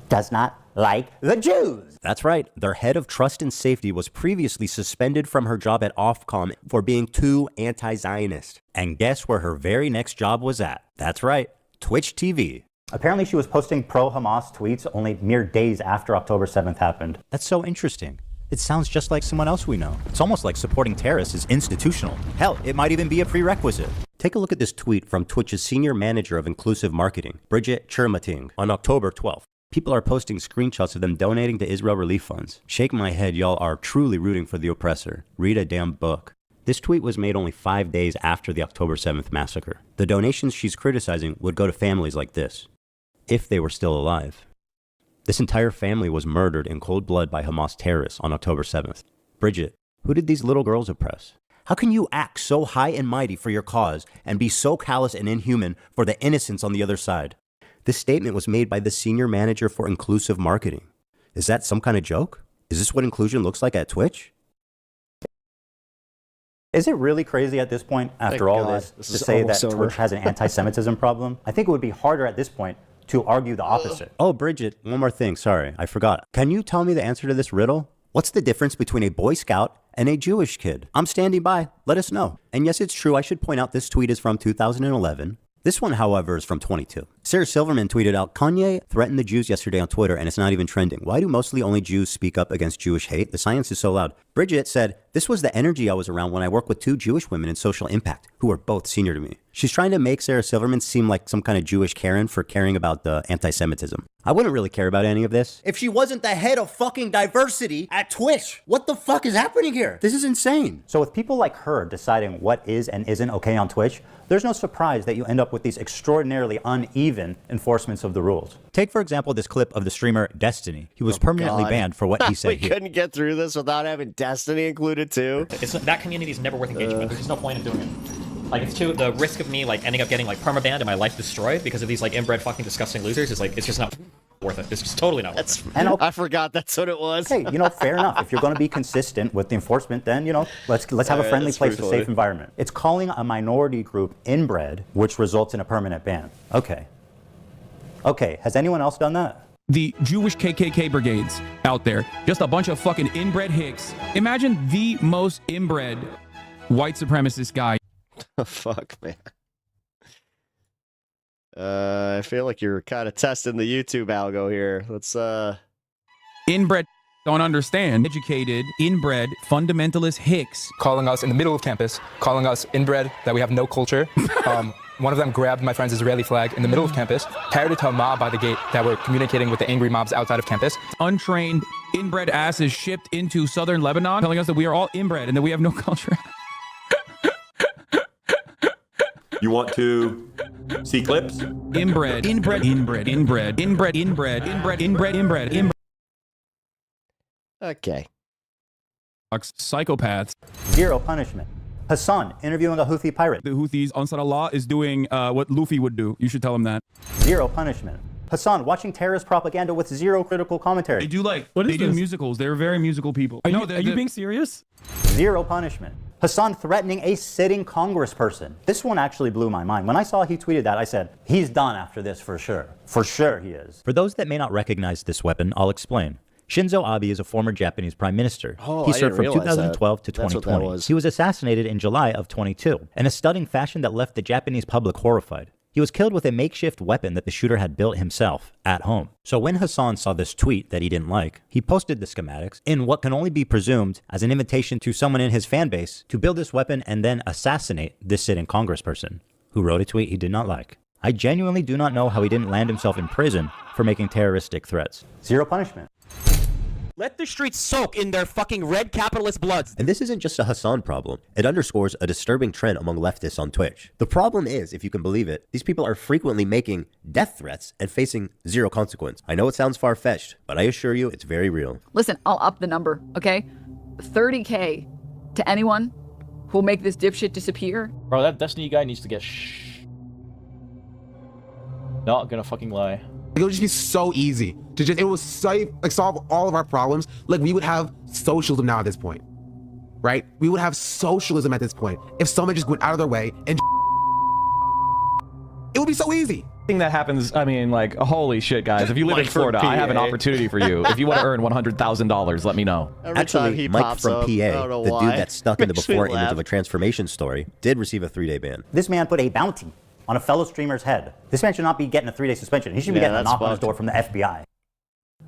does not like the Jews. That's right. Their head of trust and safety was previously suspended from her job at Ofcom for being too anti-Zionist. And guess where her very next job was at? That's right, Twitch TV. Apparently she was posting pro-Hamas tweets only mere days after October 7th happened. That's so interesting. It sounds just like someone else we know. It's almost like supporting terrorists is institutional. Hell, it might even be a prerequisite. Take a look at this tweet from Twitch's senior manager of inclusive marketing, Bridget Chermating, on October 12th. People are posting screenshots of them donating to Israel relief funds. Shake my head, y'all are truly rooting for the oppressor. Read a damn book. This tweet was made only 5 days after the October 7th massacre. The donations she's criticizing would go to families like this, if they were still alive. This entire family was murdered in cold blood by Hamas terrorists on October 7th. Bridget, who did these little girls oppress? How can you act so high and mighty for your cause and be so callous and inhuman for the innocents on the other side? This statement was made by the senior manager for inclusive marketing. Is that some kind of joke? Is this what inclusion looks like at Twitch? Is it really crazy at this point, after all this, to say that Twitch has an anti-Semitism problem? I think it would be harder at this point to argue the opposite. Oh, Bridget, one more thing. Sorry, I forgot. Can you tell me the answer to this riddle? What's the difference between a Boy Scout and a Jewish kid? I'm standing by. Let us know. And yes, it's true. I should point out this tweet is from 2011. This one, however, is from 22. Sarah Silverman tweeted out, Kanye threatened the Jews yesterday on Twitter and it's not even trending. Why do mostly only Jews speak up against Jewish hate? The science is so loud. Bridget said, this was the energy I was around when I worked with 2 Jewish women in social impact, who were both senior to me. She's trying to make Sarah Silverman seem like some kind of Jewish Karen for caring about the anti-Semitism. I wouldn't really care about any of this. If she wasn't the head of fucking diversity at Twitch, what the fuck is happening here? This is insane. So with people like her deciding what is and isn't okay on Twitch, there's no surprise that you end up with these extraordinarily uneven enforcements of the rules. Take, for example, this clip of the streamer Destiny. He was permanently banned for what he said We here. couldn't get through this without having Destiny included too. That community is never worth engaging with. There's just no point in doing it. Like, it's too, the risk of me, like, ending up getting, like, permabanned and my life destroyed because of these, like, inbred fucking disgusting losers is, like, it's just not. worth it. It's just totally not worth it. And I forgot that's what it was. Hey, fair enough. If you're going to be consistent with the enforcement, then let's have a Alright, friendly that's place, a pretty safe funny. environment. It's calling a minority group inbred, which results in a permanent ban. Okay. Has anyone else done that? The Jewish KKK brigades out there, just a bunch of fucking inbred hicks. Imagine the most inbred white supremacist guy. Fuck, man. I feel like you're kind of testing the YouTube algo here. Let's Inbred don't understand. Educated, inbred, fundamentalist hicks. Calling us in the middle of campus, calling us inbred, that we have no culture. One of them grabbed my friend's Israeli flag in the middle of campus, carried it to a mob by the gate that were communicating with the angry mobs outside of campus. Untrained, inbred asses shipped into southern Lebanon, telling us that we are all inbred and that we have no culture. You want to see clips? Inbred. Okay. Psychopaths. Zero punishment. Hasan interviewing a Houthi pirate. The Houthis, Ansar Allah, is doing what Luffy would do. You should tell him that. Zero punishment. Hasan watching terrorist propaganda with zero critical commentary. They do they do musicals. They're very musical people. Are you being serious? Zero punishment. Hasan threatening a sitting congressperson. This one actually blew my mind. When I saw he tweeted that, I said, he's done after this for sure. For sure he is. For those that may not recognize this weapon, I'll explain. Shinzo Abe is a former Japanese prime minister. Oh, He I served didn't from realize 2012 to That's what that 2020. was. He was assassinated in July of 22 in a stunning fashion that left the Japanese public horrified. He was killed with a makeshift weapon that the shooter had built himself at home. So when Hasan saw this tweet that he didn't like, he posted the schematics in what can only be presumed as an invitation to someone in his fan base to build this weapon and then assassinate this sitting congressperson who wrote a tweet he did not like. I genuinely do not know how he didn't land himself in prison for making terroristic threats. Zero punishment. Let the streets soak in their fucking red capitalist bloods. And this isn't just a Hasan problem. It underscores a disturbing trend among leftists on Twitch. The problem is, if you can believe it, these people are frequently making death threats and facing zero consequence. I know it sounds far-fetched, but I assure you it's very real. Listen, I'll up the number, okay? 30K to anyone who'll make this dipshit disappear. Bro, that Destiny guy needs to get Not gonna fucking lie. It would just be so easy to it would solve all of our problems. Like, we would have socialism now at this point, right? We would have socialism at this point if someone just went out of their way and it would be so easy. Thing that happens, I mean, like, holy shit, guys. If you live in Mike from Florida, I have an PA. opportunity for you. If you want to earn $100,000, let me know. Actually, Mike from PA, the dude that's stuck in the Makes me before image laugh. of a transformation story, did receive a 3-day ban. This man put a bounty on a fellow streamer's head. This man should not be getting a 3-day suspension. He should be Yeah, getting a that's knock on his fucked. door from the FBI.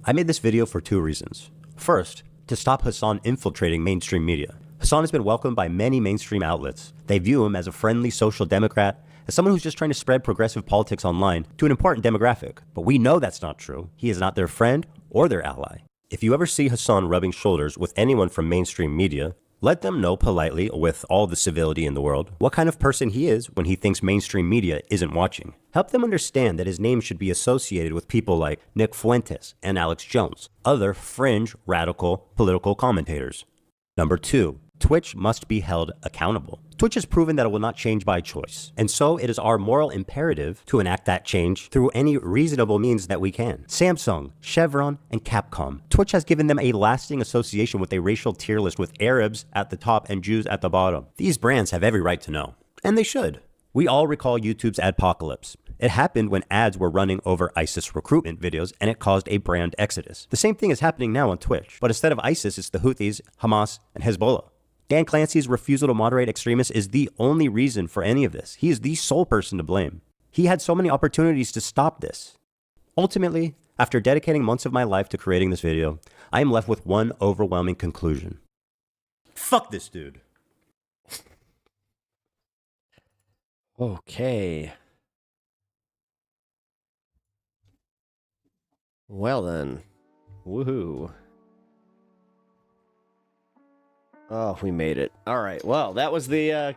I made this video for 2 reasons. First, to stop Hasan infiltrating mainstream media. Hasan has been welcomed by many mainstream outlets. They view him as a friendly social democrat, as someone who's just trying to spread progressive politics online to an important demographic. But we know that's not true. He is not their friend or their ally. If you ever see Hasan rubbing shoulders with anyone from mainstream media, let them know politely, with all the civility in the world, what kind of person he is when he thinks mainstream media isn't watching. Help them understand that his name should be associated with people like Nick Fuentes and Alex Jones, other fringe, radical, political commentators. Number 2, Twitch must be held accountable. Twitch has proven that it will not change by choice, and so it is our moral imperative to enact that change through any reasonable means that we can. Samsung, Chevron, and Capcom. Twitch has given them a lasting association with a racial tier list with Arabs at the top and Jews at the bottom. These brands have every right to know, and they should. We all recall YouTube's adpocalypse. It happened when ads were running over ISIS recruitment videos, and it caused a brand exodus. The same thing is happening now on Twitch, but instead of ISIS, it's the Houthis, Hamas, and Hezbollah. Dan Clancy's refusal to moderate extremists is the only reason for any of this. He is the sole person to blame. He had so many opportunities to stop this. Ultimately, after dedicating months of my life to creating this video, I am left with one overwhelming conclusion. Fuck this dude. Okay. Well then. Woohoo. Oh, we made it. All right. Well, that was the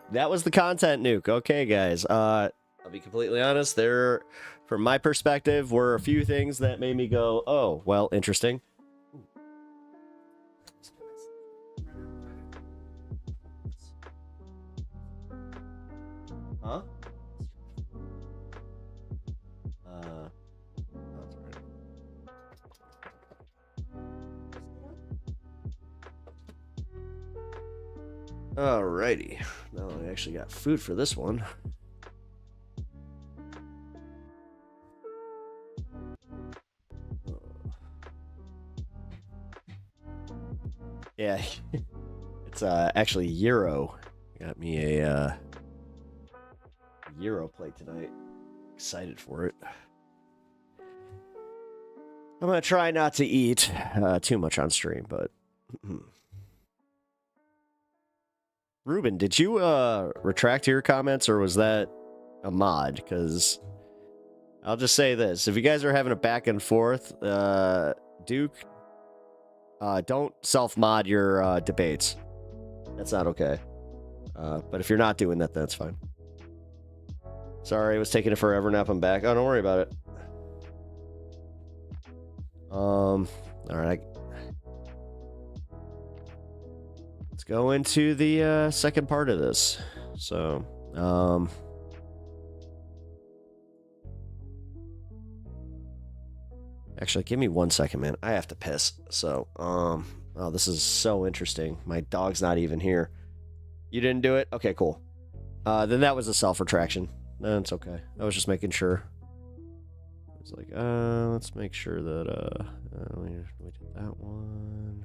content nuke. Okay, guys. I'll be completely honest. There, from my perspective, were a few things that made me go, "Oh, well, interesting." Huh? Alrighty. Now I actually got food for this one. Yeah, it's actually Euro. Got me a Euro plate tonight. Excited for it. I'm gonna try not to eat too much on stream, but Ruben, did you retract your comments, or was that a mod? Because I'll just say this: if you guys are having a back and forth, Duke, don't self-mod your debates. That's not okay. But if you're not doing that, that's fine. Sorry, it was taking it forever. Now I'm back. Oh, don't worry about it. All right. Let's go into the second part of this. So, actually, give me 1 second, man. I have to piss. So, oh, this is so interesting. My dog's not even here. You didn't do it? Okay, cool. Then that was a self-retraction. No, it's okay. I was just making sure. It's like, let's make sure that, we did that one.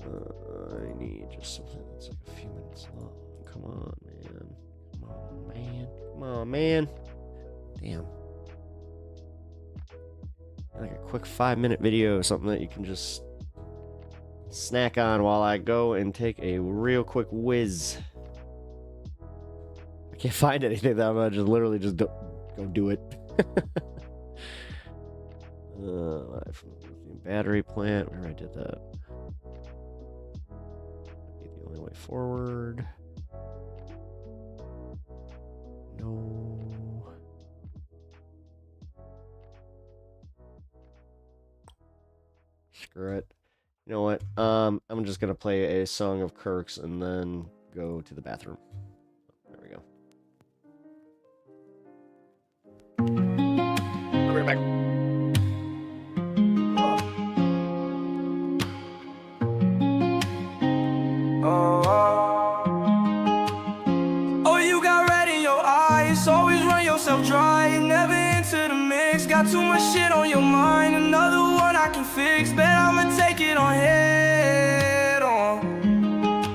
I need just something that's like a few minutes long. Come on, man. Come on, man. Come on, man. Damn. Like a quick 5-minute video, something that you can just snack on while I go and take a real quick whiz. I can't find anything that I'm gonna just literally just go do it. Live from the lithium battery plant. Where I did that. Be the only way forward. No. Screw it. You know what? I'm just gonna play a song of Kirk's and then go to the bathroom. There we go. I'll be right back. Oh, you got red in your eyes. Always run yourself dry. Never into the mix. Got too much shit on your mind. Another one I can fix. Bet I'ma take it on head on.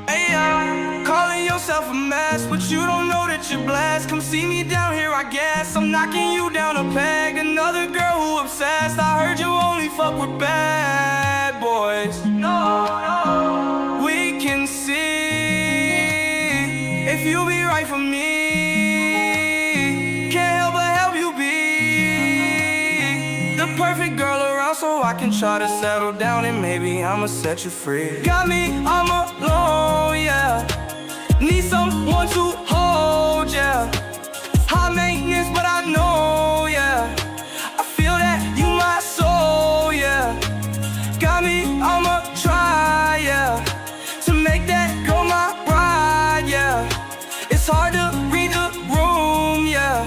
Hey, calling yourself a mess, but you don't know that you're blessed. Come see me down here, I guess. I'm knocking you down a peg. Another girl who obsessed. I heard you only fuck with bad boys. No, we can see if you be right for me. Can't help but help you be the perfect girl around, so I can try to settle down and maybe I'ma set you free. Got me, I'm alone, yeah. Need someone to hold, yeah. High maintenance, but I know, yeah. I feel that you my soul, yeah. Got me, I'ma try, yeah, to make that girl my bride, yeah. It's hard to read the room, yeah,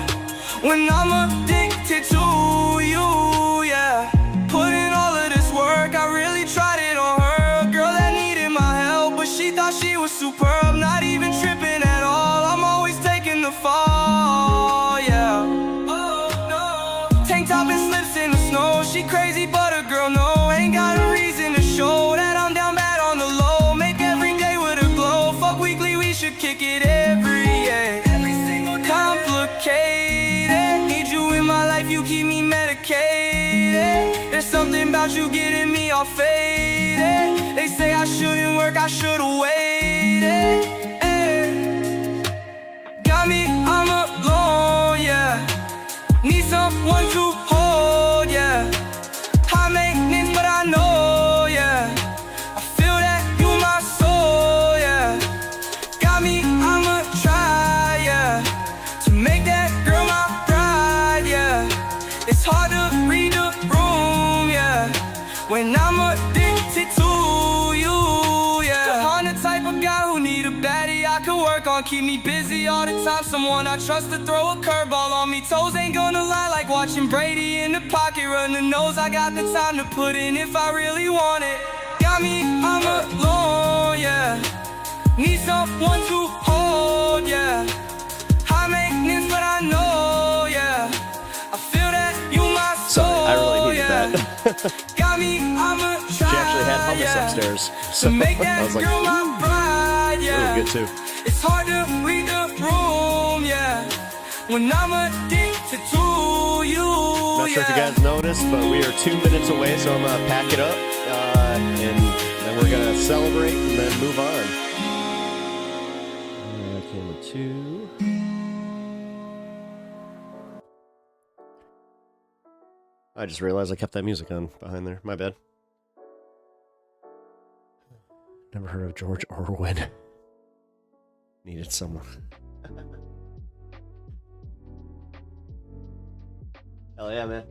when I'm addicted to you, yeah. Put in all of this work, I really tried it on her. A girl that needed my help, but she thought she was superb. Not even tripping at all, I'm always taking the fall, yeah. Oh, no. Tank top and slips in the snow. She crazy, but a girl no. Ain't got a reason to show that I'm down bad on the low. Make every day with a glow. Fuck weekly, we should kick it every day. Every single day. Complicated. Need you in my life, you keep me medicated. There's something about you getting me all faded. They say I shouldn't work, I should've waited. Got me, I'm alone, yeah. Need someone to hold, yeah. High maintenance, but I know, yeah. I feel that you my soul, yeah. Got me, I'ma try, yeah, to make that girl my bride, yeah. It's hard to read the room, yeah, when I'm addicted to you, yeah. I'm the type of guy who need a baddie I could work on. Keep me busy all the time. Someone I trust to throw a curveball on me. Toes ain't gonna lie, like watching Brady in the pocket. Run the nose, I got the time to put in if I really want it. Got me, I'm alone, yeah. Need someone to hold, yeah. High maintenance, but I know, yeah. I feel that you my soul. Sorry, I really needed yeah. that. Got me, I'm a She actually had hummus upstairs, so make I that was like, girl my bride, yeah. really good too. It's hard to read the room, yeah. When I'm addicted to you, Not sure if you guys noticed, but we are 2 minutes away, so I'm gonna pack it up, and then we're gonna celebrate and then move on. Camera 2. I just realized I kept that music on behind there. My bad. Never heard of George Orwell. Needed someone. Hell yeah, man.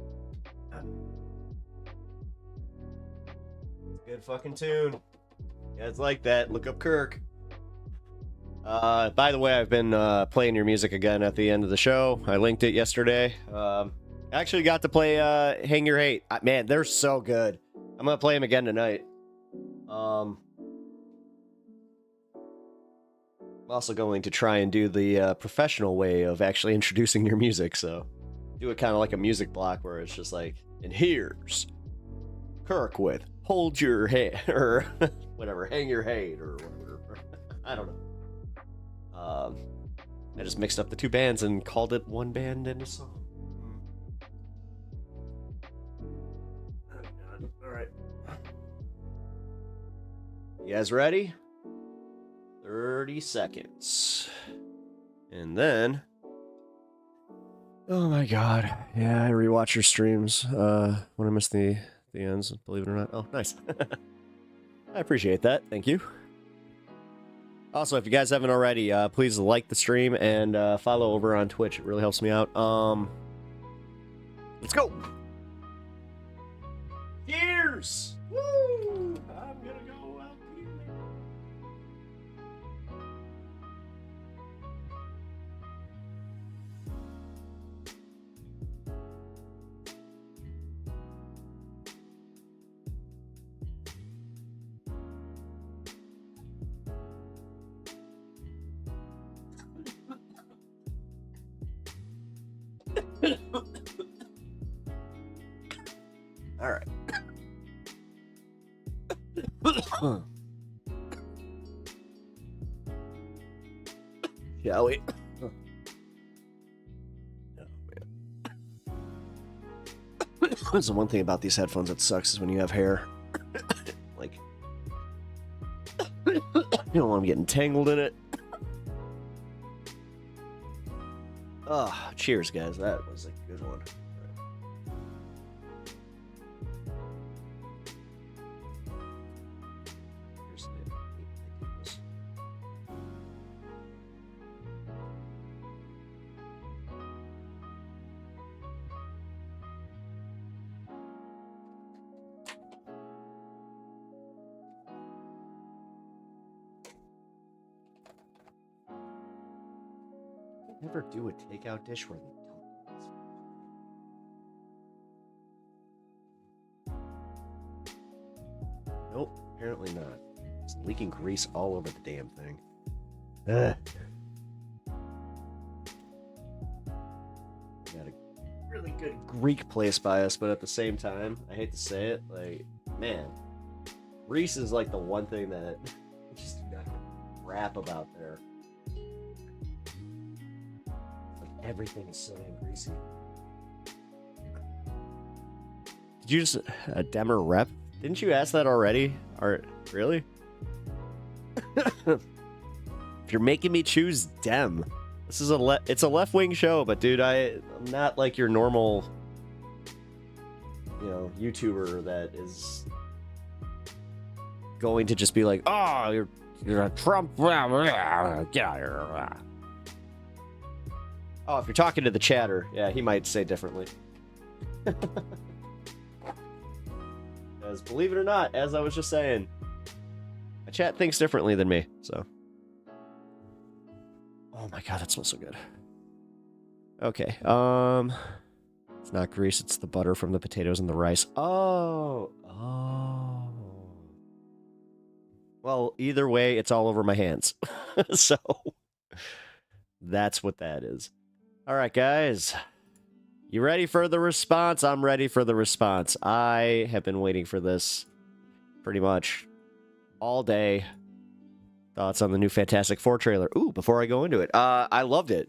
Good fucking tune. You guys like that? Look up Kirk. By the way, I've been playing your music again at the end of the show. I linked it yesterday. Actually got to play Hang Your Hate. Man, they're so good. I'm gonna play them again tonight. I'm also going to try and do the professional way of actually introducing your music, so do it kind of like a music block where it's just like, and here's Kirk with Hold Your Head, or whatever, Hang Your Hate, or whatever. I don't know. I just mixed up the two bands and called it one band and a song. Alright. You guys ready? 30 seconds. And then... Oh my god. Yeah, I rewatch your streams when I miss the ends, believe it or not. Oh, nice. I appreciate that. Thank you. Also, if you guys haven't already, please like the stream and follow over on Twitch. It really helps me out. Let's go! Cheers! Woo! I'm gonna go out here. All right. Shall we? Oh, man. That's the one thing about these headphones that sucks is when you have hair. Like, you don't want them getting tangled in it. Oh, cheers, guys. That was a good one. Never do a takeout dish where they don't. Nope, apparently not. It's leaking grease all over the damn thing. Ugh. We got a really good Greek place by us, but at the same time, I hate to say it, like, man, grease is like the one thing that I just do not rap about there. Everything is so damn greasy. Did you just Demmer rep? Didn't you ask that already? Or really? If you're making me choose Dem, this is it's a left wing show, but dude, I'm not like your normal, you know, YouTuber that is going to just be like, oh, you're a Trump, get out here. Oh, if you're talking to the chatter, yeah, he might say differently. Because believe it or not, as I was just saying, my chat thinks differently than me, so. Oh my god, that smells so good. Okay, it's not grease, it's the butter from the potatoes and the rice. Oh. Well, either way, it's all over my hands. So that's what that is. All right, guys. You ready for the response? I'm ready for the response. I have been waiting for this pretty much all day. Thoughts on the new Fantastic Four trailer. Ooh, before I go into it, I loved it.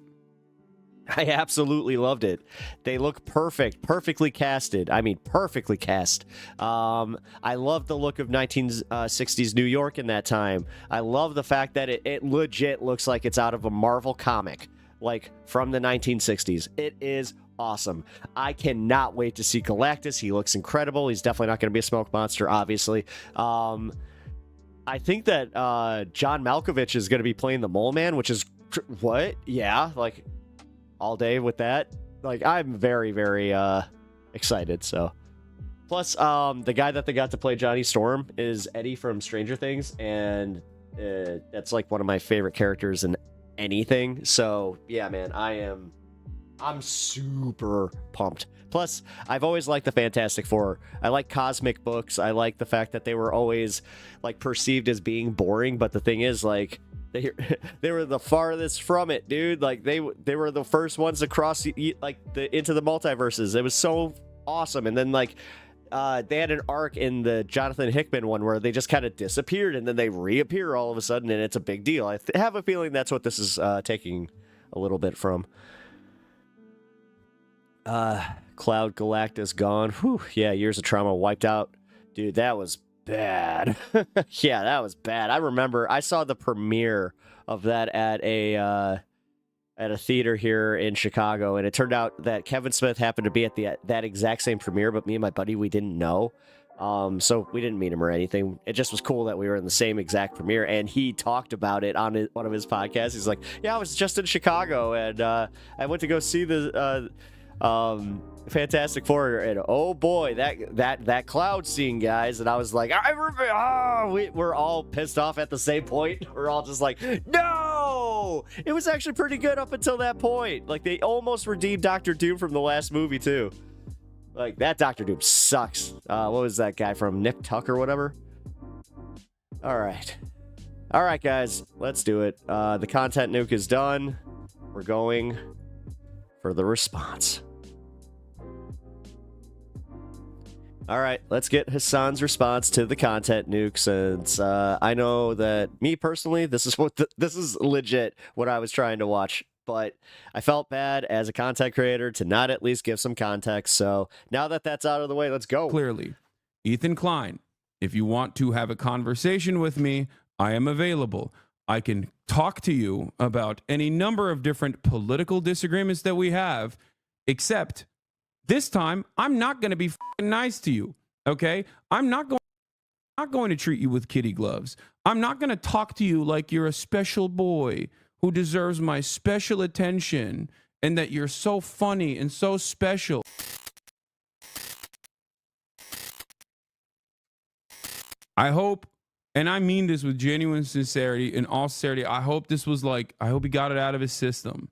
I absolutely loved it. They look perfect, perfectly casted. I mean, perfectly cast. I love the look of 1960s New York in that time. I love the fact that it legit looks like it's out of a Marvel comic, like from the 1960s. It is awesome. I cannot wait to see Galactus. He looks incredible. He's definitely not going to be a smoke monster, obviously. I think that John Malkovich is going to be playing the Mole Man, which is what? Yeah, like all day with that. Like, I'm very, very excited. So, plus, the guy that they got to play Johnny Storm is Eddie from Stranger Things, and that's like one of my favorite characters in anything. So, yeah, man, I'm super pumped. Plus, I've always liked the Fantastic Four. I like cosmic books. I like the fact that they were always like perceived as being boring, but the thing is, like, they were the farthest from it, dude. Like, they were the first ones to cross into the multiverses. It was so awesome. And then like they had an arc in the Jonathan Hickman one where they just kind of disappeared and then they reappear all of a sudden, and it's a big deal. I have a feeling that's what this is taking a little bit from. Cloud Galactus gone. Whew, yeah, years of trauma wiped out. Dude, that was bad. Yeah, that was bad. I remember I saw the premiere of that at a theater here in Chicago, and it turned out that Kevin Smith happened to be at that exact same premiere, but me and my buddy, we didn't know. So we didn't meet him or anything. It just was cool that we were in the same exact premiere, and he talked about it on one of his podcasts. He's like, yeah, I was just in Chicago, and I went to go see the Fantastic Four, and oh boy, that cloud scene, guys. And I was like, I remember. We're all pissed off at the same point. We're all just like, no, it was actually pretty good up until that point. Like, they almost redeemed Doctor Doom from the last movie too. Like, that Doctor Doom sucks. What was that guy from Nip Tuck or whatever? All right, guys, let's do it. The content nuke is done. We're going for the response. All right, let's get Hasan's response to the content nuke, since I know that me personally, this is legit what I was trying to watch, but I felt bad as a content creator to not at least give some context. So now that that's out of the way, let's go. Clearly, Ethan Klein, if you want to have a conversation with me, I am available. I can talk to you about any number of different political disagreements that we have, except this time, I'm not going to be nice to you, okay? I'm not going to treat you with kitty gloves. I'm not going to talk to you like you're a special boy who deserves my special attention and that you're so funny and so special. I hope, and I mean this with genuine sincerity and all sincerity, I hope this was like, I hope he got it out of his system,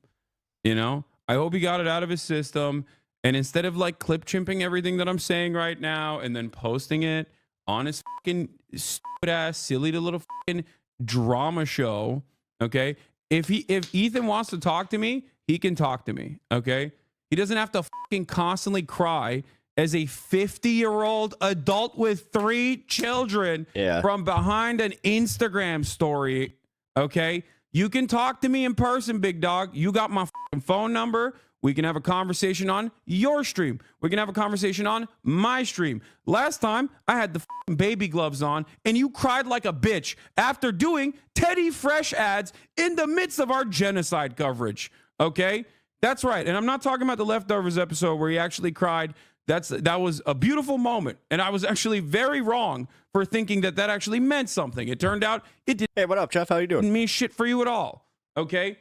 you know? I hope he got it out of his system. And instead of like clip chimping everything that I'm saying right now and then posting it on his fucking stupid ass, silly little fucking drama show, okay? If Ethan wants to talk to me, he can talk to me, okay? He doesn't have to fucking constantly cry as a 50-year-old adult with 3 children from behind an Instagram story, okay? You can talk to me in person, big dog. You got my fucking phone number. We can have a conversation on your stream. We can have a conversation on my stream. Last time, I had the f***ing baby gloves on, and you cried like a bitch after doing Teddy Fresh ads in the midst of our genocide coverage, okay? That's right, and I'm not talking about the Leftovers episode where he actually cried. That was a beautiful moment, and I was actually very wrong for thinking that actually meant something. It turned out it didn't. Hey, what up, Jeff? How you doing? Mean shit for you at all, okay?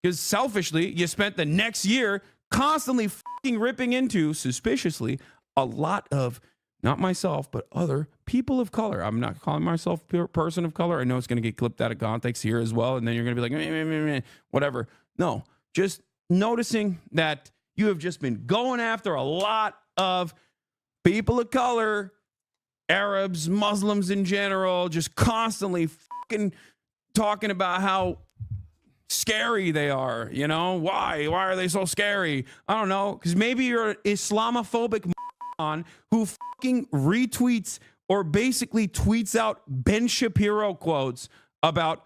Because selfishly, you spent the next year constantly fucking ripping into, suspiciously, a lot of, not myself, but other people of color. I'm not calling myself a person of color. I know it's going to get clipped out of context here as well. And then you're going to be like, meh, meh, meh, meh, whatever. No, just noticing that you have just been going after a lot of people of color Arabs, Muslims in general, just constantly fucking talking about how scary they are. You know, why are they so scary? I don't know, because maybe you're an Islamophobic who fucking retweets or basically tweets out Ben Shapiro quotes about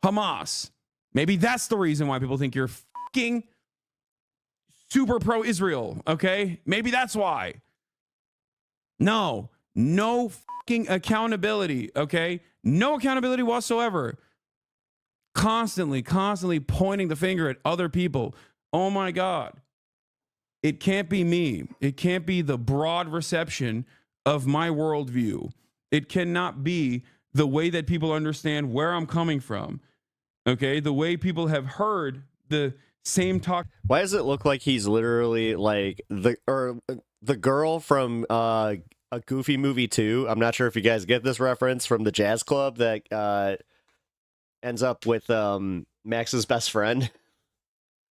Hamas. Maybe that's the reason why people think you're fucking super pro-Israel, okay? Maybe that's why. No fucking accountability, okay? No accountability whatsoever. Constantly pointing the finger at other people. Oh my God. It can't be me. It can't be the broad reception of my worldview. It cannot be the way that people understand where I'm coming from. Okay? The way people have heard the same talk. Why does it look like he's literally like the girl from a Goofy Movie 2? I'm not sure if you guys get this reference from the jazz club that ends up with Max's best friend.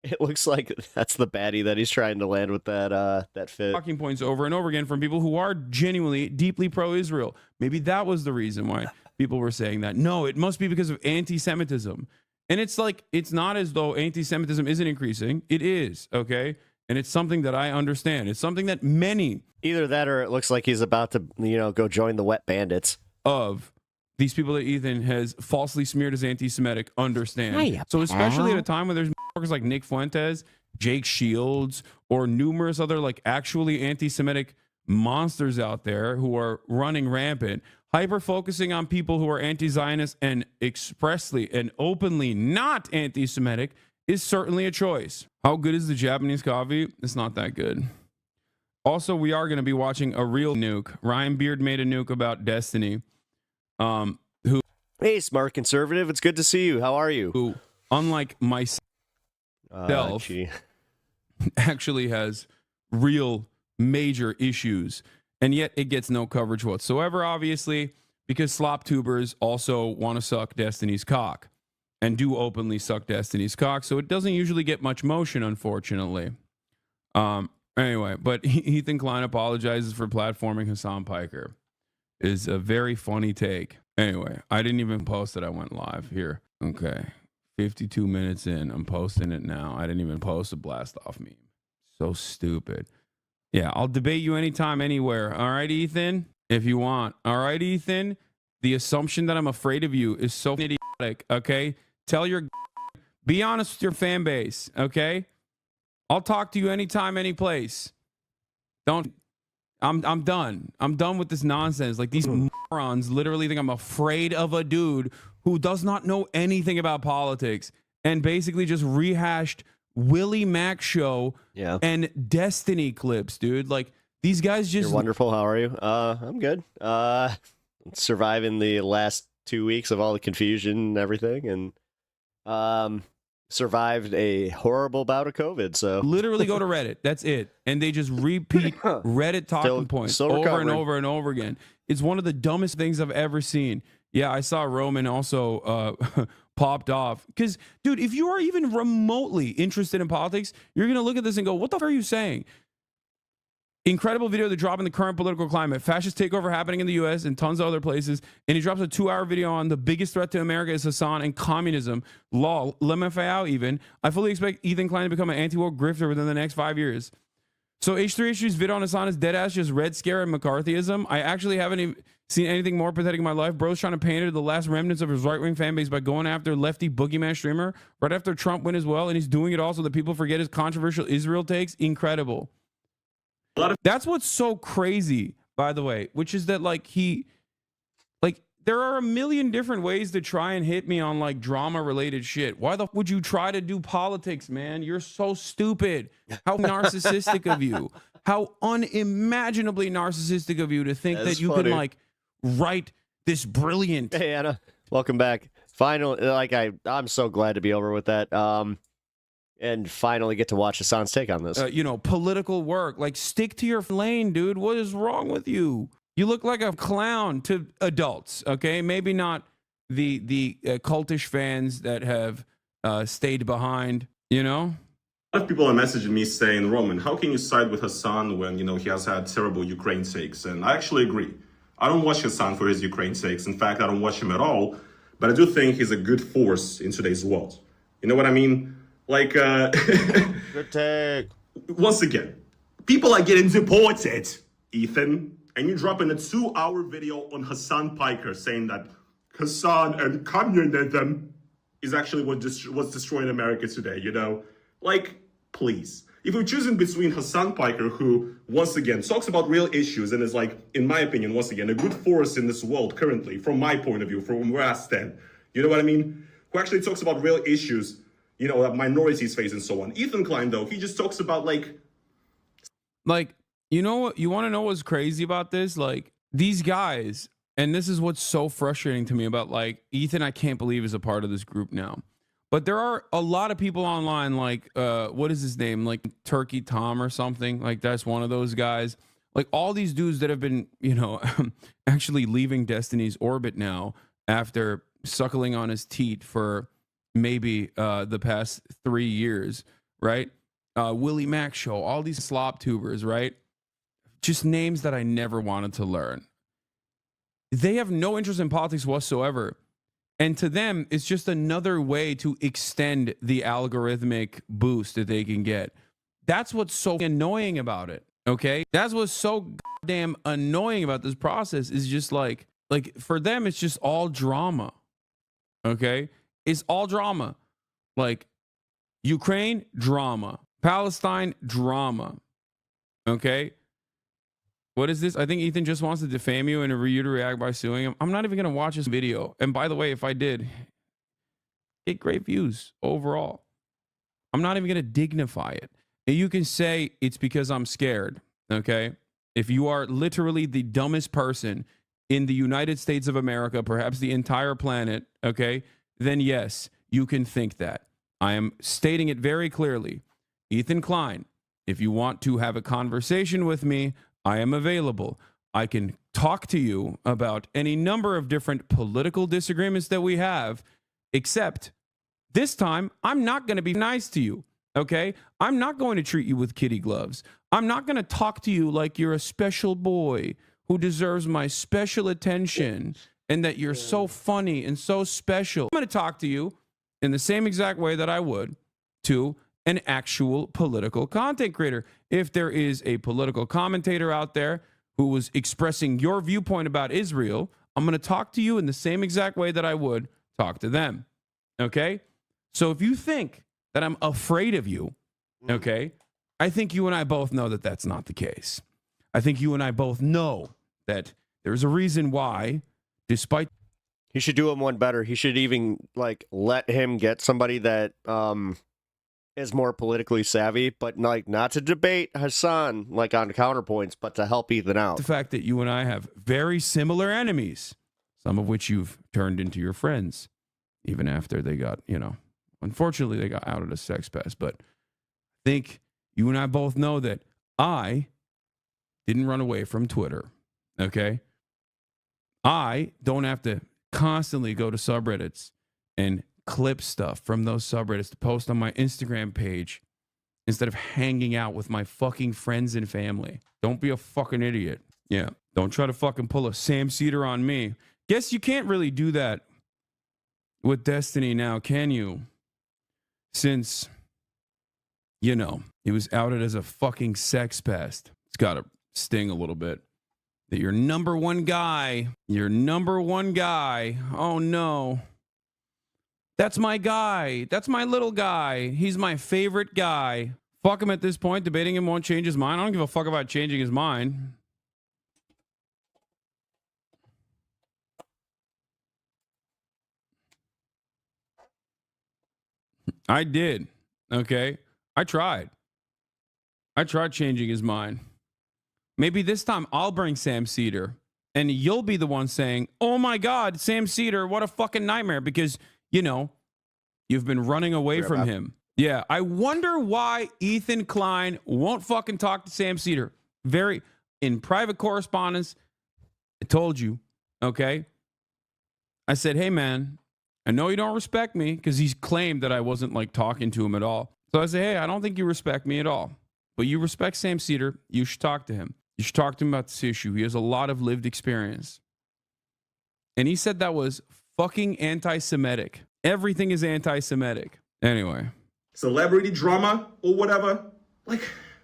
It looks like that's the baddie that he's trying to land with that fit. Talking points over and over again from people who are genuinely deeply pro-Israel. Maybe that was the reason why people were saying that. No, it must be because of anti-Semitism. And it's like, it's not as though anti-Semitism isn't increasing. It is, okay? And it's something that I understand. It's something that many... Either that or it looks like he's about to, go join the Wet Bandits. ...of these people that Ethan has falsely smeared as anti-Semitic understand. Hiya, so especially pal. at a time when there's motherfuckers like Nick Fuentes, Jake Shields, or numerous other like actually anti-Semitic monsters out there who are running rampant, hyper-focusing on people who are anti-Zionist and expressly and openly not anti-Semitic is certainly a choice. How good is the Japanese coffee? It's not that good. Also, we are going to be watching a real nuke. Ryan Beard made a nuke about Destiny. Who? Hey, smart conservative. It's good to see you. How are you? Who, unlike myself, actually has real major issues, and yet it gets no coverage whatsoever, obviously, because slop tubers also want to suck Destiny's cock and do openly suck Destiny's cock, so it doesn't usually get much motion, unfortunately. Anyway, but Ethan Klein apologizes for platforming Hassan Piker. Is a very funny take. Anyway, I didn't even post it. I went live here. Okay. 52 minutes in. I'm posting it now. I didn't even post a blast off meme. So stupid. Yeah, I'll debate you anytime, anywhere. All right, Ethan? If you want. All right, Ethan? The assumption that I'm afraid of you is so idiotic, okay? Be honest with your fan base, okay? I'll talk to you anytime, any place. I'm done. I'm done with this nonsense. Like, these morons literally think I'm afraid of a dude who does not know anything about politics and basically just rehashed Willie Mack show and Destiny clips, dude. Like, these guys just... You're wonderful. How are you? I'm good. Surviving the last 2 weeks of all the confusion and everything, and survived a horrible bout of COVID. So literally go to Reddit. That's it. And they just repeat Reddit talking points over and over and over again. It's one of the dumbest things I've ever seen. Yeah, I saw Roman also popped off. Because, dude, if you are even remotely interested in politics, you're going to look at this and go, what the fuck are you saying? Incredible video to drop in the current political climate. Fascist takeover happening in the U.S. and tons of other places. And he drops a 2-hour video on the biggest threat to America is Hassan and communism. Lol. LMFAO even. I fully expect Ethan Klein to become an anti-woke grifter within the next 5 years. So H3H's video on Hassan is deadass just Red Scare and McCarthyism. I actually haven't even seen anything more pathetic in my life. Bro's trying to pander the last remnants of his right-wing fan base by going after lefty boogeyman streamer right after Trump win as well. And he's doing it also that people forget his controversial Israel takes. Incredible. That's what's so crazy, by the way, which is that there are a million different ways to try and hit me on like drama related shit. Why the f would you try to do politics, man? You're so stupid. How narcissistic of you. How unimaginably narcissistic of you to think that you can like write this brilliant. Hey, Anna, welcome back. Finally, I'm so glad to be over with that. And finally get to watch Hassan's take on this. Political work. Like, stick to your lane, dude. What is wrong with you? You look like a clown to adults, okay? Maybe not the cultish fans that have stayed behind, A lot of people are messaging me saying, Roman, how can you side with Hassan when, he has had terrible Ukraine takes? And I actually agree. I don't watch Hasan for his Ukraine sakes. In fact, I don't watch him at all. But I do think he's a good force in today's world. You know what I mean? Like, good take. Once again, people are getting deported, Ethan, and you drop in a 2-hour video on Hasan Piker saying that Hasan and communism is actually what's destroying America today, you know? Like, please. If you're choosing between Hasan Piker, who, once again, talks about real issues and is like, in my opinion, once again, a good force in this world currently, from my point of view, from where I stand, you know what I mean? Who actually talks about real issues, you know, that minorities face and so on. Ethan Klein, though, he just talks about, like, you know what? You want to know what's crazy about this? Like, these guys, and this is what's so frustrating to me about, like, Ethan, I can't believe is a part of this group now. But there are a lot of people online, like, what is his name? Like Turkey Tom or something. Like, that's one of those guys. Like, all these dudes that have been, you know, actually leaving Destiny's orbit now after suckling on his teat for maybe the past 3 years, right? Willie Mack Show, all these slop tubers, right? Just names that I never wanted to learn. They have no interest in politics whatsoever. And to them, it's just another way to extend the algorithmic boost that they can get. That's what's so annoying about it, okay? That's what's so goddamn annoying about this process is just like for them, it's just all drama, okay? It's all drama. Like, Ukraine, drama. Palestine, drama, okay? What is this? I think Ethan just wants to defame you and for you to react by suing him. I'm not even going to watch this video. And by the way, if I did, get great views overall. I'm not even going to dignify it. And you can say it's because I'm scared, okay? If you are literally the dumbest person in the United States of America, perhaps the entire planet, okay, then yes, you can think that. I am stating it very clearly. Ethan Klein, if you want to have a conversation with me, I am available. I can talk to you about any number of different political disagreements that we have, except this time, I'm not going to be nice to you, okay? I'm not going to treat you with kitty gloves. I'm not going to talk to you like you're a special boy who deserves my special attention and that you're so funny and so special. I'm going to talk to you in the same exact way that I would to an actual political content creator. If there is a political commentator out there who was expressing your viewpoint about Israel, I'm going to talk to you in the same exact way that I would talk to them. Okay? So if you think that I'm afraid of you, okay, I think you and I both know that that's not the case. I think you and I both know that there's a reason why, despite... He should do him one better. He should even, like, let him get somebody that, is more politically savvy, but like not to debate Hasan like on counterpoints, but to help Ethan out. The fact that you and I have very similar enemies, some of which you've turned into your friends, even after they got, you know, unfortunately they got outed as sex pests. But I think you and I both know that I didn't run away from Twitter. Okay. I don't have to constantly go to subreddits and clip stuff from those subreddits to post on my Instagram page instead of hanging out with my fucking friends and family. Don't be a fucking idiot. Yeah. Don't try to fucking pull a Sam Cedar on me. Guess you can't really do that with Destiny now, can you? Since, you know, he was outed as a fucking sex pest. It's got to sting a little bit. That your number one guy, oh no. That's my guy. That's my little guy. He's my favorite guy. Fuck him at this point. Debating him won't change his mind. I don't give a fuck about changing his mind. I did. Okay. I tried changing his mind. Maybe this time I'll bring Sam Cedar and you'll be the one saying, oh my God, Sam Cedar, what a fucking nightmare. Because, you know, you've been running away from him. Yeah. I wonder why Ethan Klein won't fucking talk to Sam Cedar. In private correspondence, I told you, okay? I said, hey man, I know you don't respect me, because he's claimed that I wasn't like talking to him at all. So I say, hey, I don't think you respect me at all, but you respect Sam Cedar. You should talk to him. You should talk to him about this issue. He has a lot of lived experience. And he said that was fucking anti-Semitic. Everything is anti-Semitic. Anyway. Celebrity drama or whatever. Like,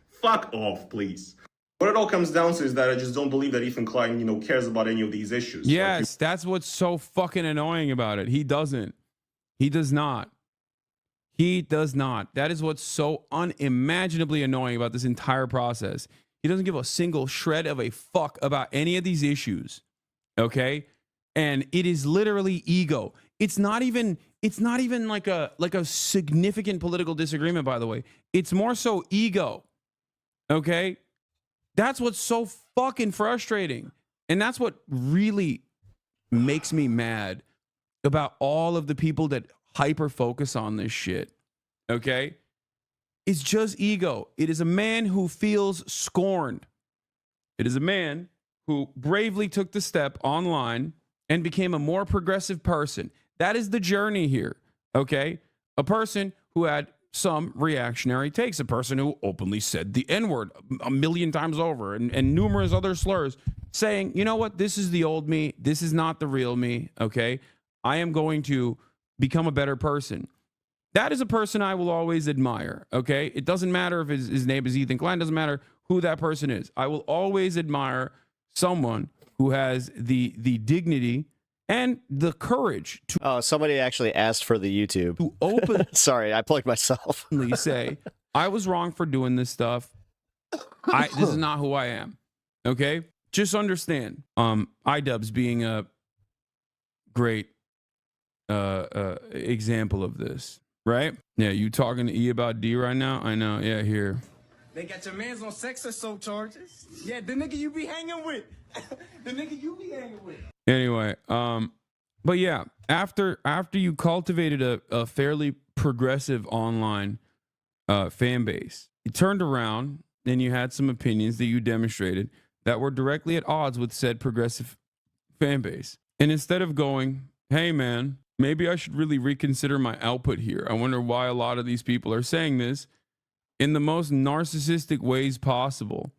fuck off, please. What it all comes down to is that I just don't believe that Ethan Klein, you know, cares about any of these issues. Yes, that's what's so fucking annoying about it. He doesn't. He does not. He does not. That is what's so unimaginably annoying about this entire process. He doesn't give a single shred of a fuck about any of these issues. Okay? And it is literally ego. It's not even like a significant political disagreement, by the way. It's more so ego. Okay? That's what's so fucking frustrating. And that's what really makes me mad about all of the people that hyper focus on this shit. Okay? It's just ego. It is a man who feels scorned. It is a man who bravely took the step online and became a more progressive person. That is the journey here. Okay? A person who had some reactionary takes, a person who openly said the N-word a million times over and numerous other slurs, saying, you know what, this is the old me, this is not the real me, okay? I am going to become a better person. That is a person I will always admire, okay? It doesn't matter if his name is Ethan Klein, doesn't matter who that person is. I will always admire someone who has the dignity and the courage to... Oh, somebody actually asked for the YouTube. To open... Sorry, I plugged myself. say, I was wrong for doing this stuff. This is not who I am. Okay? Just understand. iDubbbz being a great example of this. Right? Yeah, you talking to E about D right now? I know. Yeah, here. They got your mans on sex assault charges. Yeah, the nigga you be hanging with. The nigga you be hanging with. Anyway, but yeah, after you cultivated a fairly progressive online fan base, you turned around and you had some opinions that you demonstrated that were directly at odds with said progressive fan base. And instead of going, hey man, maybe I should really reconsider my output here. I wonder why a lot of these people are saying this in the most narcissistic ways possible.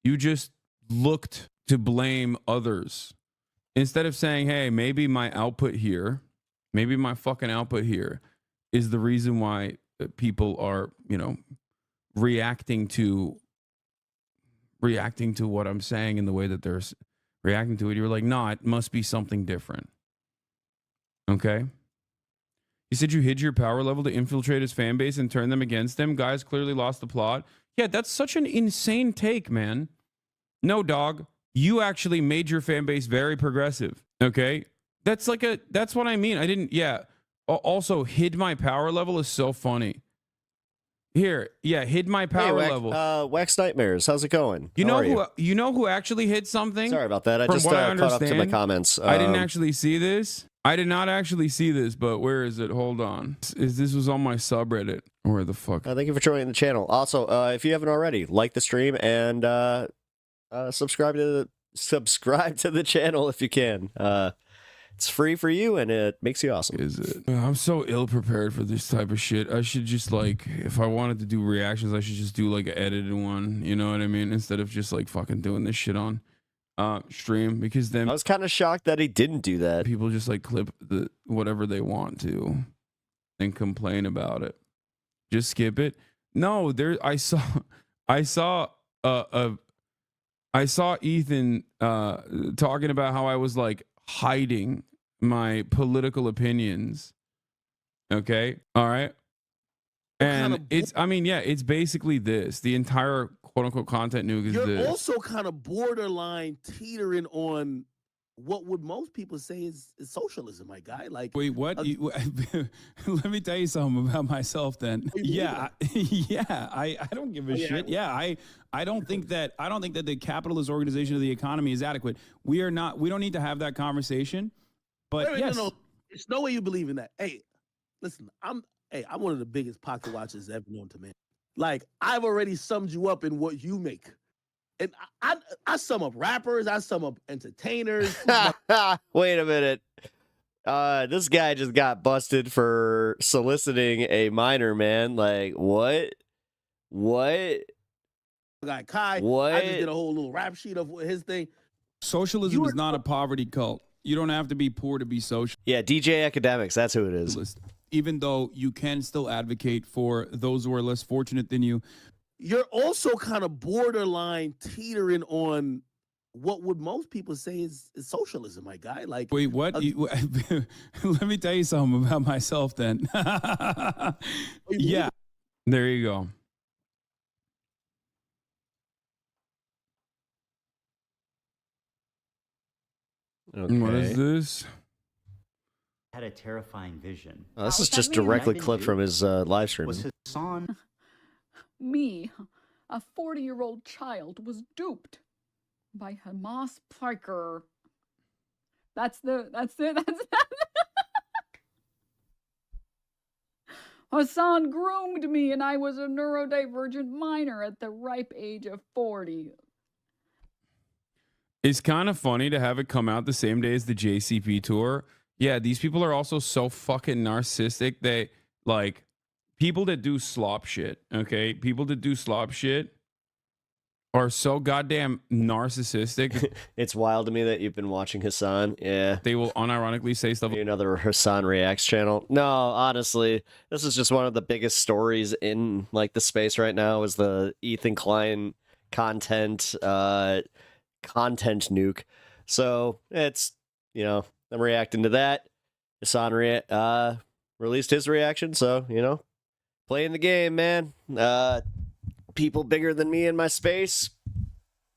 You just looked to blame others. Instead of saying, hey, maybe my output here, maybe my fucking output here is the reason why people are, you know, reacting to what I'm saying in the way that they're reacting to it. You're like, nah, it must be something different. Okay? You said you hid your power level to infiltrate his fan base and turn them against him. Guys clearly lost the plot. Yeah, that's such an insane take, man. No, dog. You actually made your fan base very progressive. Okay? That's what I mean. Also, hid my power level is so funny. Here, yeah, hid my power level. Wax Nightmares, how's it going? You know who actually hid something? Sorry about that. I just caught up to my comments. I didn't actually see this. I did not actually see this, but where is it? Hold on. This was on my subreddit. Where the fuck? Thank you for joining the channel. Also, if you haven't already, like the stream and subscribe to the channel if you can. It's free for you and it makes you awesome. Is it? I'm so ill prepared for this type of shit. I should just if I wanted to do reactions, I should just do like an edited one. You know what I mean? Instead of just like fucking doing this shit on stream, because then I was kind of shocked that he didn't do that. People just like clip whatever they want to and complain about it. Just skip it. No, I saw Ethan talking about how I was like hiding my political opinions. Okay. All right. And it's basically this. The entire quote unquote content nuke is You're this. also kind of borderline teetering on what would most people say is socialism, my guy. Like, wait, what? Let me tell you something about myself then. Yeah. I don't give a shit. Yeah. I don't think that the capitalist organization of the economy is adequate. We don't need to have that conversation. But yes. No, there's no way you believe in that. Hey, listen, I'm one of the biggest pocket watchers ever known to man. Like, I've already summed you up in what you make. And I sum up rappers, I sum up entertainers. Wait a minute. This guy just got busted for soliciting a minor, man. Like, what? What? guy Kai. What? I just did a whole little rap sheet of his thing. Socialism is not a poverty cult. You don't have to be poor to be social. Yeah, DJ Academics, that's who it is. Even though you can still advocate for those who are less fortunate than you. You're also kind of borderline teetering on what would most people say is socialism, my guy. Like, wait, what? Let me tell you something about myself then. Yeah, there you go. Okay. What is this? Had a terrifying vision. Oh, this is just directly clipped from his live stream. Was Hasan Me, a 40-year-old child, was duped by Hamas Piker. That's it. Hasan groomed me, and I was a neurodivergent minor at the ripe age of 40. It's kind of funny to have it come out the same day as the JCP tour. Yeah, these people are also so fucking narcissistic. They, like, people that do slop shit, okay? People that do slop shit are so goddamn narcissistic. It's wild to me that you've been watching Hasan. Yeah. They will unironically say stuff. Another Hasan Reacts channel. No, honestly, this is just one of the biggest stories in, like, the space right now is the Ethan Klein content nuke. So it's, you know, I'm reacting to that. Hasan released his reaction, so, you know, playing the game, man. People bigger than me in my space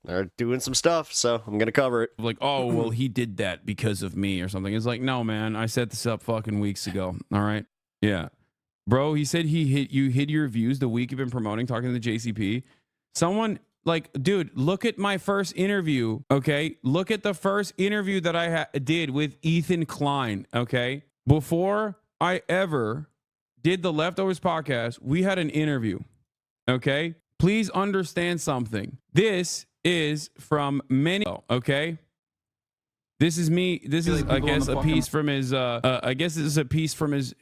are doing some stuff, so I'm gonna cover it. Like, oh, well, he did that because of me or something. It's like, no, man, I set this up fucking weeks ago. All right, yeah, bro. He said you hid your views the week you've been promoting, talking to the JCP. Someone. Like, dude, look at my first interview, okay? Look at the first interview that I did with Ethan Klein, okay? Before I ever did the Leftovers podcast, we had an interview, okay? Please understand something. This is from many, okay? This is me. This is, I guess, a piece from his, I guess this is a piece from his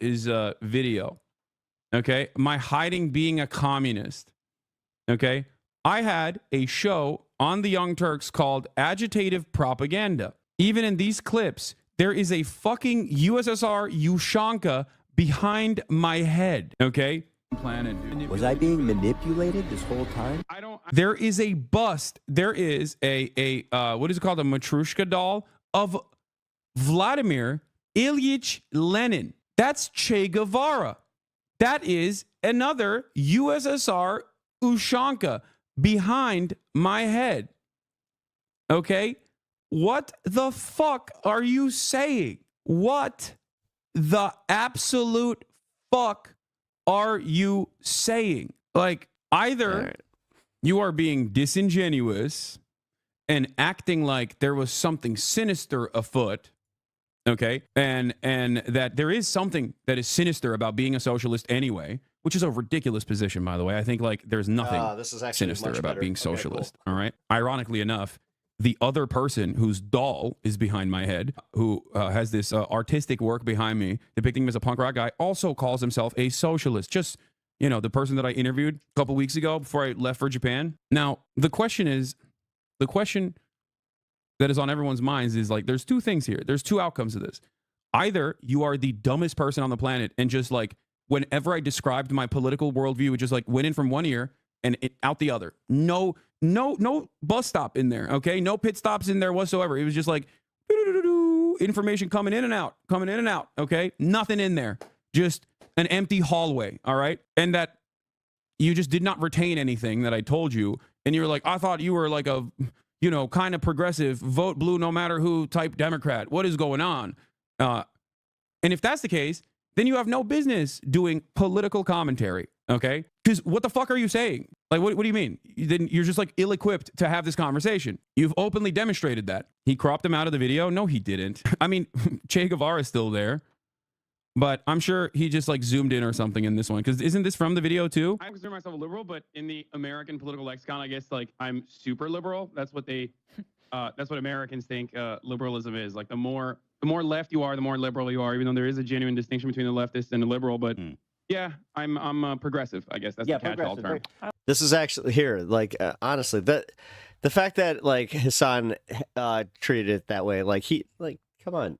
video, okay? My hiding being a communist, okay? I had a show on the Young Turks called Agitative Propaganda. Even in these clips, there is a fucking USSR Ushanka behind my head, okay? Planet. Was I being manipulated this whole time? There is a bust. There is a what is it called? A Matryoshka doll of Vladimir Ilyich Lenin. That's Che Guevara. That is another USSR Ushanka behind my head. Okay? What the fuck are you saying? What the absolute fuck are you saying? Like, either you are being disingenuous and acting like there was something sinister afoot, okay? And that there is something that is sinister about being a socialist anyway, which is a ridiculous position, by the way. I think, like, there's nothing this is actually sinister much about better. being Okay, socialist, cool. all right? Ironically enough, the other person whose doll is behind my head, who has this artistic work behind me depicting him as a punk rock guy, also calls himself a socialist. Just, you know, the person that I interviewed a couple weeks ago before I left for Japan. Now, the question that is on everyone's minds is, like, there's two things here. There's two outcomes of this. Either you are the dumbest person on the planet and just, like, whenever I described my political worldview, it just, like, went in from one ear and out the other. No bus stop in there, okay? No pit stops in there whatsoever. It was just like information coming in and out, okay? Nothing in there. Just an empty hallway, all right? And that you just did not retain anything that I told you. And you were like, I thought you were like a, you know, kind of progressive, vote blue no matter who type Democrat. What is going on? And if that's the case, then you have no business doing political commentary, okay? Because what the fuck are you saying? Like, what do you mean? Then you're just, like, ill-equipped to have this conversation. You've openly demonstrated that. He cropped him out of the video? No, he didn't. I mean, Che Guevara is still there, but I'm sure he just, like, zoomed in or something in this one. Because isn't this from the video too? I consider myself a liberal, but in the American political lexicon, I guess, like, I'm super liberal. That's what they, that's what Americans think liberalism is. Like, the more left you are, the more liberal you are, even though there is a genuine distinction between the leftist and the liberal. But yeah, I'm progressive, I guess. That's the catch-all term. This is actually here. Like honestly, the fact that like Hasan treated it that way, like come on,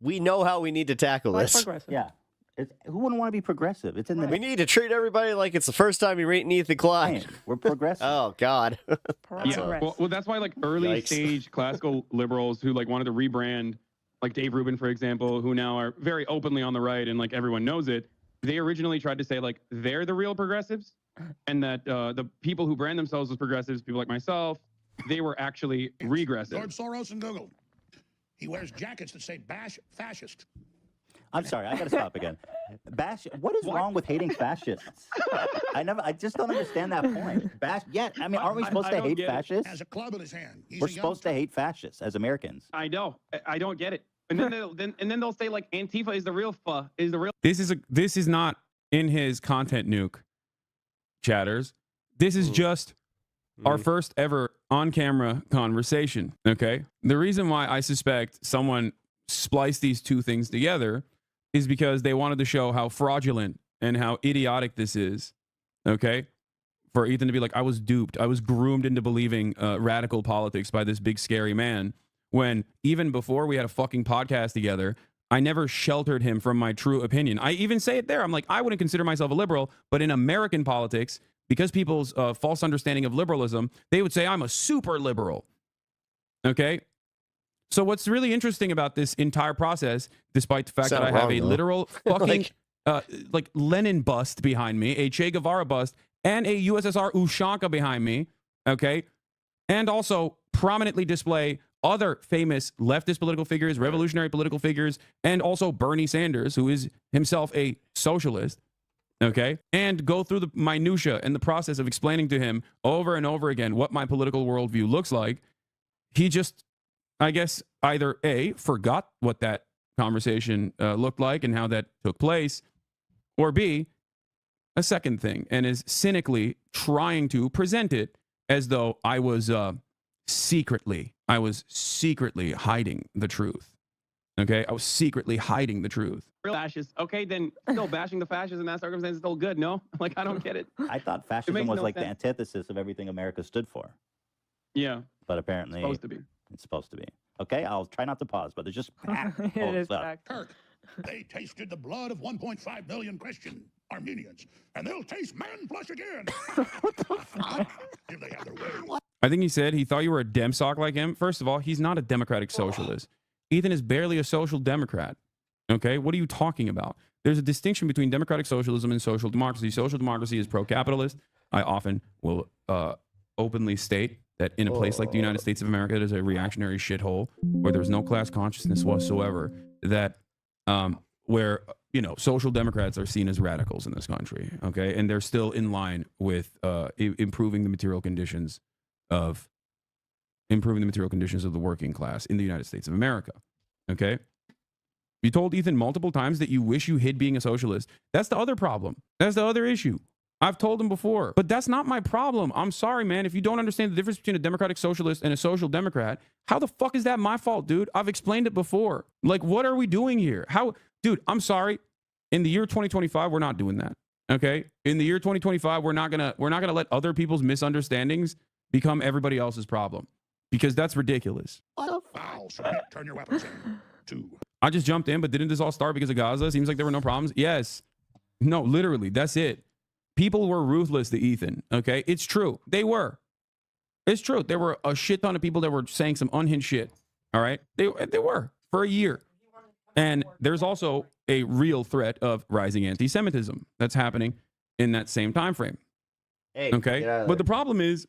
we know how we need to tackle this. Yeah. Who wouldn't want to be progressive? It's in the. We need to treat everybody like it's the first time you're eating Ethan Klein. We're progressive. Oh God. Yeah. Well, that's why like early stage classical liberals who like wanted to rebrand, like Dave Rubin, for example, who now are very openly on the right and like everyone knows it. They originally tried to say like they're the real progressives, and that the people who brand themselves as progressives, people like myself, they were actually regressive. George Soros and Google. He wears jackets that say "bash fascist." I'm sorry, I gotta stop again. Bash. What is wrong with hating fascists? I just don't understand that point. Bash. Yeah, I mean, aren't we supposed to hate fascists? Has a club in his hand. We're supposed to hate fascists as Americans. I know. I don't get it. And then they'll say like Antifa is the real This is not in his content nuke, chatters. This is just our first ever on-camera conversation. Okay. The reason why I suspect someone spliced these two things together is because they wanted to show how fraudulent and how idiotic this is. Okay. For Ethan to be like, I was duped. I was groomed into believing radical politics by this big scary man. When even before we had a fucking podcast together, I never sheltered him from my true opinion. I even say it there. I'm like, I wouldn't consider myself a liberal, but in American politics, because people's false understanding of liberalism, they would say I'm a super liberal. Okay. So what's really interesting about this entire process, despite the fact that I have a literal fucking like Lenin bust behind me, a Che Guevara bust, and a USSR Ushanka behind me, okay, and also prominently display other famous leftist political figures, revolutionary political figures, and also Bernie Sanders, who is himself a socialist, okay, and go through the minutia and the process of explaining to him over and over again what my political worldview looks like. He just, I guess, either A, forgot what that conversation looked like and how that took place, or B, a second thing, and is cynically trying to present it as though I was secretly hiding the truth. Okay? I was secretly hiding the truth. Real fascists. Okay, then still bashing the fascists in that circumstance is still good, no? Like, I don't get it. I thought fascism was like the antithesis of everything America stood for. Yeah. But apparently it's supposed to be. Okay, I'll try not to pause, but there's just It is Kirk, they tasted the blood of 1.5 million Christian Armenians, and they'll taste man flesh again. What the fuck? If they have their way. I think he said he thought you were a dem sock like him. First of all, he's not a democratic socialist. Ethan is barely a social democrat. Okay, what are you talking about? There's a distinction between democratic socialism and social democracy. Social democracy is pro-capitalist. I often will openly state that in a place like the United States of America, it is a reactionary shithole where there's no class consciousness whatsoever, that where, you know, social democrats are seen as radicals in this country, okay? And they're still in line with improving the material conditions of the working class in the United States of America, okay? You told Ethan multiple times that you wish you hid being a socialist. That's the other problem. That's the other issue. I've told him before, but that's not my problem. I'm sorry, man. If you don't understand the difference between a democratic socialist and a social democrat, how the fuck is that my fault, dude? I've explained it before. Like, what are we doing here? Dude, I'm sorry. In the year 2025, we're not doing that. Okay? In the year 2025, we're not gonna let other people's misunderstandings become everybody else's problem, because that's ridiculous. Foul, submit, turn your weapons in. 2. I just jumped in, but didn't this all start because of Gaza? Seems like there were no problems. Yes. No, literally, that's it. People were ruthless to Ethan, okay? It's true. They were. It's true. There were a shit ton of people that were saying some unhinged shit, all right? They were for a year. And there's also a real threat of rising anti-Semitism that's happening in that same time frame, okay? But the problem is,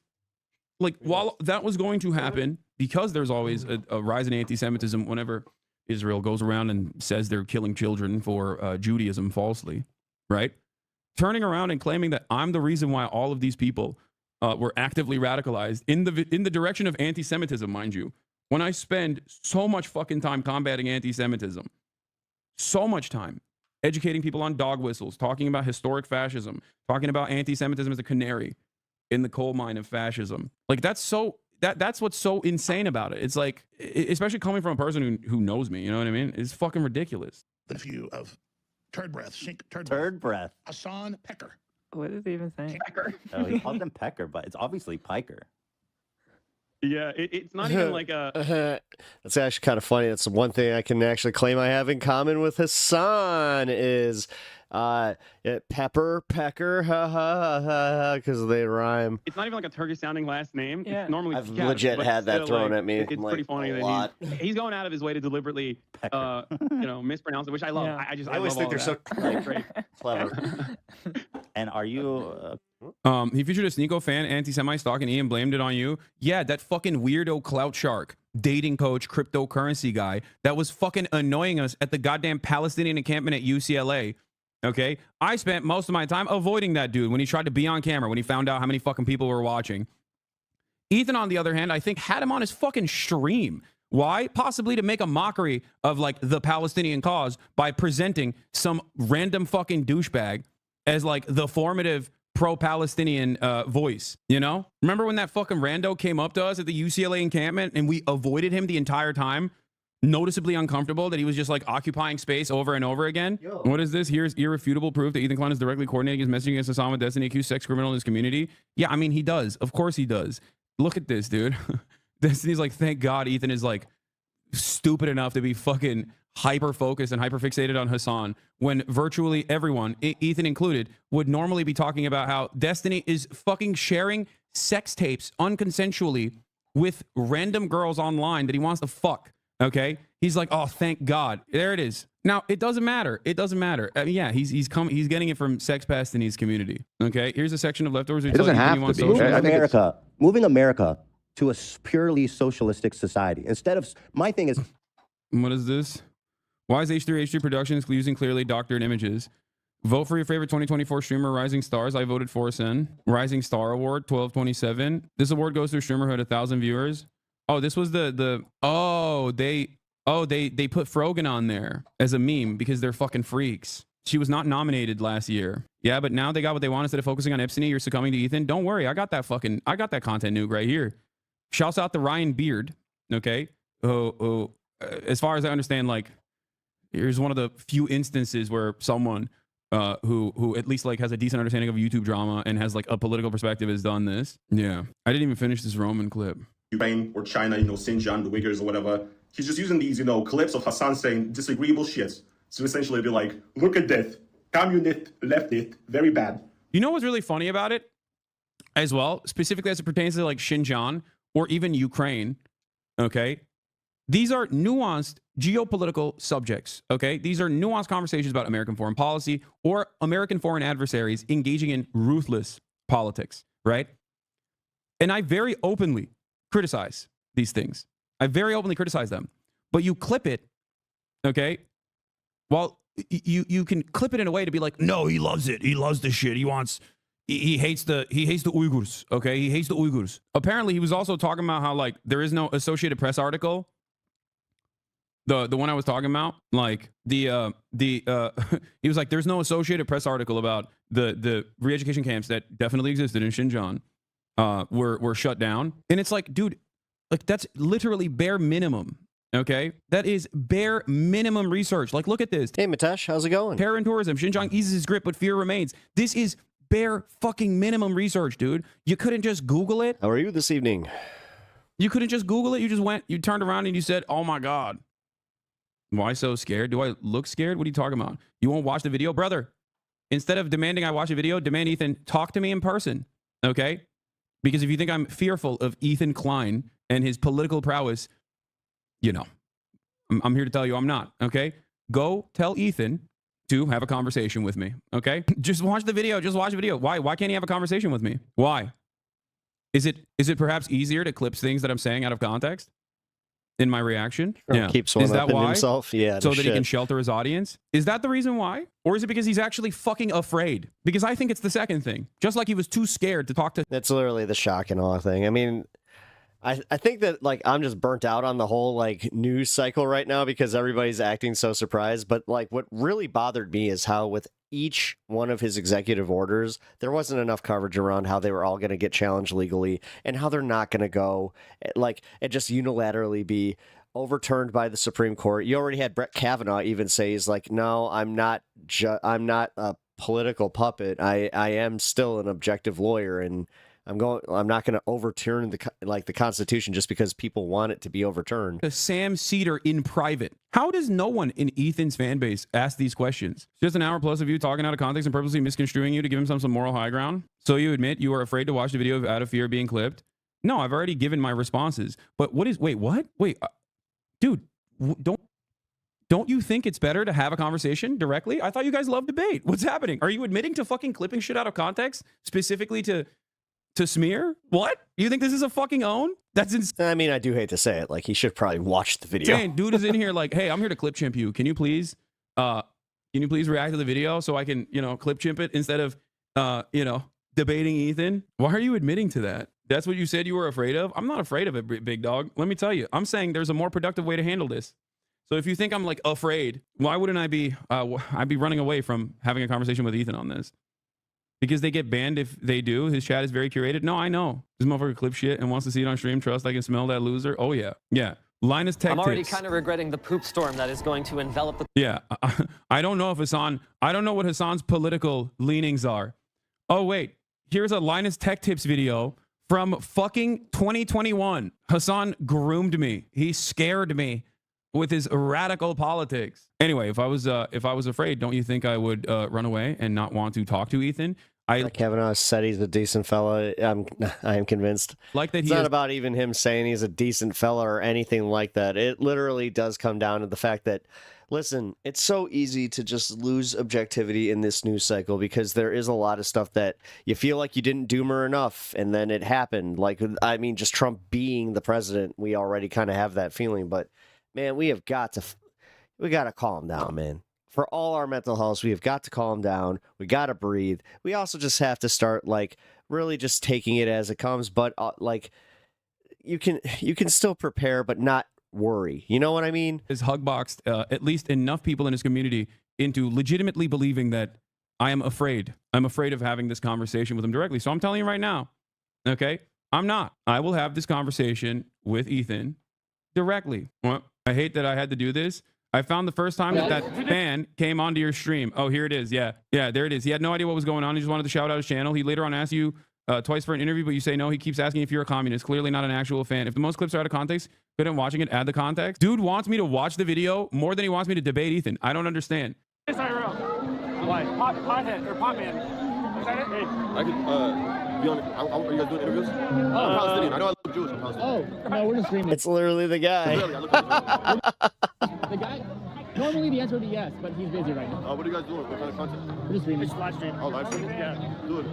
like, while that was going to happen, because there's always a rise in anti-Semitism whenever Israel goes around and says they're killing children for Judaism falsely, right? Turning around and claiming that I'm the reason why all of these people were actively radicalized in the direction of anti-Semitism, mind you. When I spend so much fucking time combating anti-Semitism, so much time educating people on dog whistles, talking about historic fascism, talking about anti-Semitism as a canary in the coal mine of fascism. Like, that's what's so insane about it. It's like, especially coming from a person who knows me, you know what I mean? It's fucking ridiculous. The view of turd breath, sink turd breath. Hasan Pecker. What is he even saying? Oh, he called him Pecker, but it's obviously Piker. Yeah, it's not even like a. That's actually kind of funny. That's the one thing I can actually claim I have in common with Hasan is Pepper, Pecker, ha ha ha ha, because they rhyme. It's not even like a Turkish sounding last name. Yeah. It's normally I've Pecker, legit but had that still, thrown like, at me. It's like, pretty funny a that lot. he's going out of his way to deliberately, mispronounce it, which I love. Yeah. I always love think all they're that. so Great. clever. And are you? He featured a Sneeko fan, anti-Semite stalking Ian, blamed it on you. Yeah, that fucking weirdo clout shark, dating coach, cryptocurrency guy that was fucking annoying us at the goddamn Palestinian encampment at UCLA. Okay, I spent most of my time avoiding that dude when he tried to be on camera, when he found out how many fucking people were watching. Ethan, on the other hand, I think had him on his fucking stream. Why? Possibly to make a mockery of like the Palestinian cause by presenting some random fucking douchebag as like the formative pro-Palestinian voice, you know? Remember when that fucking rando came up to us at the UCLA encampment and we avoided him the entire time? Noticeably uncomfortable that he was just like occupying space over and over again. Yo. What is this? Here's irrefutable proof that Ethan Klein is directly coordinating his messaging against Hasan with Destiny, accused sex criminal in his community. Yeah, I mean, he does. Of course he does. Look at this, dude. Destiny's like, thank God Ethan is like stupid enough to be fucking hyper-focused and hyper-fixated on Hasan when virtually everyone, Ethan included, would normally be talking about how Destiny is fucking sharing sex tapes unconsensually with random girls online that he wants to fuck. Okay, he's like, oh, thank God. There it is. Now it doesn't matter. It doesn't matter. I mean, yeah, he's getting it from Sex Pastini's community. Okay, here's a section of leftovers. It doesn't have to be. Moving America to a purely socialistic society. Instead of my thing is, what is this? Why is H3 Productions using clearly doctored images? Vote for your favorite 2024 streamer, Rising Stars. I voted for Sen. Rising Star Award 1227. This award goes to a streamer who had 1,000 viewers. Oh, this was they put Frogan on there as a meme because they're fucking freaks. She was not nominated last year. Yeah, but now they got what they want. Instead of focusing on Epstein, you're succumbing to Ethan. Don't worry, I got that content nuke right here. Shouts out to Ryan Beard. Okay, as far as I understand, like, here's one of the few instances where someone who at least like has a decent understanding of YouTube drama and has like a political perspective has done this. Yeah, I didn't even finish this Roman clip. Ukraine or China, Xinjiang, the Uyghurs or whatever. He's just using these, clips of Hasan saying disagreeable shit. So essentially be like, look at this, communist, leftist, very bad. You know what's really funny about it as well, specifically as it pertains to like Xinjiang or even Ukraine, okay? These are nuanced geopolitical subjects, okay? These are nuanced conversations about American foreign policy or American foreign adversaries engaging in ruthless politics, right? And I very openly criticize these things. I very openly criticize them. But you clip it, okay? Well, you can clip it in a way to be like, no, he loves it. He loves the shit. He hates the Uyghurs, okay? He hates the Uyghurs. Apparently, he was also talking about how like there is no Associated Press article. The one I was talking about, like he was like, there's no Associated Press article about the re-education camps that definitely existed in Xinjiang. Were shut down. And it's like, dude, like that's literally bare minimum. Okay, that is bare minimum research. Like, look at this. Hey, Mitesh, how's it going? Parentourism. Xinjiang eases his grip, but fear remains. This is bare fucking minimum research, dude. You couldn't just Google it. How are you this evening? You couldn't just Google it. You turned around and you said, oh my God. Why so scared? Do I look scared? What are you talking about? You won't watch the video? Brother, instead of demanding I watch a video, demand Ethan talk to me in person. Okay? Because if you think I'm fearful of Ethan Klein and his political prowess, I'm here to tell you I'm not, okay? Go tell Ethan to have a conversation with me, okay? Just watch the video. Just watch the video. Why can't he have a conversation with me? Why? Is it perhaps easier to clip things that I'm saying out of context in my reaction? Sure, yeah. Keeps one is that up in why? Himself? Yeah. So that he can shelter his audience? Is that the reason why? Or is it because he's actually fucking afraid? Because I think it's the second thing. Just like he was too scared to talk to... That's literally the shock and awe thing. I mean... I think that like I'm just burnt out on the whole like news cycle right now because everybody's acting so surprised. But like what really bothered me is how with each one of his executive orders, there wasn't enough coverage around how they were all going to get challenged legally and how they're not going to go like and just unilaterally be overturned by the Supreme Court. You already had Brett Kavanaugh even say he's like, no, I'm not political puppet. I am still an objective lawyer, and I'm not going to overturn the Constitution just because people want it to be overturned. Sam Cedar in private. How does no one in Ethan's fan base ask these questions? Just an hour plus of you talking out of context and purposely misconstruing you to give him some moral high ground. So you admit you are afraid to watch the video out of fear of being clipped? No, I've already given my responses. But wait, what? Wait, dude, don't you think it's better to have a conversation directly? I thought you guys love debate. What's happening? Are you admitting to fucking clipping shit out of context specifically to smear? What? You think this is a fucking own? That's insane. I mean, I do hate to say it. Like, he should probably watch the video. Dang, dude is in here like, hey, I'm here to clip chimp you. Can you please react to the video so I can, clip chimp it instead of, debating Ethan? Why are you admitting to that? That's what you said you were afraid of? I'm not afraid of it, big dog. Let me tell you. I'm saying there's a more productive way to handle this. So if you think I'm like afraid, why wouldn't I be? I'd be running away from having a conversation with Ethan on this. Because they get banned if they do. His chat is very curated. No, I know. This motherfucker clip shit and wants to see it on stream. Trust I can smell that loser. Oh, yeah. Yeah. Linus Tech I'm already tips. kind of regretting the poop storm that is going to envelop the... Yeah. I don't know if Hasan... I don't know what Hasan's political leanings are. Oh, wait. Here's a Linus Tech Tips video from fucking 2021. Hasan groomed me. He scared me with his radical politics. Anyway, if I was afraid, don't you think I would run away and not want to talk to Ethan? Kavanaugh said he's a decent fella. I am convinced. Like that, it's not about even him saying he's a decent fella or anything like that. It literally does come down to the fact that, listen, it's so easy to just lose objectivity in this news cycle because there is a lot of stuff that you feel like you didn't doomer enough, and then it happened. Like, I mean, just Trump being the president, we already kind of have that feeling. But man, we got to calm down, man. For all our mental health, we have got to calm down. We got to breathe. We also just have to start, like, really just taking it as it comes. But like, you can still prepare, but not worry. You know what I mean? Has hugboxed at least enough people in his community into legitimately believing that I am afraid. I'm afraid of having this conversation with him directly. So I'm telling you right now, okay? I'm not. I will have this conversation with Ethan directly. Well, I hate that I had to do this. I found the first time that fan came onto your stream. Oh, here it is. Yeah, there it is. He had no idea what was going on. He just wanted to shout out his channel. He later on asked you twice for an interview, but you say no. He keeps asking if you're a communist. Clearly not an actual fan. If the most clips are out of context, good at watching it, add the context. Dude wants me to watch the video more than he wants me to debate Ethan. I don't understand. It's IRL. Why? Pothead or Potman. Is that it? Hey. I could be on. Are you guys doing interviews? I'm Palestinian. I know I look Jewish. I'm Palestinian. Oh, no, we're just streaming. It's literally the guy. Really, I look like the guy? Normally the answer would be yes, but he's busy right now. What are you guys doing? What kind of content? We're just streaming. It's live stream. Oh, live stream? Yeah. Dude.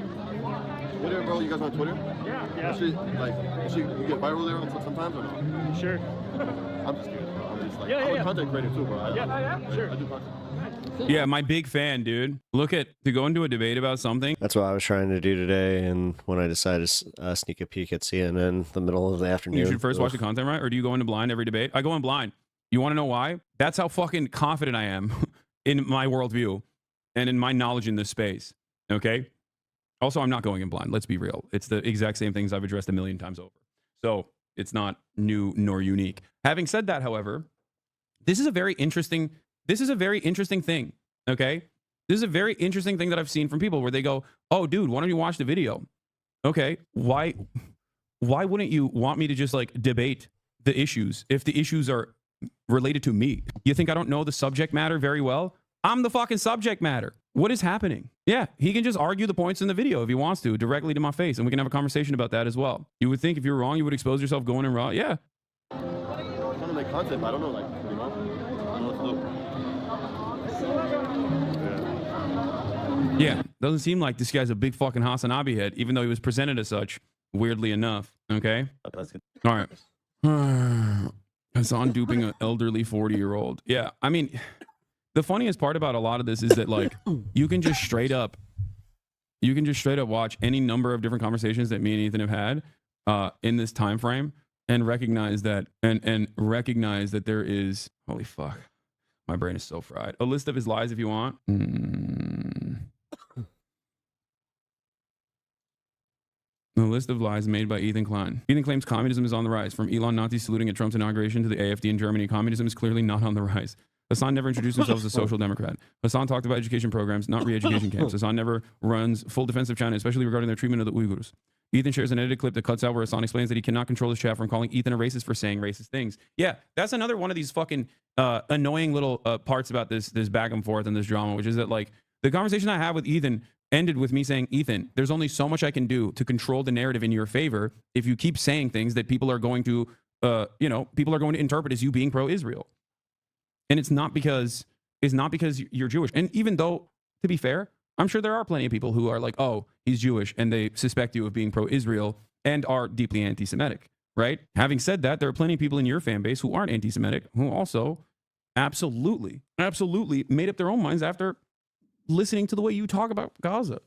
Twitter, bro. You guys on Twitter? Yeah. Actually, you get viral there sometimes or no? Sure. I'm just kidding. Yeah, I'm a content creator too, bro. Sure. I do content. Yeah, my big fan, dude. To go into a debate about something. That's what I was trying to do today, and when I decided to sneak a peek at CNN the middle of the afternoon. You should first watch the content, right? Or do you go into blind every debate? I go in blind. You want to know why? That's how fucking confident I am in my worldview and in my knowledge in this space. Okay? Also, I'm not going in blind. Let's be real. It's the exact same things I've addressed a million times over. So it's not new nor unique. Having said that, however, this is a very interesting thing. Okay? This is a very interesting thing that I've seen from people where they go, oh, dude, why don't you watch the video? Okay. Why wouldn't you want me to just like debate the issues if the issues are related to me? You think I don't know the subject matter very well? I'm the fucking subject matter. What is happening? Yeah, he can just argue the points in the video if he wants to, directly to my face, and we can have a conversation about that as well. You would think if you're wrong, you would expose yourself going in raw. Yeah. I'm trying to make content, but I don't know, like, you know? I don't know what to do. Yeah, doesn't seem like this guy's a big fucking Hasanabi head, even though he was presented as such, weirdly enough. Okay? That's good. All right. Hasan duping an elderly 40-year-old. Yeah, I mean, the funniest part about a lot of this is that, like, you can just straight up watch any number of different conversations that me and Ethan have had in this time frame and recognize that there is, holy fuck, my brain is so fried. A list of his lies if you want. The list of lies made by Ethan Klein. Ethan claims communism is on the rise. From Elon Nazi saluting at Trump's inauguration to the AfD in Germany, communism is clearly not on the rise. Hasan never introduced himself as a social democrat. Hasan talked about education programs, not re-education camps. Hasan never runs full defense of China, especially regarding their treatment of the Uyghurs. Ethan shares an edited clip that cuts out where Hasan explains that he cannot control his chat from calling Ethan a racist for saying racist things. Yeah, that's another one of these fucking annoying little parts about this back and forth and this drama, which is that like the conversation I had with Ethan ended with me saying, Ethan, there's only so much I can do to control the narrative in your favor if you keep saying things that people are going to, people are going to interpret as you being pro-Israel. And it's not because you're Jewish. And even though, to be fair, I'm sure there are plenty of people who are like, oh, he's Jewish, and they suspect you of being pro-Israel and are deeply anti-Semitic, right? Having said that, there are plenty of people in your fan base who aren't anti-Semitic, who also absolutely made up their own minds after listening to the way you talk about Gaza.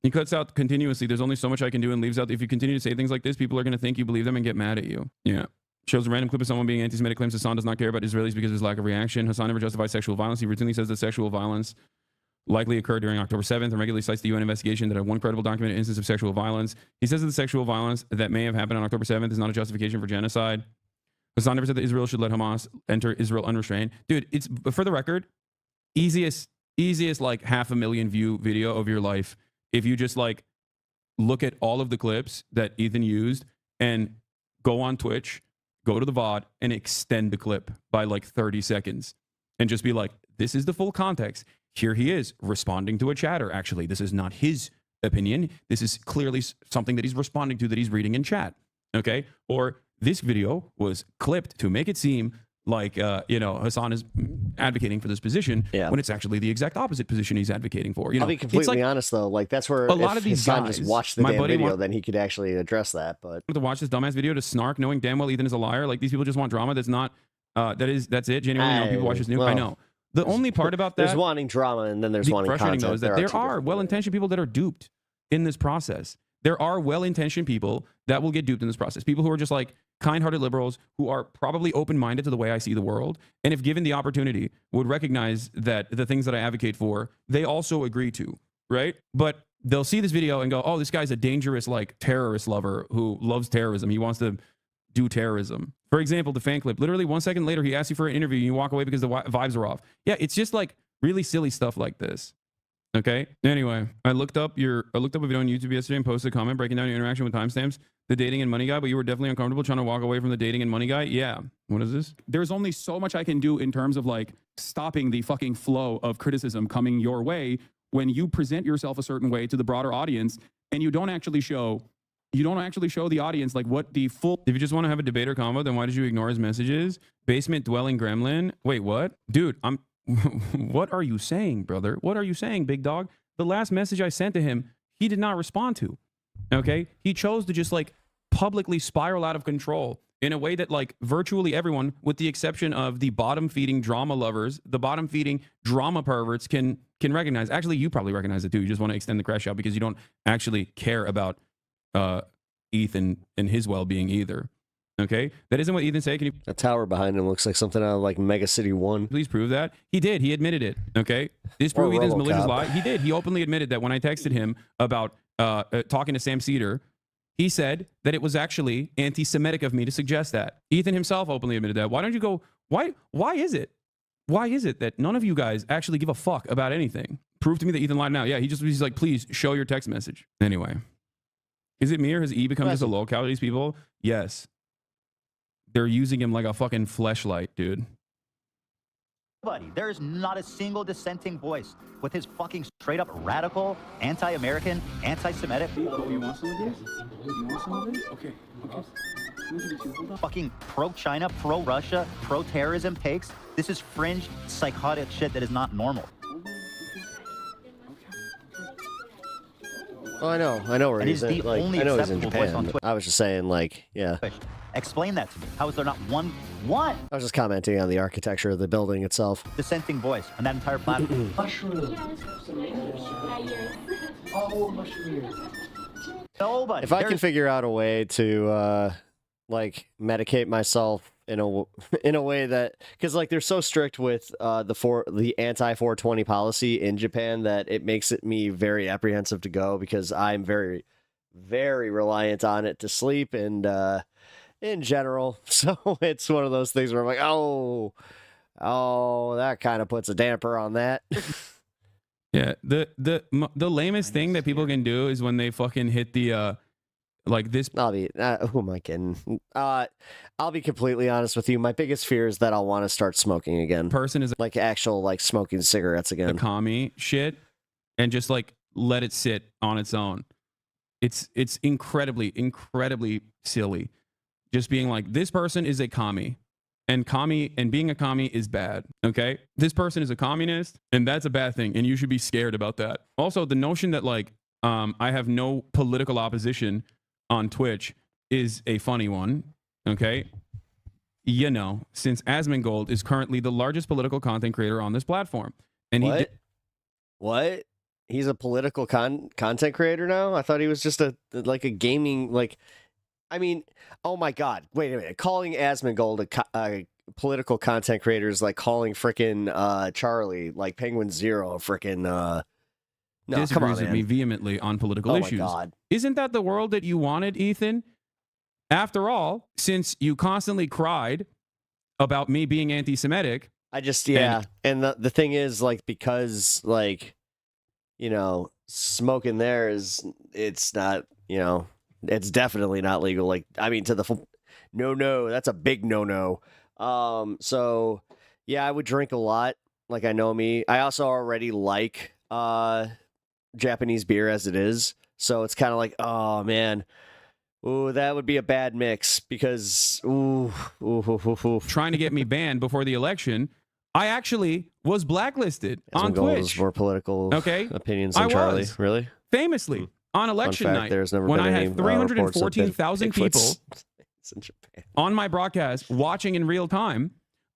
He cuts out continuously, there's only so much I can do, and leaves out, if you continue to say things like this, people are going to think you believe them and get mad at you. Yeah. Shows a random clip of someone being anti-Semitic, claims Hasan does not care about Israelis because of his lack of reaction. Hasan never justifies sexual violence. He routinely says that sexual violence likely occurred during October 7th and regularly cites the UN investigation that had one credible documented instance of sexual violence. He says that the sexual violence that may have happened on October 7th is not a justification for genocide. Hasan never said that Israel should let Hamas enter Israel unrestrained. Dude, it's, for the record, easiest like 500,000 view video of your life if you just like look at all of the clips that Ethan used and go on Twitch, go to the VOD and extend the clip by like 30 seconds and just be like, this is the full context. Here he is responding to a chatter. Actually, this is not his opinion. This is clearly something that he's responding to that he's reading in chat. Okay. Or this video was clipped to make it seem like, Hasan is advocating for this position when it's actually the exact opposite position he's advocating for. I'll be completely honest though. Like that's where a lot of these Hasan guys just watched the damn video, then he could actually address that. But to watch this dumbass video to snark, knowing damn well Ethan is a liar. Like these people just want drama. That's not. That's it. Genuinely, people watch this new. I know. The only part about that, there's wanting drama and then there's wanting content. Though, is that there are well-intentioned people that are duped in this process. There are well-intentioned people that will get duped in this process. People who are just like kind-hearted liberals who are probably open-minded to the way I see the world, and if given the opportunity, would recognize that the things that I advocate for, they also agree to, right? But they'll see this video and go, oh, this guy's a dangerous like terrorist lover who loves terrorism. He wants to do terrorism. For example, the fan clip, literally 1 second later, he asks you for an interview and you walk away because the vibes are off. Yeah, it's just like really silly stuff like this. Okay. Anyway, I looked up a video on YouTube yesterday and posted a comment breaking down your interaction with timestamps, the dating and money guy, but you were definitely uncomfortable trying to walk away from the dating and money guy. Yeah. What is this? There's only so much I can do in terms of like stopping the fucking flow of criticism coming your way when you present yourself a certain way to the broader audience and you don't actually show the audience like what the full. If you just want to have a debate or convo, then why did you ignore his messages? Basement dwelling gremlin. Wait, what? Dude, what are you saying, brother? What are you saying, big dog? The last message I sent to him, he did not respond to. Okay? He chose to just like publicly spiral out of control in a way that like virtually everyone, with the exception of the bottom-feeding drama lovers, the bottom-feeding drama perverts can recognize. Actually, you probably recognize it too. You just want to extend the crash out because you don't actually care about Ethan and his well-being either. Okay, that isn't what Ethan said. Can you? The tower behind him looks like something out of like Mega City 1. Please prove that. He did. He admitted it. Okay, disprove Ethan's malicious lie. He did. He openly admitted that when I texted him about talking to Sam Cedar, he said that it was actually anti-Semitic of me to suggest that. Ethan himself openly admitted that. Why don't you go? Why is it? Why is it that none of you guys actually give a fuck about anything? Prove to me that Ethan lied now. Yeah, he's like, please show your text message. Anyway, is it me or has E become just a lolcow to these people? Yes. They're using him like a fucking fleshlight, dude. There is not a single dissenting voice with his fucking straight up radical, anti-American, anti-Semitic. You want some of this? You want some of this? Okay. Fucking pro-China, pro-Russia, pro-terrorism takes. This is fringe, psychotic shit that is not normal. Oh, I know where he's at. Like, I know he's in Japan. But I was just saying, like, yeah. Explain that to me. How is there not one? I was just commenting on the architecture of the building itself. Dissenting voice on that entire platform. Nobody. If I can figure out a way to, like, medicate myself in a way that, because like they're so strict with the anti-420 policy in Japan that it makes me very apprehensive to go because I'm very, very reliant on it to sleep and in general. So it's one of those things where I'm like, oh, Oh, that kind of puts a damper on that. Yeah, the lamest thing that people can do is when they fucking hit the like this. I'll be who am I kidding? I'll be completely honest with you. My biggest fear is that I'll want to start smoking again. Person is like actual like smoking cigarettes again. The commie shit, and just like let it sit on its own. It's incredibly silly. Just being like, this person is a commie. And being a commie is bad, okay? This person is a communist, and that's a bad thing, and you should be scared about that. Also, the notion that, like, I have no political opposition on Twitch is a funny one, okay? You know, since Asmongold is currently the largest political content creator on this platform. And What? He's a political content creator now? I thought he was just a gaming, like... I mean, oh my God! Wait a minute. Calling Asmongold a political content creator is like calling frickin' Charlie, like Penguin Zero, frickin' no, disagrees come on, with man. me vehemently on political issues. My God. Isn't that the world that you wanted, Ethan? After all, since you constantly cried about me being anti-Semitic, I just and the thing is, like, because like, you know, smoking there it's not, you know. It's definitely not legal. Like, I mean, to the no, that's a big no. So yeah, I would drink a lot. Like, I know me. I also already like Japanese beer as it is. So it's kind of like, oh man, ooh, that would be a bad mix because trying to get me banned before the election. I actually was blacklisted on Twitch. More political opinions than Charlie. Really? Famously. On election night, when I had 314,000 people on my broadcast watching in real time,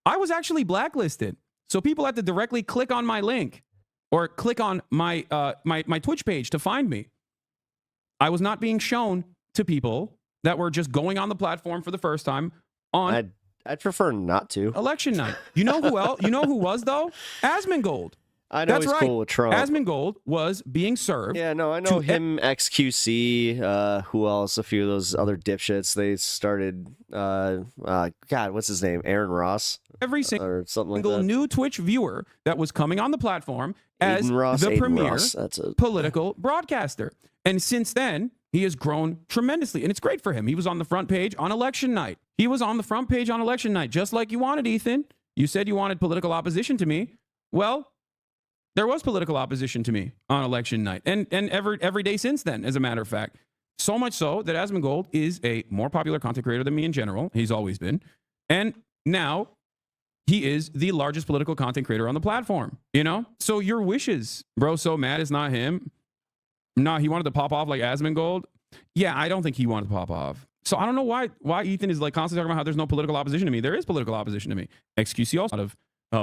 I was actually blacklisted. So people had to directly click on my link or click on my my Twitch page to find me. I was not being shown to people that were just going on the platform for the first time on. I'd prefer not to. Election night. You know who else? You know who was though? Asmongold. I know. That's he's cool with Trump. Asmongold was being served. Yeah, no, I know him, XQC, who else? A few of those other dipshits. They started, God, what's his name? Aaron Ross? Every or something like single that. new Twitch viewer that was coming on the platform as Ross, the premier Ross. That's a political broadcaster. And since then, he has grown tremendously. And it's great for him. He was on the front page on election night. He was on the front page on election night, just like you wanted, Ethan. You said you wanted political opposition to me. Well, there was political opposition to me on election night, and every day since then, as a matter of fact. So much so that Asmongold is a more popular content creator than me in general. He's always been. And now he is the largest political content creator on the platform, you know? So your wishes, bro, so mad it's not him. Nah, he wanted to pop off like Asmongold. Yeah, I don't think he wanted to pop off. So I don't know why Ethan is like constantly talking about how there's no political opposition to me. There is political opposition to me. XQC also of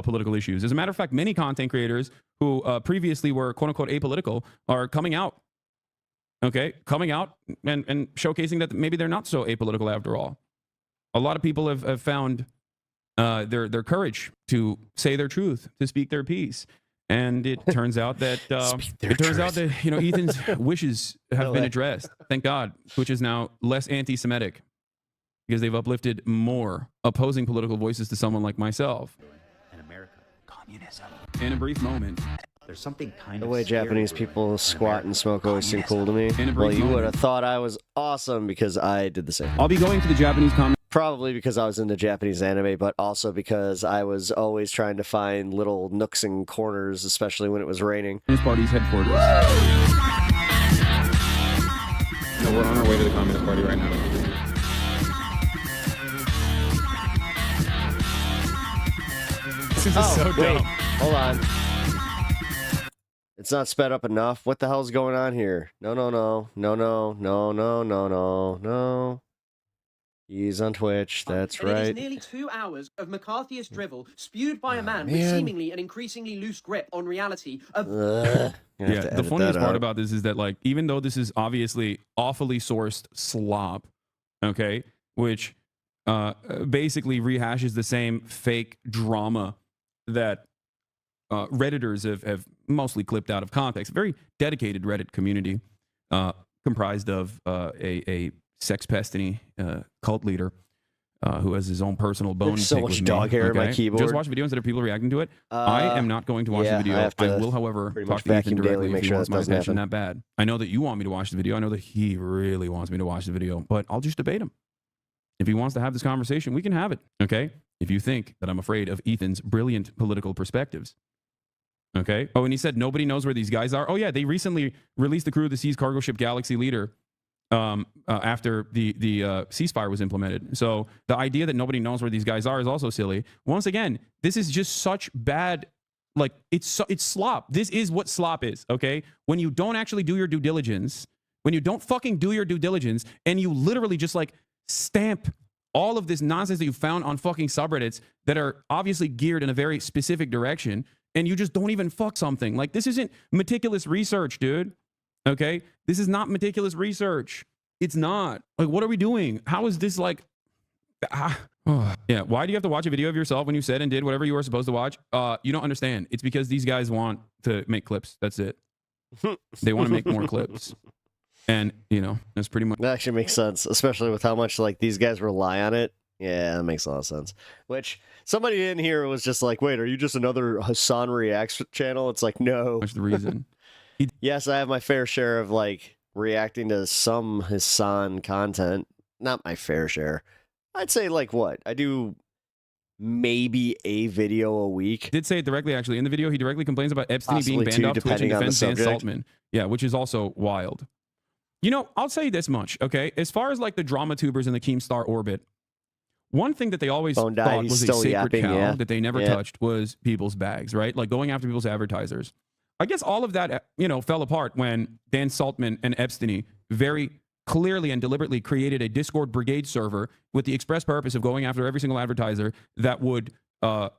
political issues. As a matter of fact, many content creators who previously were quote unquote apolitical are coming out. Okay, coming out and showcasing that maybe they're not so apolitical after all. A lot of people have found their courage to say their truth, to speak their piece. And it turns out that you know, Ethan's wishes have been addressed. Thank God, which is now less anti-Semitic because they've uplifted more opposing political voices to someone like myself. Communism. In a brief moment, there's something kind the of way Japanese people squat and smoke always seem cool to me. Well, you would have thought I was awesome because I did the same. I'll be going to the Japanese probably because I was into Japanese anime, but also because I was always trying to find little nooks and corners, especially when it was raining. Communist Party's headquarters. No, we're on our way to the Communist Party right now. This is so wait, dumb. Hold on. It's not sped up enough. What the hell's going on here? No. He's on Twitch. That's right. It is nearly 2 hours of McCarthyist drivel spewed by a man with seemingly an increasingly loose grip on reality. Yeah, the funniest part about this is that, like, even though this is obviously awfully sourced slop, okay, which basically rehashes the same fake drama that Redditors have mostly clipped out of context. Very dedicated Reddit community comprised of a sex pest and cult leader who has his own personal bone There's so pick much with dog me, hair in my okay? keyboard. Just watch the video instead of people reacting to it. I am not going to watch the video. I will, however, talk to Ethan directly if he wants my attention that bad. I know that you want me to watch the video. I know that he really wants me to watch the video, but I'll just debate him. If he wants to have this conversation, we can have it, okay? If you think that I'm afraid of Ethan's brilliant political perspectives. Okay. Oh, and he said nobody knows where these guys are. Oh, yeah. They recently released the crew of the Seas cargo ship Galaxy Leader after the ceasefire was implemented. So the idea that nobody knows where these guys are is also silly. Once again, this is just such bad, like, it's slop. This is what slop is, okay? When you don't actually do your due diligence, when you don't fucking do your due diligence, and you literally just, like, stamp all of this nonsense that you found on fucking subreddits that are obviously geared in a very specific direction, and you just don't even fuck something. Like, this isn't meticulous research, dude. Okay? This is not meticulous research. It's not. Like, what are we doing? How is this like... Yeah, why do you have to watch a video of yourself when you said and did whatever you were supposed to watch? You don't understand. It's because these guys want to make clips. That's it. They want to make more clips. And, you know, that's pretty much... That actually makes sense, especially with how much, like, these guys rely on it. Yeah, that makes a lot of sense. Which, somebody in here was just like, wait, are you just another Hasan Reacts channel? It's like, no. That's the reason. Yes, I have my fair share of, like, reacting to some Hasan content. Not my fair share. I'd say, like, what? I do maybe a video a week. Did say it directly, actually. In the video, he directly complains about Epstein Possibly being banned two, off Twitch and depending on the defends Dan subject. Saltman. Yeah, which is also wild. You know, I'll say this much, okay? As far as, like, the drama tubers in the Keemstar orbit, one thing that they always Phone died, thought he's was a still sacred yapping, cow yeah. that they never Yeah. touched was people's bags, right? Like going after people's advertisers. I guess all of that, you know, fell apart when Dan Saltman and Epstein very clearly and deliberately created a Discord brigade server with the express purpose of going after every single advertiser that would that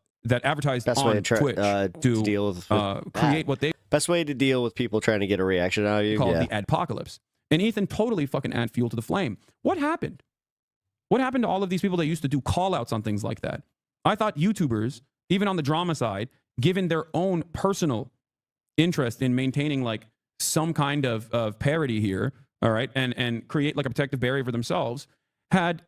advertised Best way on to try Twitch to deal with create what they best way to deal with people trying to get a reaction out of you. called Yeah. the adpocalypse. And Ethan totally fucking add fuel to the flame. What happened? What happened to all of these people that used to do call outs on things like that? I thought YouTubers, even on the drama side, given their own personal interest in maintaining like some kind of parity here, all right, and create like a protective barrier for themselves, had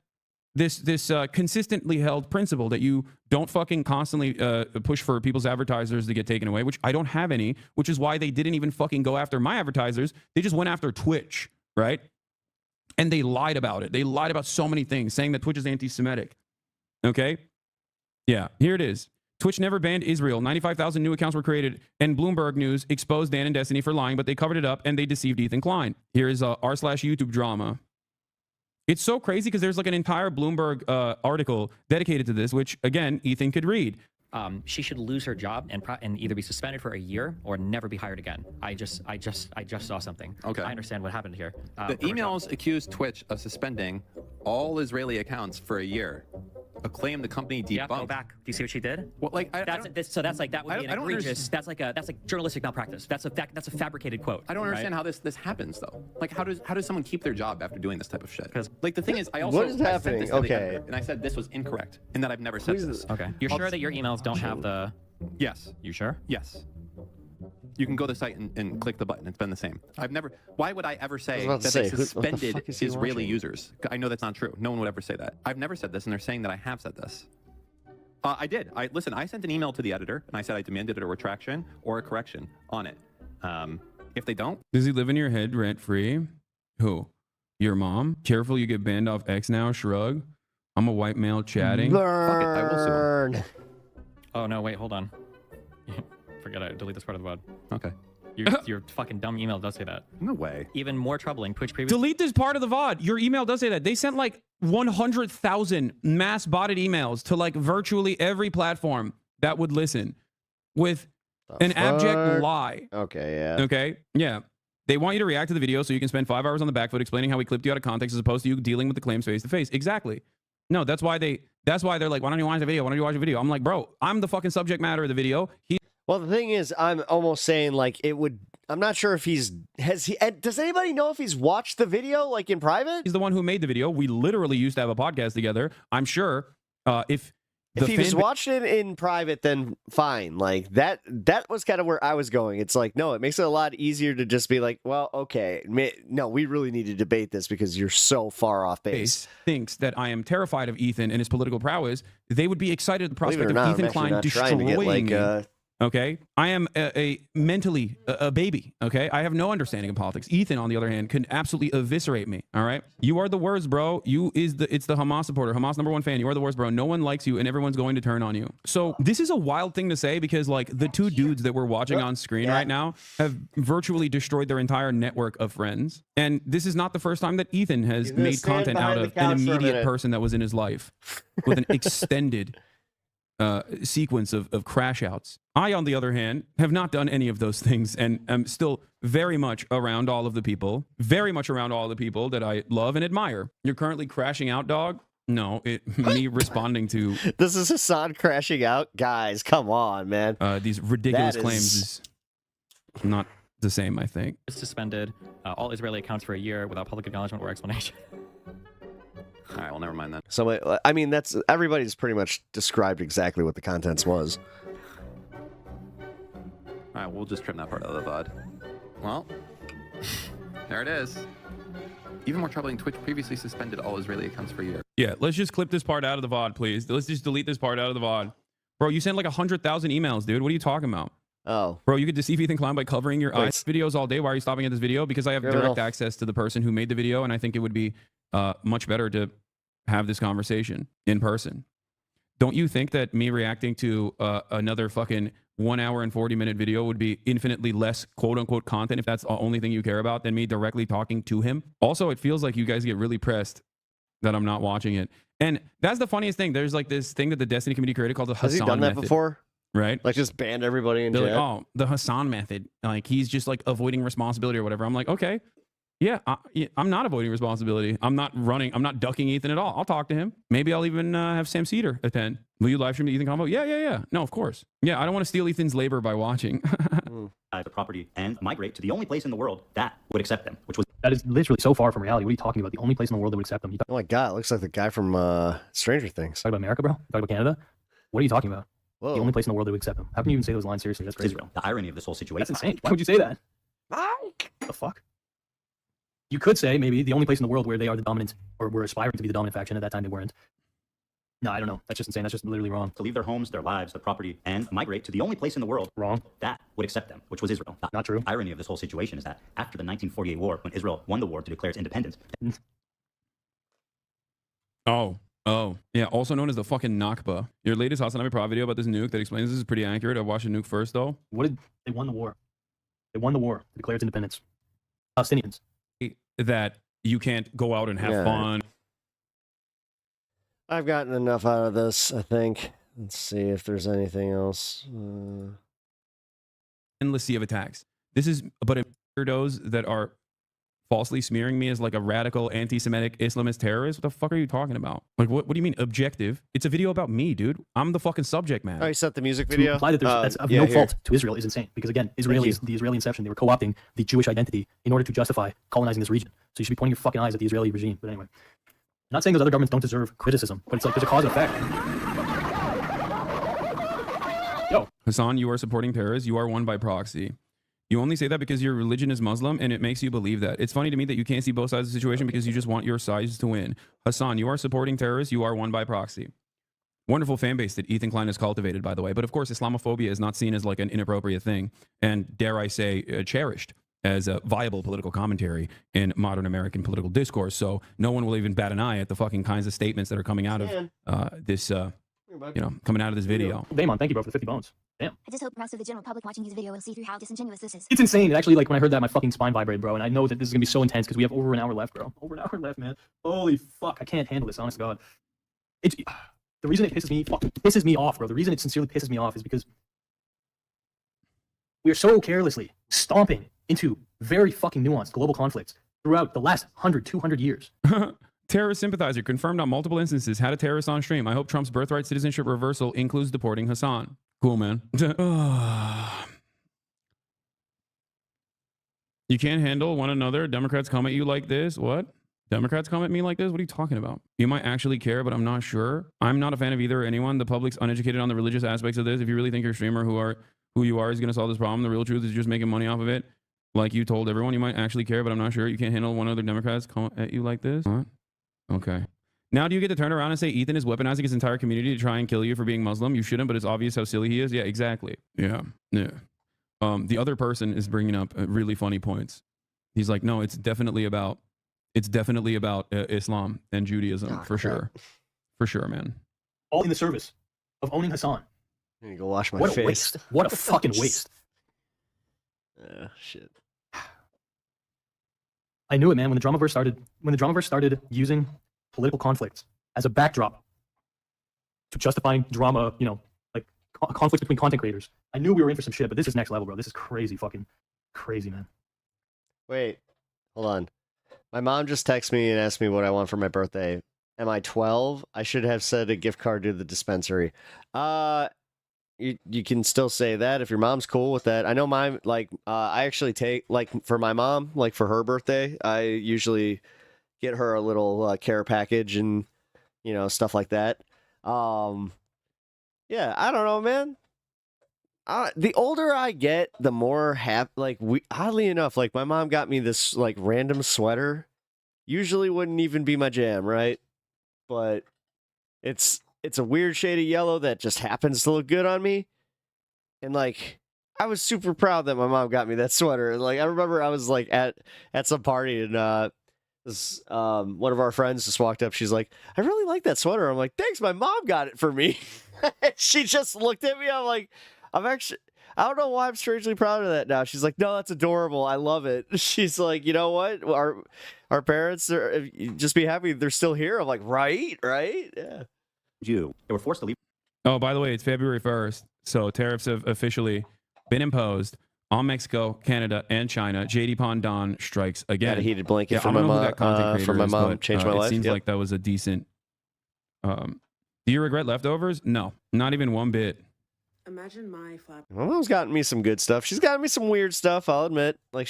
this consistently held principle that you don't fucking constantly push for people's advertisers to get taken away, which I don't have any, which is why they didn't even fucking go after my advertisers. They just went after Twitch, right? And they lied about it. They lied about so many things, saying that Twitch is anti-Semitic. Okay? Yeah, here it is. Twitch never banned Israel. 95,000 new accounts were created, and Bloomberg News exposed Dan and Destiny for lying, but they covered it up, and they deceived Ethan Klein. Here is r/YouTube drama. It's so crazy because there's like an entire Bloomberg article dedicated to this, which, again, Ethan could read. She should lose her job and either be suspended for a year or never be hired again. I just saw something. Okay. I understand what happened here. The emails accused Twitch of suspending all Israeli accounts for a year. A claim the company debunked. Yeah, go back. Do you see what she did? Well, like So that's like that would be an egregious. That's like journalistic malpractice. That's a fabricated quote. I don't understand how this happens though. Like how does someone keep their job after doing this type of shit? Because like the thing is, I also What is I sent happening? this to the Okay. editor, and I said this was incorrect and that I've never said this. Okay. You're sure that your emails don't have the? Yes. You sure? Yes. You can go to the site and click the button. It's been the same. I've never. Why would I ever say about to that say, they what the suspended fuck is he Israeli watching? users? I know that's not true. No one would ever say that. I've never said this, and they're saying that I have said this. I did. Listen, I sent an email to the editor, and I said I demanded a retraction or a correction on it. If they don't, Does he live in your head rent free? Who? Your mom? Careful, you get banned off X now. Shrug. I'm a white male chatting. fuck it, I will sue him. Oh no! Wait, hold on. Forget it. Delete this part of the VOD. Okay. Your fucking dumb email does say that. No way. Even more troubling. Twitch previous. Delete this part of the VOD. Your email does say that. They sent like 100,000 mass botted emails to like virtually every platform that would listen with an abject lie. Okay, yeah. Okay? Yeah. They want you to react to the video so you can spend 5 hours on the back foot explaining how we clipped you out of context as opposed to you dealing with the claims face to face. Exactly. No, that's why they're like, why don't you watch the video? Why don't you watch the video? I'm like, bro, I'm the fucking subject matter of the video. Well, the thing is, I'm almost saying like it would. I'm not sure if does anybody know if he's watched the video like in private? He's the one who made the video. We literally used to have a podcast together. I'm sure if If he was watching it in private, then fine. Like that was kind of where I was going. It's like, no, it makes it a lot easier to just be like, well, okay, no, we really need to debate this because you're so far off base. Thinks that I am terrified of Ethan and his political prowess, they would be excited at the prospect of Ethan Klein destroying me. Okay, I am mentally a baby. Okay, I have no understanding of politics. Ethan, on the other hand, can absolutely eviscerate me. All right, you are the worst, bro. It's the Hamas supporter, Hamas #1 fan. You are the worst, bro. No one likes you, and everyone's going to turn on you. So this is a wild thing to say because like the two dudes that we're watching on screen right now have virtually destroyed their entire network of friends, and this is not the first time that Ethan has made content out of an immediate person that was in his life with an extended sequence of crash outs. I, on the other hand, have not done any of those things and am still very much around all of the people, that I love and admire. You're currently crashing out, dog? No, me responding to... This is Hasan crashing out? Guys, come on, man. These ridiculous claims is not the same, I think. Suspended all Israeli accounts for a year without public acknowledgement or explanation. All right, well, never mind that. So, I mean, everybody's pretty much described exactly what the contents was. All right, we'll just trim that part out of the VOD. Well, there it is. Even more troubling, Twitch previously suspended all Israeli accounts for a year. Yeah, let's just clip this part out of the VOD, please. Let's just delete this part out of the VOD. Bro, you sent like 100,000 emails, dude. What are you talking about? Oh. Bro, you could deceive Ethan Klein by covering your eyes videos all day. Why are you stopping at this video? Because I have direct access to the person who made the video, and I think it would be much better to have this conversation in person. Don't you think that me reacting to another fucking 1 hour and 40-minute video would be infinitely less quote-unquote content if that's the only thing you care about than me directly talking to him? Also, it feels like you guys get really pressed that I'm not watching it. And that's the funniest thing. There's like this thing that the Destiny community created called the Hasan method. Has he done that before? Right? Like just banned everybody in chat? Like, oh, the Hasan method. Like he's just like avoiding responsibility or whatever. I'm like, okay. Yeah, I'm not avoiding responsibility. I'm not ducking Ethan at all. I'll talk to him. Maybe I'll even have Sam Cedar attend. Will you live stream the Ethan convo? Yeah. No, of course. Yeah, I don't want to steal Ethan's labor by watching. The property and migrate to the only place in the world that would accept them, which was... That is literally so far from reality. What are you talking about? The only place in the world that would accept them. Oh my God, it looks like the guy from Stranger Things. Talk about America, bro? Talk about Canada? What are you talking about? Whoa. The only place in the world that would accept them. How can you even say those lines seriously? That's crazy. Israel. The irony of this whole situation. That's insane. Why would you say that? The fuck? You could say maybe the only place in the world where they are the dominant, or were aspiring to be the dominant faction. At that time they weren't. No, I don't know. That's just insane. That's just literally wrong. To leave their homes, their lives, their property, and migrate to the only place in the world wrong that would accept them, which was Israel. Not true. The irony of this whole situation is that after the 1948 war, when Israel won the war to declare its independence. Oh, yeah. Also known as the fucking Nakba. Your latest Hasan Prod video about this nuke that explains this is pretty accurate. I watched the nuke first, though. They won the war. They won the war to declare its independence. Palestinians. That you can't go out and have fun. I've gotten enough out of this, I think. Let's see if there's anything else. Endless sea of attacks. This is but weirdos that are falsely smearing me as like a radical anti-Semitic Islamist terrorist. What the fuck are you talking about? Like, what do you mean objective? It's a video about me, dude. I'm the fucking subject matter. Oh, you set the music video? To imply that that's of no fault to Israel is insane. Because again, the Israeli inception, they were co-opting the Jewish identity in order to justify colonizing this region. So you should be pointing your fucking eyes at the Israeli regime. But anyway, I'm not saying those other governments don't deserve criticism, but it's like there's a cause and effect. Yo. Hasan, you are supporting terrorists. You are one by proxy. You only say that because your religion is Muslim and it makes you believe that. It's funny to me that you can't see both sides of the situation because you just want your sides to win. Hasan, you are supporting terrorists. You are one by proxy. Wonderful fan base that Ethan Klein has cultivated, by the way. But of course, Islamophobia is not seen as like an inappropriate thing. And dare I say, cherished as a viable political commentary in modern American political discourse. So no one will even bat an eye at the fucking kinds of statements that are coming out of this, coming out of this video. Damon, thank you, bro, for the 50 bones. Damn. I just hope the rest of the general public watching his video will see through how disingenuous this is. It's insane. It actually, like, when I heard that, my fucking spine vibrated, bro. And I know that this is going to be so intense because we have over an hour left, bro. Over an hour left, man. Holy fuck. I can't handle this, honest to God. The reason it pisses me off, bro, the reason it sincerely pisses me off is because we are so carelessly stomping into very fucking nuanced global conflicts throughout the last 100, 200 years. Terrorist sympathizer confirmed on multiple instances. Had a terrorist on stream. I hope Trump's birthright citizenship reversal includes deporting Hasan. Cool, man. You can't handle one another. Democrats come at you like this. What? Democrats come at me like this? What are you talking about? You might actually care, but I'm not sure. I'm not a fan of either or anyone. The public's uneducated on the religious aspects of this. If you really think your streamer who you are is going to solve this problem, the real truth is just making money off of it. Like you told everyone, you might actually care, but I'm not sure. You can't handle one other Democrats come at you like this. What? Okay. Now, do you get to turn around and say Ethan is weaponizing his entire community to try and kill you for being Muslim? You shouldn't, but it's obvious how silly he is. Yeah, exactly. Yeah. The other person is bringing up really funny points. He's like, no, it's definitely about Islam and Judaism for sure. For sure, man. All in the service of owning Hasan. I need to go wash my What face. a waste. What a fucking waste. Shit. I knew it, man. When the Dramaverse started using political conflicts as a backdrop to justifying drama, you know, like conflicts between content creators, I knew we were in for some shit, but this is next level, bro. This is crazy, fucking crazy, man. Wait, hold on. My mom just texted me and asked me what I want for my birthday. Am I 12? I should have said a gift card to the dispensary. You can still say that if your mom's cool with that. I know mine, like, I actually take, like, for my mom, like, for her birthday, I usually get her a little care package and, you know, stuff like that. Yeah, I don't know, man. The older I get, the more oddly enough, like, my mom got me this, like, random sweater. Usually wouldn't even be my jam, right? But it's a weird shade of yellow that just happens to look good on me. And, like, I was super proud that my mom got me that sweater. And, like, I remember I was, like, at some party and one of our friends just walked up. She's like, I really like that sweater. I'm like, thanks, my mom got it for me. She just looked at me. I'm like, I don't know why I'm strangely proud of that now. She's like, no, that's adorable. I love it. She's like, you know what? Our parents are, just be happy they're still here. I'm like, right? Yeah. They were forced to leave. Oh, by the way, it's February 1st. So tariffs have officially been imposed on Mexico, Canada, and China. JD Pondon strikes again. Got a heated blanket Yeah, for I my don't know who mom. that content creator For my is, mom, but, changed my life. It seems Yep. like that was a decent. Do you regret leftovers? No, not even one bit. Imagine my flap. My mom's gotten me some good stuff. She's gotten me some weird stuff, I'll admit. Like,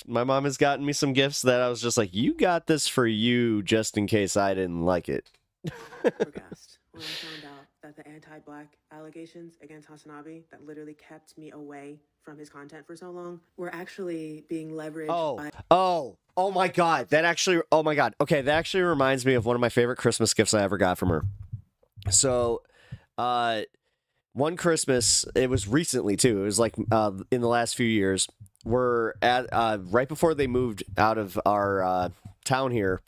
my mom has gotten me some gifts that I was just like, you got this for you just in case I didn't like it. Flabbergasted when I found out that the anti-black allegations against Hasanabi that literally kept me away from his content for so long were actually being leveraged by... Oh my God. Oh my God. Okay, that actually reminds me of one of my favorite Christmas gifts I ever got from her. So, one Christmas, it was recently too. It was like in the last few years. We're at right before they moved out of our town here.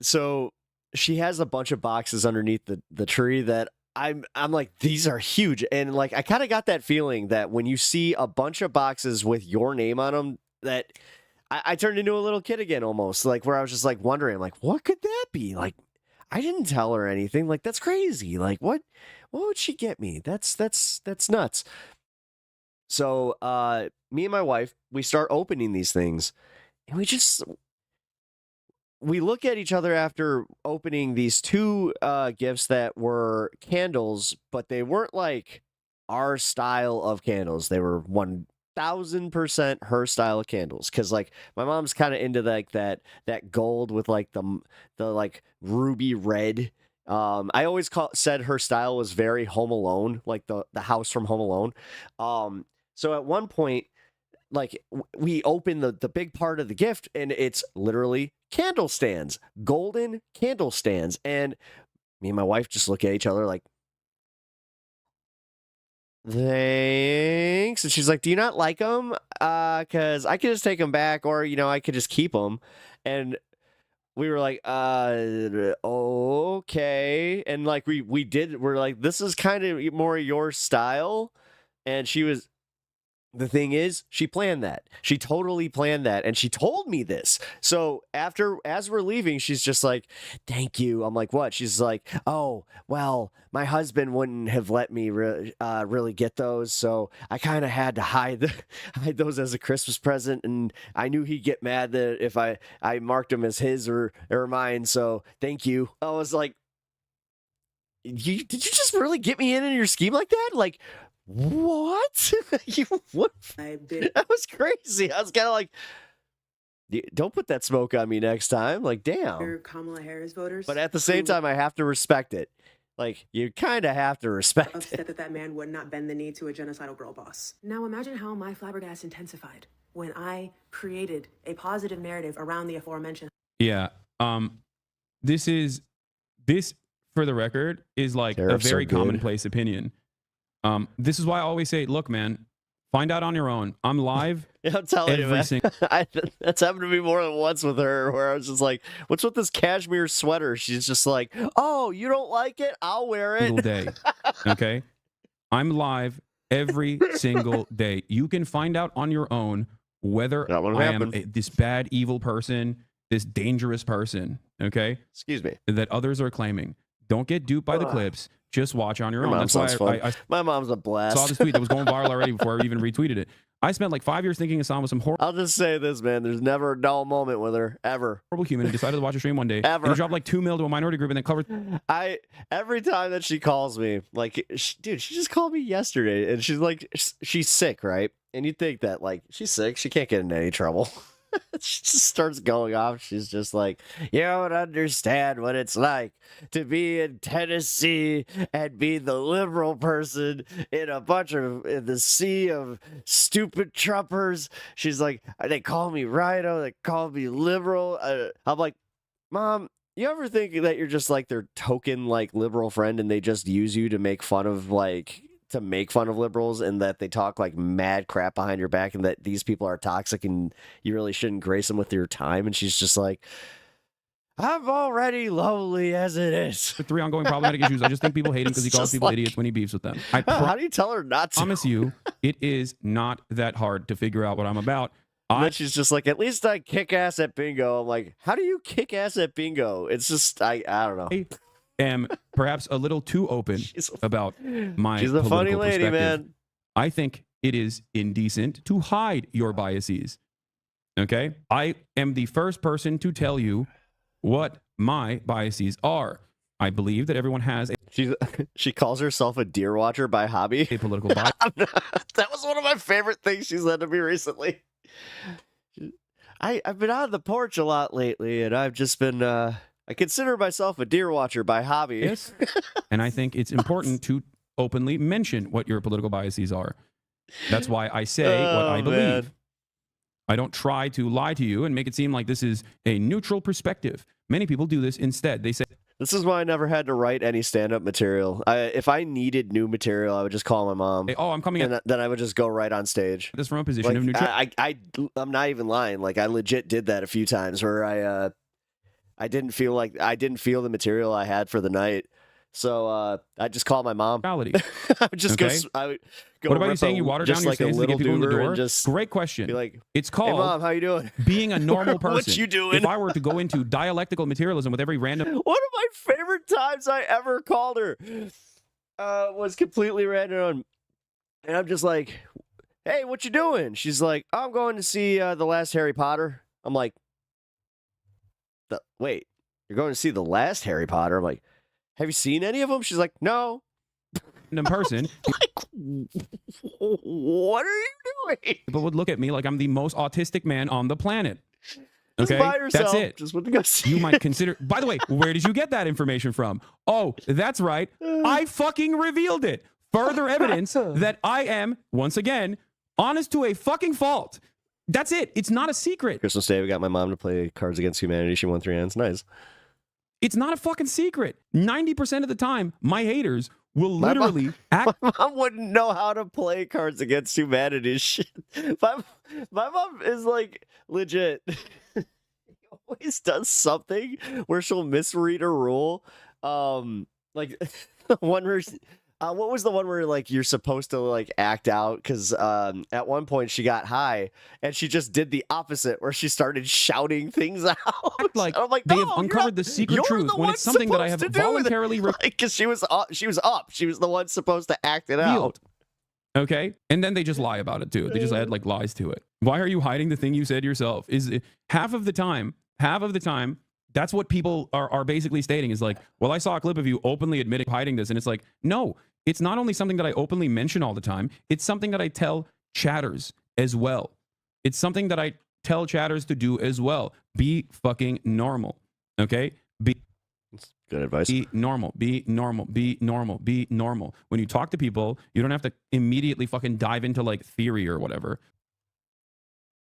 So she has a bunch of boxes underneath the tree that I'm like, these are huge. And like, I kind of got that feeling that when you see a bunch of boxes with your name on them, that I turned into a little kid again, almost, like, where I was just like wondering, like, what could that be? Like, I didn't tell her anything. Like, that's crazy. Like, what would she get me? That's nuts. So, me and my wife, we start opening these things, and we look at each other after opening these two gifts that were candles, but they weren't like our style of candles. They were 1000% her style of candles, because like my mom's kind of into like that gold with like the like ruby red. I always said her style was very Home Alone, like the house from Home Alone. So at one point, like, we open the big part of the gift, and it's literally candle stands, golden candle stands, and me and my wife just look at each other like, thanks. And she's like, do you not like them? Because I could just take them back, or, you know, I could just keep them. And we were like, okay. And like, we're like, this is kind of more your style. And the thing is, she planned that. She totally planned that. And she told me this. So as we're leaving, she's just like, thank you. I'm like, what? She's like, oh, well, my husband wouldn't have let me really get those. So I kind of had to hide those as a Christmas present. And I knew he'd get mad that if I marked them as his or mine. So thank you. I was like, did you just really get me in your scheme like that? Like, what? What? That was crazy. I was kind of like, Don't put that smoke on me next time. Like, damn. Kamala Harris voters. But at the same time, I have to respect it. Like, you kind of have to respect upset it. that that man would not bend the knee to a genocidal girl boss. Now imagine how my flabbergast intensified when I created a positive narrative around the aforementioned. Yeah. This, for the record, is like Tariffs a very are good. commonplace opinion. This is why I always say, look, man, find out on your own. I'm live. Yeah, I'm telling you, every man. single That's happened to me more than once with her, where I was just like, what's with this cashmere sweater? She's just like, oh, you don't like it? I'll wear it. day. Okay. I'm live every single day. You can find out on your own whether I am this bad, evil person, this dangerous person. Okay. Excuse me. That others are claiming. Don't get duped by the clips. Just watch on your own. That's why I my mom's a blast. saw this tweet that was going viral already before I even retweeted it. I spent like 5 years thinking Hassan was some I'll just say this, man. There's never a dull moment with her, ever. horrible human and decided to watch a stream one day. Ever. And he dropped like $2 million to a minority group and then covered. Every time that she calls me, like, dude, she just called me yesterday, and she's like, she's sick, right? And you think that, like, she's sick, she can't get in any trouble. She just starts going off. She's just like, you don't understand what it's like to be in Tennessee and be the liberal person in the sea of stupid Trumpers. She's like, they call me rhino, they call me liberal. I'm like, Mom, you ever think that you're just like their token like liberal friend and they just use you to make fun of liberals, and that they talk like mad crap behind your back, and that these people are toxic and you really shouldn't grace them with your time? And she's just like, I'm already lonely as it is. 3 ongoing problematic issues. I just think people hate him because he calls people idiots when he beefs with them. How do you tell her not to? Promise you, it is not that hard to figure out what I'm about. And then she's just like, at least I kick ass at bingo. I'm like, how do you kick ass at bingo? It's just, I don't know. I am perhaps a little too open about my She's a funny lady, perspective. man. I think it is indecent to hide your biases. Okay? I am the first person to tell you what my biases are. I believe that everyone has she calls herself a deer watcher by hobby. A political bias. That was one of my favorite things she said to me recently. I've been on the porch a lot lately, and I've just been I consider myself a deer watcher by hobby. Yes. And I think it's important to openly mention what your political biases are. That's why I say what I believe. Man. I don't try to lie to you and make it seem like this is a neutral perspective. Many people do this instead. They say, this is why I never had to write any stand-up material. If I needed new material, I would just call my mom. hey, oh, I'm coming and then I would just go right on stage. This from a position of neutrality. I'm not even lying. Like, I legit did that a few times where I didn't feel the material I had for the night. So I just call my mom. I would just I would go. What about you saying you water down your space to get people in the door? Great question. Be like, it's called, hey, Mom, how you doing? Being a normal person. What you doing? If I were to go into dialectical materialism with every random... One of my favorite times I ever called her was completely random. And I'm just like, hey, what you doing? She's like, oh, I'm going to see the last Harry Potter. I'm like, wait, you're going to see the last Harry Potter? I'm like, have you seen any of them? She's like, no. In person. Like, what are you doing? People would look at me like I'm the most autistic man on the planet. Just Okay, by yourself. that's it. Just went to go see. You might consider. By the way, where did you get that information from? Oh, that's right. I fucking revealed it. Further evidence that I am, once again, honest to a fucking fault. That's it. It's not a secret. Christmas Day, we got my mom to play Cards Against Humanity. She won 3 hands. Nice. It's not a fucking secret. 90% of the time, my haters will literally act. My mom wouldn't know how to play Cards Against Humanity. Shit. My mom is like legit. Always does something where she'll misread a rule. Like the one where what was the one where like you're supposed to like act out? Because at one point she got high and she just did the opposite, where she started shouting things out. Like, I'm like, they no, have uncovered the secret truth when it's something that I have voluntarily because she was up. She was the one supposed to act it out. Okay, and then they just lie about it too. They just add like lies to it. Why are you hiding the thing you said yourself? Is half of the time, that's what people are basically stating is like, well, I saw a clip of you openly admitting hiding this, and it's like, no, it's not only something that I openly mention all the time, it's something that I tell chatters as well. It's something that I tell chatters to do as well. Be fucking normal. Okay? Good advice. Be normal. Be normal. Be normal. Be normal. When you talk to people, you don't have to immediately fucking dive into like theory or whatever.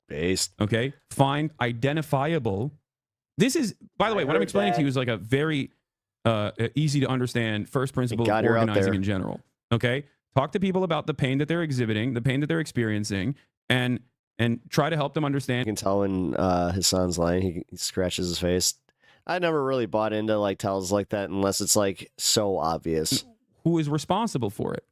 Based. Okay? Find identifiable. This is, by the way, what I'm explaining to you is like a very easy to understand first principle of organizing in general. Okay? Talk to people about the pain that they're exhibiting, the pain that they're experiencing, and try to help them understand. You can tell when Hasan's lying. He scratches his face. I never really bought into like tells like that unless it's like so obvious. Who is responsible for it?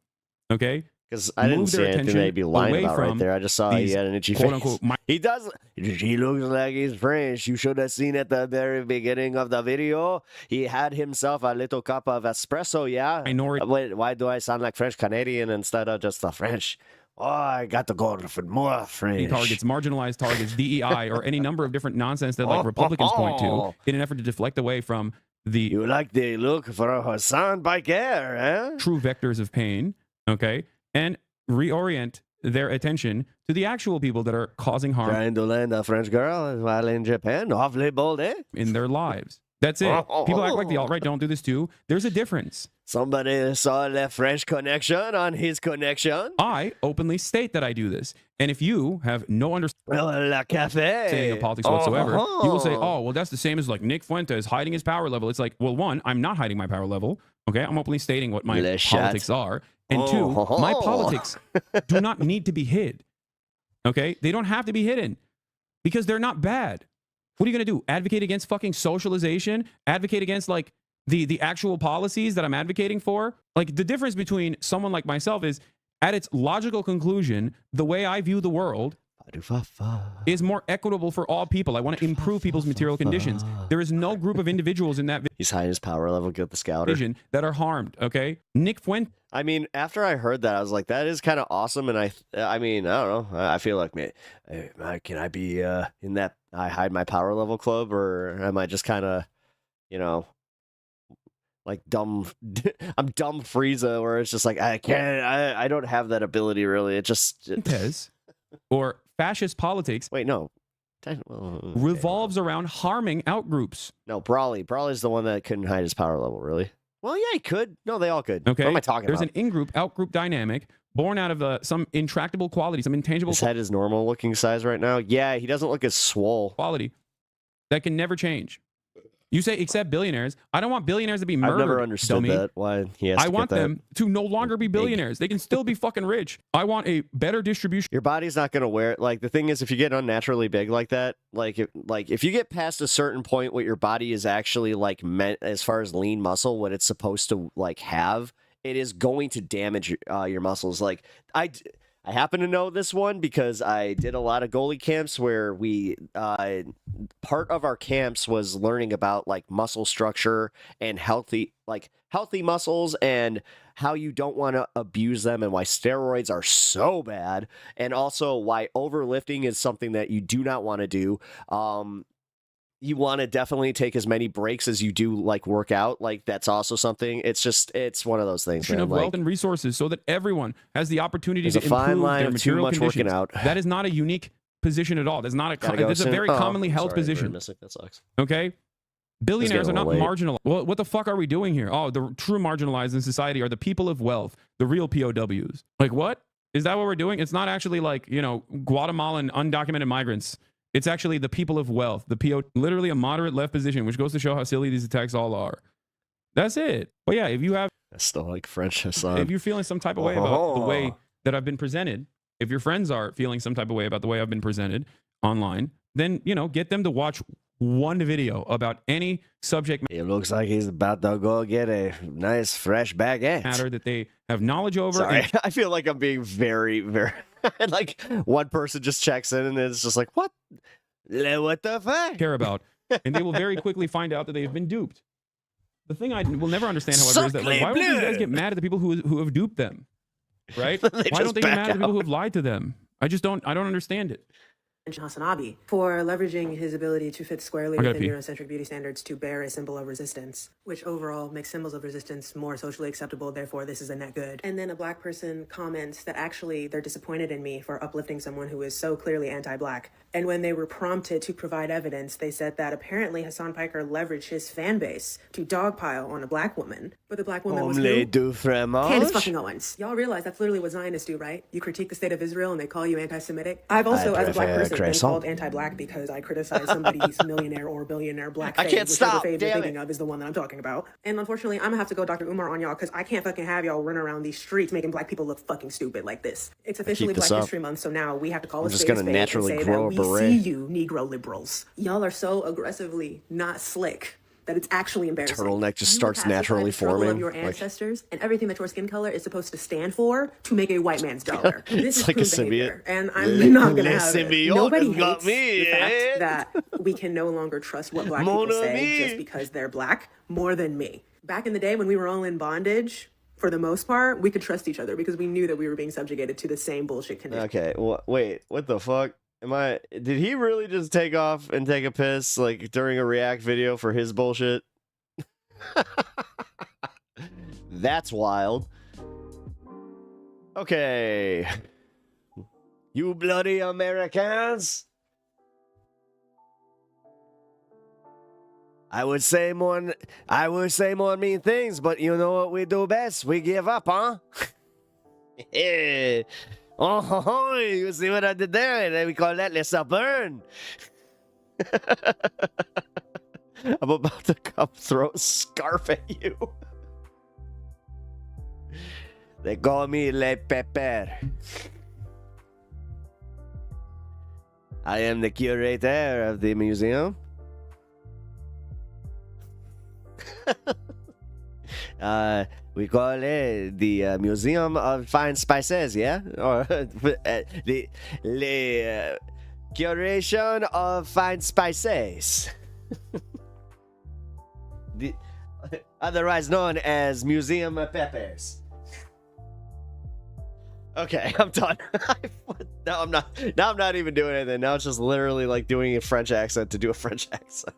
Okay? Because I didn't see anything they'd be lying about right there. I just saw he had an itchy face. He does. He looks like he's French. You should have seen at the very beginning of the video. He had himself a little cup of espresso. Yeah. Wait, why do I sound like French Canadian instead of just the French? Oh, I got to go for more French. Targets, marginalized targets, DEI, or any number of different nonsense that like Republicans point to in an effort to deflect away from the you like the look for a Hasan biker, huh? True vectors of pain, okay, and reorient their attention to the actual people that are causing harm. Trying to land a French girl while in Japan, awfully bold, eh? In their lives. That's it. People act like the alt-right don't do this too. There's a difference. Somebody saw the French connection on his connection. I openly state that I do this. And if you have no understanding of politics whatsoever, you will say, oh, well, that's the same as like Nick Fuentes hiding his power level. It's like, well, one, I'm not hiding my power level. Okay, I'm openly stating what my politics are. And two, my politics do not need to be hid. Okay, they don't have to be hidden because they're not bad. What are you going to do? Advocate against fucking socialization? Advocate against like the actual policies that I'm advocating for? Like the difference between someone like myself is at its logical conclusion, the way I view the world is more equitable for all people. I want to improve people's material conditions. There is no group of individuals in that he's hiding his power level, get the scouter vision that are harmed. Okay, Nick Fuentes. I mean, after I heard that, I was like, that is kind of awesome. And I mean, I don't know. I feel like, man, can I be in that I hide my power level club, or am I just kind of, you know, like dumb? I'm dumb Frieza, where it's just like I don't have that ability really. It just or fascist politics. Wait, no. Revolves around harming outgroups. No, Brawley's the one that couldn't hide his power level, really. Well, yeah, he could. No, they all could. Okay. What am I talking There's about? an in-group, out-group dynamic born out of some intractable quality, some intangible His head is normal looking size right now. Yeah, he doesn't look as swole. Quality that can never change. You say except billionaires. I don't want billionaires to be murdered. I've never understood that. Why he has I to want get that. them to no longer be billionaires. They can still be fucking rich. I want a better distribution. Your body's not going to wear it. Like the thing is, if you get unnaturally big like that, like if you get past a certain point, what your body is actually like meant as far as lean muscle, what it's supposed to like have, it is going to damage your muscles. Like I happen to know this one because I did a lot of goalie camps where we part of our camps was learning about like muscle structure and healthy muscles and how you don't want to abuse them and why steroids are so bad, and also why overlifting is something that you do not want to do. You want to definitely take as many breaks as you do like work out. Like that's also something. It's one of those things. Man. Of wealth and resources so that everyone has the opportunity to a fine improve line their of too material much conditions. working out. That is not a unique position at all. That's not a. It's a very commonly held position. That sucks. Okay. Billionaires are not late. marginalized. Well, what the fuck are we doing here? Oh, the true marginalized in society are the people of wealth, the real POWs. Like what? Is that what we're doing? It's not actually like, you know, Guatemalan undocumented migrants. It's actually the people of wealth, literally a moderate left position, which goes to show how silly these attacks all are. That's it. But yeah, if you have... That's still like French Hasan. If you're feeling some type of way about the way that I've been presented, if your friends are feeling some type of way about the way I've been presented online, then, you know, get them to watch one video about any subject It looks like he's about to go get a nice fresh baguette. matter that they have knowledge over. Sorry, I feel like I'm being very, very... like one person just checks in and it's just like, what the fuck? Care about. And they will very quickly find out that they've been duped. The thing I will never understand, however, is that like, why would these guys get mad at the people who have duped them? Right? Why don't they get mad at the people who have lied to them? I don't understand it. Hasanabi for leveraging his ability to fit squarely I gotta within pee. Eurocentric beauty standards to bear a symbol of resistance, which overall makes symbols of resistance more socially acceptable, therefore this is a net good. And then a black person comments that actually they're disappointed in me for uplifting someone who is so clearly anti-black. And when they were prompted to provide evidence, they said that apparently Hasan Piker leveraged his fan base to dogpile on a black woman, but the black woman was who? du fromage? Candace fucking Owens. Y'all realize that's literally what Zionists do, right? You critique the state of Israel and they call you anti-Semitic. I've also, as a black person, been called anti-black because I criticize somebody's millionaire or billionaire black fave. I can't stop, Whichever fave you're damn thinking of is the one that I'm talking about. And unfortunately, I'm gonna have to go Dr. Umar on y'all because I can't fucking have y'all run around these streets making black people look fucking stupid like this. It's officially Black History Month, so now we have to call a spade a spade and say that we see you, Negro liberals. Y'all are so aggressively not slick that it's actually embarrassing. Turtleneck just You starts pacified naturally the struggle forming. of your ancestors and everything that your skin color is supposed to stand for to make a white man's dollar. This is like a proved behavior, symbiote. and I'm not gonna have it. symbiote Nobody has got hates me, the fact that we can no longer trust what black people say just because they're black more than me. Back in the day when we were all in bondage, for the most part, we could trust each other because we knew that we were being subjugated to the same bullshit condition. Okay, wait, what the fuck? Did he really just take off and take a piss like during a react video for his bullshit? That's wild. Okay. You bloody Americans. I would say more mean things, but you know what we do best? We give up, huh? Oh, you see what I did there? We call that let's burn. I'm about to come throw a scarf at you. They call me Le Pepper. I am the curator of the museum. We call it the Museum of Fine Spices, yeah? Or the curation of fine spices. Otherwise known as Museum of Peppers. Okay, I'm done. Now I'm not even doing anything. Now it's just literally like doing a French accent to do a French accent.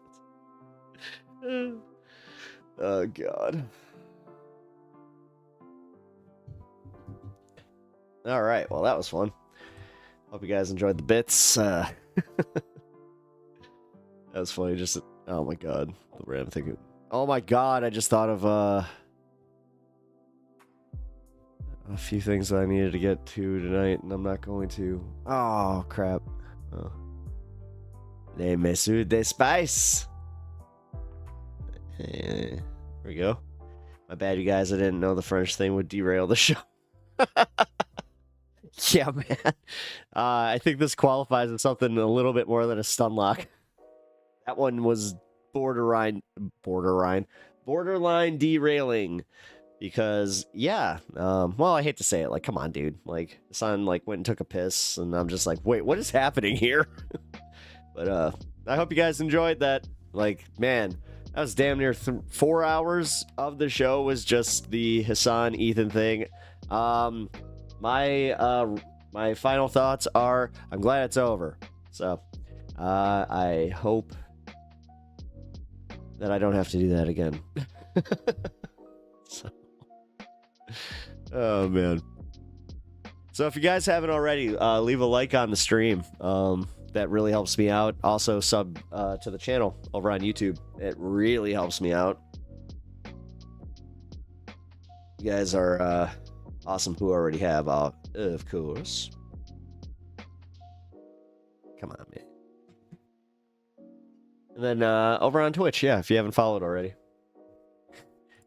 Oh god. All right, well that was fun. Hope you guys enjoyed the bits. That was funny. Just oh my god, the random thing. Oh my god, I just thought of a few things that I needed to get to tonight, and I'm not going to. Oh crap. Oh. Les Messieurs des Spice. There we go. My bad, you guys. I didn't know the French thing would derail the show. Yeah, man. I think this qualifies as something a little bit more than a stun lock. That one was borderline derailing. Because, yeah, well, I hate to say it. Like, come on, dude. Like, the son, like, went and took a piss, and I'm just like, wait, what is happening here? But, I hope you guys enjoyed that. Like, man, that was damn near 4 hours of the show was just the Hasan Ethan thing. My final thoughts are, I'm glad it's over. So, I hope that I don't have to do that again. So. Oh man. So if you guys haven't already, leave a like on the stream. That really helps me out. Also sub to the channel over on YouTube. It really helps me out. You guys are awesome who already have, of course. Come on, man. And then over on Twitch, yeah, if you haven't followed already.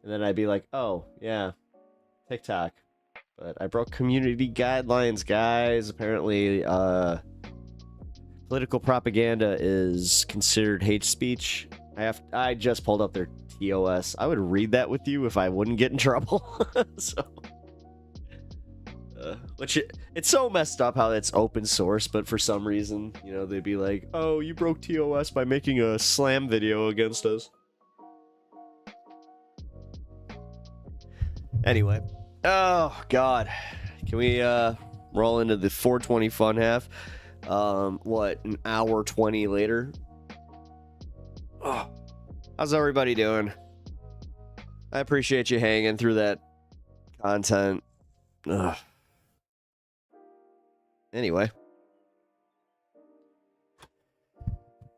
And then I'd be like, oh, yeah, TikTok. But I broke community guidelines, guys. Apparently, political propaganda is considered hate speech. I just pulled up their TOS. I would read that with you if I wouldn't get in trouble. So, which it's so messed up how it's open source, but for some reason, you know, they'd be like, oh, you broke TOS by making a slam video against us. Anyway, oh god, can we roll into the 420 fun half? What, an hour 20 later? Oh, how's everybody doing? I appreciate you hanging through that content. Ugh. Anyway.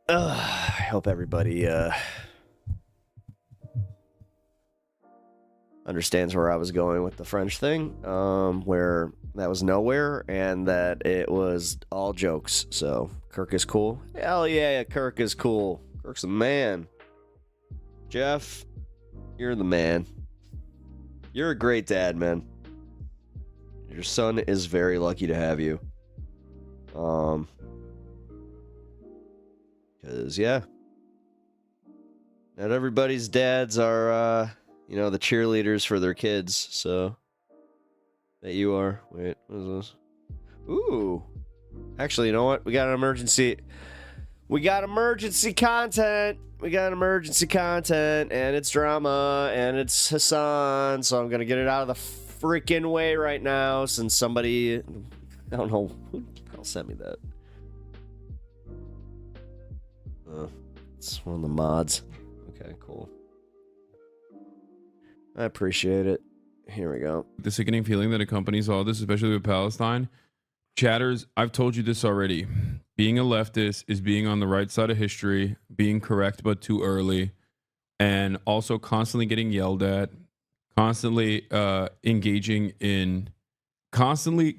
I hope everybody understands where I was going with the French thing, where that was nowhere and that it was all jokes. So Kirk is cool. Hell yeah, Kirk is cool. Kirk's a man. Jeff, you're the man. You're a great dad, man. Your son is very lucky to have you. Because, yeah. Not everybody's dads are, you know, the cheerleaders for their kids, so. That you are. Wait, what is this? Ooh. Actually, you know what? We got emergency content. We got emergency content, and it's drama, and it's Hasan, so I'm gonna get it out of the freaking way right now, since somebody, I don't know, who the hell sent me that? It's one of the mods. Okay, cool. I appreciate it. Here we go. The sickening feeling that accompanies all this, especially with Palestine. Chatters, I've told you this already. Being a leftist is being on the right side of history, being correct but too early, and also constantly getting yelled at, constantly engaging in, constantly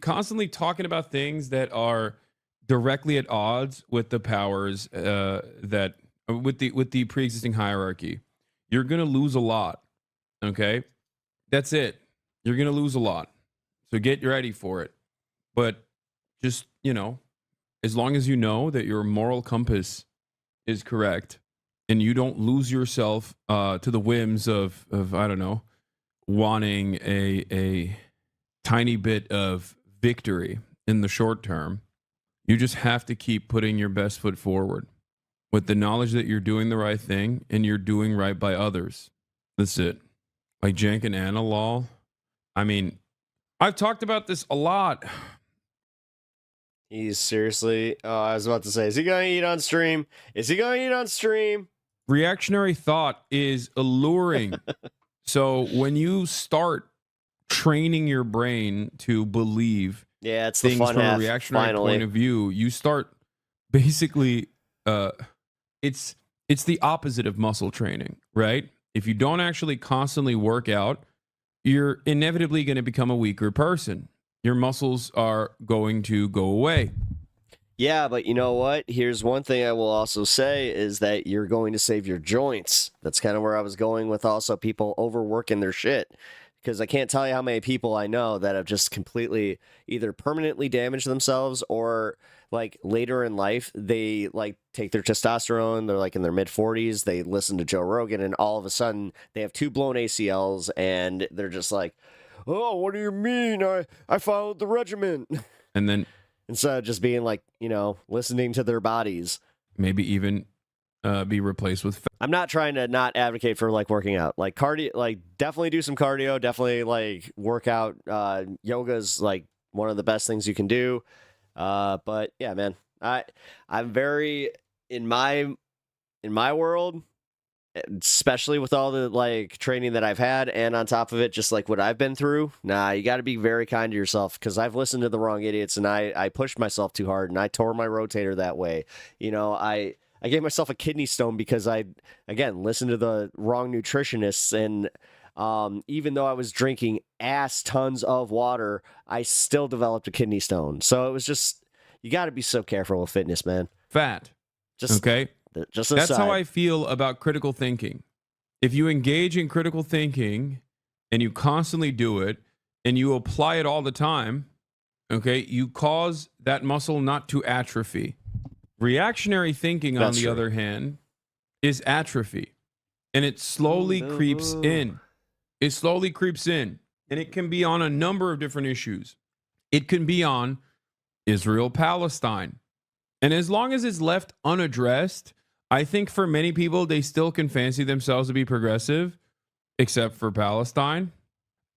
talking about things that are directly at odds with the powers that with the pre-existing hierarchy. You're gonna lose a lot. Okay, that's it. You're gonna lose a lot. So get ready for it. But just, you know, as long as you know that your moral compass is correct and you don't lose yourself to the whims of I don't know, wanting a tiny bit of victory in the short term, you just have to keep putting your best foot forward with the knowledge that you're doing the right thing and you're doing right by others. That's it. Like Jank and Anna lol. I mean, I've talked about this a lot. He's seriously, I was about to say, is he going to eat on stream? Is he going to eat on stream? Reactionary thought is alluring. So when you start training your brain to believe it's the things fun from half, a reactionary finally. point of view, you start basically, it's the opposite of muscle training, right? If you don't actually constantly work out, you're inevitably going to become a weaker person. Your muscles are going to go away. Yeah, but you know what? Here's one thing I will also say is that you're going to save your joints. That's kind of where I was going with also people overworking their shit. Because I can't tell you how many people I know that have just completely either permanently damaged themselves or like later in life, they like take their testosterone. They're like in their mid 40s. They listen to Joe Rogan and all of a sudden they have 2 blown ACLs and they're just like, oh, what do you mean? I followed the regimen. And then instead of just being like, you know, listening to their bodies. Maybe even be replaced with I'm not trying to not advocate for like working out. Like cardio, like definitely do some cardio, definitely like work out. Yoga's like one of the best things you can do. But yeah, man, I'm very in my world, especially with all the like training that I've had and on top of it, just like what I've been through. Nah, you got to be very kind to yourself because I've listened to the wrong idiots and I pushed myself too hard and I tore my rotator that way. You know, I gave myself a kidney stone because I, again, listened to the wrong nutritionists. And even though I was drinking ass tons of water, I still developed a kidney stone. So it was just, you got to be so careful with fitness, man. Fat. Just, okay. Just That's aside. how I feel about critical thinking. If you engage in critical thinking and you constantly do it and you apply it all the time, okay, you cause that muscle not to atrophy. Reactionary thinking, on the other hand, is atrophy. And it slowly creeps in. It slowly creeps in. And it can be on a number of different issues. It can be on Israel-Palestine. And as long as it's left unaddressed, I think for many people, they still can fancy themselves to be progressive, except for Palestine.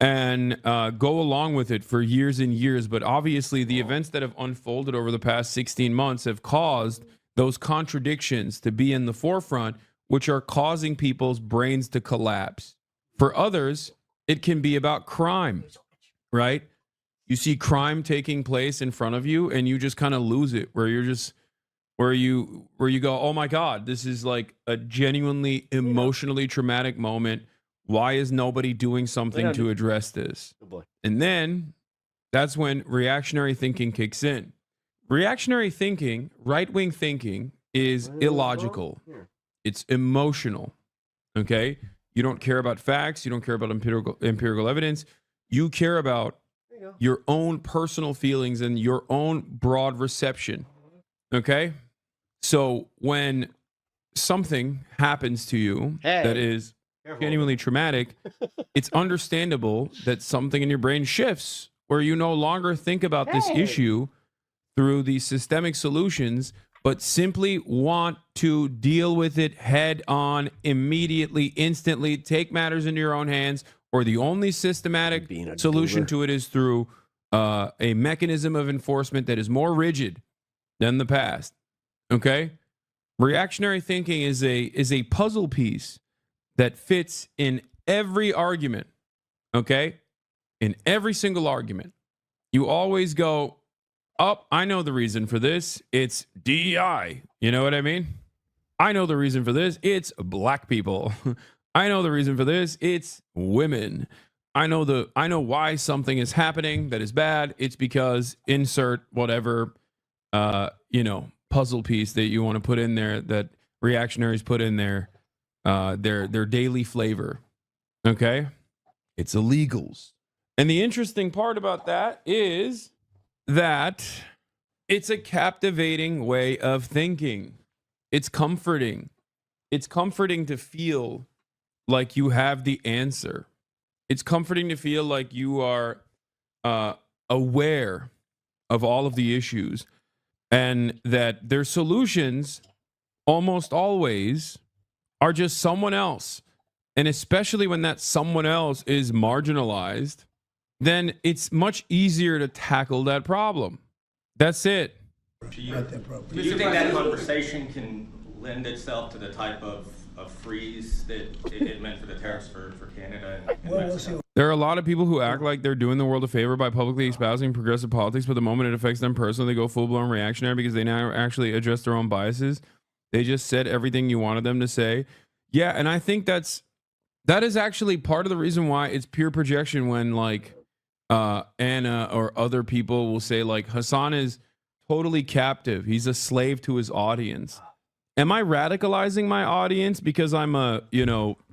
and go along with it for years and years. But obviously, the events that have unfolded over the past 16 months have caused those contradictions to be in the forefront, which are causing people's brains to collapse. For others, it can be about crime, right? You see crime taking place in front of you and you just kind of lose it, where you go, oh my God, this is like a genuinely emotionally traumatic moment. Why is nobody doing something to address this? And then that's when reactionary thinking kicks in. Reactionary thinking, right-wing thinking, is illogical. It's emotional. Okay? You don't care about facts. You don't care about empirical evidence. You care about your own personal feelings and your own broad reception. Okay? So when something happens to you that is genuinely traumatic, it's understandable that something in your brain shifts, where you no longer think about this issue through these systemic solutions, but simply want to deal with it head on, immediately, instantly, take matters into your own hands, or the only systematic solution to it is through a mechanism of enforcement that is more rigid than the past. Okay? Reactionary thinking is a puzzle piece that fits in every argument. Okay? In every single argument. You always go, oh, I know the reason for this. It's DEI. You know what I mean? I know the reason for this. It's black people. I know the reason for this. It's women. I know why something is happening that is bad. It's because insert whatever, puzzle piece that you want to put in there, that reactionaries put in there, their daily flavor. Okay? It's illegals. And the interesting part about that is that it's a captivating way of thinking. It's comforting. It's comforting to feel like you have the answer. It's comforting to feel like you are aware of all of the issues, and that their solutions almost always are just someone else. And especially when that someone else is marginalized, then it's much easier to tackle that problem. That's it. Do you think that conversation can lend itself to the type of freeze that it meant for the tariffs for Canada and Mexico? There are a lot of people who act like they're doing the world a favor by publicly espousing progressive politics, but the moment it affects them personally, they go full-blown reactionary because they now actually address their own biases. They just said everything you wanted them to say. Yeah, and I think that is actually part of the reason why it's pure projection when, like, Anna or other people will say, like, Hasan is totally captive. He's a slave to his audience. Am I radicalizing my audience because I'm a,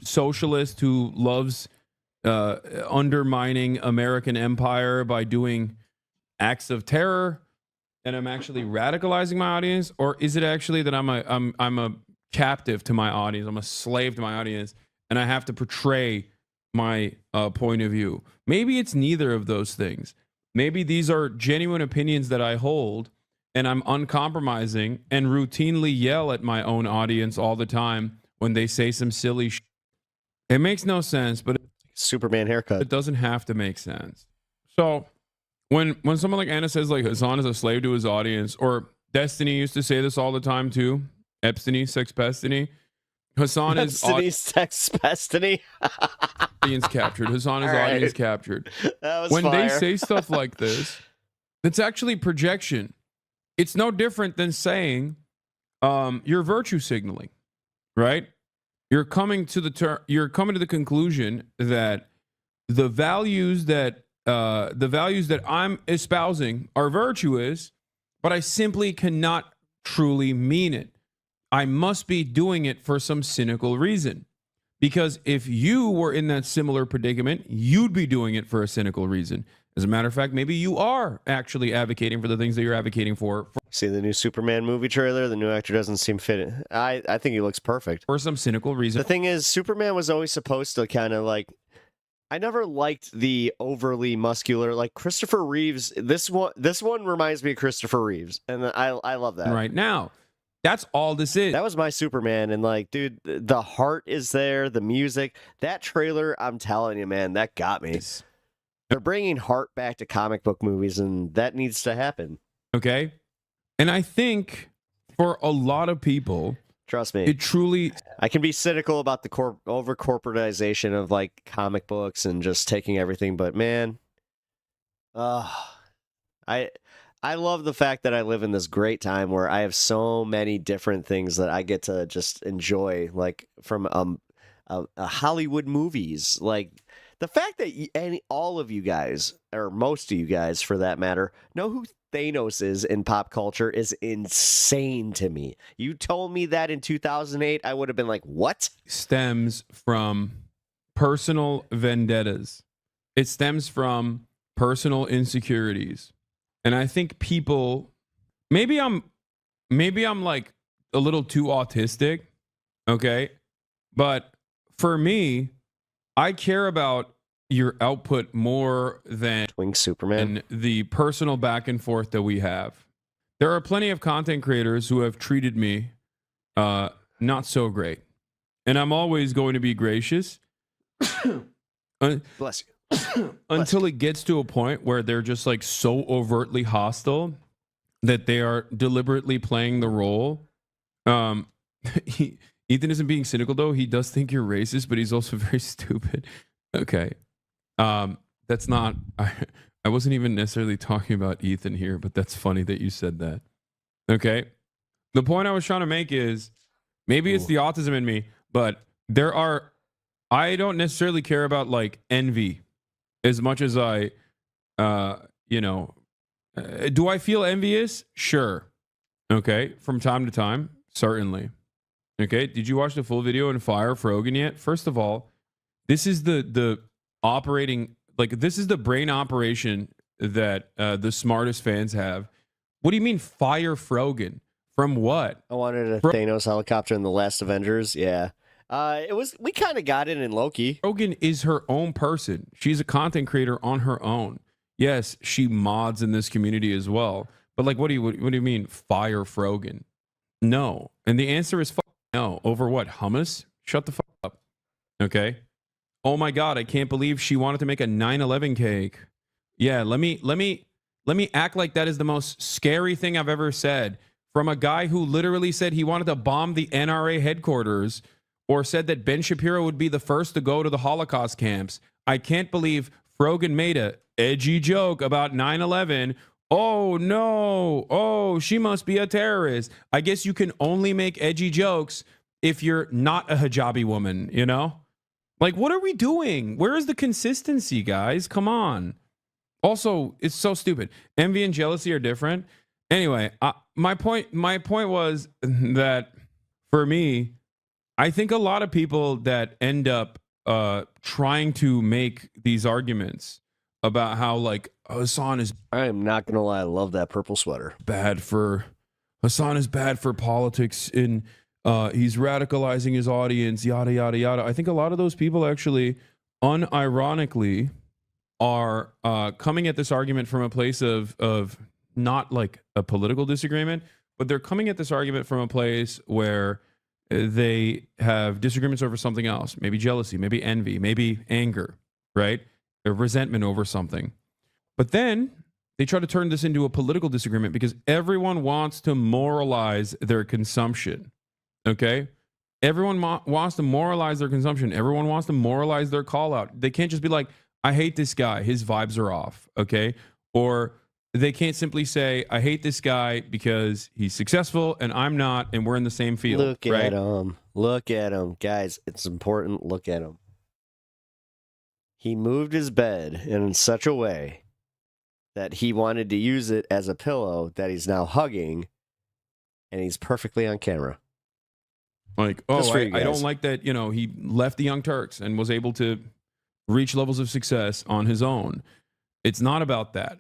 socialist who loves undermining American empire by doing acts of terror, and I'm actually radicalizing my audience? Or is it actually that I'm a captive to my audience? I'm a slave to my audience, and I have to portray my point of view? Maybe it's neither of those things. Maybe these are genuine opinions that I hold, and I'm uncompromising and routinely yell at my own audience all the time when they say some silly shit. It makes no sense, but Superman haircut. It doesn't have to make sense. So when someone like Anna says, like, Hasan is a slave to his audience, or Destiny used to say this all the time too, Epstiny, Sex Pestiny, Hasan is Sex Pestiny. Audience captured. Hasan is audience captured. That was when fire. they say stuff like this, it's actually projection. It's no different than saying you're virtue signaling, right? You're coming to the conclusion that the values that I'm espousing are virtuous, but I simply cannot truly mean it. I must be doing it for some cynical reason. Because if you were in that similar predicament, you'd be doing it for a cynical reason. As a matter of fact, maybe you are actually advocating for the things that you're advocating for. See the new Superman movie trailer? The new actor doesn't seem fit. I think he looks perfect. For some cynical reason. The thing is, Superman was always supposed to kind of like... I never liked the overly muscular, like Christopher Reeves. This one reminds me of Christopher Reeves, and I love that. Right now, that's all this is. That was my Superman, and like, dude, the heart is there, the music, that trailer. I'm telling you, man, that got me. They're bringing heart back to comic book movies, and that needs to happen. Okay. And I think for a lot of people, trust me, it truly. I can be cynical about the over corporatization of like comic books and just taking everything, but man, I love the fact that I live in this great time where I have so many different things that I get to just enjoy, like from Hollywood movies, like. The fact that all of you guys, or most of you guys for that matter, know who Thanos is in pop culture is insane to me. You told me that in 2008, I would have been like, what? Stems from personal vendettas. It stems from personal insecurities. And I think people, maybe I'm like a little too autistic, okay? But for me, I care about your output more than Wing Superman, the personal back and forth that we have. There are plenty of content creators who have treated me not so great. And I'm always going to be gracious. Bless you. Until it gets to a point where they're just like so overtly hostile that they are deliberately playing the role. Ethan isn't being cynical, though. He does think you're racist, but he's also very stupid. Okay. That's not... I wasn't even necessarily talking about Ethan here, but that's funny that you said that. Okay. The point I was trying to make is maybe it's the autism in me, but there are... I don't necessarily care about, like, envy as much as I, do I feel envious? Sure. Okay. From time to time, certainly. Okay, did you watch the full video and fire Frogan yet? First of all, this is the operating, like, this is the brain operation that the smartest fans have. What do you mean fire Frogan? From what? I wanted a Thanos helicopter in the last Avengers. Yeah. We kind of got it in Loki. Frogan is her own person. She's a content creator on her own. Yes, she mods in this community as well. But like, what do you mean fire Frogan? No. And the answer is no. Over what? Hummus? Shut the fuck up. Okay. Oh my God. I can't believe she wanted to make a 9/11 cake. Yeah. Let me act like that is the most scary thing I've ever said from a guy who literally said he wanted to bomb the NRA headquarters or said that Ben Shapiro would be the first to go to the Holocaust camps. I can't believe Frogan made a edgy joke about 9/11. Oh, no. Oh, she must be a terrorist. I guess you can only make edgy jokes if you're not a hijabi woman, you know? Like, what are we doing? Where is the consistency, guys? Come on. Also, it's so stupid. Envy and jealousy are different. Anyway, my point was that for me, I think a lot of people that end up trying to make these arguments about how, like, Hasan is... I am not going to lie. I love that purple sweater. Hasan is bad for politics and he's radicalizing his audience, yada, yada, yada. I think a lot of those people actually, unironically, are coming at this argument from a place of not like a political disagreement, but they're coming at this argument from a place where they have disagreements over something else, maybe jealousy, maybe envy, maybe anger, right? Or resentment over something. But then they try to turn this into a political disagreement because everyone wants to moralize their consumption. Okay? Everyone wants to moralize their consumption. Everyone wants to moralize their call out. They can't just be like, I hate this guy. His vibes are off. Okay? Or they can't simply say, I hate this guy because he's successful and I'm not, and we're in the same field. Look at him. Look at him. Guys, it's important. Look at him. He moved his bed in such a way that he wanted to use it as a pillow that he's now hugging, and he's perfectly on camera. Like, oh, I don't like that, he left the Young Turks and was able to reach levels of success on his own. It's not about that,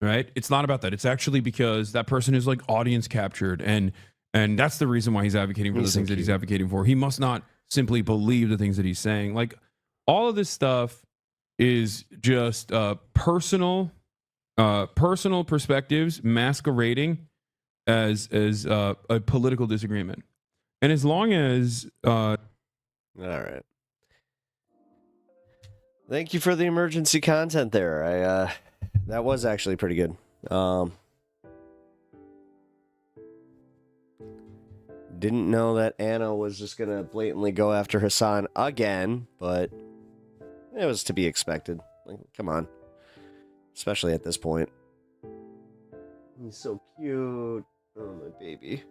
right? It's not about that. It's actually because that person is like audience captured, and that's the reason why he's advocating for the things that he's advocating for. He must not simply believe the things that he's saying. Like, all of this stuff is just personal perspectives masquerading as a political disagreement. And as long as all right, Thank you for the emergency content there. That was actually pretty good. Didn't know that Anna was just gonna blatantly go after Hasan again, but it was to be expected. Like, come on. Especially at this point. He's so cute. Oh, my baby.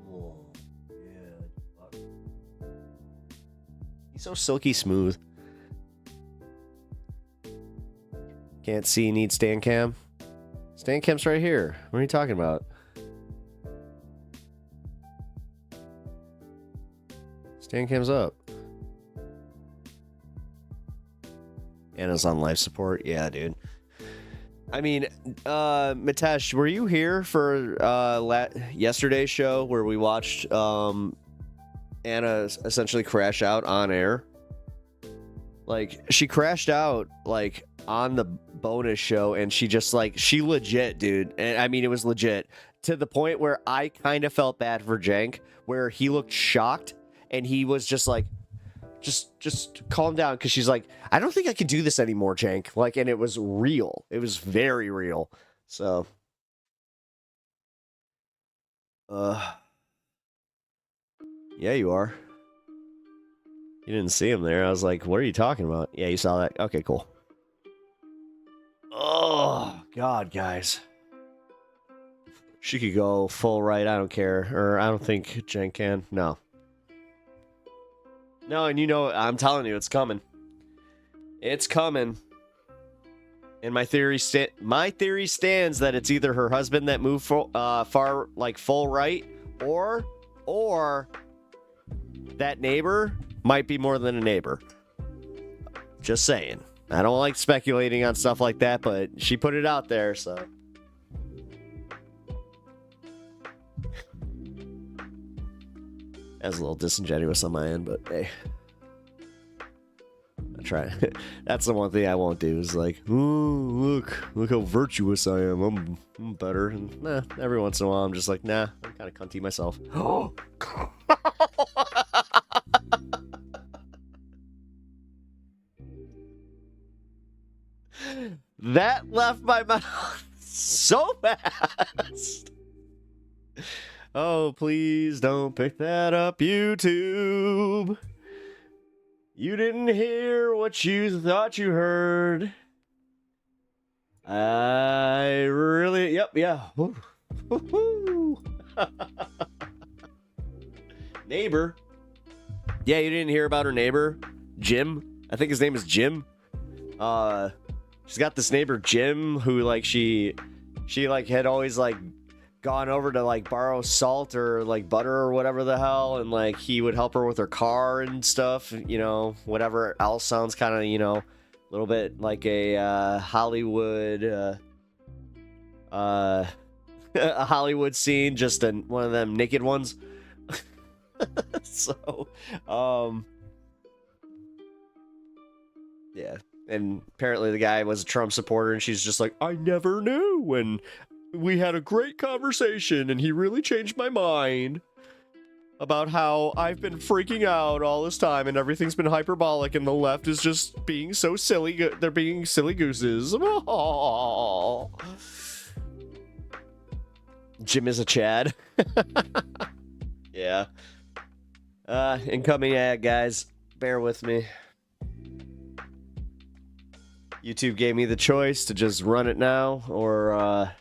Oh, yeah. He's so silky smooth. Can't see, need stand cam. Stand cam's right here. What are you talking about? Stand cam's up. Anna's on life support. Yeah, dude. I mean, Mitesh, were you here for yesterday's show where we watched Anna essentially crash out on air? Like, she crashed out, like, on the bonus show, and she just, like, she legit, dude. And I mean, it was legit. To the point where I kind of felt bad for Jank, where he looked shocked, and he was just like, just calm down, because she's like, I don't think I could do this anymore, Jank. Like, and it was real. It was very real. So, yeah, you are. You didn't see him there. I was like, what are you talking about? Yeah, you saw that. Okay, cool. Oh, God, guys. She could go full right. I don't care. Or I don't think Jen can. No. No, and you know, I'm telling you, it's coming. It's coming. And my theory stands that it's either her husband that moved far, like full right, or that neighbor might be more than a neighbor. Just saying. I don't like speculating on stuff like that, but she put it out there, so. That's a little disingenuous on my end, but hey. I try. That's the one thing I won't do is like, ooh, look how virtuous I am. I'm better. And nah, every once in a while I'm just like, nah, I'm kind of cunty myself. That left my mouth so fast. Oh, please don't pick that up, YouTube. You didn't hear what you thought you heard. I really, yep, yeah. Neighbor. Yeah, you didn't hear about her neighbor, Jim. I think his name is Jim. She's got this neighbor Jim who like she like had always like gone over to like borrow salt or like butter or whatever the hell, and like he would help her with her car and stuff, you know, whatever else sounds kind of, you know, a little bit like a Hollywood a Hollywood scene, just one of them naked ones. So yeah. And apparently the guy was a Trump supporter, and she's just like, I never knew, and we had a great conversation, and he really changed my mind about how I've been freaking out all this time, and everything's been hyperbolic, and the left is just being so silly. They're being silly gooses. Aww. Jim is a Chad. Yeah. Incoming ad, guys. Bear with me. YouTube gave me the choice to just run it now, or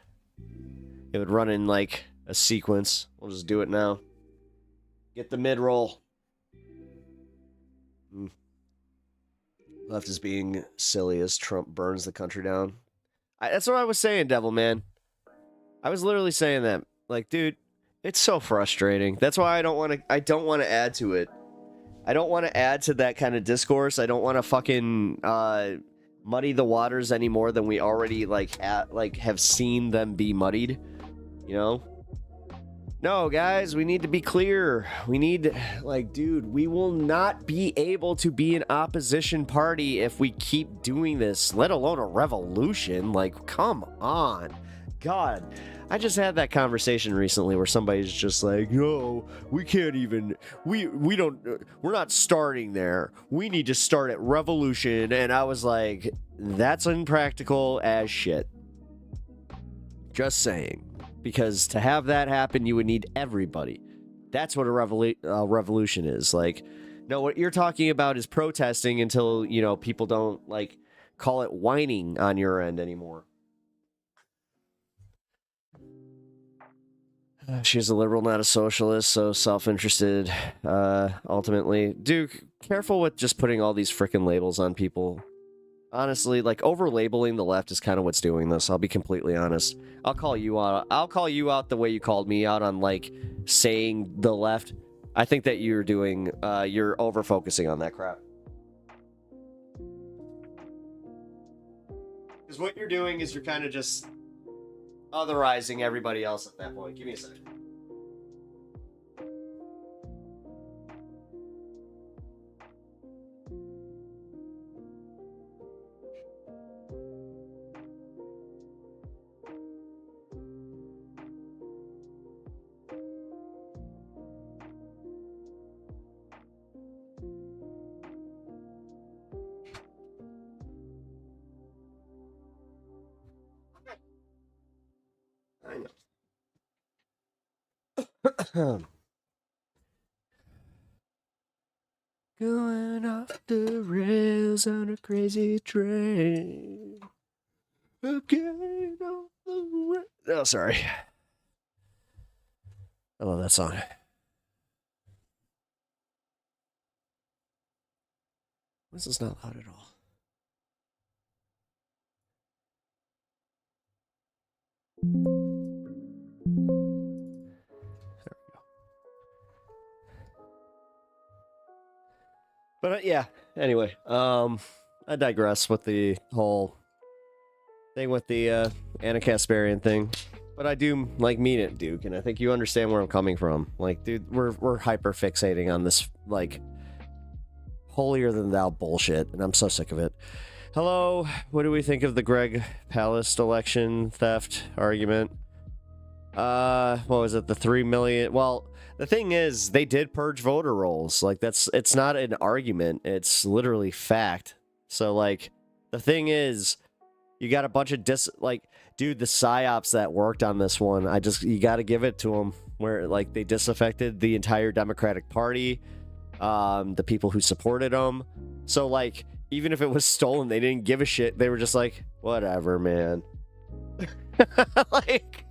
it would run in like a sequence. We'll just do it now. Get the mid-roll. Left is being silly as Trump burns the country down. That's what I was saying, Devil Man. I was literally saying that. Like, dude, it's so frustrating. That's why I don't want to add to it. I don't want to add to that kind of discourse. I don't want to fucking muddy the waters any more than we already have seen them be muddied, you know? No, guys, we need to be clear. We need, like, dude, we will not be able to be an opposition party if we keep doing this, let alone a revolution. Like, come on. God. I just had that conversation recently where somebody's just like, no, we can't even, we're not starting there. We need to start at revolution. And I was like, that's impractical as shit. Just saying. Because to have that happen, you would need everybody. That's what a revolution is. Like, no, what you're talking about is protesting until, you know, people don't, like, call it whining on your end anymore. She's a liberal, not a socialist, so self-interested, ultimately. Duke, careful with just putting all these freaking labels on people. Honestly, like, over-labeling the left is kind of what's doing this. I'll be completely honest. I'll call you out. I'll call you out the way you called me out on, like, saying the left. I think that you're doing, you're over-focusing on that crap. Because what you're doing is you're kind of just otherizing everybody else at that point. Give me a second. Going off the rails on a crazy train. Okay, off the rails. Oh, sorry. I love that song. This is not loud at all. But yeah, anyway, I digress with the whole thing with the Anna Kasparian thing. But I do like mean it, Duke, and I think you understand where I'm coming from. Like, dude, we're hyper fixating on this like holier than thou bullshit, and I'm so sick of it. Hello, what do we think of the Greg Palast election theft argument? What was it? The 3 million? Well, the thing is, they did purge voter rolls. Like, it's not an argument. It's literally fact. So, like, the thing is, you got a bunch of dude, the psyops that worked on this one, you got to give it to them. Where, like, they disaffected the entire Democratic Party, the people who supported them. So, like, even if it was stolen, they didn't give a shit. They were just like, whatever, man. Like,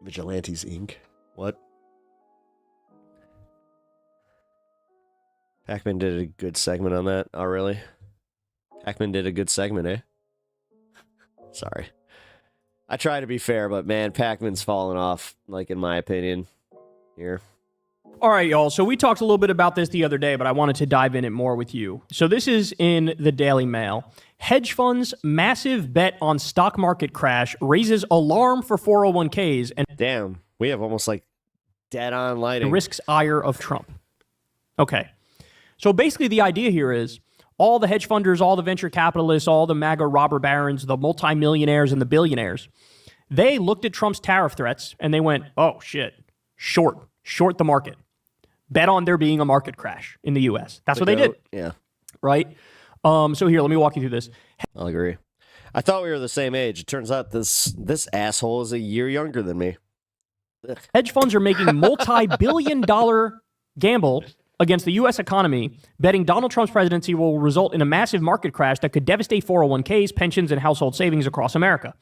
Vigilantes Inc. What? Pac-Man did a good segment on that. Oh, really? Pac-Man did a good segment, eh? Sorry. I try to be fair, but man, Pac-Man's fallen off, like, in my opinion, here. All right, y'all. So we talked a little bit about this the other day, but I wanted to dive in it more with you. So this is in the Daily Mail. Hedge funds' massive bet on stock market crash raises alarm for 401ks. And damn, we have almost like dead-on lighting. Risks ire of Trump. Okay. So basically the idea here is all the hedge funders, all the venture capitalists, all the MAGA robber barons, the multimillionaires and the billionaires, they looked at Trump's tariff threats and they went, oh, shit, short the market. Bet on there being a market crash in the U.S. That's what they did. Yeah. Right? So here, let me walk you through this. I'll agree. I thought we were the same age. It turns out this asshole is a year younger than me. Ugh. Hedge funds are making multi-billion-dollar gamble against the U.S. economy, betting Donald Trump's presidency will result in a massive market crash that could devastate 401ks, pensions, and household savings across America.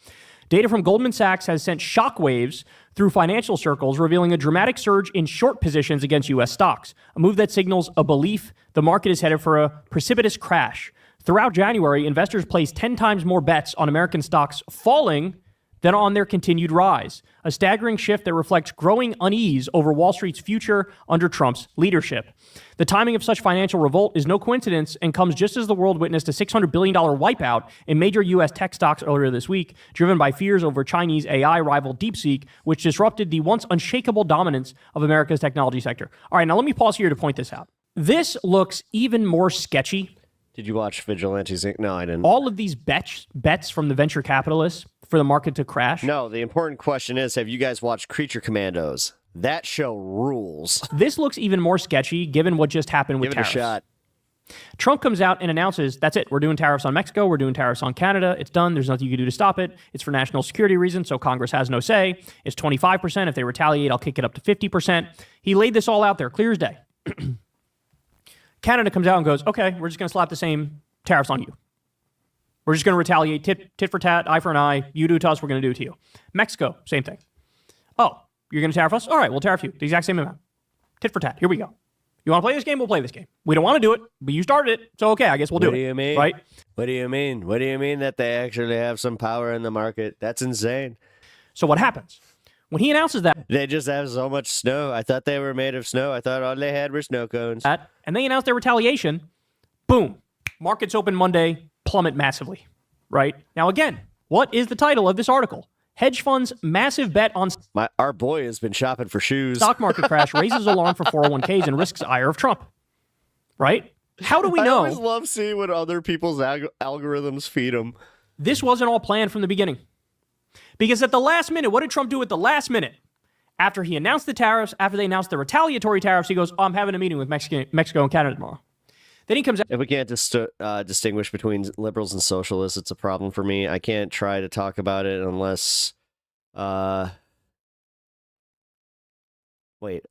Data from Goldman Sachs has sent shockwaves through financial circles, revealing a dramatic surge in short positions against U.S. stocks, a move that signals a belief the market is headed for a precipitous crash. Throughout January, investors placed 10 times more bets on American stocks falling than on their continued rise, a staggering shift that reflects growing unease over Wall Street's future under Trump's leadership. The timing of such financial revolt is no coincidence and comes just as the world witnessed a $600 billion wipeout in major U.S. tech stocks earlier this week, driven by fears over Chinese AI rival DeepSeek, which disrupted the once unshakable dominance of America's technology sector. All right, now let me pause here to point this out. This looks even more sketchy. Did you watch Vigilantes Inc.? No, I didn't. All of these bets from the venture capitalists for the market to crash. No, the important question is, have you guys watched Creature Commandos? That show rules. This looks even more sketchy given what just happened with tariffs. Give it a shot. Trump comes out and announces, that's it. We're doing tariffs on Mexico. We're doing tariffs on Canada. It's done. There's nothing you can do to stop it. It's for national security reasons, so Congress has no say. It's 25%. If they retaliate, I'll kick it up to 50%. He laid this all out there, clear as day. Canada comes out and goes, okay, we're just going to slap the same tariffs on you. We're just going to retaliate, tit for tat, eye for an eye. You do it to us, we're going to do it to you. Mexico, same thing. Oh, you're going to tariff us? All right, we'll tariff you. The exact same amount. Tit for tat. Here we go. You want to play this game? We'll play this game. We don't want to do it, but you started it, so okay, I guess we'll do it. What do you mean? Right? What do you mean? What do you mean that they actually have some power in the market? That's insane. So what happens? When he announces that... They just have so much snow. I thought they were made of snow. I thought all they had were snow cones. And they announce their retaliation. Boom. Markets open Monday, plummet massively. Right? Now again, what is the title of this article? Hedge funds' massive bet on... Our boy has been shopping for shoes. Stock market crash raises alarm for 401ks and risks ire of Trump. Right? How do we know? I always love seeing what other people's algorithms feed them. This wasn't all planned from the beginning. Because at the last minute, what did Trump do at the last minute? After he announced the tariffs, after they announced the retaliatory tariffs, he goes, oh, I'm having a meeting with Mexico and Canada tomorrow. Then he comes out. If we can't distinguish between liberals and socialists, it's a problem for me. I can't try to talk about it unless... Wait.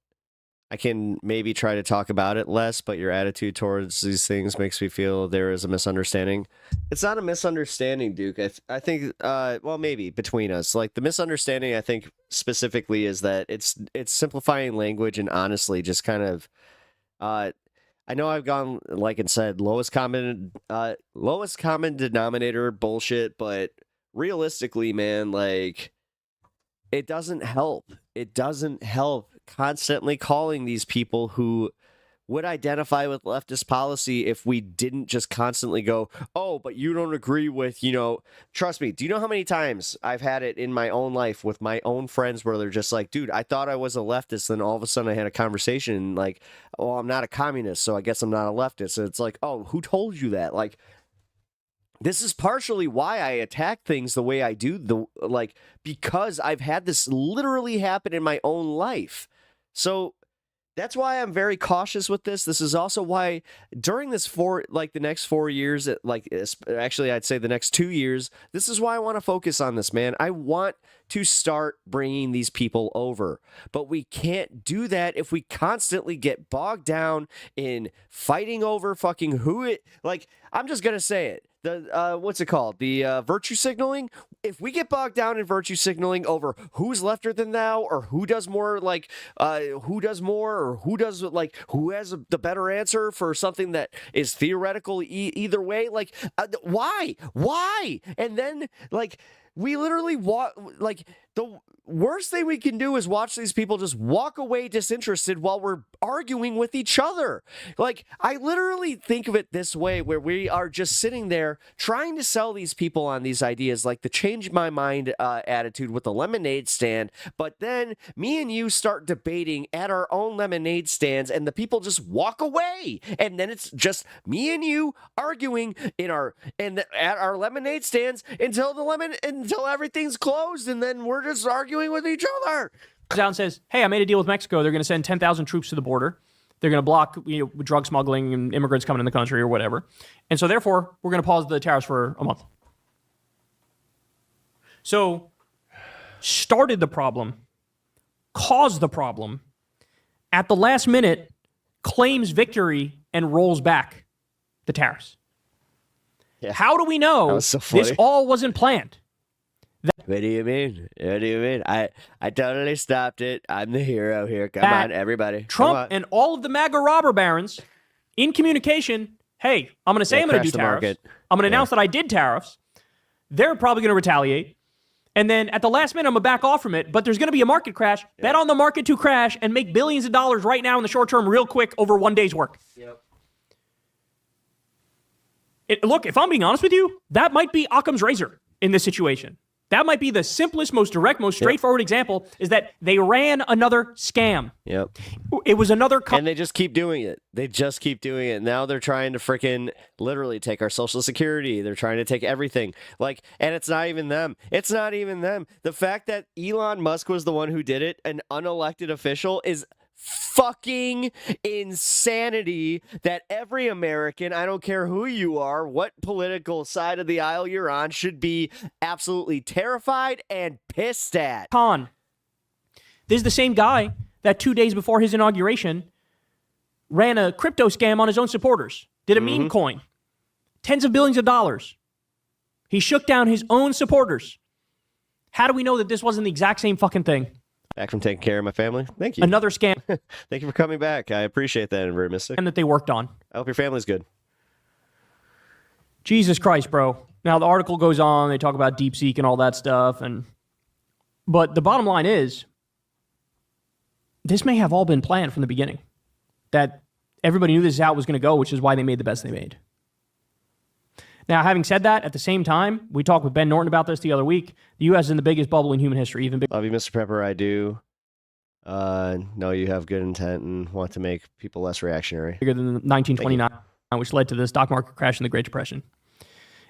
I can maybe try to talk about it less, but your attitude towards these things makes me feel there is a misunderstanding. It's not a misunderstanding, Duke. I think, well, maybe between us. Like, the misunderstanding, I think, specifically is that it's simplifying language and honestly just kind of... I know I've gone, like and said, lowest common denominator bullshit, but realistically, man, like, it doesn't help. It doesn't help constantly calling these people who would identify with leftist policy if we didn't just constantly go, oh, but you don't agree with, trust me, do you know how many times I've had it in my own life with my own friends where they're just like, dude, I thought I was a leftist, then all of a sudden I had a conversation like, oh, I'm not a communist, so I guess I'm not a leftist. And it's like, oh, who told you that? Like, this is partially why I attack things the way I do, because I've had this literally happen in my own life. So that's why I'm very cautious with this. This is also why during this the next 4 years, actually I'd say the next 2 years, this is why I want to focus on this, man. I want to start bringing these people over, but we can't do that if we constantly get bogged down in fighting over fucking I'm just going to say it. What's it called? The virtue signaling. If we get bogged down in virtue signaling over who's lefter than thou, or who does more, who has the better answer for something that is theoretical either way, why? And then we literally the worst thing we can do is watch these people just walk away disinterested while we're arguing with each other. I literally think of it this way, where we are just sitting there trying to sell these people on these ideas, like the change my mind attitude with the lemonade stand. But then me and you start debating at our own lemonade stands, and the people just walk away. And then it's just me and you arguing at our lemonade stands until everything's closed, and then we're just arguing with each other. Down says, hey, I made a deal with Mexico. They're going to send 10,000 troops to the border. They're going to block drug smuggling and immigrants coming in the country or whatever. And so therefore, we're going to pause the tariffs for a month. So started the problem, caused the problem, at the last minute claims victory and rolls back the tariffs. Yeah. How do we know this all wasn't planned? What do you mean? What do you mean? I totally stopped it. I'm the hero here. Come on, everybody. Trump and all of the MAGA robber barons in communication, hey, I'm going to say I'm going to do tariffs. I'm going to announce that I did tariffs. They're probably going to retaliate. And then at the last minute, I'm going to back off from it. But there's going to be a market crash. Yeah. Bet on the market to crash and make billions of dollars right now in the short term real quick over 1 day's work. Yep. Look, if I'm being honest with you, that might be Occam's razor in this situation. That might be the simplest, most direct, most straightforward example, is that they ran another scam. Yep. It was another... And they just keep doing it. They just keep doing it. Now they're trying to freaking literally take our Social Security. They're trying to take everything. Like, and it's not even them. It's not even them. The fact that Elon Musk was the one who did it, an unelected official, is fucking insanity that every American, I don't care who you are, what political side of the aisle you're on, should be absolutely terrified and pissed at. This is the same guy that 2 days before his inauguration ran a crypto scam on his own supporters, did a meme coin, tens of billions of dollars. He shook down his own supporters. How do we know that this wasn't the exact same fucking thing? Back from taking care of my family. Thank you. Another scam. Thank you for coming back. I appreciate that, Very Mystic. And that they worked on. I hope your family's good. Jesus Christ, bro. Now, the article goes on. They talk about DeepSeek and all that stuff. But the bottom line is, this may have all been planned from the beginning. That everybody knew this is how it was going to go, which is why they made the best they made. Now, having said that, at the same time, we talked with Ben Norton about this the other week. The U.S. is in the biggest bubble in human history. Love you, Mr. Pepper. I do. Know you have good intent and want to make people less reactionary. Bigger than 1929, which led to the stock market crash and the Great Depression.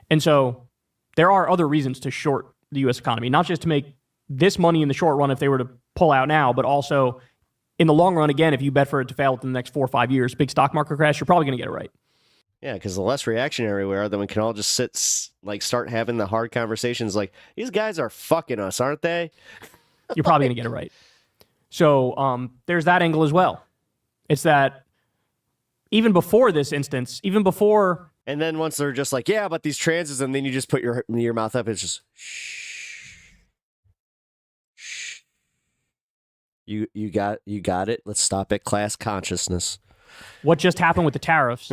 And so there are other reasons to short the U.S. economy, not just to make this money in the short run if they were to pull out now, but also in the long run, again, if you bet for it to fail within the next 4 or 5 years, big stock market crash, you're probably going to get it right. Yeah, because the less reactionary we are, then we can all just start having the hard conversations like, these guys are fucking us, aren't they? You're probably going to get it right. So there's that angle as well. It's that even before this instance, even before... And then once they're just like, yeah, but these transes, and then you just put your mouth up, it's just, shh. You got it. Let's stop at class consciousness. What just happened with the tariffs?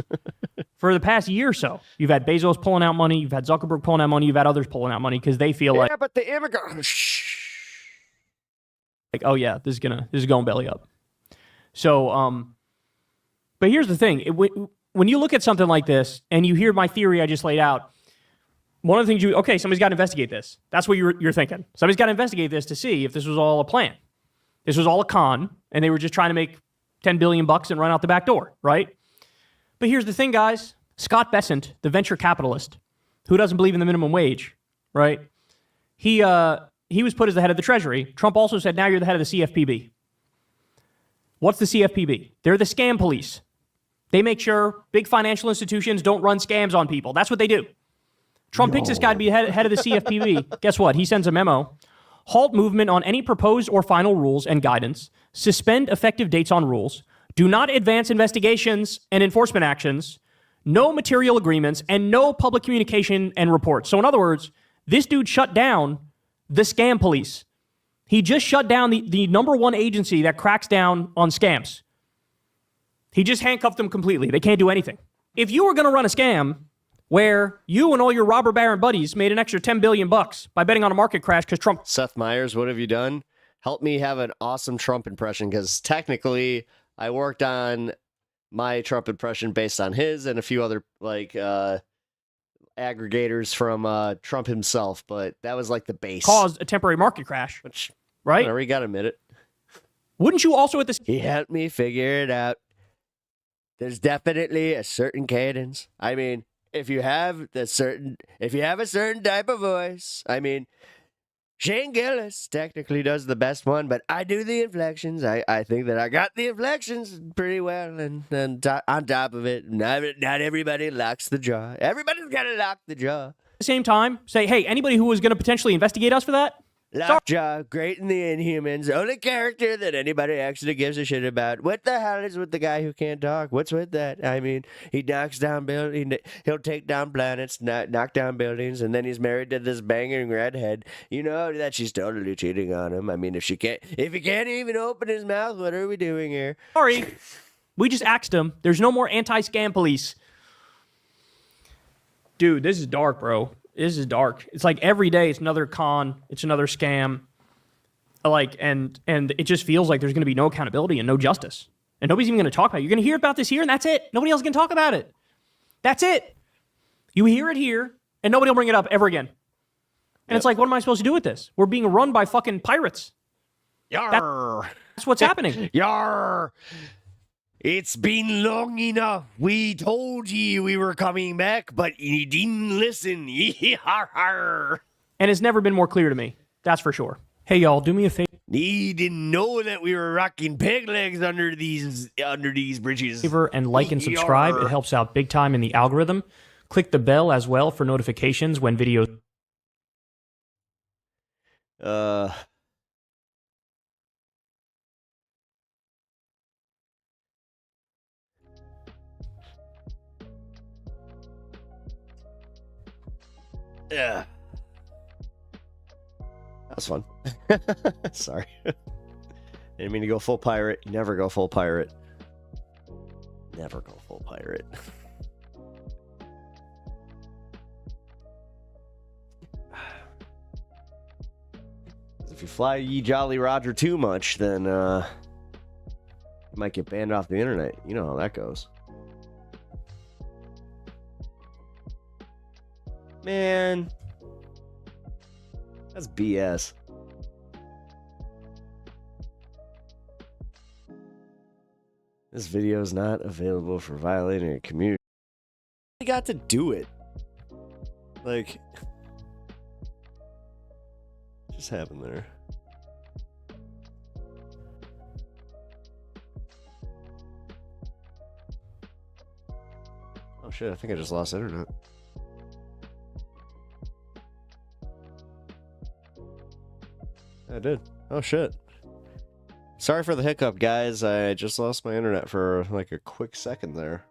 For the past year or so, you've had Bezos pulling out money, you've had Zuckerberg pulling out money, you've had others pulling out money because they feel like, but the immigrant, like, oh yeah, this is going belly up. So, but here's the thing: when you look at something like this and you hear my theory I just laid out, one of the things somebody's got to investigate this. That's what you're thinking. Somebody's got to investigate this to see if this was all a plan. This was all a con, and they were just trying to make $10 billion and run out the back door, right? But here's the thing, guys. Scott Bessent, the venture capitalist, who doesn't believe in the minimum wage, right? He was put as the head of the Treasury. Trump also said, now you're the head of the CFPB. What's the CFPB? They're the scam police. They make sure big financial institutions don't run scams on people. That's what they do. Trump picks this guy to be head of the CFPB. Guess what? He sends a memo. Halt movement on any proposed or final rules and guidance. Suspend effective dates on rules. Do not advance investigations and enforcement actions. No material agreements and no public communication and reports. So in other words, this dude shut down the scam police. He just shut down the number one agency that cracks down on scams. He just handcuffed them completely. They can't do anything. If you were going to run a scam where you and all your robber baron buddies made an extra $10 billion by betting on a market crash because Trump... Seth Meyers, what have you done? Help me have an awesome Trump impression, because technically I worked on my Trump impression based on his and a few other aggregators from Trump himself, but that was like the base. Caused a temporary market crash, right? Whatever, you got to admit it. Wouldn't you also at this... He helped me figure it out. There's definitely a certain cadence. I mean, if you have a certain type of voice, I mean, Shane Gillis technically does the best one, but I do the inflections. I think that I got the inflections pretty well, and on top of it, not everybody locks the jaw. Everybody's got to lock the jaw. At the same time, say, hey, anybody who was going to potentially investigate us for that? Lockjaw, great in the Inhumans, only character that anybody actually gives a shit about. What the hell is with the guy who can't talk? What's with that? I mean, he knocks down buildings, he'll take down planets, knock down buildings, and then he's married to this banging redhead. You know that she's totally cheating on him. I mean, if he can't even open his mouth, what are we doing here? Sorry, we just axed him. There's no more anti-scam police. Dude, this is dark, bro. This is dark. It's like every day it's another con, it's another scam. Like, and it just feels like there's going to be no accountability and no justice. And nobody's even going to talk about it. You're going to hear about this here and that's it. Nobody else can talk about it. That's it. You hear it here and nobody will bring it up ever again. And it's like, what am I supposed to do with this? We're being run by fucking pirates. Yarr. That's what's happening. Yarr. It's been long enough. We told you we were coming back, but you didn't listen. Yarr. And it's never been more clear to me. That's for sure. Hey, y'all, do me a favor. You didn't know that we were rocking peg legs under these bridges. And like and subscribe. It helps out big time in the algorithm. Click the bell as well for notifications when videos. Yeah. That's fun. Sorry. Didn't mean to go full pirate. Never go full pirate. Never go full pirate. If you fly Ye Jolly Roger too much, then you might get banned off the internet. You know how that goes. Man, that's BS. This video is not available for violating a community. I got to do it. Like, what just happened there? Oh shit, I think I just lost internet. I did. Oh shit. Sorry for the hiccup, guys. I just lost my internet for like a quick second there.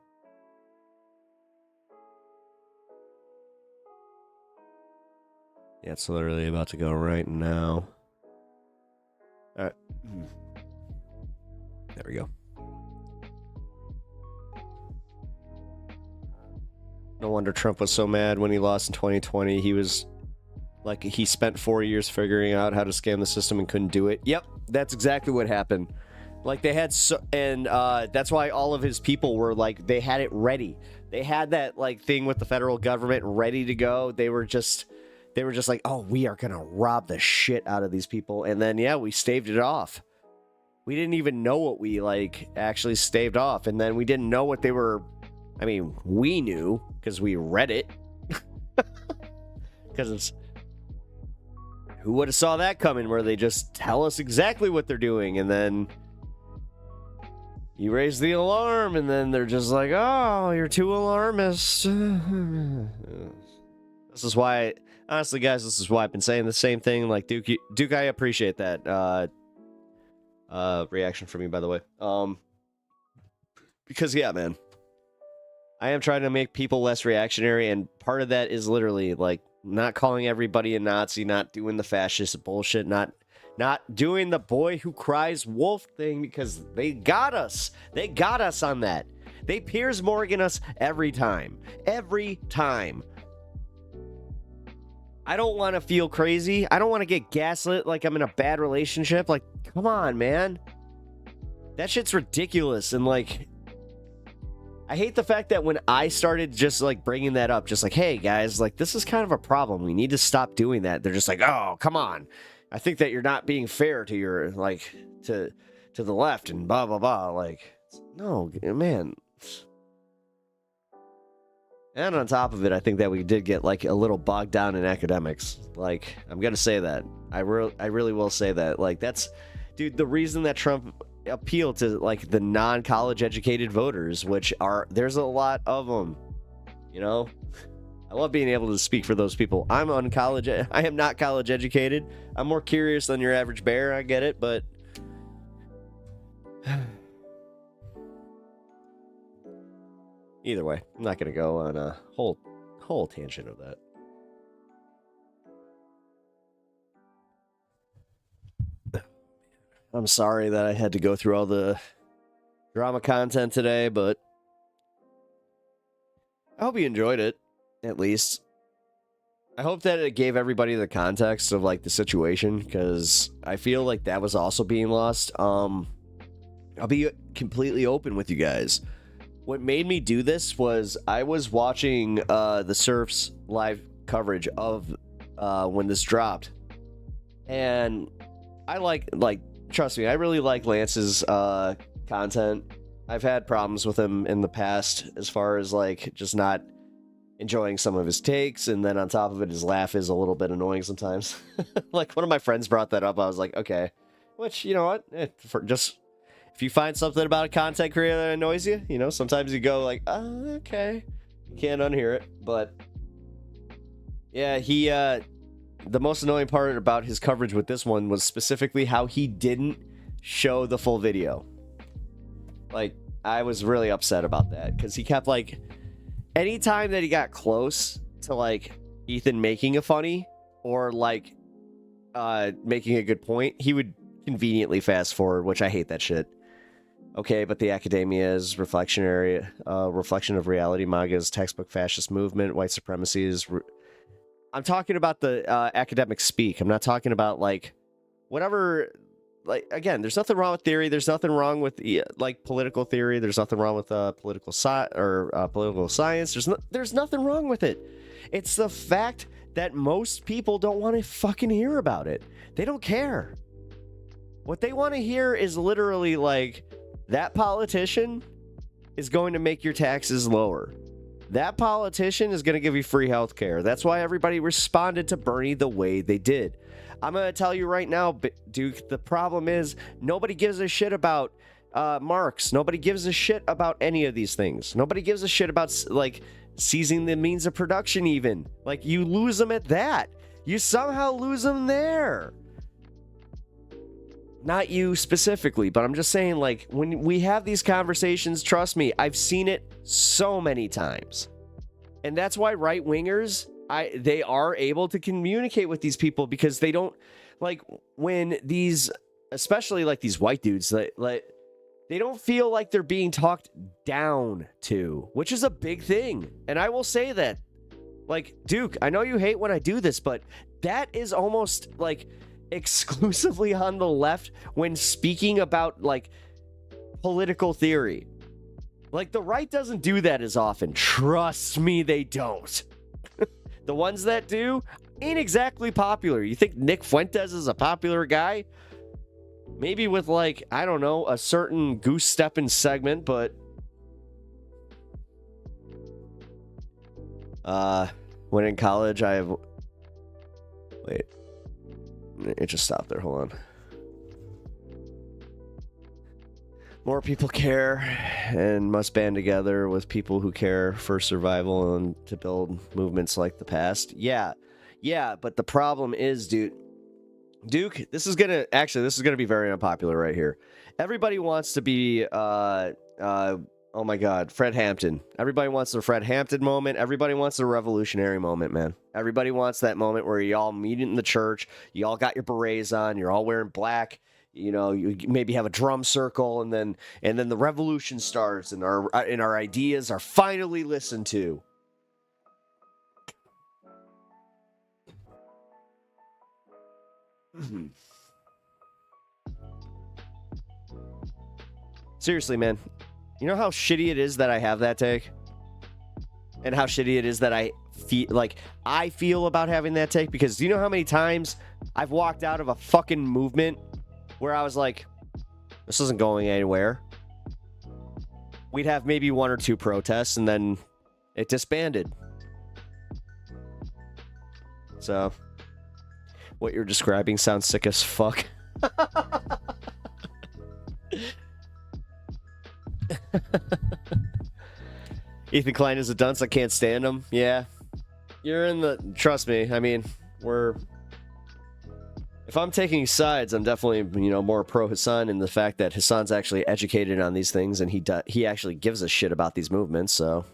Yeah, it's literally about to go right now. Alright. There we go. No wonder Trump was so mad when he lost in 2020. He was like, he spent 4 years figuring out how to scam the system and couldn't do it. Yep, that's exactly what happened. Like, they had that's why all of his people were like, they had it ready. They had that like thing with the federal government ready to go. They were just like, oh, we are gonna rob the shit out of these people. And then yeah, we staved it off. We didn't even know what we like actually staved off, and then we didn't know what they were. I mean, we knew because we read it. Because it's, who would have saw that coming, where they just tell us exactly what they're doing, and then you raise the alarm, and then they're just like, oh, you're too alarmist. This is why, honestly, guys, this is why I've been saying the same thing. Like, Duke, I appreciate that reaction from you, by the way. Because, yeah, man, I am trying to make people less reactionary, and part of that is literally, like, not calling everybody a Nazi, not doing the fascist bullshit, not doing the boy who cries wolf thing, because they got us. They got us on that. They Piers Morgan us every time. Every time. I don't want to feel crazy. I don't want to get gaslit like I'm in a bad relationship. Like, come on, man. That shit's ridiculous. And, like, I hate the fact that when I started just, like, bringing that up, just like, hey, guys, like, this is kind of a problem. We need to stop doing that. They're just like, oh, come on. I think that you're not being fair to your, like, to the left and blah, blah, blah. Like, no, man. And on top of it, I think that we did get, like, a little bogged down in academics. Like, I'm going to say that. I really will say that. Like, that's, dude, the reason that Trump appeal to, like, the non-college educated voters, which are, there's a lot of them, you know. I love being able to speak for those people. I am not college educated. I'm more curious than your average bear. I get it, but either way, I'm not gonna go on a whole tangent of that. I'm sorry that I had to go through all the drama content today, but I hope you enjoyed it, at least. I hope that it gave everybody the context of, like, the situation, because I feel like that was also being lost. I'll be completely open with you guys. What made me do this was I was watching the Surf's live coverage of when this dropped. And I like, trust me, I really like Lance's content. I've had problems with him in the past as far as like just not enjoying some of his takes, and then on top of it, his laugh is a little bit annoying sometimes. Like one of my friends brought that up. I was like, okay, which, you know what, if you find something about a content creator that annoys you, you know, sometimes you go like, oh, okay, you can't unhear it. But yeah, the most annoying part about his coverage with this one was specifically how he didn't show the full video. Like, I was really upset about that because he kept like, anytime that he got close to like Ethan making a funny or like making a good point, he would conveniently fast forward, which I hate that shit. Okay, but the academia is reflection of reality. MAGA is textbook fascist movement. White supremacy is... I'm talking about the academic speak. I'm not talking about like whatever... Like, again, there's nothing wrong with theory. There's nothing wrong with like political theory. There's nothing wrong with political science. There's nothing wrong with it. It's the fact that most people don't want to fucking hear about it. They don't care. What they want to hear is literally like, that politician is going to make your taxes lower. That politician is going to give you free health care. That's why everybody responded to Bernie the way they did. I'm going to tell you right now, Duke, the problem is nobody gives a shit about Marx. Nobody gives a shit about any of these things. Nobody gives a shit about, like, seizing the means of production even. Like, you lose them at that. You somehow lose them there. Not you specifically, but I'm just saying, like, when we have these conversations, trust me, I've seen it so many times. And that's why right-wingers... they are able to communicate with these people because they don't, like, when these, especially like these white dudes, like they don't feel like they're being talked down to, which is a big thing. And I will say that, like, Duke, I know you hate when I do this, but that is almost like exclusively on the left when speaking about like political theory. Like, the right doesn't do that as often. Trust me, they don't. The ones that do ain't exactly popular. You think Nick Fuentes is a popular guy? Maybe with, like, I don't know, a certain goose stepping segment, but when in college wait, it just stopped there. Hold on. More people care and must band together with people who care for survival and to build movements like the past. Yeah, but the problem is, Duke, this is gonna be very unpopular right here. Everybody wants to be, oh my God, Fred Hampton. Everybody wants the Fred Hampton moment. Everybody wants the revolutionary moment, man. Everybody wants that moment where you all meet in the church, you all got your berets on, you're all wearing black. You know, you maybe have a drum circle, and then the revolution starts, and our ideas are finally listened to. Seriously, man, you know how shitty it is that I have that take, and how shitty it is that I feel about having that take. Because do you know how many times I've walked out of a fucking movement where I was like, this isn't going anywhere. We'd have maybe one or two protests, and then it disbanded. So, what you're describing sounds sick as fuck. Ethan Klein is a dunce. I can't stand him. Yeah. You're in the... Trust me. I mean, if I'm taking sides, I'm definitely, you know, more pro Hasan in the fact that Hasan's actually educated on these things, and he actually gives a shit about these movements, so...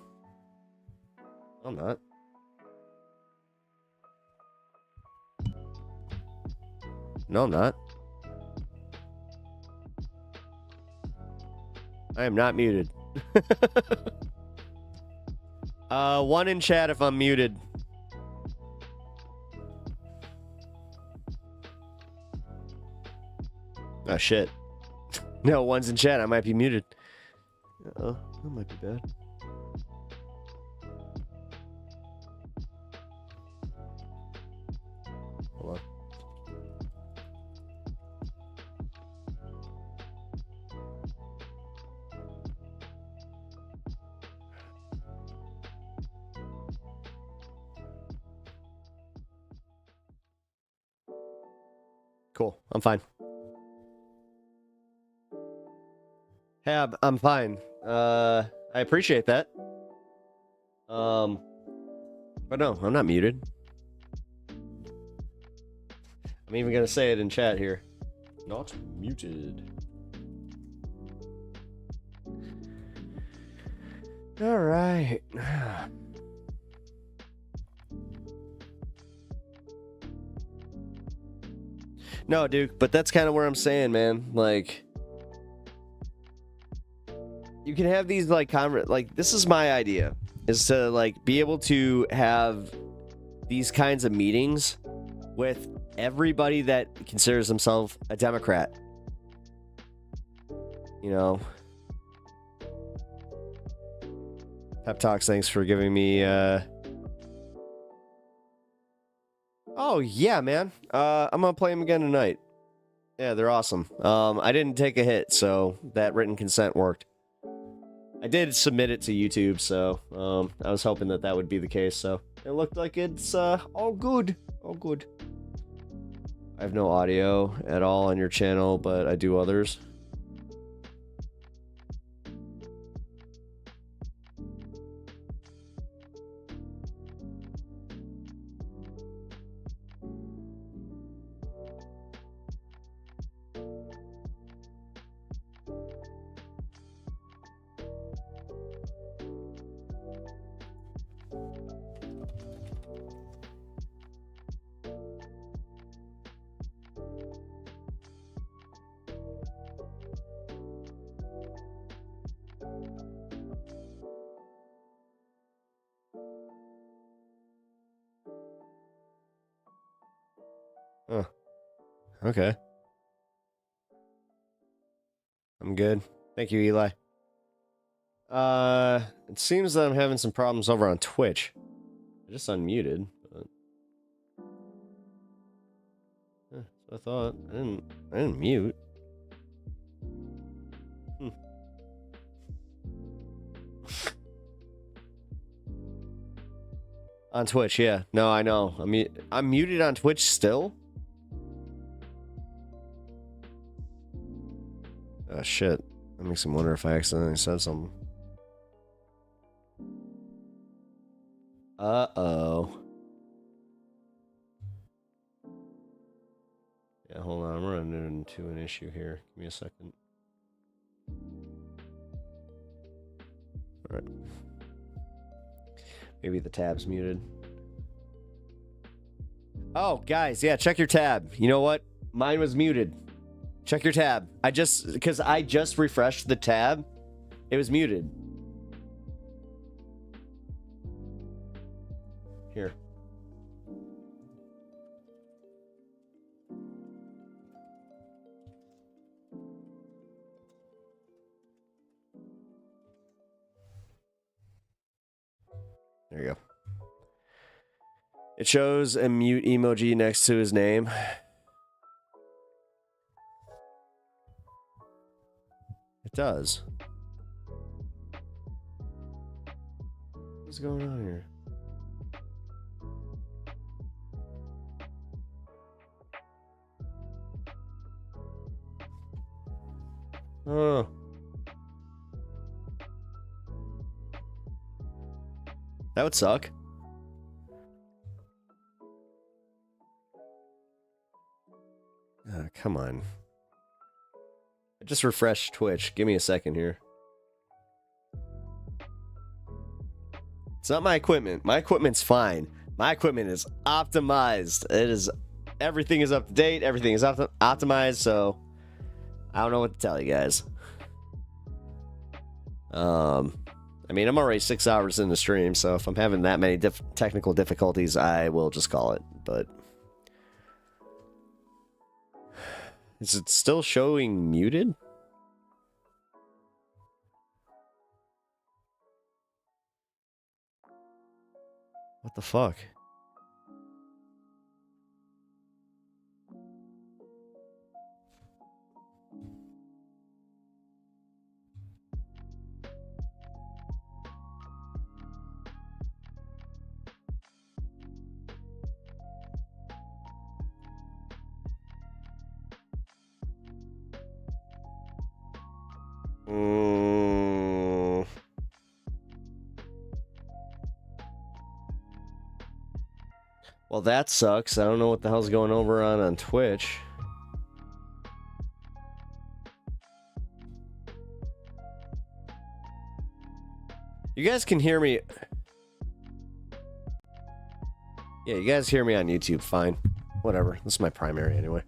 I'm not. No, I'm not. I am not muted. One in chat if I'm muted. Oh, shit. No, one's in chat. I might be muted. Uh-oh. That might be bad. Cool. I'm fine. Hey, I'm fine. I appreciate that. But no, I'm not muted. I'm even gonna say it in chat here. Not muted. All right. No, Duke, but that's kind of where I'm saying, man. Like, you can have these like this is my idea, is to like be able to have these kinds of meetings with everybody that considers himself a Democrat. You know. Pep Talks, thanks for giving me Oh yeah, man. I'm gonna play them again tonight. Yeah, they're awesome. I didn't take a hit, so that written consent worked. I did submit it to YouTube, so I was hoping that that would be the case. So it looked like it's all good, all good. I have no audio at all on your channel, but I do others. Huh. Okay. I'm good. Thank you, Eli. It seems that I'm having some problems over on Twitch. I just unmuted, but that's what I thought. I didn't mute. On Twitch, yeah. No, I know. I'm muted on Twitch still? Oh, shit. That makes me wonder if I accidentally said something. Uh-oh. Yeah, hold on. I'm running into an issue here. Give me a second. Alright. Maybe the tab's muted. Oh, guys, yeah, check your tab. You know what? Mine was muted. Check your tab. Because I just refreshed the tab. It was muted. Here. There you go. It shows a mute emoji next to his name. It does. What's going on here? Oh. That would suck. Come on. I just refreshed Twitch. Give me a second here. It's not my equipment. My equipment's fine. My equipment is optimized. Everything is up to date. Everything is optimized. So I don't know what to tell you guys. I mean, I'm already 6 hours in the stream, so if I'm having that many technical difficulties, I will just call it. But is it still showing muted? What the fuck? Well, that sucks. I don't know what the hell's going over on Twitch. You guys can hear me. Yeah, you guys hear me on YouTube. Fine. Whatever. This is my primary anyway.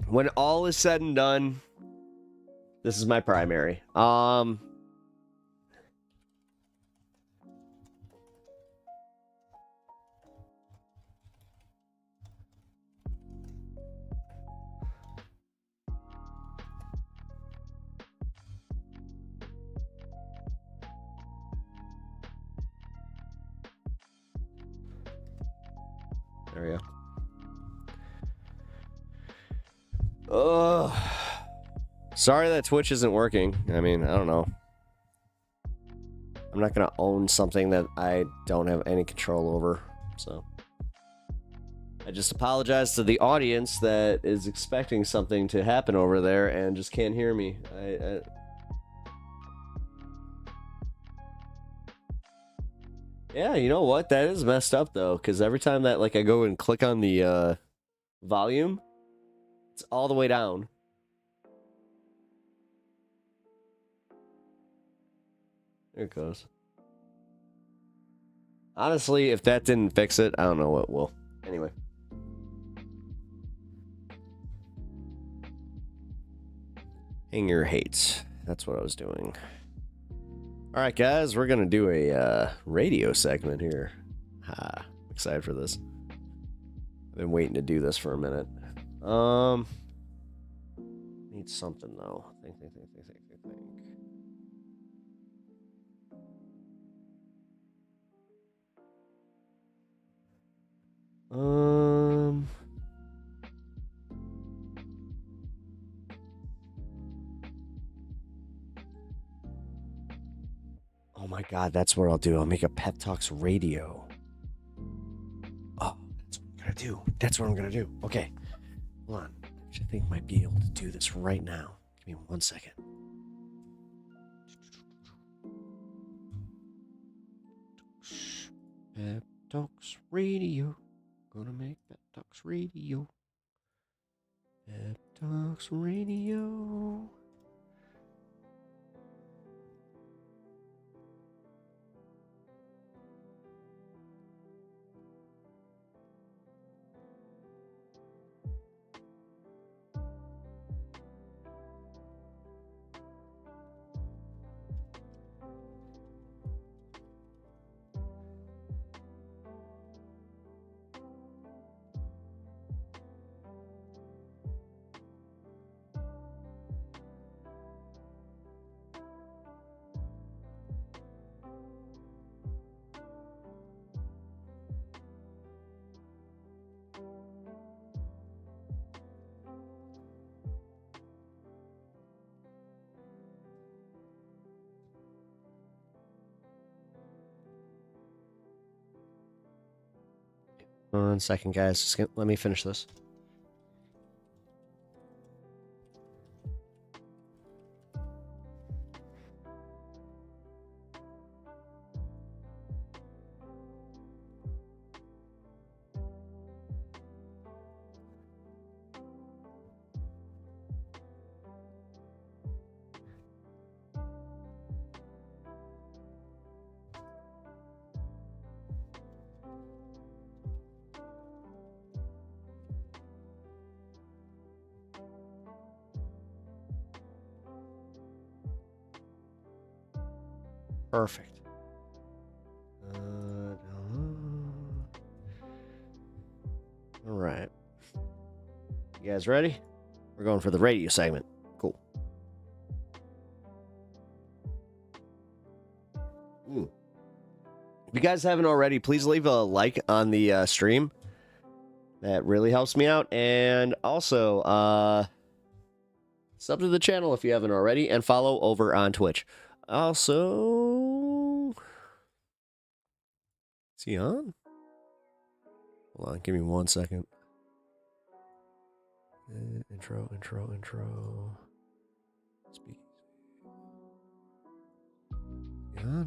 When all is said and done, this is my primary. There we go. Ugh. Sorry that Twitch isn't working. I mean, I don't know. I'm not gonna own something that I don't have any control over. So I just apologize to the audience that is expecting something to happen over there and just can't hear me. Yeah, you know what? That is messed up though, because every time that like I go and click on the volume, it's all the way down. There it goes. Honestly, if that didn't fix it, I don't know what will. Anyway. Hang your hates. That's what I was doing. Alright, guys, we're gonna do a radio segment here. I'm excited for this. I've been waiting to do this for a minute. Need something though. Think. Oh my god, that's what I'll do. I'll make a Pep Talks radio. Oh, that's what I'm gonna do. That's what I'm gonna do. Okay. Hold on. I think I might be able to do this right now. Give me 1 second. Pep Talks radio. Gonna make Pep Talks radio. Pep Talks radio. One second, guys. Just let me finish this. Perfect. All right. You guys ready? We're going for the radio segment. Cool. If you guys haven't already, please leave a like on the stream. That really helps me out. And also, sub to the channel if you haven't already, and follow over on Twitch. Also, is he on? Hold on, give me 1 second. Intro. Speak. Yeah.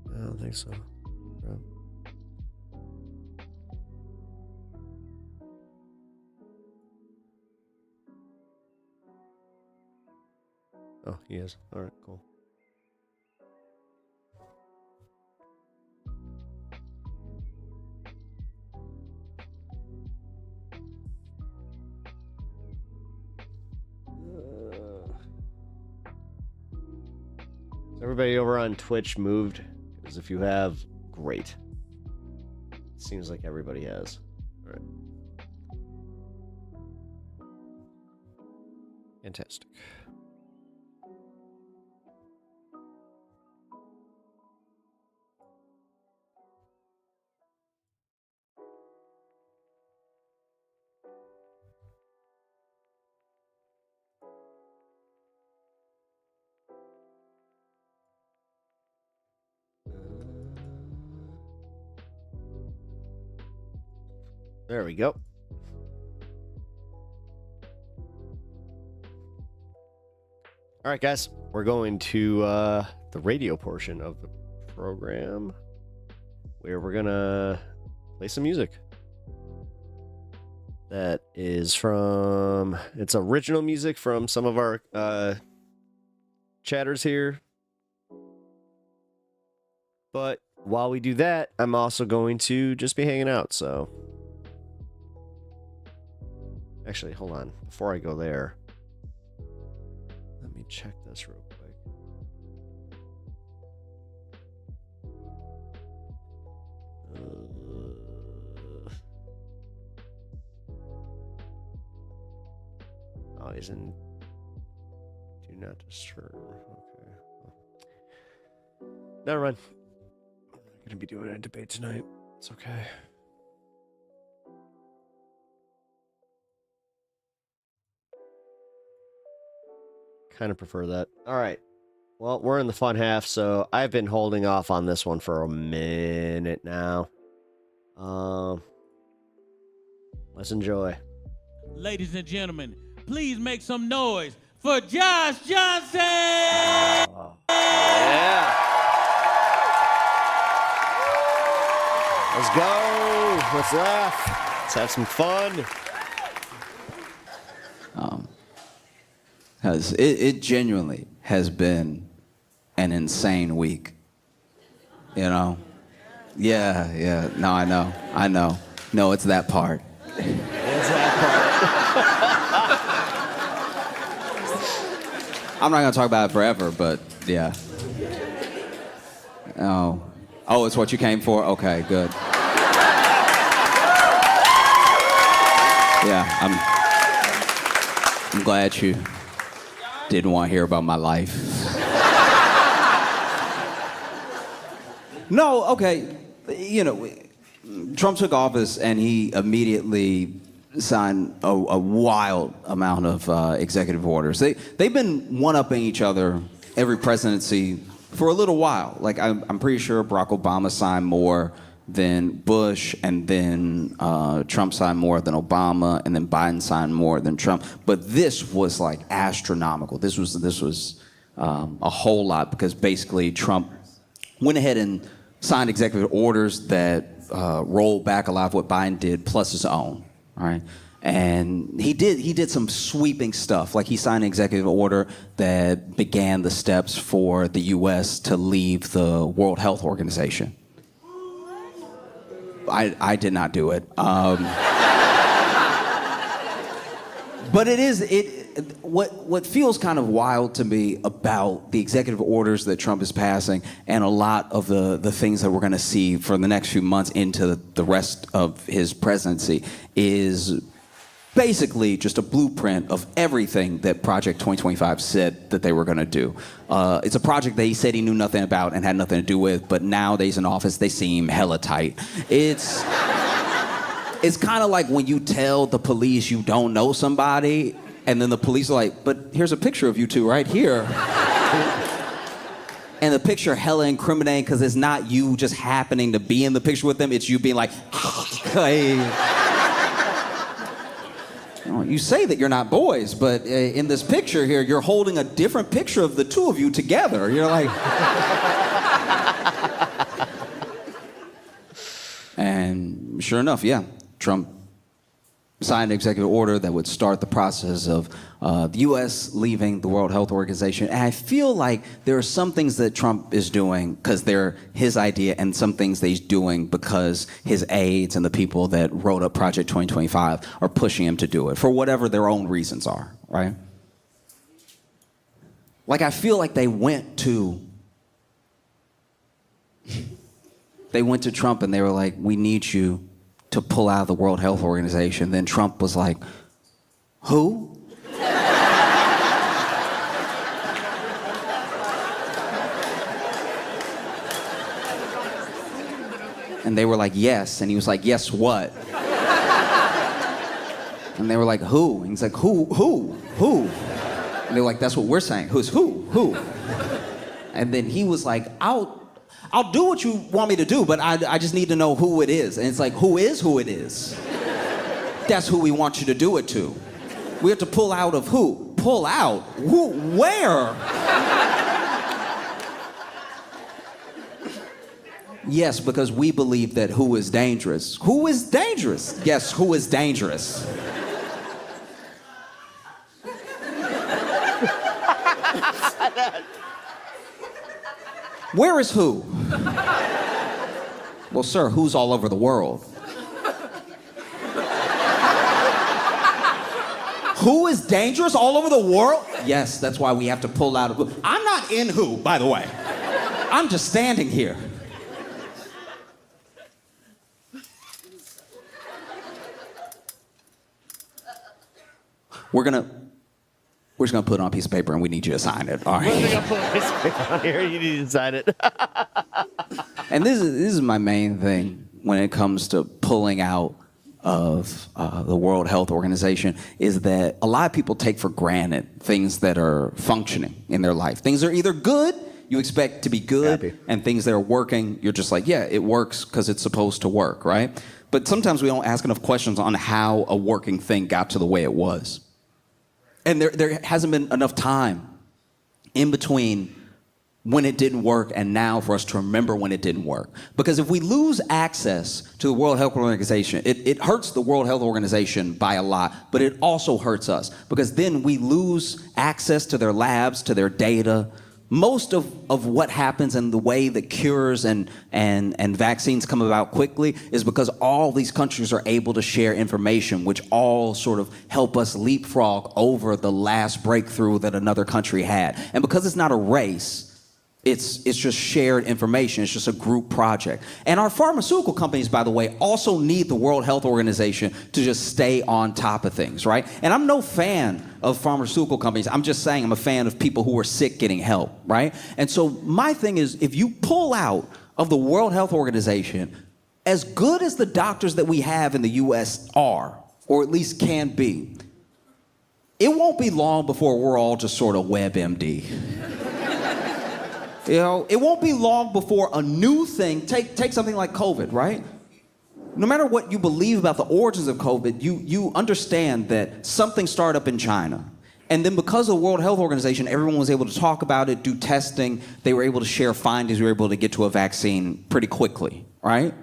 I don't think so. No. Oh, he is. All right, cool. Is everybody over on Twitch moved? Because if you have, great. Seems like everybody has. All right. Fantastic. There we go. All right, guys, we're going to the radio portion of the program where we're gonna play some music. That is from, it's original music from some of our chatters here. But while we do that, I'm also going to just be hanging out, so. Actually, hold on. Before I go there, let me check this real quick. Oh, he's in Do Not Disturb. Okay. Never mind. I'm not going to be doing a debate tonight. It's okay. Kind of prefer that. All right. Well, we're in the fun half, so I've been holding off on this one for a minute now. Let's enjoy. Ladies and gentlemen, please make some noise for Josh Johnson! Yeah. Let's go. Let's laugh. Let's have some fun. Because it genuinely has been an insane week. You know? Yeah. No, I know. No, it's that part. It's that part. I'm not going to talk about it forever, but yeah. Oh, it's what you came for? Okay, good. Yeah, I'm glad you didn't want to hear about my life. No, okay. You know, Trump took office and he immediately signed a wild amount of executive orders. They've been one-upping each other every presidency for a little while. Like, I'm pretty sure Barack Obama signed more than Bush, and then Trump signed more than Obama, and then Biden signed more than Trump. But this was like astronomical. This was a whole lot, because basically Trump went ahead and signed executive orders that rolled back a lot of what Biden did, plus his own. Right? And he did some sweeping stuff. Like, he signed an executive order that began the steps for the U.S. to leave the World Health Organization. I did not do it. But what feels kind of wild to me about the executive orders that Trump is passing, and a lot of the things that we're going to see for the next few months into the rest of his presidency, is basically just a blueprint of everything that Project 2025 said that they were going to do. It's a project that he said he knew nothing about and had nothing to do with, but now that he's in office, they seem hella tight. It's kind of like when you tell the police you don't know somebody, And then the police are like, but here's a picture of you two right here. And the picture hella incriminating because it's not you just happening to be in the picture with them. It's you being like, hey. You say that you're not boys, but in this picture here, you're holding a different picture of the two of you together. You're like... And sure enough, yeah, Trump signed an executive order that would start the process of the U.S. leaving the World Health Organization. And I feel like there are some things that Trump is doing because they're his idea, and some things that he's doing because his aides and the people that wrote up Project 2025 are pushing him to do it for whatever their own reasons are, right? Like, I feel like they went to Trump and they were like, we need you to pull out of the World Health Organization. Then Trump was like, who? And they were like, yes. And he was like, yes, what? And they were like, who? And he's like, who? And they were like, that's what we're saying. Who's who? And then he was like, I'll do what you want me to do, but I just need to know who it is. And it's like, who is who it is? That's who we want you to do it to. We have to pull out of who? Pull out? Who? Where? Yes, because we believe that who is dangerous. Who is dangerous? Yes, who is dangerous? Where is who? Well, sir, who's all over the world? Who is dangerous all over the world? Yes, that's why we have to pull out of who. I'm not in who, by the way. I'm just standing here. We're just gonna put it on a piece of paper and we need you to sign it. All right. We're gonna put a piece of paper on here. You need to sign it. And this is my main thing when it comes to pulling out of the World Health Organization, is that a lot of people take for granted things that are functioning in their life. Things are either good, you expect to be good, and things that are working, you're just like, yeah, it works because it's supposed to work, right? But sometimes we don't ask enough questions on how a working thing got to the way it was. And there hasn't been enough time in between when it didn't work and now for us to remember when it didn't work. Because if we lose access to the World Health Organization, it hurts the World Health Organization by a lot, but it also hurts us. Because then we lose access to their labs, to their data. Most of what happens and the way that cures and vaccines come about quickly is because all these countries are able to share information, which all sort of help us leapfrog over the last breakthrough that another country had. And because it's not a race, it's just shared information. It's just a group project. And our pharmaceutical companies, by the way, also need the World Health Organization to just stay on top of things, right? And I'm no fan of pharmaceutical companies. I'm just saying I'm a fan of people who are sick getting help, right? And so my thing is, if you pull out of the World Health Organization, as good as the doctors that we have in the U.S. are, or at least can be, it won't be long before we're all just sort of WebMD. You know, it won't be long before a new thing, take something like COVID, right? No matter what you believe about the origins of COVID, you understand that something started up in China. And then because of the World Health Organization, everyone was able to talk about it, do testing, they were able to share findings, they were able to get to a vaccine pretty quickly, right?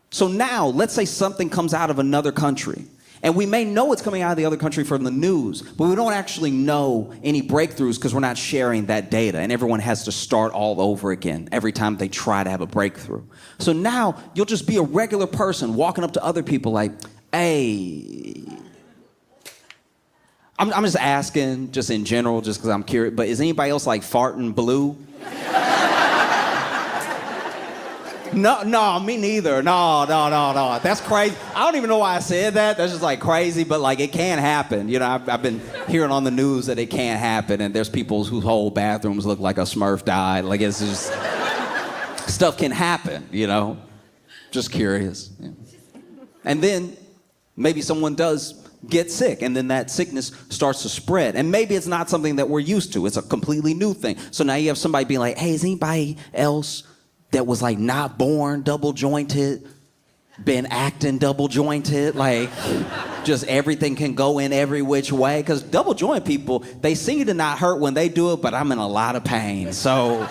So now, let's say something comes out of another country. And we may know it's coming out of the other country from the news, but we don't actually know any breakthroughs because we're not sharing that data. And everyone has to start all over again every time they try to have a breakthrough. So now you'll just be a regular person walking up to other people like, hey, I'm just asking, just in general, just because I'm curious, but is anybody else like farting blue? No, me neither. No. That's crazy. I don't even know why I said that. That's just like crazy, but like it can happen. You know, I've been hearing on the news that it can happen, and there's people whose whole bathrooms look like a Smurf died. Like it's just, stuff can happen, you know? Just curious. Yeah. And then maybe someone does get sick, and then that sickness starts to spread. And maybe it's not something that we're used to. It's a completely new thing. So now you have somebody being like, hey, is anybody else that was like not born double jointed, been acting double jointed? Like, just everything can go in every which way? Because double joint people, they seem to not hurt when they do it, but I'm in a lot of pain. So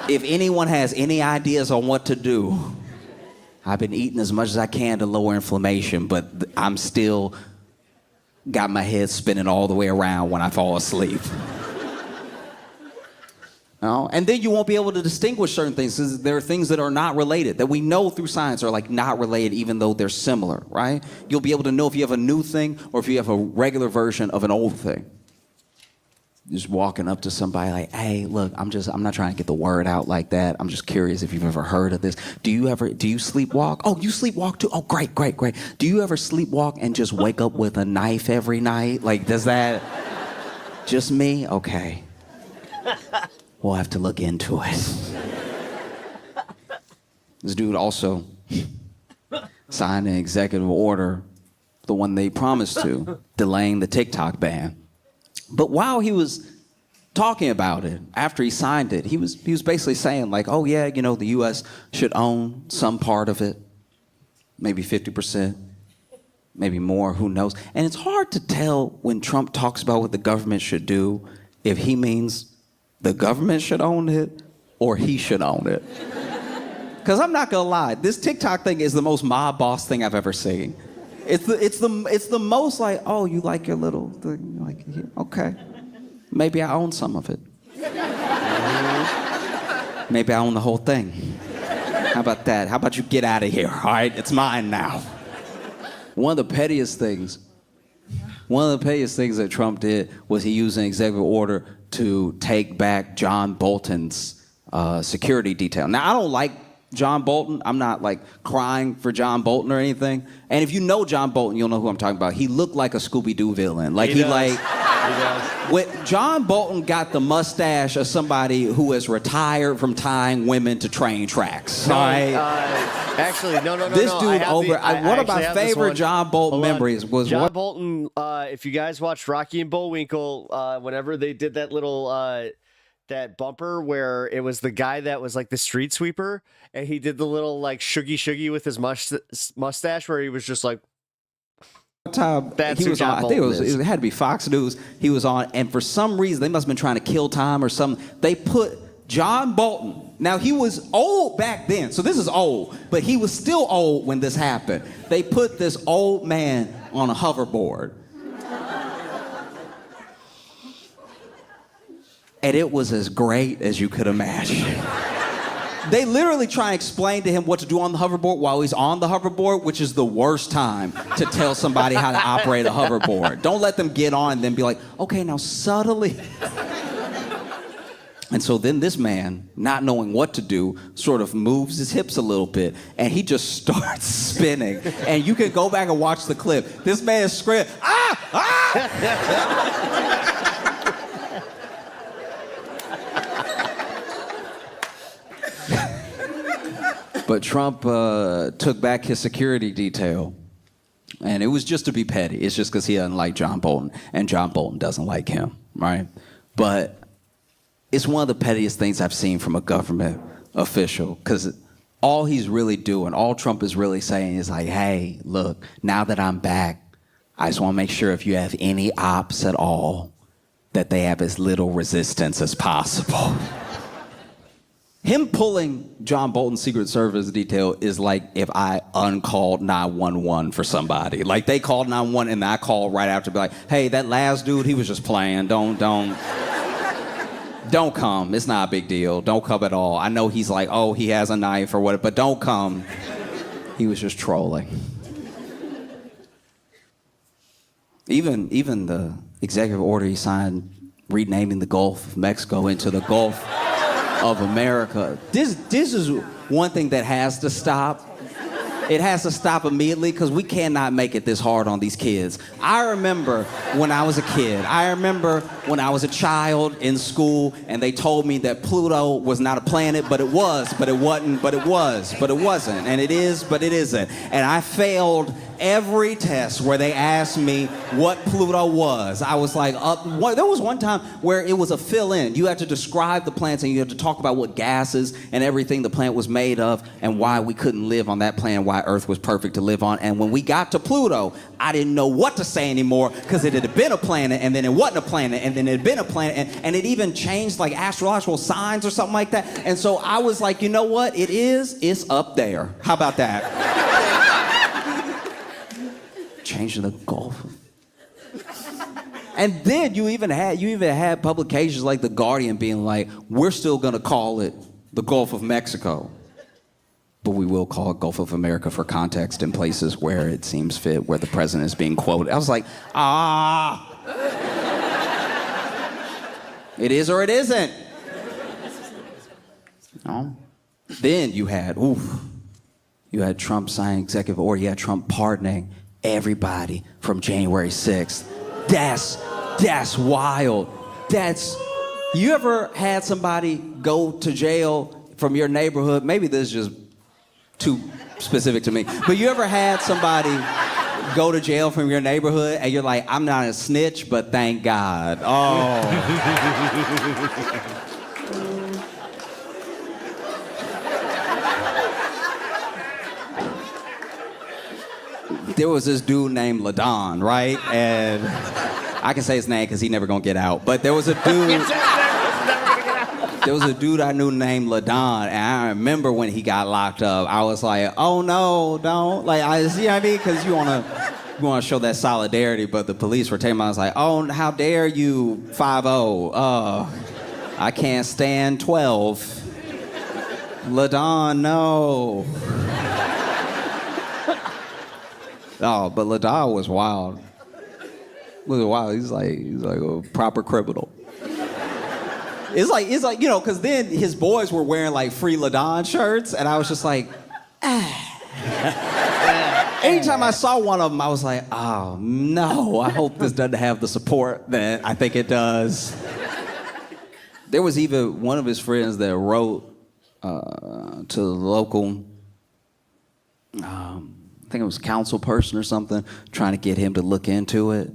if anyone has any ideas on what to do, I've been eating as much as I can to lower inflammation, but I'm still got my head spinning all the way around when I fall asleep. And then you won't be able to distinguish certain things, because there are things that are not related, that we know through science are like not related, even though they're similar, right? You'll be able to know if you have a new thing or if you have a regular version of an old thing. Just walking up to somebody like, hey, look, I'm not trying to get the word out like that. I'm just curious if you've ever heard of this. Do you sleepwalk? Oh, you sleepwalk too? Oh, great. Do you ever sleepwalk and just wake up with a knife every night? Like, does that, just me? Okay. We'll have to look into it. This dude also signed an executive order, the one they promised to, delaying the TikTok ban. But while he was talking about it, after he signed it, he was basically saying like, oh yeah, the U.S. should own some part of it, maybe 50%, maybe more, who knows. And it's hard to tell when Trump talks about what the government should do, if he means the government should own it or he should own it. Because I'm not gonna lie, this TikTok thing is the most mob boss thing I've ever seen. It's the most like, oh, you like your little thing? Like, yeah, okay. Maybe I own some of it. Maybe I own the whole thing. How about that? How about you get out of here, all right? It's mine now. One of the pettiest things that Trump did was he used an executive order to take back John Bolton's security detail. Now, I don't like John Bolton. I'm not like crying for John Bolton or anything. And if you know John Bolton, you'll know who I'm talking about. He looked like a Scooby-Doo villain. Like he does. When John Bolton got the mustache of somebody who has retired from tying women to train tracks. Right? Actually, no. This dude one of my favorite John Bolton memories was John Bolton. If you guys watched Rocky and Bullwinkle, whenever they did that little that bumper where it was the guy that was like the street sweeper, and he did the little like shuggy with his mustache, where he was just like. That's he was on, I think it had to be Fox News. He was on, and for some reason they must have been trying to kill time or something. They put John Bolton. Now he was old back then, so this is old, but he was still old when this happened. They put this old man on a hoverboard. And it was as great as you could imagine. They literally try and explain to him what to do on the hoverboard while he's on the hoverboard, which is the worst time to tell somebody how to operate a hoverboard. Don't let them get on and then be like, okay, now subtly. And so then this man, not knowing what to do, sort of moves his hips a little bit, and he just starts spinning. And you can go back and watch the clip. This man is screaming, ah, ah! But Trump took back his security detail, and it was just to be petty. It's just because he doesn't like John Bolton, and John Bolton doesn't like him, right? But it's one of the pettiest things I've seen from a government official, because all he's really doing, all Trump is really saying is like, hey, look, now that I'm back, I just want to make sure if you have any ops at all, that they have as little resistance as possible. Him pulling John Bolton's Secret Service detail is like if I uncalled 911 for somebody. Like they called 911 and I called right after, be like, hey, that last dude, he was just playing. Don't come. It's not a big deal. Don't come at all. I know he's like, oh, he has a knife or what, but don't come. He was just trolling. Even the executive order he signed renaming the Gulf of Mexico into the Gulf of America. This is one thing that has to stop. It has to stop immediately, because we cannot make it this hard on these kids. I remember when I was a kid. I remember when I was a child in school and they told me that Pluto was not a planet, but it was, but it wasn't, but it was, but it wasn't, and it is, but it isn't. And I failed every test where they asked me what Pluto was. I was like, there was one time where it was a fill-in. You had to describe the plants and you had to talk about what gases and everything the plant was made of and why we couldn't live on that planet, why Earth was perfect to live on. And when we got to Pluto, I didn't know what to say anymore because it had been a planet and then it wasn't a planet and then it had been a planet and it even changed like astrological signs or something like that. And so I was like, you know what? It's up there. How about that? Changing the Gulf. And then you even had publications like The Guardian being like, we're still gonna call it the Gulf of Mexico, but we will call it Gulf of America for context in places where it seems fit, where the president is being quoted. I was like, it is or it isn't. No. Then you had Trump signing executive order, you had Trump pardoning everybody from January 6th. That's wild. You ever had somebody go to jail from your neighborhood? Maybe this is just too specific to me, but you ever had somebody go to jail from your neighborhood and you're like, I'm not a snitch, but thank God. Oh. There was this dude named LaDon, right? And I can say his name because he's never gonna get out. But there was a dude I knew named LaDon, and I remember when he got locked up, I was like, oh no, don't. Like, you know what I mean? Because you wanna show that solidarity, but the police were taking him. I was like, oh, how dare you, 5-0. I can't stand 12. LaDon, no. Oh, but LaDon was wild. He's like a proper criminal. It's like, you know, because then his boys were wearing like free LaDon shirts, and I was just like, Anytime I saw one of them, I was like, oh no, I hope this doesn't have the support that I think it does. There was even one of his friends that wrote to the local, I think it was council person or something, trying to get him to look into it.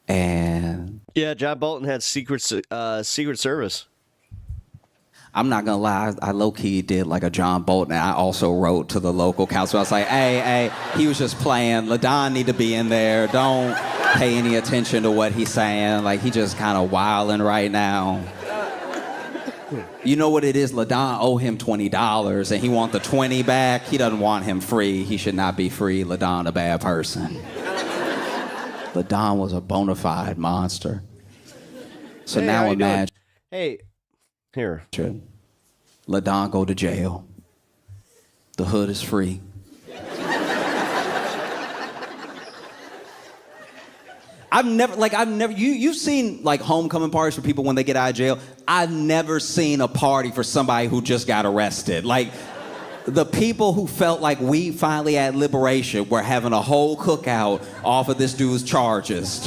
And yeah, John Bolton had Secret Service. I'm not gonna lie, I low-key did like a John Bolton, and I also wrote to the local council. I was like, hey, he was just playing. LaDon need to be in there. Don't pay any attention to what he's saying. Like, he just kind of wilding right now. You know what it is? LaDon owe him $20, and he want the 20 back. He doesn't want him free. He should not be free. LaDon a bad person. LaDon was a bona fide monster. So hey, now imagine. Hey, here. LaDon go to jail. The hood is free. You've seen like homecoming parties for people when they get out of jail. I've never seen a party for somebody who just got arrested. Like, the people who felt like we finally had liberation were having a whole cookout off of this dude's charges.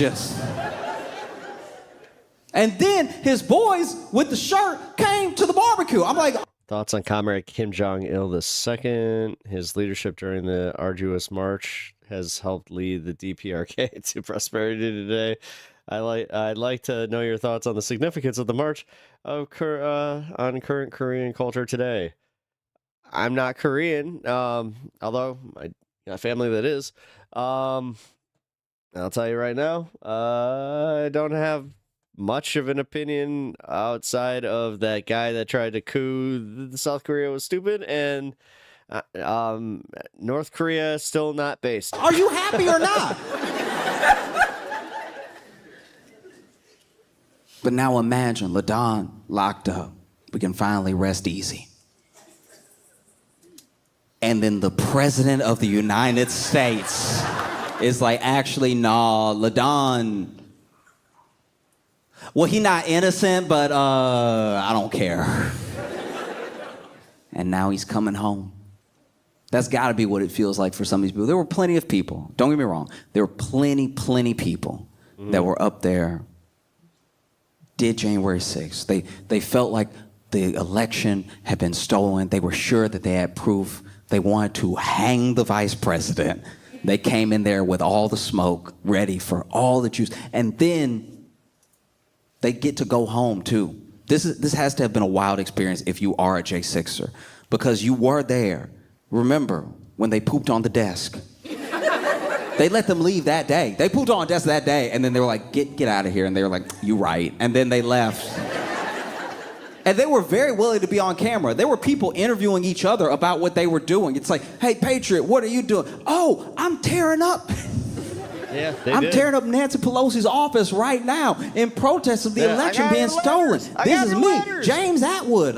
And then his boys with the shirt came to the barbecue. I'm like, thoughts on Comrade Kim Jong-il II. His leadership during the arduous march has helped lead the DPRK to prosperity today. I'd like to know your thoughts on the significance of the march on current Korean culture today. I'm not Korean, although I got a family that is. I'll tell you right now, I don't have much of an opinion outside of that guy that tried to coup South Korea was stupid, and North Korea still not based. Are you happy or not? But now imagine LaDon locked up. We can finally rest easy. And then the president of the United States is like, actually, nah, LaDon, well, he not innocent, but I don't care. And now he's coming home. That's got to be what it feels like for some of these people. There were plenty of people, don't get me wrong, there were plenty people that were up there, did January 6th. They felt like the election had been stolen. They were sure that they had proof. They wanted to hang the vice president. They came in there with all the smoke, ready for all the juice. And then they get to go home, too. This has to have been a wild experience if you are a J6er, because you were there. Remember when they pooped on the desk? They let them leave that day. They pooped on the desk that day, and then they were like, get out of here. And they were like, you right. And then they left. And they were very willing to be on camera. There were people interviewing each other about what they were doing. It's like, hey, Patriot, what are you doing? Oh, I'm tearing up. Yeah, I'm tearing up Nancy Pelosi's office right now in protest of the election being stolen. This is me, James Atwood.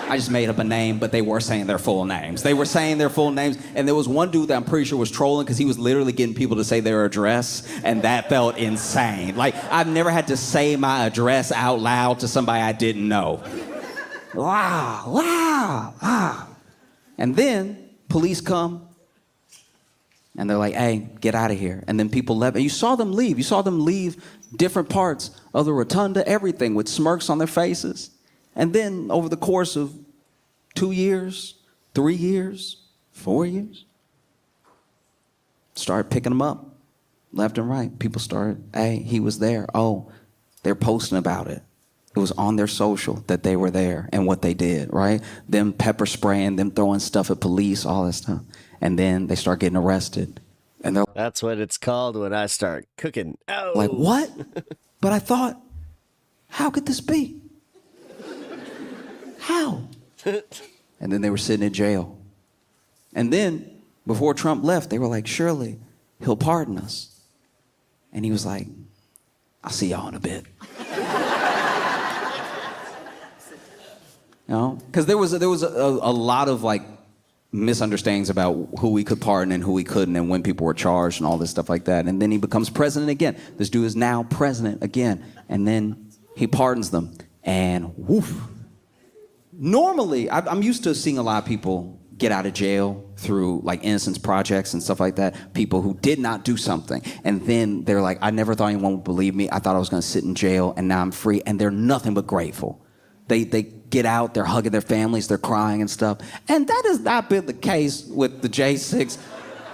I just made up a name, but they were saying their full names. They were saying their full names, and there was one dude that I'm pretty sure was trolling because he was literally getting people to say their address, and that felt insane. Like, I've never had to say my address out loud to somebody I didn't know. And then police come, and they're like, hey, get out of here. And then people left, and you saw them leave. You saw them leave different parts of the rotunda, everything, with smirks on their faces. And then over the course of 2 years, 3 years, 4 years, started picking them up left and right. People started, hey, he was there. Oh, they're posting about it. It was on their social that they were there and what they did, right? Them pepper spraying, them throwing stuff at police, all that stuff. And then they start getting arrested. And that's what it's called when I start cooking. Oh. Like, what? But I thought, how could this be? How? And then they were sitting in jail. And then, before Trump left, they were like, surely he'll pardon us. And he was like, I'll see y'all in a bit. You know? Because there was a lot of like misunderstandings about who we could pardon and who we couldn't and when people were charged and all this stuff like that. And then he becomes president again. This dude is now president again. And then he pardons them. And woof. Normally, I'm used to seeing a lot of people get out of jail through like innocence projects and stuff like that. People who did not do something. And then they're like, I never thought anyone would believe me. I thought I was going to sit in jail and now I'm free. And they're nothing but grateful. They get out, they're hugging their families, they're crying and stuff. And that has not been the case with the J6.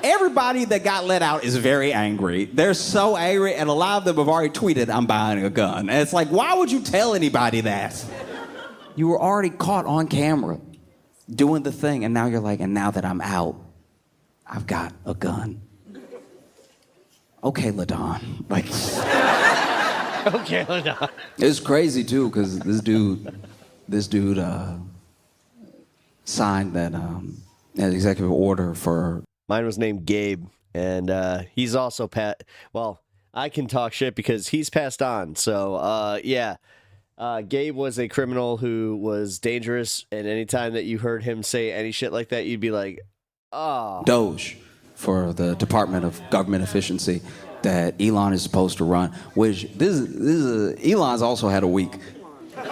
Everybody that got let out is very angry. They're so angry, and a lot of them have already tweeted, I'm buying a gun. And it's like, why would you tell anybody that? You were already caught on camera doing the thing, and now you're like, and now that I'm out, I've got a gun. Okay, LaDon. Like, okay, LaDon. It's crazy too, because this dude signed that executive order for. Mine was named Gabe, and he's also well, I can talk shit because he's passed on. So yeah. Gabe was a criminal who was dangerous, and anytime that you heard him say any shit like that, you'd be like, oh. Doge for the Department of Government Efficiency that Elon is supposed to run, which Elon's also had a week. Elon's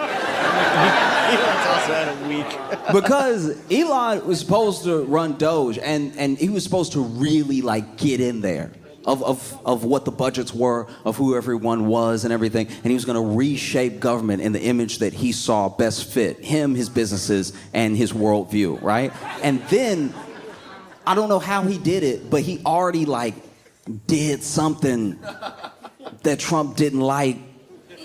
also had a week. Because Elon was supposed to run Doge, and he was supposed to really like get in there. Of what the budgets were, of who everyone was and everything. And he was going to reshape government in the image that he saw best fit him, his businesses, and his worldview, right? And then, I don't know how he did it, but he already like did something that Trump didn't like.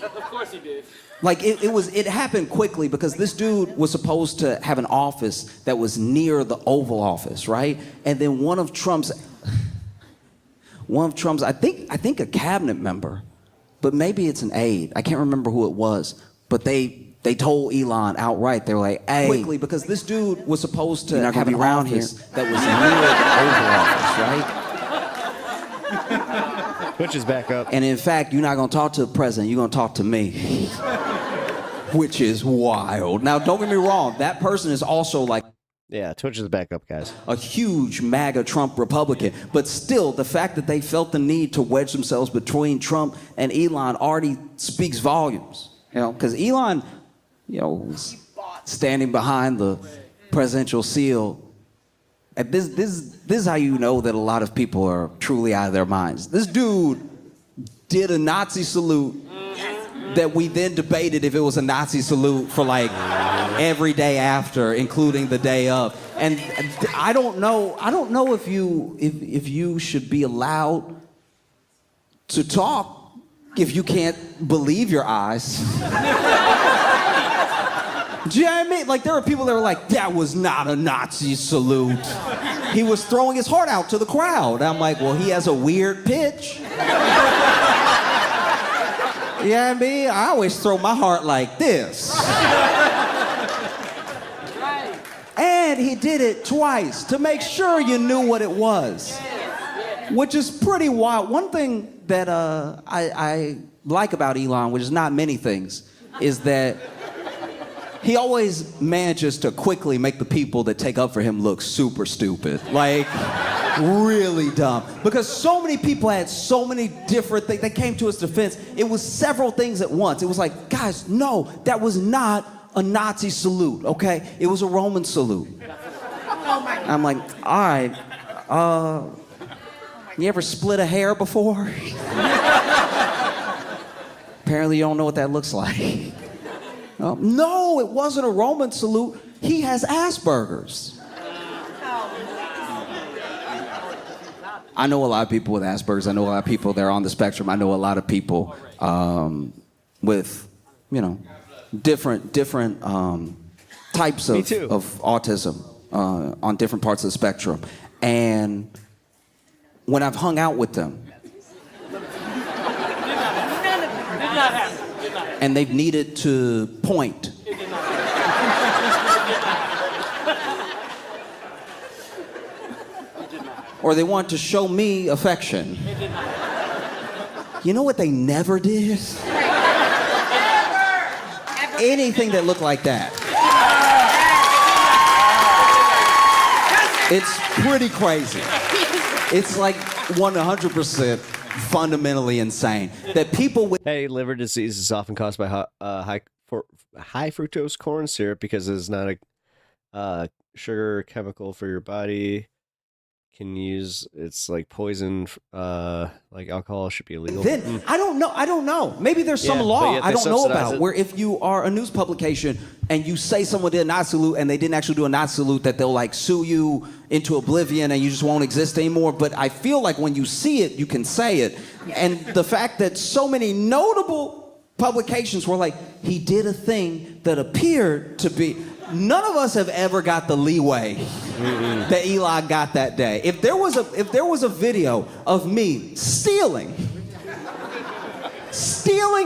Of course he did. Like it happened quickly because this dude was supposed to have an office that was near the Oval Office, right? And then one of Trump's, I think a cabinet member, but maybe it's an aide. I can't remember who it was, but they told Elon outright. They were like, hey, quickly, because this dude was supposed to have an office that was near the Oval Office, right? Twitch is back up. And in fact, you're not going to talk to the president. You're going to talk to me, which is wild. Now, don't get me wrong. That person is also like, yeah, Twitch is back up, guys. A huge MAGA Trump Republican. But still, the fact that they felt the need to wedge themselves between Trump and Elon already speaks volumes. You know, because Elon, you know, was standing behind the presidential seal. And this is how you know that a lot of people are truly out of their minds. This dude did a Nazi salute that we then debated if it was a Nazi salute for like every day after, including the day of. And I don't know if you should be allowed to talk if you can't believe your eyes. Do you know what I mean? Like, there are people that are like, that was not a Nazi salute. He was throwing his heart out to the crowd. And I'm like, well, he has a weird pitch. You know what I mean? I always throw my heart like this. And he did it twice to make sure you knew what it was, which is pretty wild. One thing that I like about Elon, which is not many things, is that he always manages to quickly make the people that take up for him look super stupid. Like, really dumb. Because so many people had so many different things. They came to his defense. It was several things at once. It was like, guys, no, that was not a Nazi salute, okay? It was a Roman salute. I'm like, all right, you ever split a hair before? Apparently you don't know what that looks like. No, it wasn't a Roman salute. He has Asperger's. I know a lot of people with Asperger's. I know a lot of people that are on the spectrum. I know a lot of people with, you know, different types of autism on different parts of the spectrum. And when I've hung out with them, and they've needed to point, or they want to show me affection, you know what they never did? Anything that looked like that. It's pretty crazy. It's like 100% fundamentally insane that people with liver disease is often caused by high fructose corn syrup because it's not a sugar chemical for your body. Can use it's like poison, like alcohol should be illegal. Then I don't know. Maybe there's some law I don't know about where if you are a news publication and you say someone did a Nazi salute and they didn't actually do a Nazi salute, that they'll like sue you into oblivion and you just won't exist anymore. But I feel like when you see it, you can say it. And the fact that so many notable publications were like, he did a thing that appeared to be. None of us have ever got the leeway that Elon got that day. If there was a video of me stealing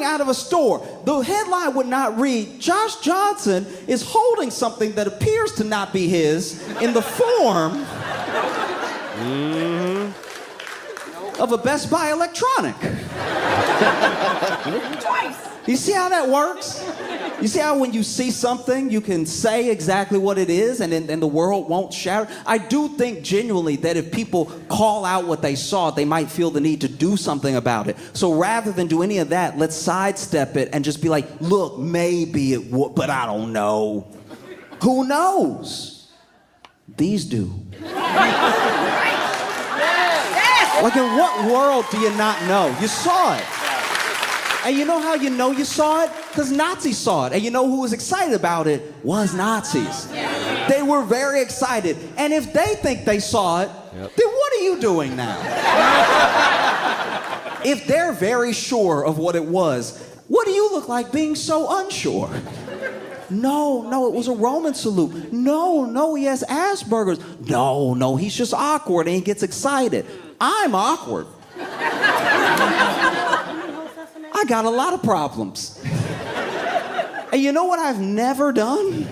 out of a store, the headline would not read, Josh Johnson is holding something that appears to not be his in the form of a Best Buy electronic. You see how that works? You see how when you see something, you can say exactly what it is and the world won't shatter? I do think genuinely that if people call out what they saw, they might feel the need to do something about it. So rather than do any of that, let's sidestep it and just be like, look, maybe it would, but I don't know. Who knows? These do. Like, in what world do you not know? You saw it. And you know how you know you saw it? Because Nazis saw it. And you know who was excited about it? Was Nazis. They were very excited. And if they think they saw it, then what are you doing now? If they're very sure of what it was, what do you look like being so unsure? No, it was a Roman salute. No, he has Asperger's. No, he's just awkward and he gets excited. I'm awkward. I got a lot of problems. And you know what I've never done?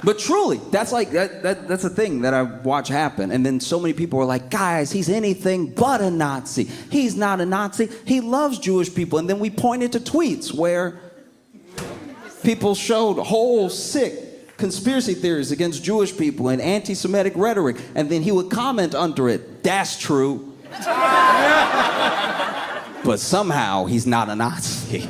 But truly, that's like that's a thing that I watch happen. And then so many people are like, guys, he's anything but a Nazi. He's not a Nazi. He loves Jewish people. And then we pointed to tweets where people showed whole sick conspiracy theories against Jewish people and anti-Semitic rhetoric. And then he would comment under it, that's true. But somehow he's not a Nazi.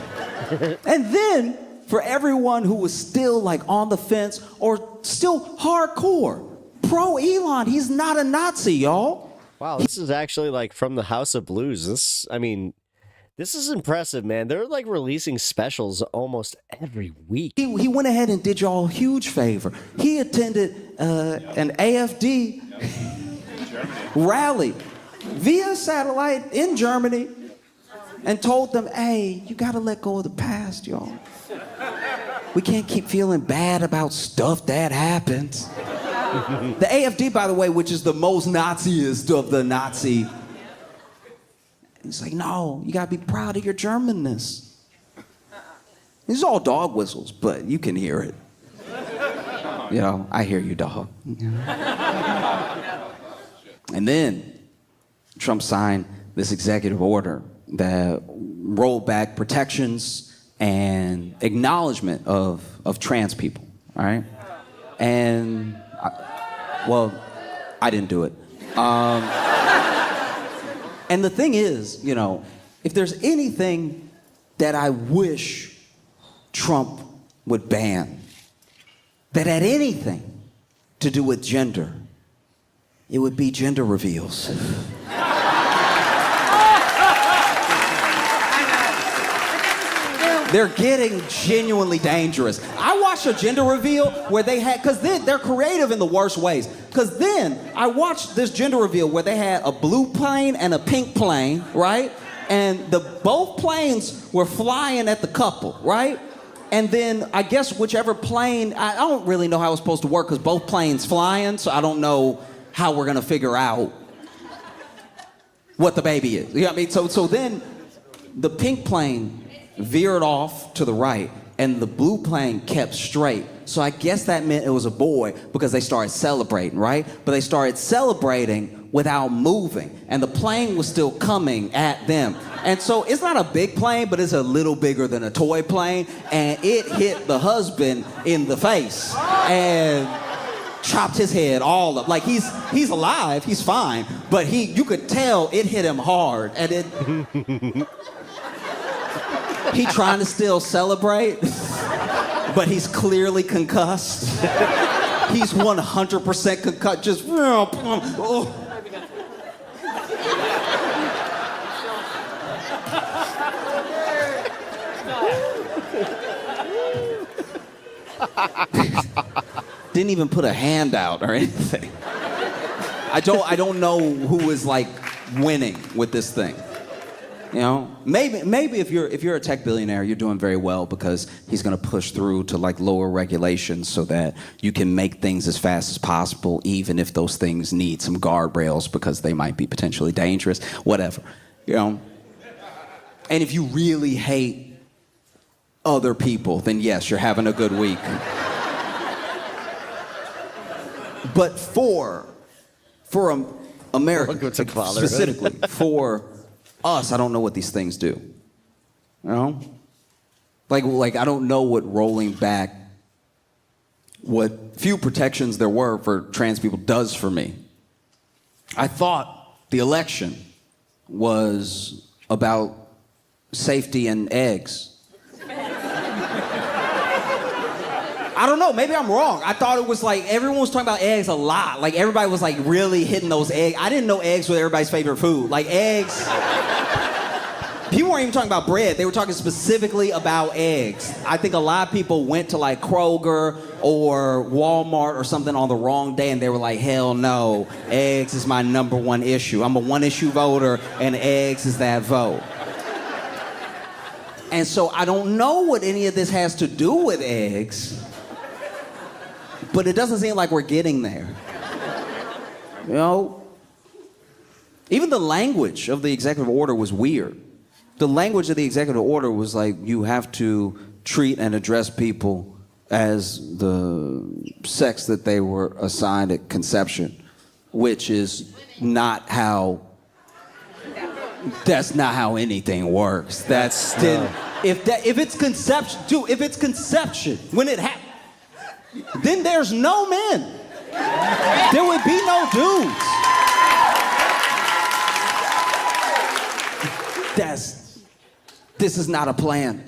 And then for everyone who was still like on the fence or still hardcore pro Elon, he's not a Nazi, y'all. Wow, this is actually like from the House of Blues. This is impressive, man. They're like releasing specials almost every week. He went ahead and did y'all a huge favor. He attended an AFD rally via satellite in Germany and told them, hey, you gotta let go of the past, y'all. We can't keep feeling bad about stuff that happened. The AFD, by the way, which is the most Naziest of the Nazi, it's like, no, you gotta be proud of your Germanness. These are all dog whistles, but you can hear it. You know, I hear you, dog. And then Trump signed this executive order that rolled back protections and acknowledgement of trans people, all right? And, I didn't do it. And the thing is, you know, if there's anything that I wish Trump would ban that had anything to do with gender, it would be gender reveals. They're getting genuinely dangerous. I watched a gender reveal where they had, because they're creative in the worst ways. Because then I watched this gender reveal where they had a blue plane and a pink plane, right? And both planes were flying at the couple, right? And then I guess whichever plane, I don't really know how it's supposed to work because both planes flying, so I don't know how we're gonna figure out what the baby is. You know what I mean? So then the pink plane veered off to the right, and the blue plane kept straight. So I guess that meant it was a boy because they started celebrating, right? But they started celebrating without moving, and the plane was still coming at them. And so it's not a big plane, but it's a little bigger than a toy plane, and it hit the husband in the face and chopped his head all up. Like he's alive, he's fine, but you could tell it hit him hard, and it. He trying to still celebrate, but he's clearly concussed. He's 100% concussed, just... Oh. Didn't even put a hand out or anything. I don't know who is like winning with this thing. You know, maybe if you're a tech billionaire, you're doing very well because he's going to push through to like lower regulations so that you can make things as fast as possible, even if those things need some guardrails because they might be potentially dangerous, whatever, you know. And if you really hate other people, then yes, you're having a good week. But for America, specifically for us, I don't know what these things do. You know? Like I don't know what rolling back what few protections there were for trans people does for me. I thought the election was about safety and eggs. I don't know, maybe I'm wrong. I thought it was like everyone was talking about eggs a lot. Like everybody was like really hitting those eggs. I didn't know eggs were everybody's favorite food. Like eggs. People weren't even talking about bread. They were talking specifically about eggs. I think a lot of people went to like Kroger or Walmart or something on the wrong day and they were like, hell no, eggs is my #1 issue. I'm a one-issue voter and eggs is that vote. And so I don't know what any of this has to do with eggs, but it doesn't seem like we're getting there. You know? Even the language of the executive order was weird. The language of the executive order was like, you have to treat and address people as the sex that they were assigned at conception, which is not how, that's not how anything works. That's still, if it's conception, dude, if it's conception, when it happens, then there's no men. There would be no dudes. This is not a plan.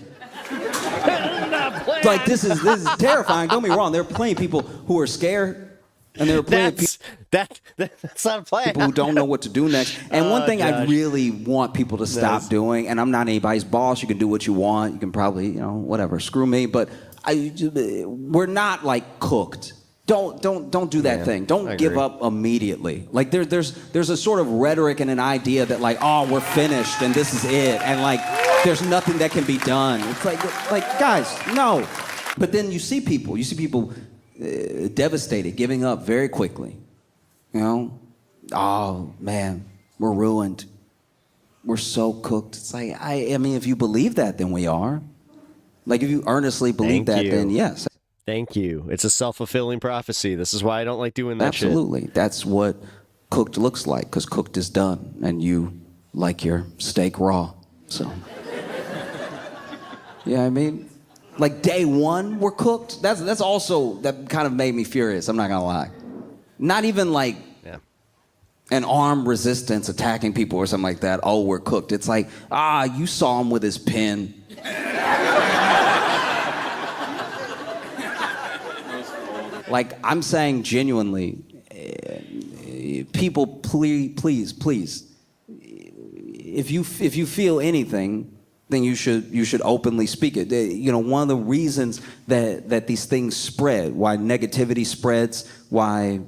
Like this is terrifying. Don't get me wrong. There are plenty of people who are scared And there are plenty of that's not a plan. people who don't know what to do next. And one thing I Josh. really want people to stop doing, and I'm not anybody's boss, you can do what you want, you can probably, whatever, screw me, but we're not like cooked. Don't do that thing. Don't give up immediately. Like there's a sort of rhetoric and an idea that like, oh, we're finished and this is it, and like there's nothing that can be done. It's like guys, no. But then you see people devastated, giving up very quickly. Oh man, we're ruined. We're so cooked. It's like I mean, if you believe that, then we are. Like if you earnestly believe then yes. Thank you. It's a self-fulfilling prophecy. This is why I don't like doing that Absolutely. That's what cooked looks like, because cooked is done, and you like your steak raw. So, yeah, I mean, like day one, we're cooked. That's also, that kind of made me furious. I'm not gonna lie. Not even like an armed resistance attacking people or something like that. Oh, we're cooked. It's like, you saw him with his pen. Like, I'm saying genuinely, people, please, if you feel anything, then you should openly speak it. One of the reasons that these things spread, why negativity spreads, why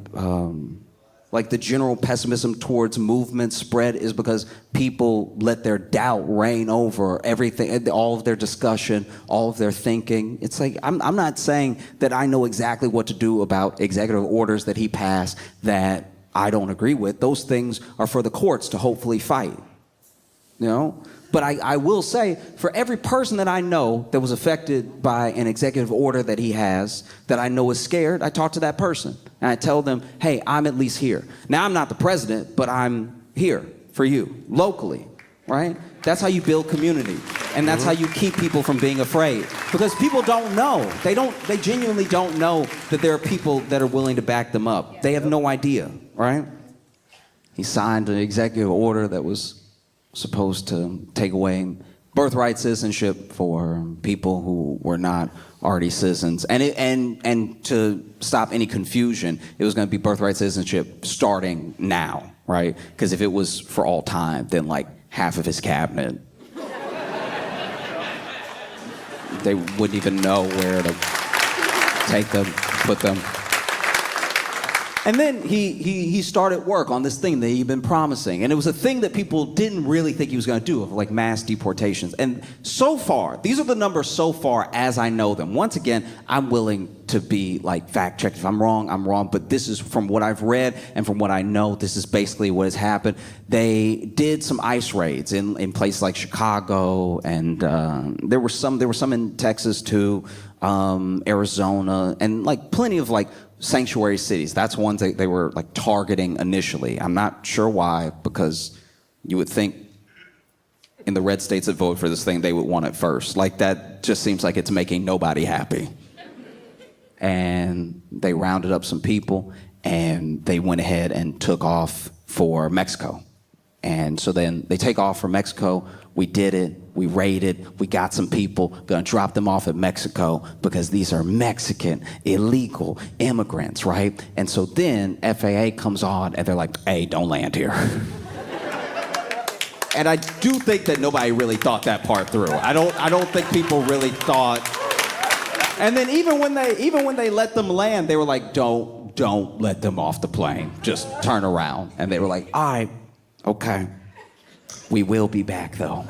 like the general pessimism towards movement spread, is because people let their doubt reign over everything, all of their discussion, all of their thinking. It's like, I'm not saying that I know exactly what to do about executive orders that he passed that I don't agree with. Those things are for the courts to hopefully fight, But I will say, for every person that I know that was affected by an executive order that he has, that I know is scared, I talk to that person. And I tell them, hey, I'm at least here. Now, I'm not the president, but I'm here for you, locally, right? That's how you build community. And that's how you keep people from being afraid. Because people don't know. They genuinely don't know that there are people that are willing to back them up. They have no idea, right? He signed an executive order that was supposed to take away birthright citizenship for people who were not already citizens, and to stop any confusion, it was going to be birthright citizenship starting now, right? Because if it was for all time, then like half of his cabinet, they wouldn't even know where to take them, put them. And then he started work on this thing that he'd been promising. And it was a thing that people didn't really think he was going to do, of like mass deportations. And so far, these are the numbers so far as I know them. Once again, I'm willing to be like fact checked. If I'm wrong, I'm wrong. But this is from what I've read and from what I know, this is basically what has happened. They did some ICE raids in places like Chicago, and there were some in Texas too, Arizona, and like plenty of like sanctuary cities. That's ones they were like targeting initially. I'm not sure why, because you would think in the red states that vote for this thing, they would want it first. Like that just seems like it's making nobody happy. And they rounded up some people and they went ahead and took off for Mexico. And so then they take off for Mexico. We did it. We raided. We got some people. Gonna drop them off at Mexico because these are Mexican illegal immigrants, right? And so then FAA comes on and they're like, hey, don't land here. And I do think that nobody really thought that part through. I don't think people really thought. And then even when they let them land, they were like, don't let them off the plane. Just turn around. And they were like, all right, okay. We will be back though.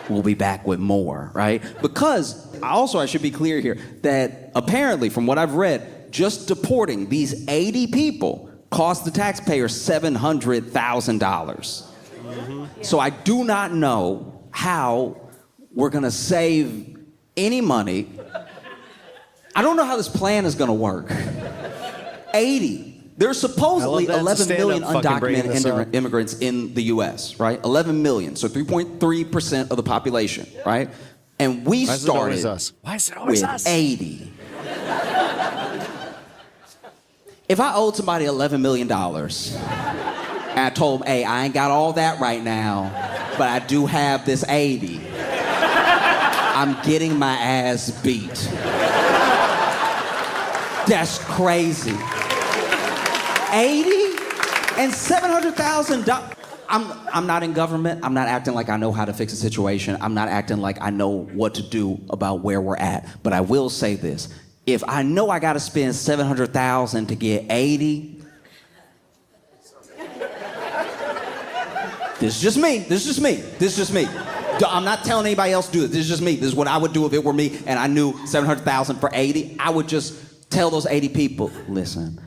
We'll be back with more, right? Because also I should be clear here that apparently from what I've read, just deporting these 80 people cost the taxpayer $700,000. So I do not know how we're gonna save any money. I don't know how this plan is gonna work. 80. There's supposedly 11 million undocumented immigrants in the U.S., right? 11 million, so 3.3% of the population, right? And we started with 80. If I owed somebody $11 million, and I told them, hey, I ain't got all that right now, but I do have this 80, I'm getting my ass beat. That's crazy. 80 and $700,000. I'm not in government. I'm not acting like I know how to fix a situation. I'm not acting like I know what to do about where we're at. But I will say this. If I know I got to spend $700,000 to get 80, this is just me. This is just me. This is just me. I'm not telling anybody else to do it. This is just me. This is what I would do if it were me and I knew $700,000 for 80. I would just tell those 80 people, listen,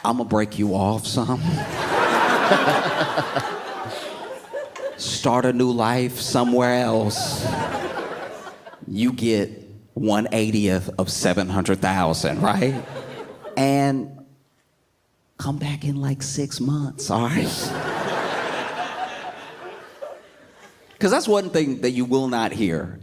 I'm gonna break you off some. Start a new life somewhere else. You get 1/80th of 700,000, right? And come back in like 6 months, all right? Because that's one thing that you will not hear.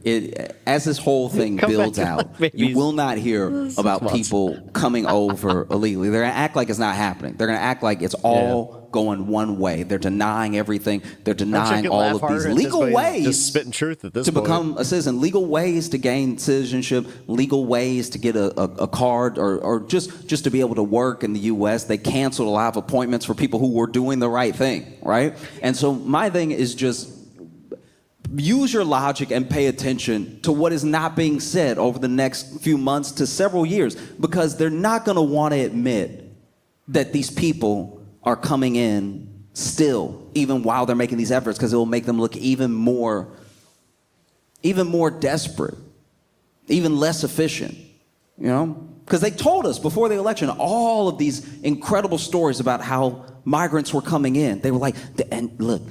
As this whole thing builds out, you will not hear about people coming over illegally. They're going to act like it's not happening. They're going to act like it's all going one way. They're denying everything. They're denying all of these legal ways just spitting truth at this to point. become a citizen, legal ways to gain citizenship, legal ways to get a card or just to be able to work in the U.S. They canceled a lot of appointments for people who were doing the right thing, right? And so my thing is just use your logic and pay attention to what is not being said over the next few months to several years, because they're not going to want to admit that these people are coming in still, even while they're making these efforts, because it will make them look even more desperate, even less efficient, you know? Because they told us before the election all of these incredible stories about how migrants were coming in. They were like, and look,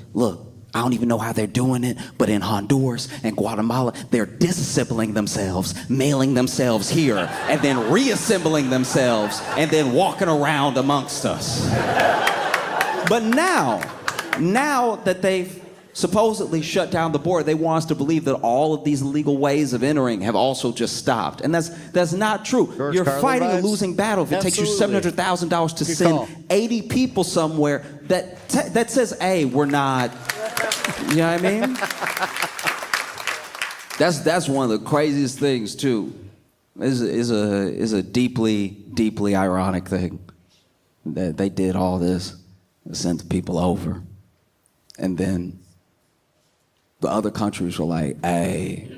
I don't even know how they're doing it, but in Honduras and Guatemala, they're disassembling themselves, mailing themselves here, and then reassembling themselves, and then walking around amongst us. But now that they've supposedly shut down the border, they want us to believe that all of these legal ways of entering have also just stopped. And that's not true. You're fighting a losing battle if it takes you $700,000 to send 80 people somewhere that says, hey, we're not... You know what I mean? That's one of the craziest things too. Is a deeply ironic thing that they did all this, sent the people over, and then the other countries were like, "Hey,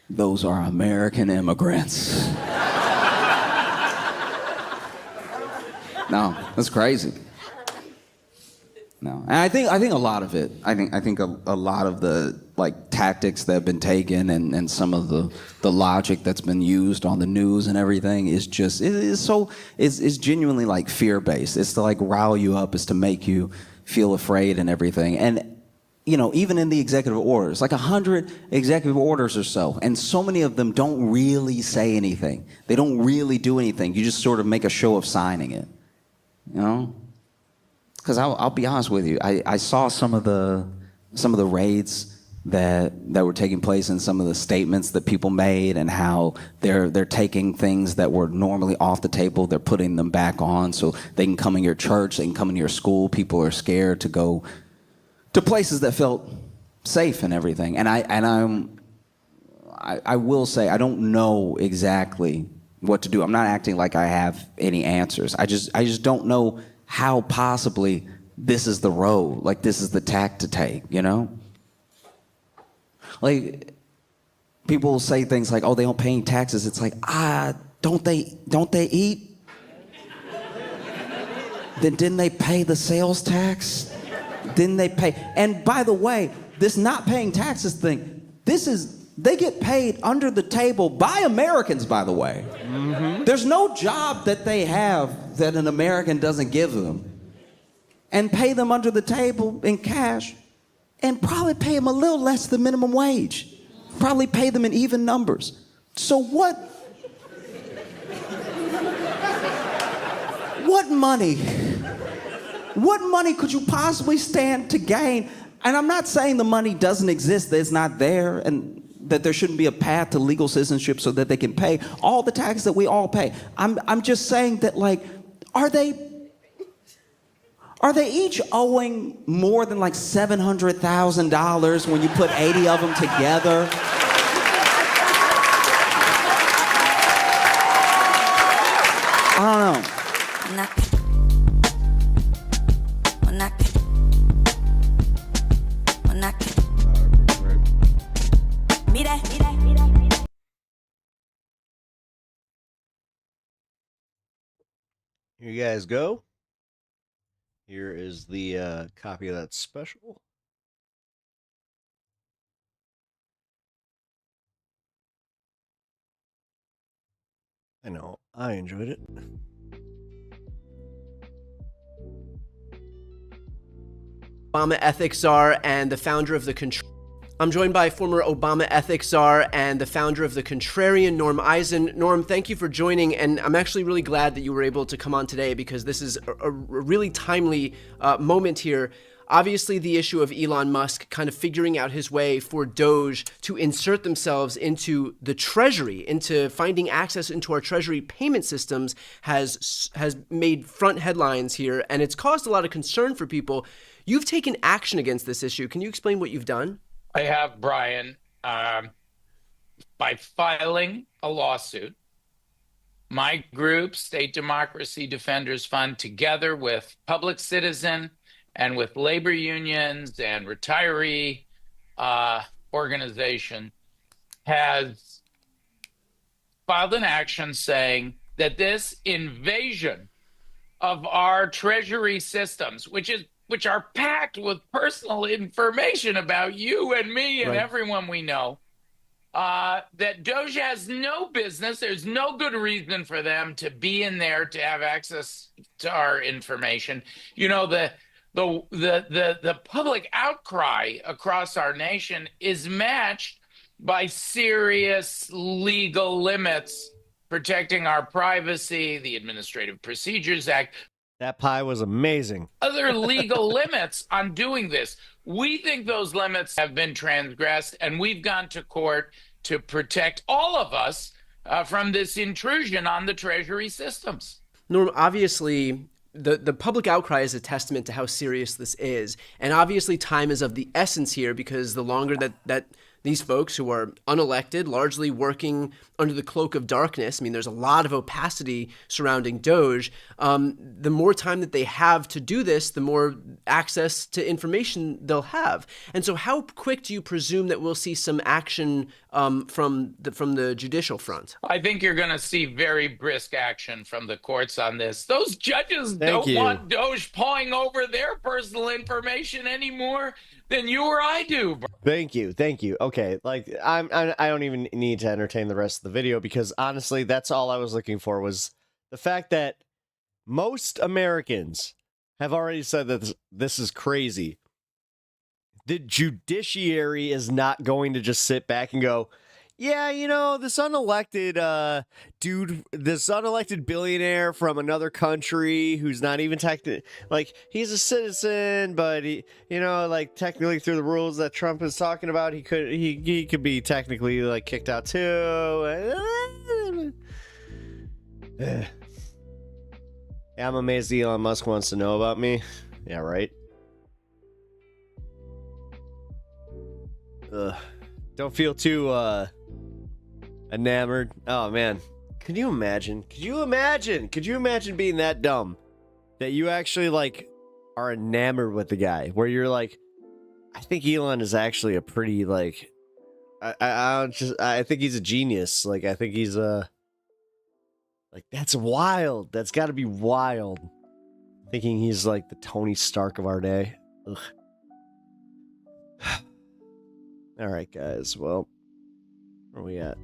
those are American immigrants." No, that's crazy. No, and I think a lot of it. I think a lot of the tactics that have been taken and some of the logic that's been used on the news and everything is genuinely fear based. It's to rile you up. It's to make you feel afraid and everything. And even in the executive orders, 100 executive orders or so, and so many of them don't really say anything. They don't really do anything. You just sort of make a show of signing it. Because I'll be honest with you, I saw some of the raids that were taking place and some of the statements that people made and how they're taking things that were normally off the table, they're putting them back on so they can come in your church, they can come in your school. People are scared to go to places that felt safe and everything. And I will say I don't know exactly what to do. I'm not acting like I have any answers. I just don't know how possibly this is the road, this is the tack to take, people say things like, oh, they don't pay any taxes. It's don't they eat? Then didn't they pay the sales tax? Didn't they pay? And by the way, this not paying taxes thing, they get paid under the table by Americans, by the way. Mm-hmm. There's no job that they have that an American doesn't give them. And pay them under the table in cash and probably pay them a little less than minimum wage. Probably pay them in even numbers. So what money could you possibly stand to gain? And I'm not saying the money doesn't exist, that it's not there, and that there shouldn't be a path to legal citizenship so that they can pay all the taxes that we all pay. I'm just saying that, are they each owing more than $700,000 when you put 80 of them together? I don't know. Here you guys go. Here is the copy of that special. I know, I enjoyed it. Obama ethics czar and the founder of the I'm joined by former Obama ethics czar and the founder of the Contrarian, Norm Eisen. Norm, thank you for joining, and I'm actually really glad that you were able to come on today because this is a really timely moment here. Obviously, the issue of Elon Musk kind of figuring out his way for Doge to insert themselves into the Treasury, into finding access into our Treasury payment systems has made front headlines here, and it's caused a lot of concern for people. You've taken action against this issue. Can you explain what you've done? I have, Brian, by filing a lawsuit. My group, State Democracy Defenders Fund, together with Public Citizen and with labor unions and retiree organization, has filed an action saying that this invasion of our Treasury systems, which are packed with personal information about you and me and everyone we know, that Doge has no business. There's no good reason for them to be in there to have access to our information. You know, the public outcry across our nation is matched by serious legal limits protecting our privacy, the Administrative Procedures Act. That pie was amazing. Other legal limits on doing this. We think those limits have been transgressed, and we've gone to court to protect all of us from this intrusion on the Treasury systems. Norm, obviously, the public outcry is a testament to how serious this is. And obviously, time is of the essence here because the longer that these folks who are unelected, largely working under the cloak of darkness, I mean, there's a lot of opacity surrounding Doge. The more time that they have to do this, the more access to information they'll have. And so how quick do you presume that we'll see some action from the judicial front? I think you're going to see very brisk action from the courts on this. Those judges don't want Doge pawing over their personal information any more than you or I do. Thank you. Okay, like I don't even need to entertain the rest of the video because honestly, that's all I was looking for was the fact that most Americans have already said that this is crazy. The judiciary is not going to just sit back and go, yeah, you know, this unelected this unelected billionaire from another country who's not even like he's a citizen, but he, you know, like technically through the rules that Trump is talking about, he could be technically like kicked out too. Yeah, I'm amazed Elon Musk wants to know about me. Yeah, right. Don't feel too enamored. Oh man, could you imagine being that dumb that you actually like are enamored with the guy where you're like, I think Elon is actually a pretty like I think he's a genius. Like I think he's like that's wild. That's got to be wild. Thinking he's like the Tony Stark of our day. Ugh. All right, guys. Well, where are we at?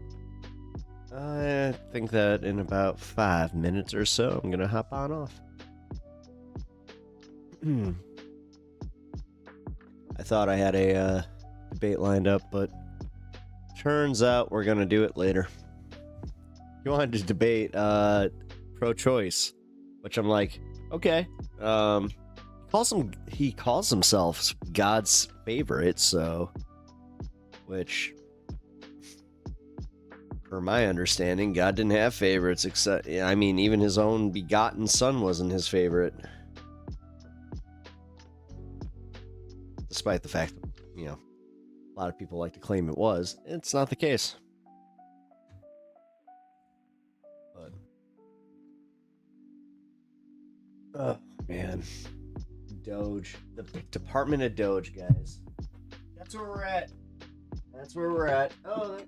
I think that in about 5 minutes or so, I'm going to hop on off. I thought I had a debate lined up, but turns out we're going to do it later. He wanted to debate pro-choice, which I'm like, okay. He calls himself God's favorite, so... Which, for my understanding, God didn't have favorites except, I mean, even his own begotten son wasn't his favorite. Despite the fact that, you know, a lot of people like to claim it was. It's not the case. But Oh, man. Doge. The Department of Doge, guys. That's where we're at. That's where we're at. Oh, that...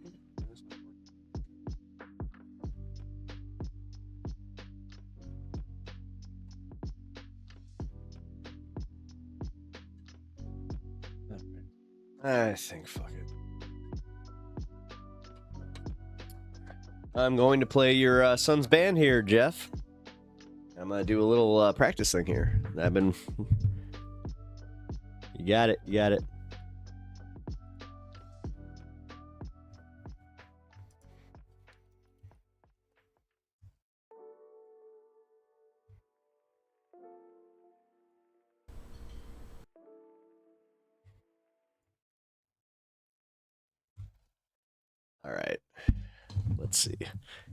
I think fuck it. I'm going to play your son's band here, Jeff. I'm gonna do a little practice thing here. I've been. You got it. You got it. All right. Let's see.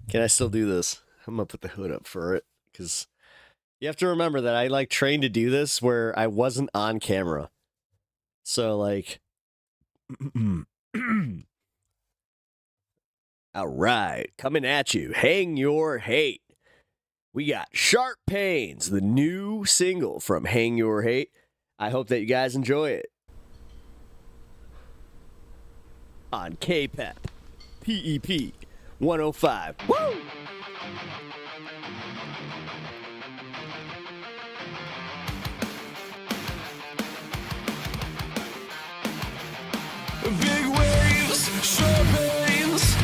Can I still do this? I'm gonna put the hood up for it because you have to remember that I like trained to do this where I wasn't on camera. So like, all right, coming at you. Hang Your Hate. We got Sharp Pains, the new single from Hang Your Hate. I hope that you guys enjoy it. On KPEP. PEP 105. Woo! Big waves, sharp pains,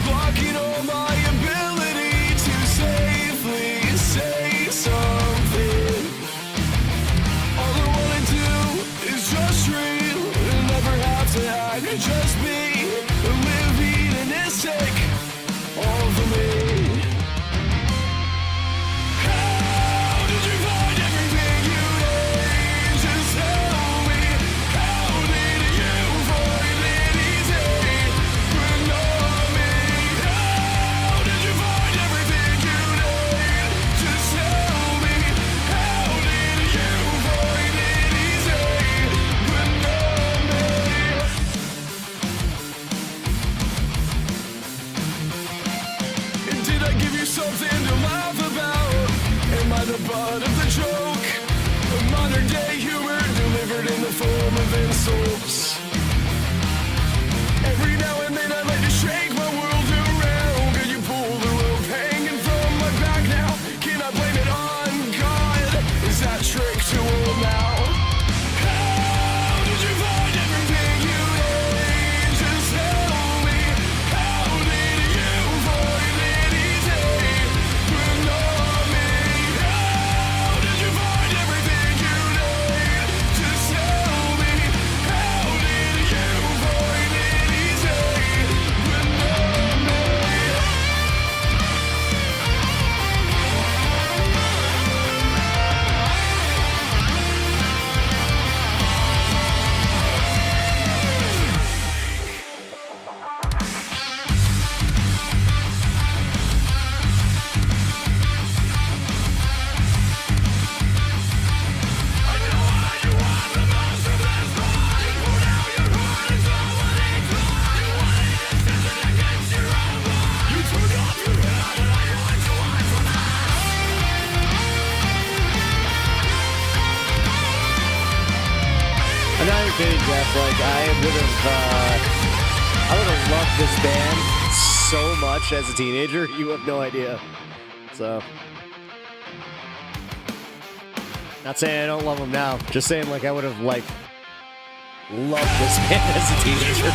blocking all my ability to safely say something. All I wanna do is just dream, never have to act, just be. Living in this take, all for me. How did you find everything you need? Just tell me. How did you find it easy? But not me. How did you find everything you need? Just tell me. How did you find it easy? But not me. Did I give you something to laugh about? Am I the butt of the joke? Modern day humor delivered in the form of insults. Every now and then I like to shake my world around. Can you pull the rope hanging from my back now? Can I blame it on God? Is that trick too old now? How did you find everything you need? Just tell me. How did you find it easy? But not me. How did you find everything you need? Just tell me. How did you find it easy? But not me. I'm not even kidding, Jeff. Like I would have loved this band so much as a teenager. You have no idea. So, not saying I don't love them now. Just saying, like I would have like loved this band as a teenager.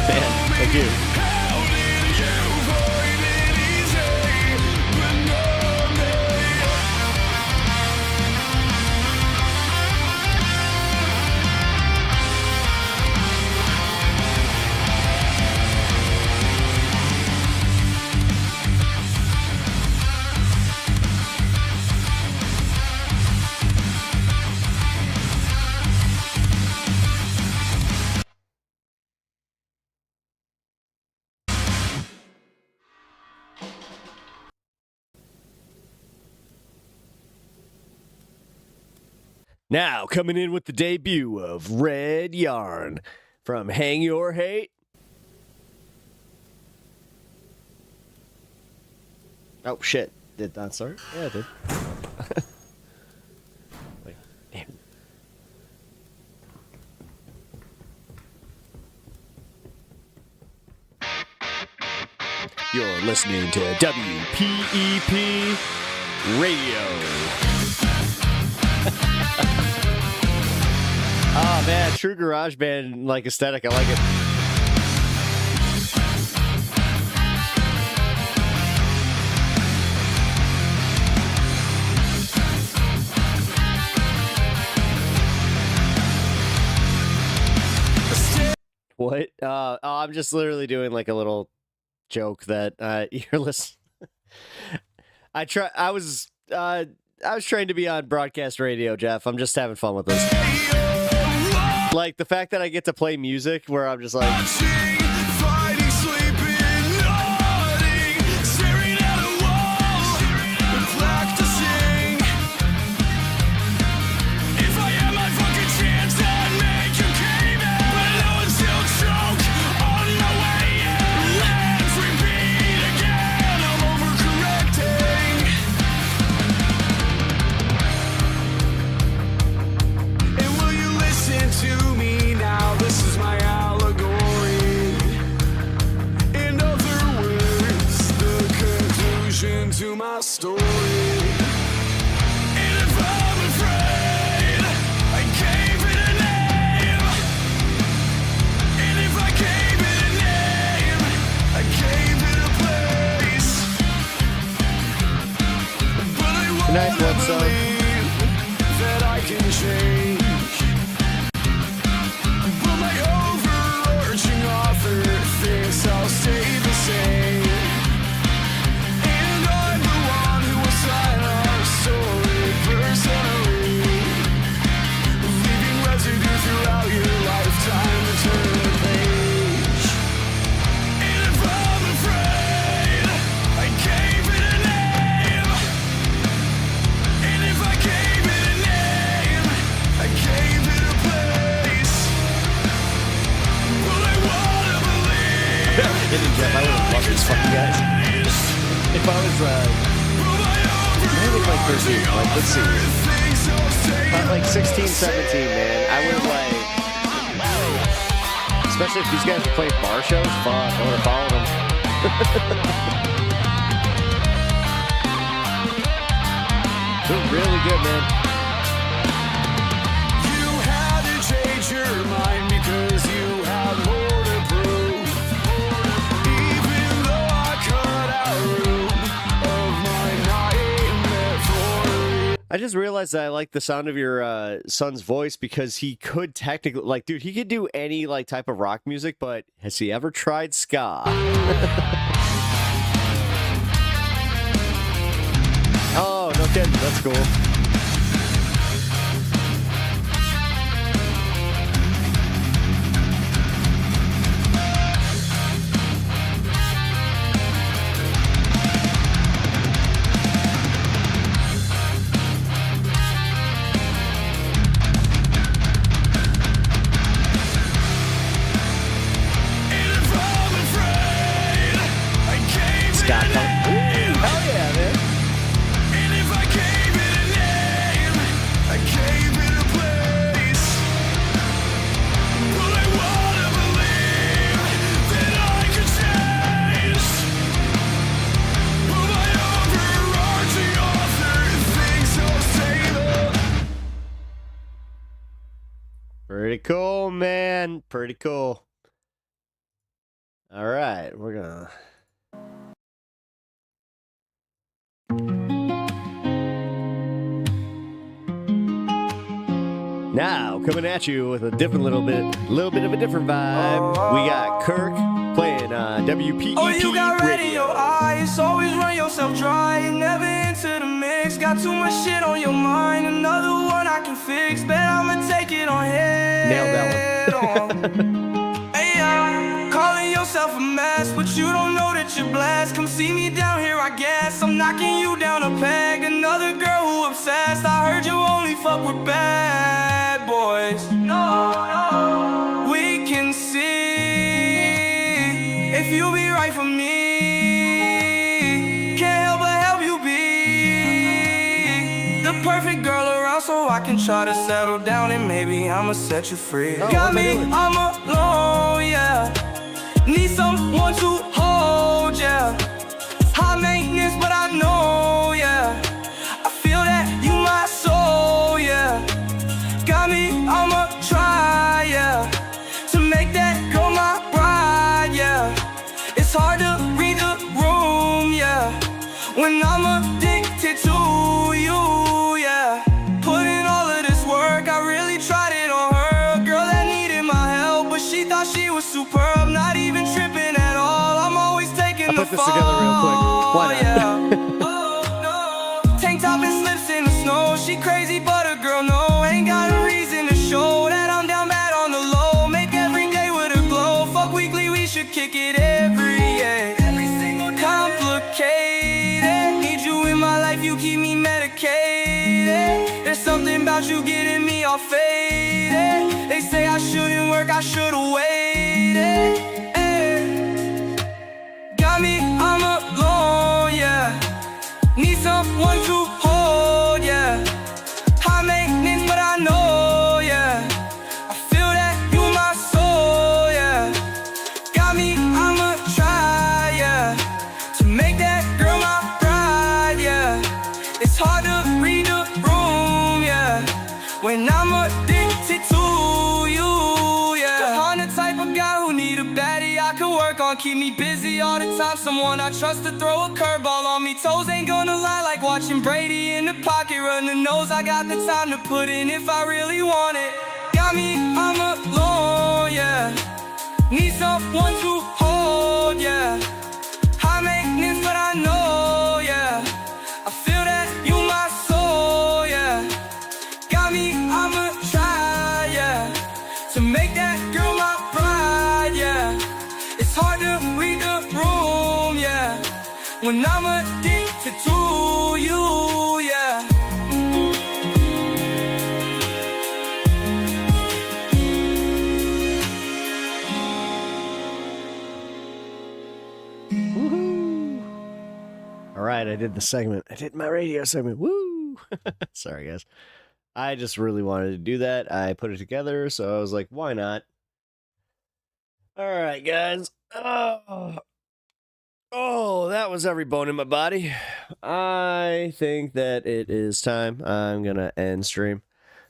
Man, thank you. Now, coming in with the debut of Red Yarn from Hang Your Hate. Oh, shit. Did that start? Yeah, it did. Wait, damn. You're listening to WPEP Radio. Oh man, true garage band like aesthetic. I like it. What? I'm just literally doing like a little joke that you're listening. I was trying to be on broadcast radio, Jeff. I'm just having fun with this. Like the fact that I get to play music where I'm just like Fighting, sleeping, nodding, staring at a wall, practicing. If I had my fucking chance, I'd make you cave in. But no one still choke on my way in. Let's repeat again. I'm overcorrecting. And will you listen to me now? This is my allegory. In other words, the conclusion to my story. And if I'm afraid, I gave it a name. And if I gave it a name, I gave it a place. But I Good night, wanna Bloodstone. believe that I can change. But my overarching author thinks I'll stay the same. And I'm the one who will sign our story personally, leaving residue throughout your lifetime to turn the page. And if I'm afraid, I gave it a name. And if I gave it a name, I gave it a place. Well, I wanna believe. Jeff, I would have loved these fucking guys. If I was maybe like 13, like let's see, about like 16, 17, man, I would have like, especially if these guys were playing bar shows, fuck, I would have followed them. They're really good, man. You had to change your mind because you had more to prove. Even though I cut out room of my nightmare for you. I just realized that I like the sound of your son's voice because he could technically, like, dude, he could do any like type of rock music, but has he ever tried ska? Oh, no kidding. That's cool. Scott, hell yeah, man. And if I gave it a name, I gave it a place. Well, I wanna believe that I could change. But my overarching author thinks I'll stay the. Pretty cool, man. Pretty cool. All right, we're gonna. Now, coming at you with a different little bit of a different vibe. We got Kirk playing WPEP Oh, you got red in your Radio. eyes, always run yourself dry, never into the mix. Got too much shit on your mind, another one I can fix. Bet I'ma take it on head. Nailed that one. Hey, calling yourself yourself a mess, but you don't know that you're blessed. Come see me down here, I guess. I'm knocking you down a peg. Another girl who obsessed. I heard you only fuck with bad boys. No, we can see if you be right for me. Can't help but help you be the perfect girl around, so I can try to settle down and maybe I'ma set you free. Got me, I'm alone, yeah. Need someone to hold, yeah. High maintenance, but I know, yeah. I feel that you my soul, yeah. Got me, I'ma try, yeah, to make that girl my bride, yeah. It's hard to read the room, yeah, when I'm addicted to you, yeah. Put in all of this work, I really tried it on her. A girl that needed my help, but she thought she was superb. Not even tripping at all, I'm always taking the fall. Put this together real quick. Why not? Tank top and slips in the snow. She crazy, but a girl no. Ain't got a reason to show that I'm down bad on the low. Make every day with a glow. Fuck weekly, we should kick it every day. Every single day. Complicated. Need you in my life, you keep me medicated. There's something about you getting me all faded. They say I shouldn't work, I should've waited. Got me, I'm alone, yeah. Need someone to hold, yeah. High maintenance, but I know, yeah. I feel that you my soul, yeah. Got me, I'ma try, yeah, to make that girl my bride, yeah. It's hard to read the room, yeah, when I'm addicted to you, yeah. I'm the type of guy who need a baddie I could work on. Keep me busy all the time, someone I trust to throw a curveball on me. Toes ain't gonna lie, like watching Brady in the pocket, run the nose. I got the time to put in if I really want it. Got me, I'm alone, yeah. Need someone to hold, yeah. High maintenance, but I know, yeah. I feel that you my soul, yeah. Got me, I'ma try, yeah, to make that girl my bride, yeah. It's hard to read the room, yeah, when I'm addicted to you, yeah. Woohoo! All right, I did the segment. I did my radio segment. Woo! Sorry, guys. I just really wanted to do that. I put it together, so I was like, why not? All right, guys. Oh, that was every bone in my body. I think that it is time. I'm going to end stream.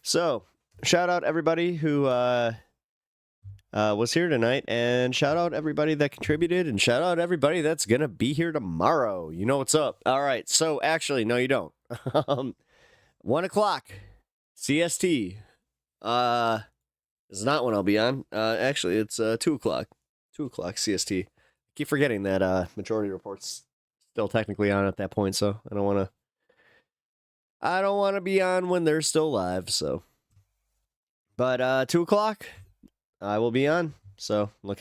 So, shout out everybody who was here tonight, and shout out everybody that contributed, and shout out everybody that's going to be here tomorrow. You know what's up. All right, so actually, no, you don't. 1 o'clock CST is not when I'll be on. Actually, it's 2 o'clock. 2 o'clock CST. Keep forgetting that Majority Report's still technically on at that point, so I don't want to be on when they're still live, so. But 2 o'clock, I will be on, so look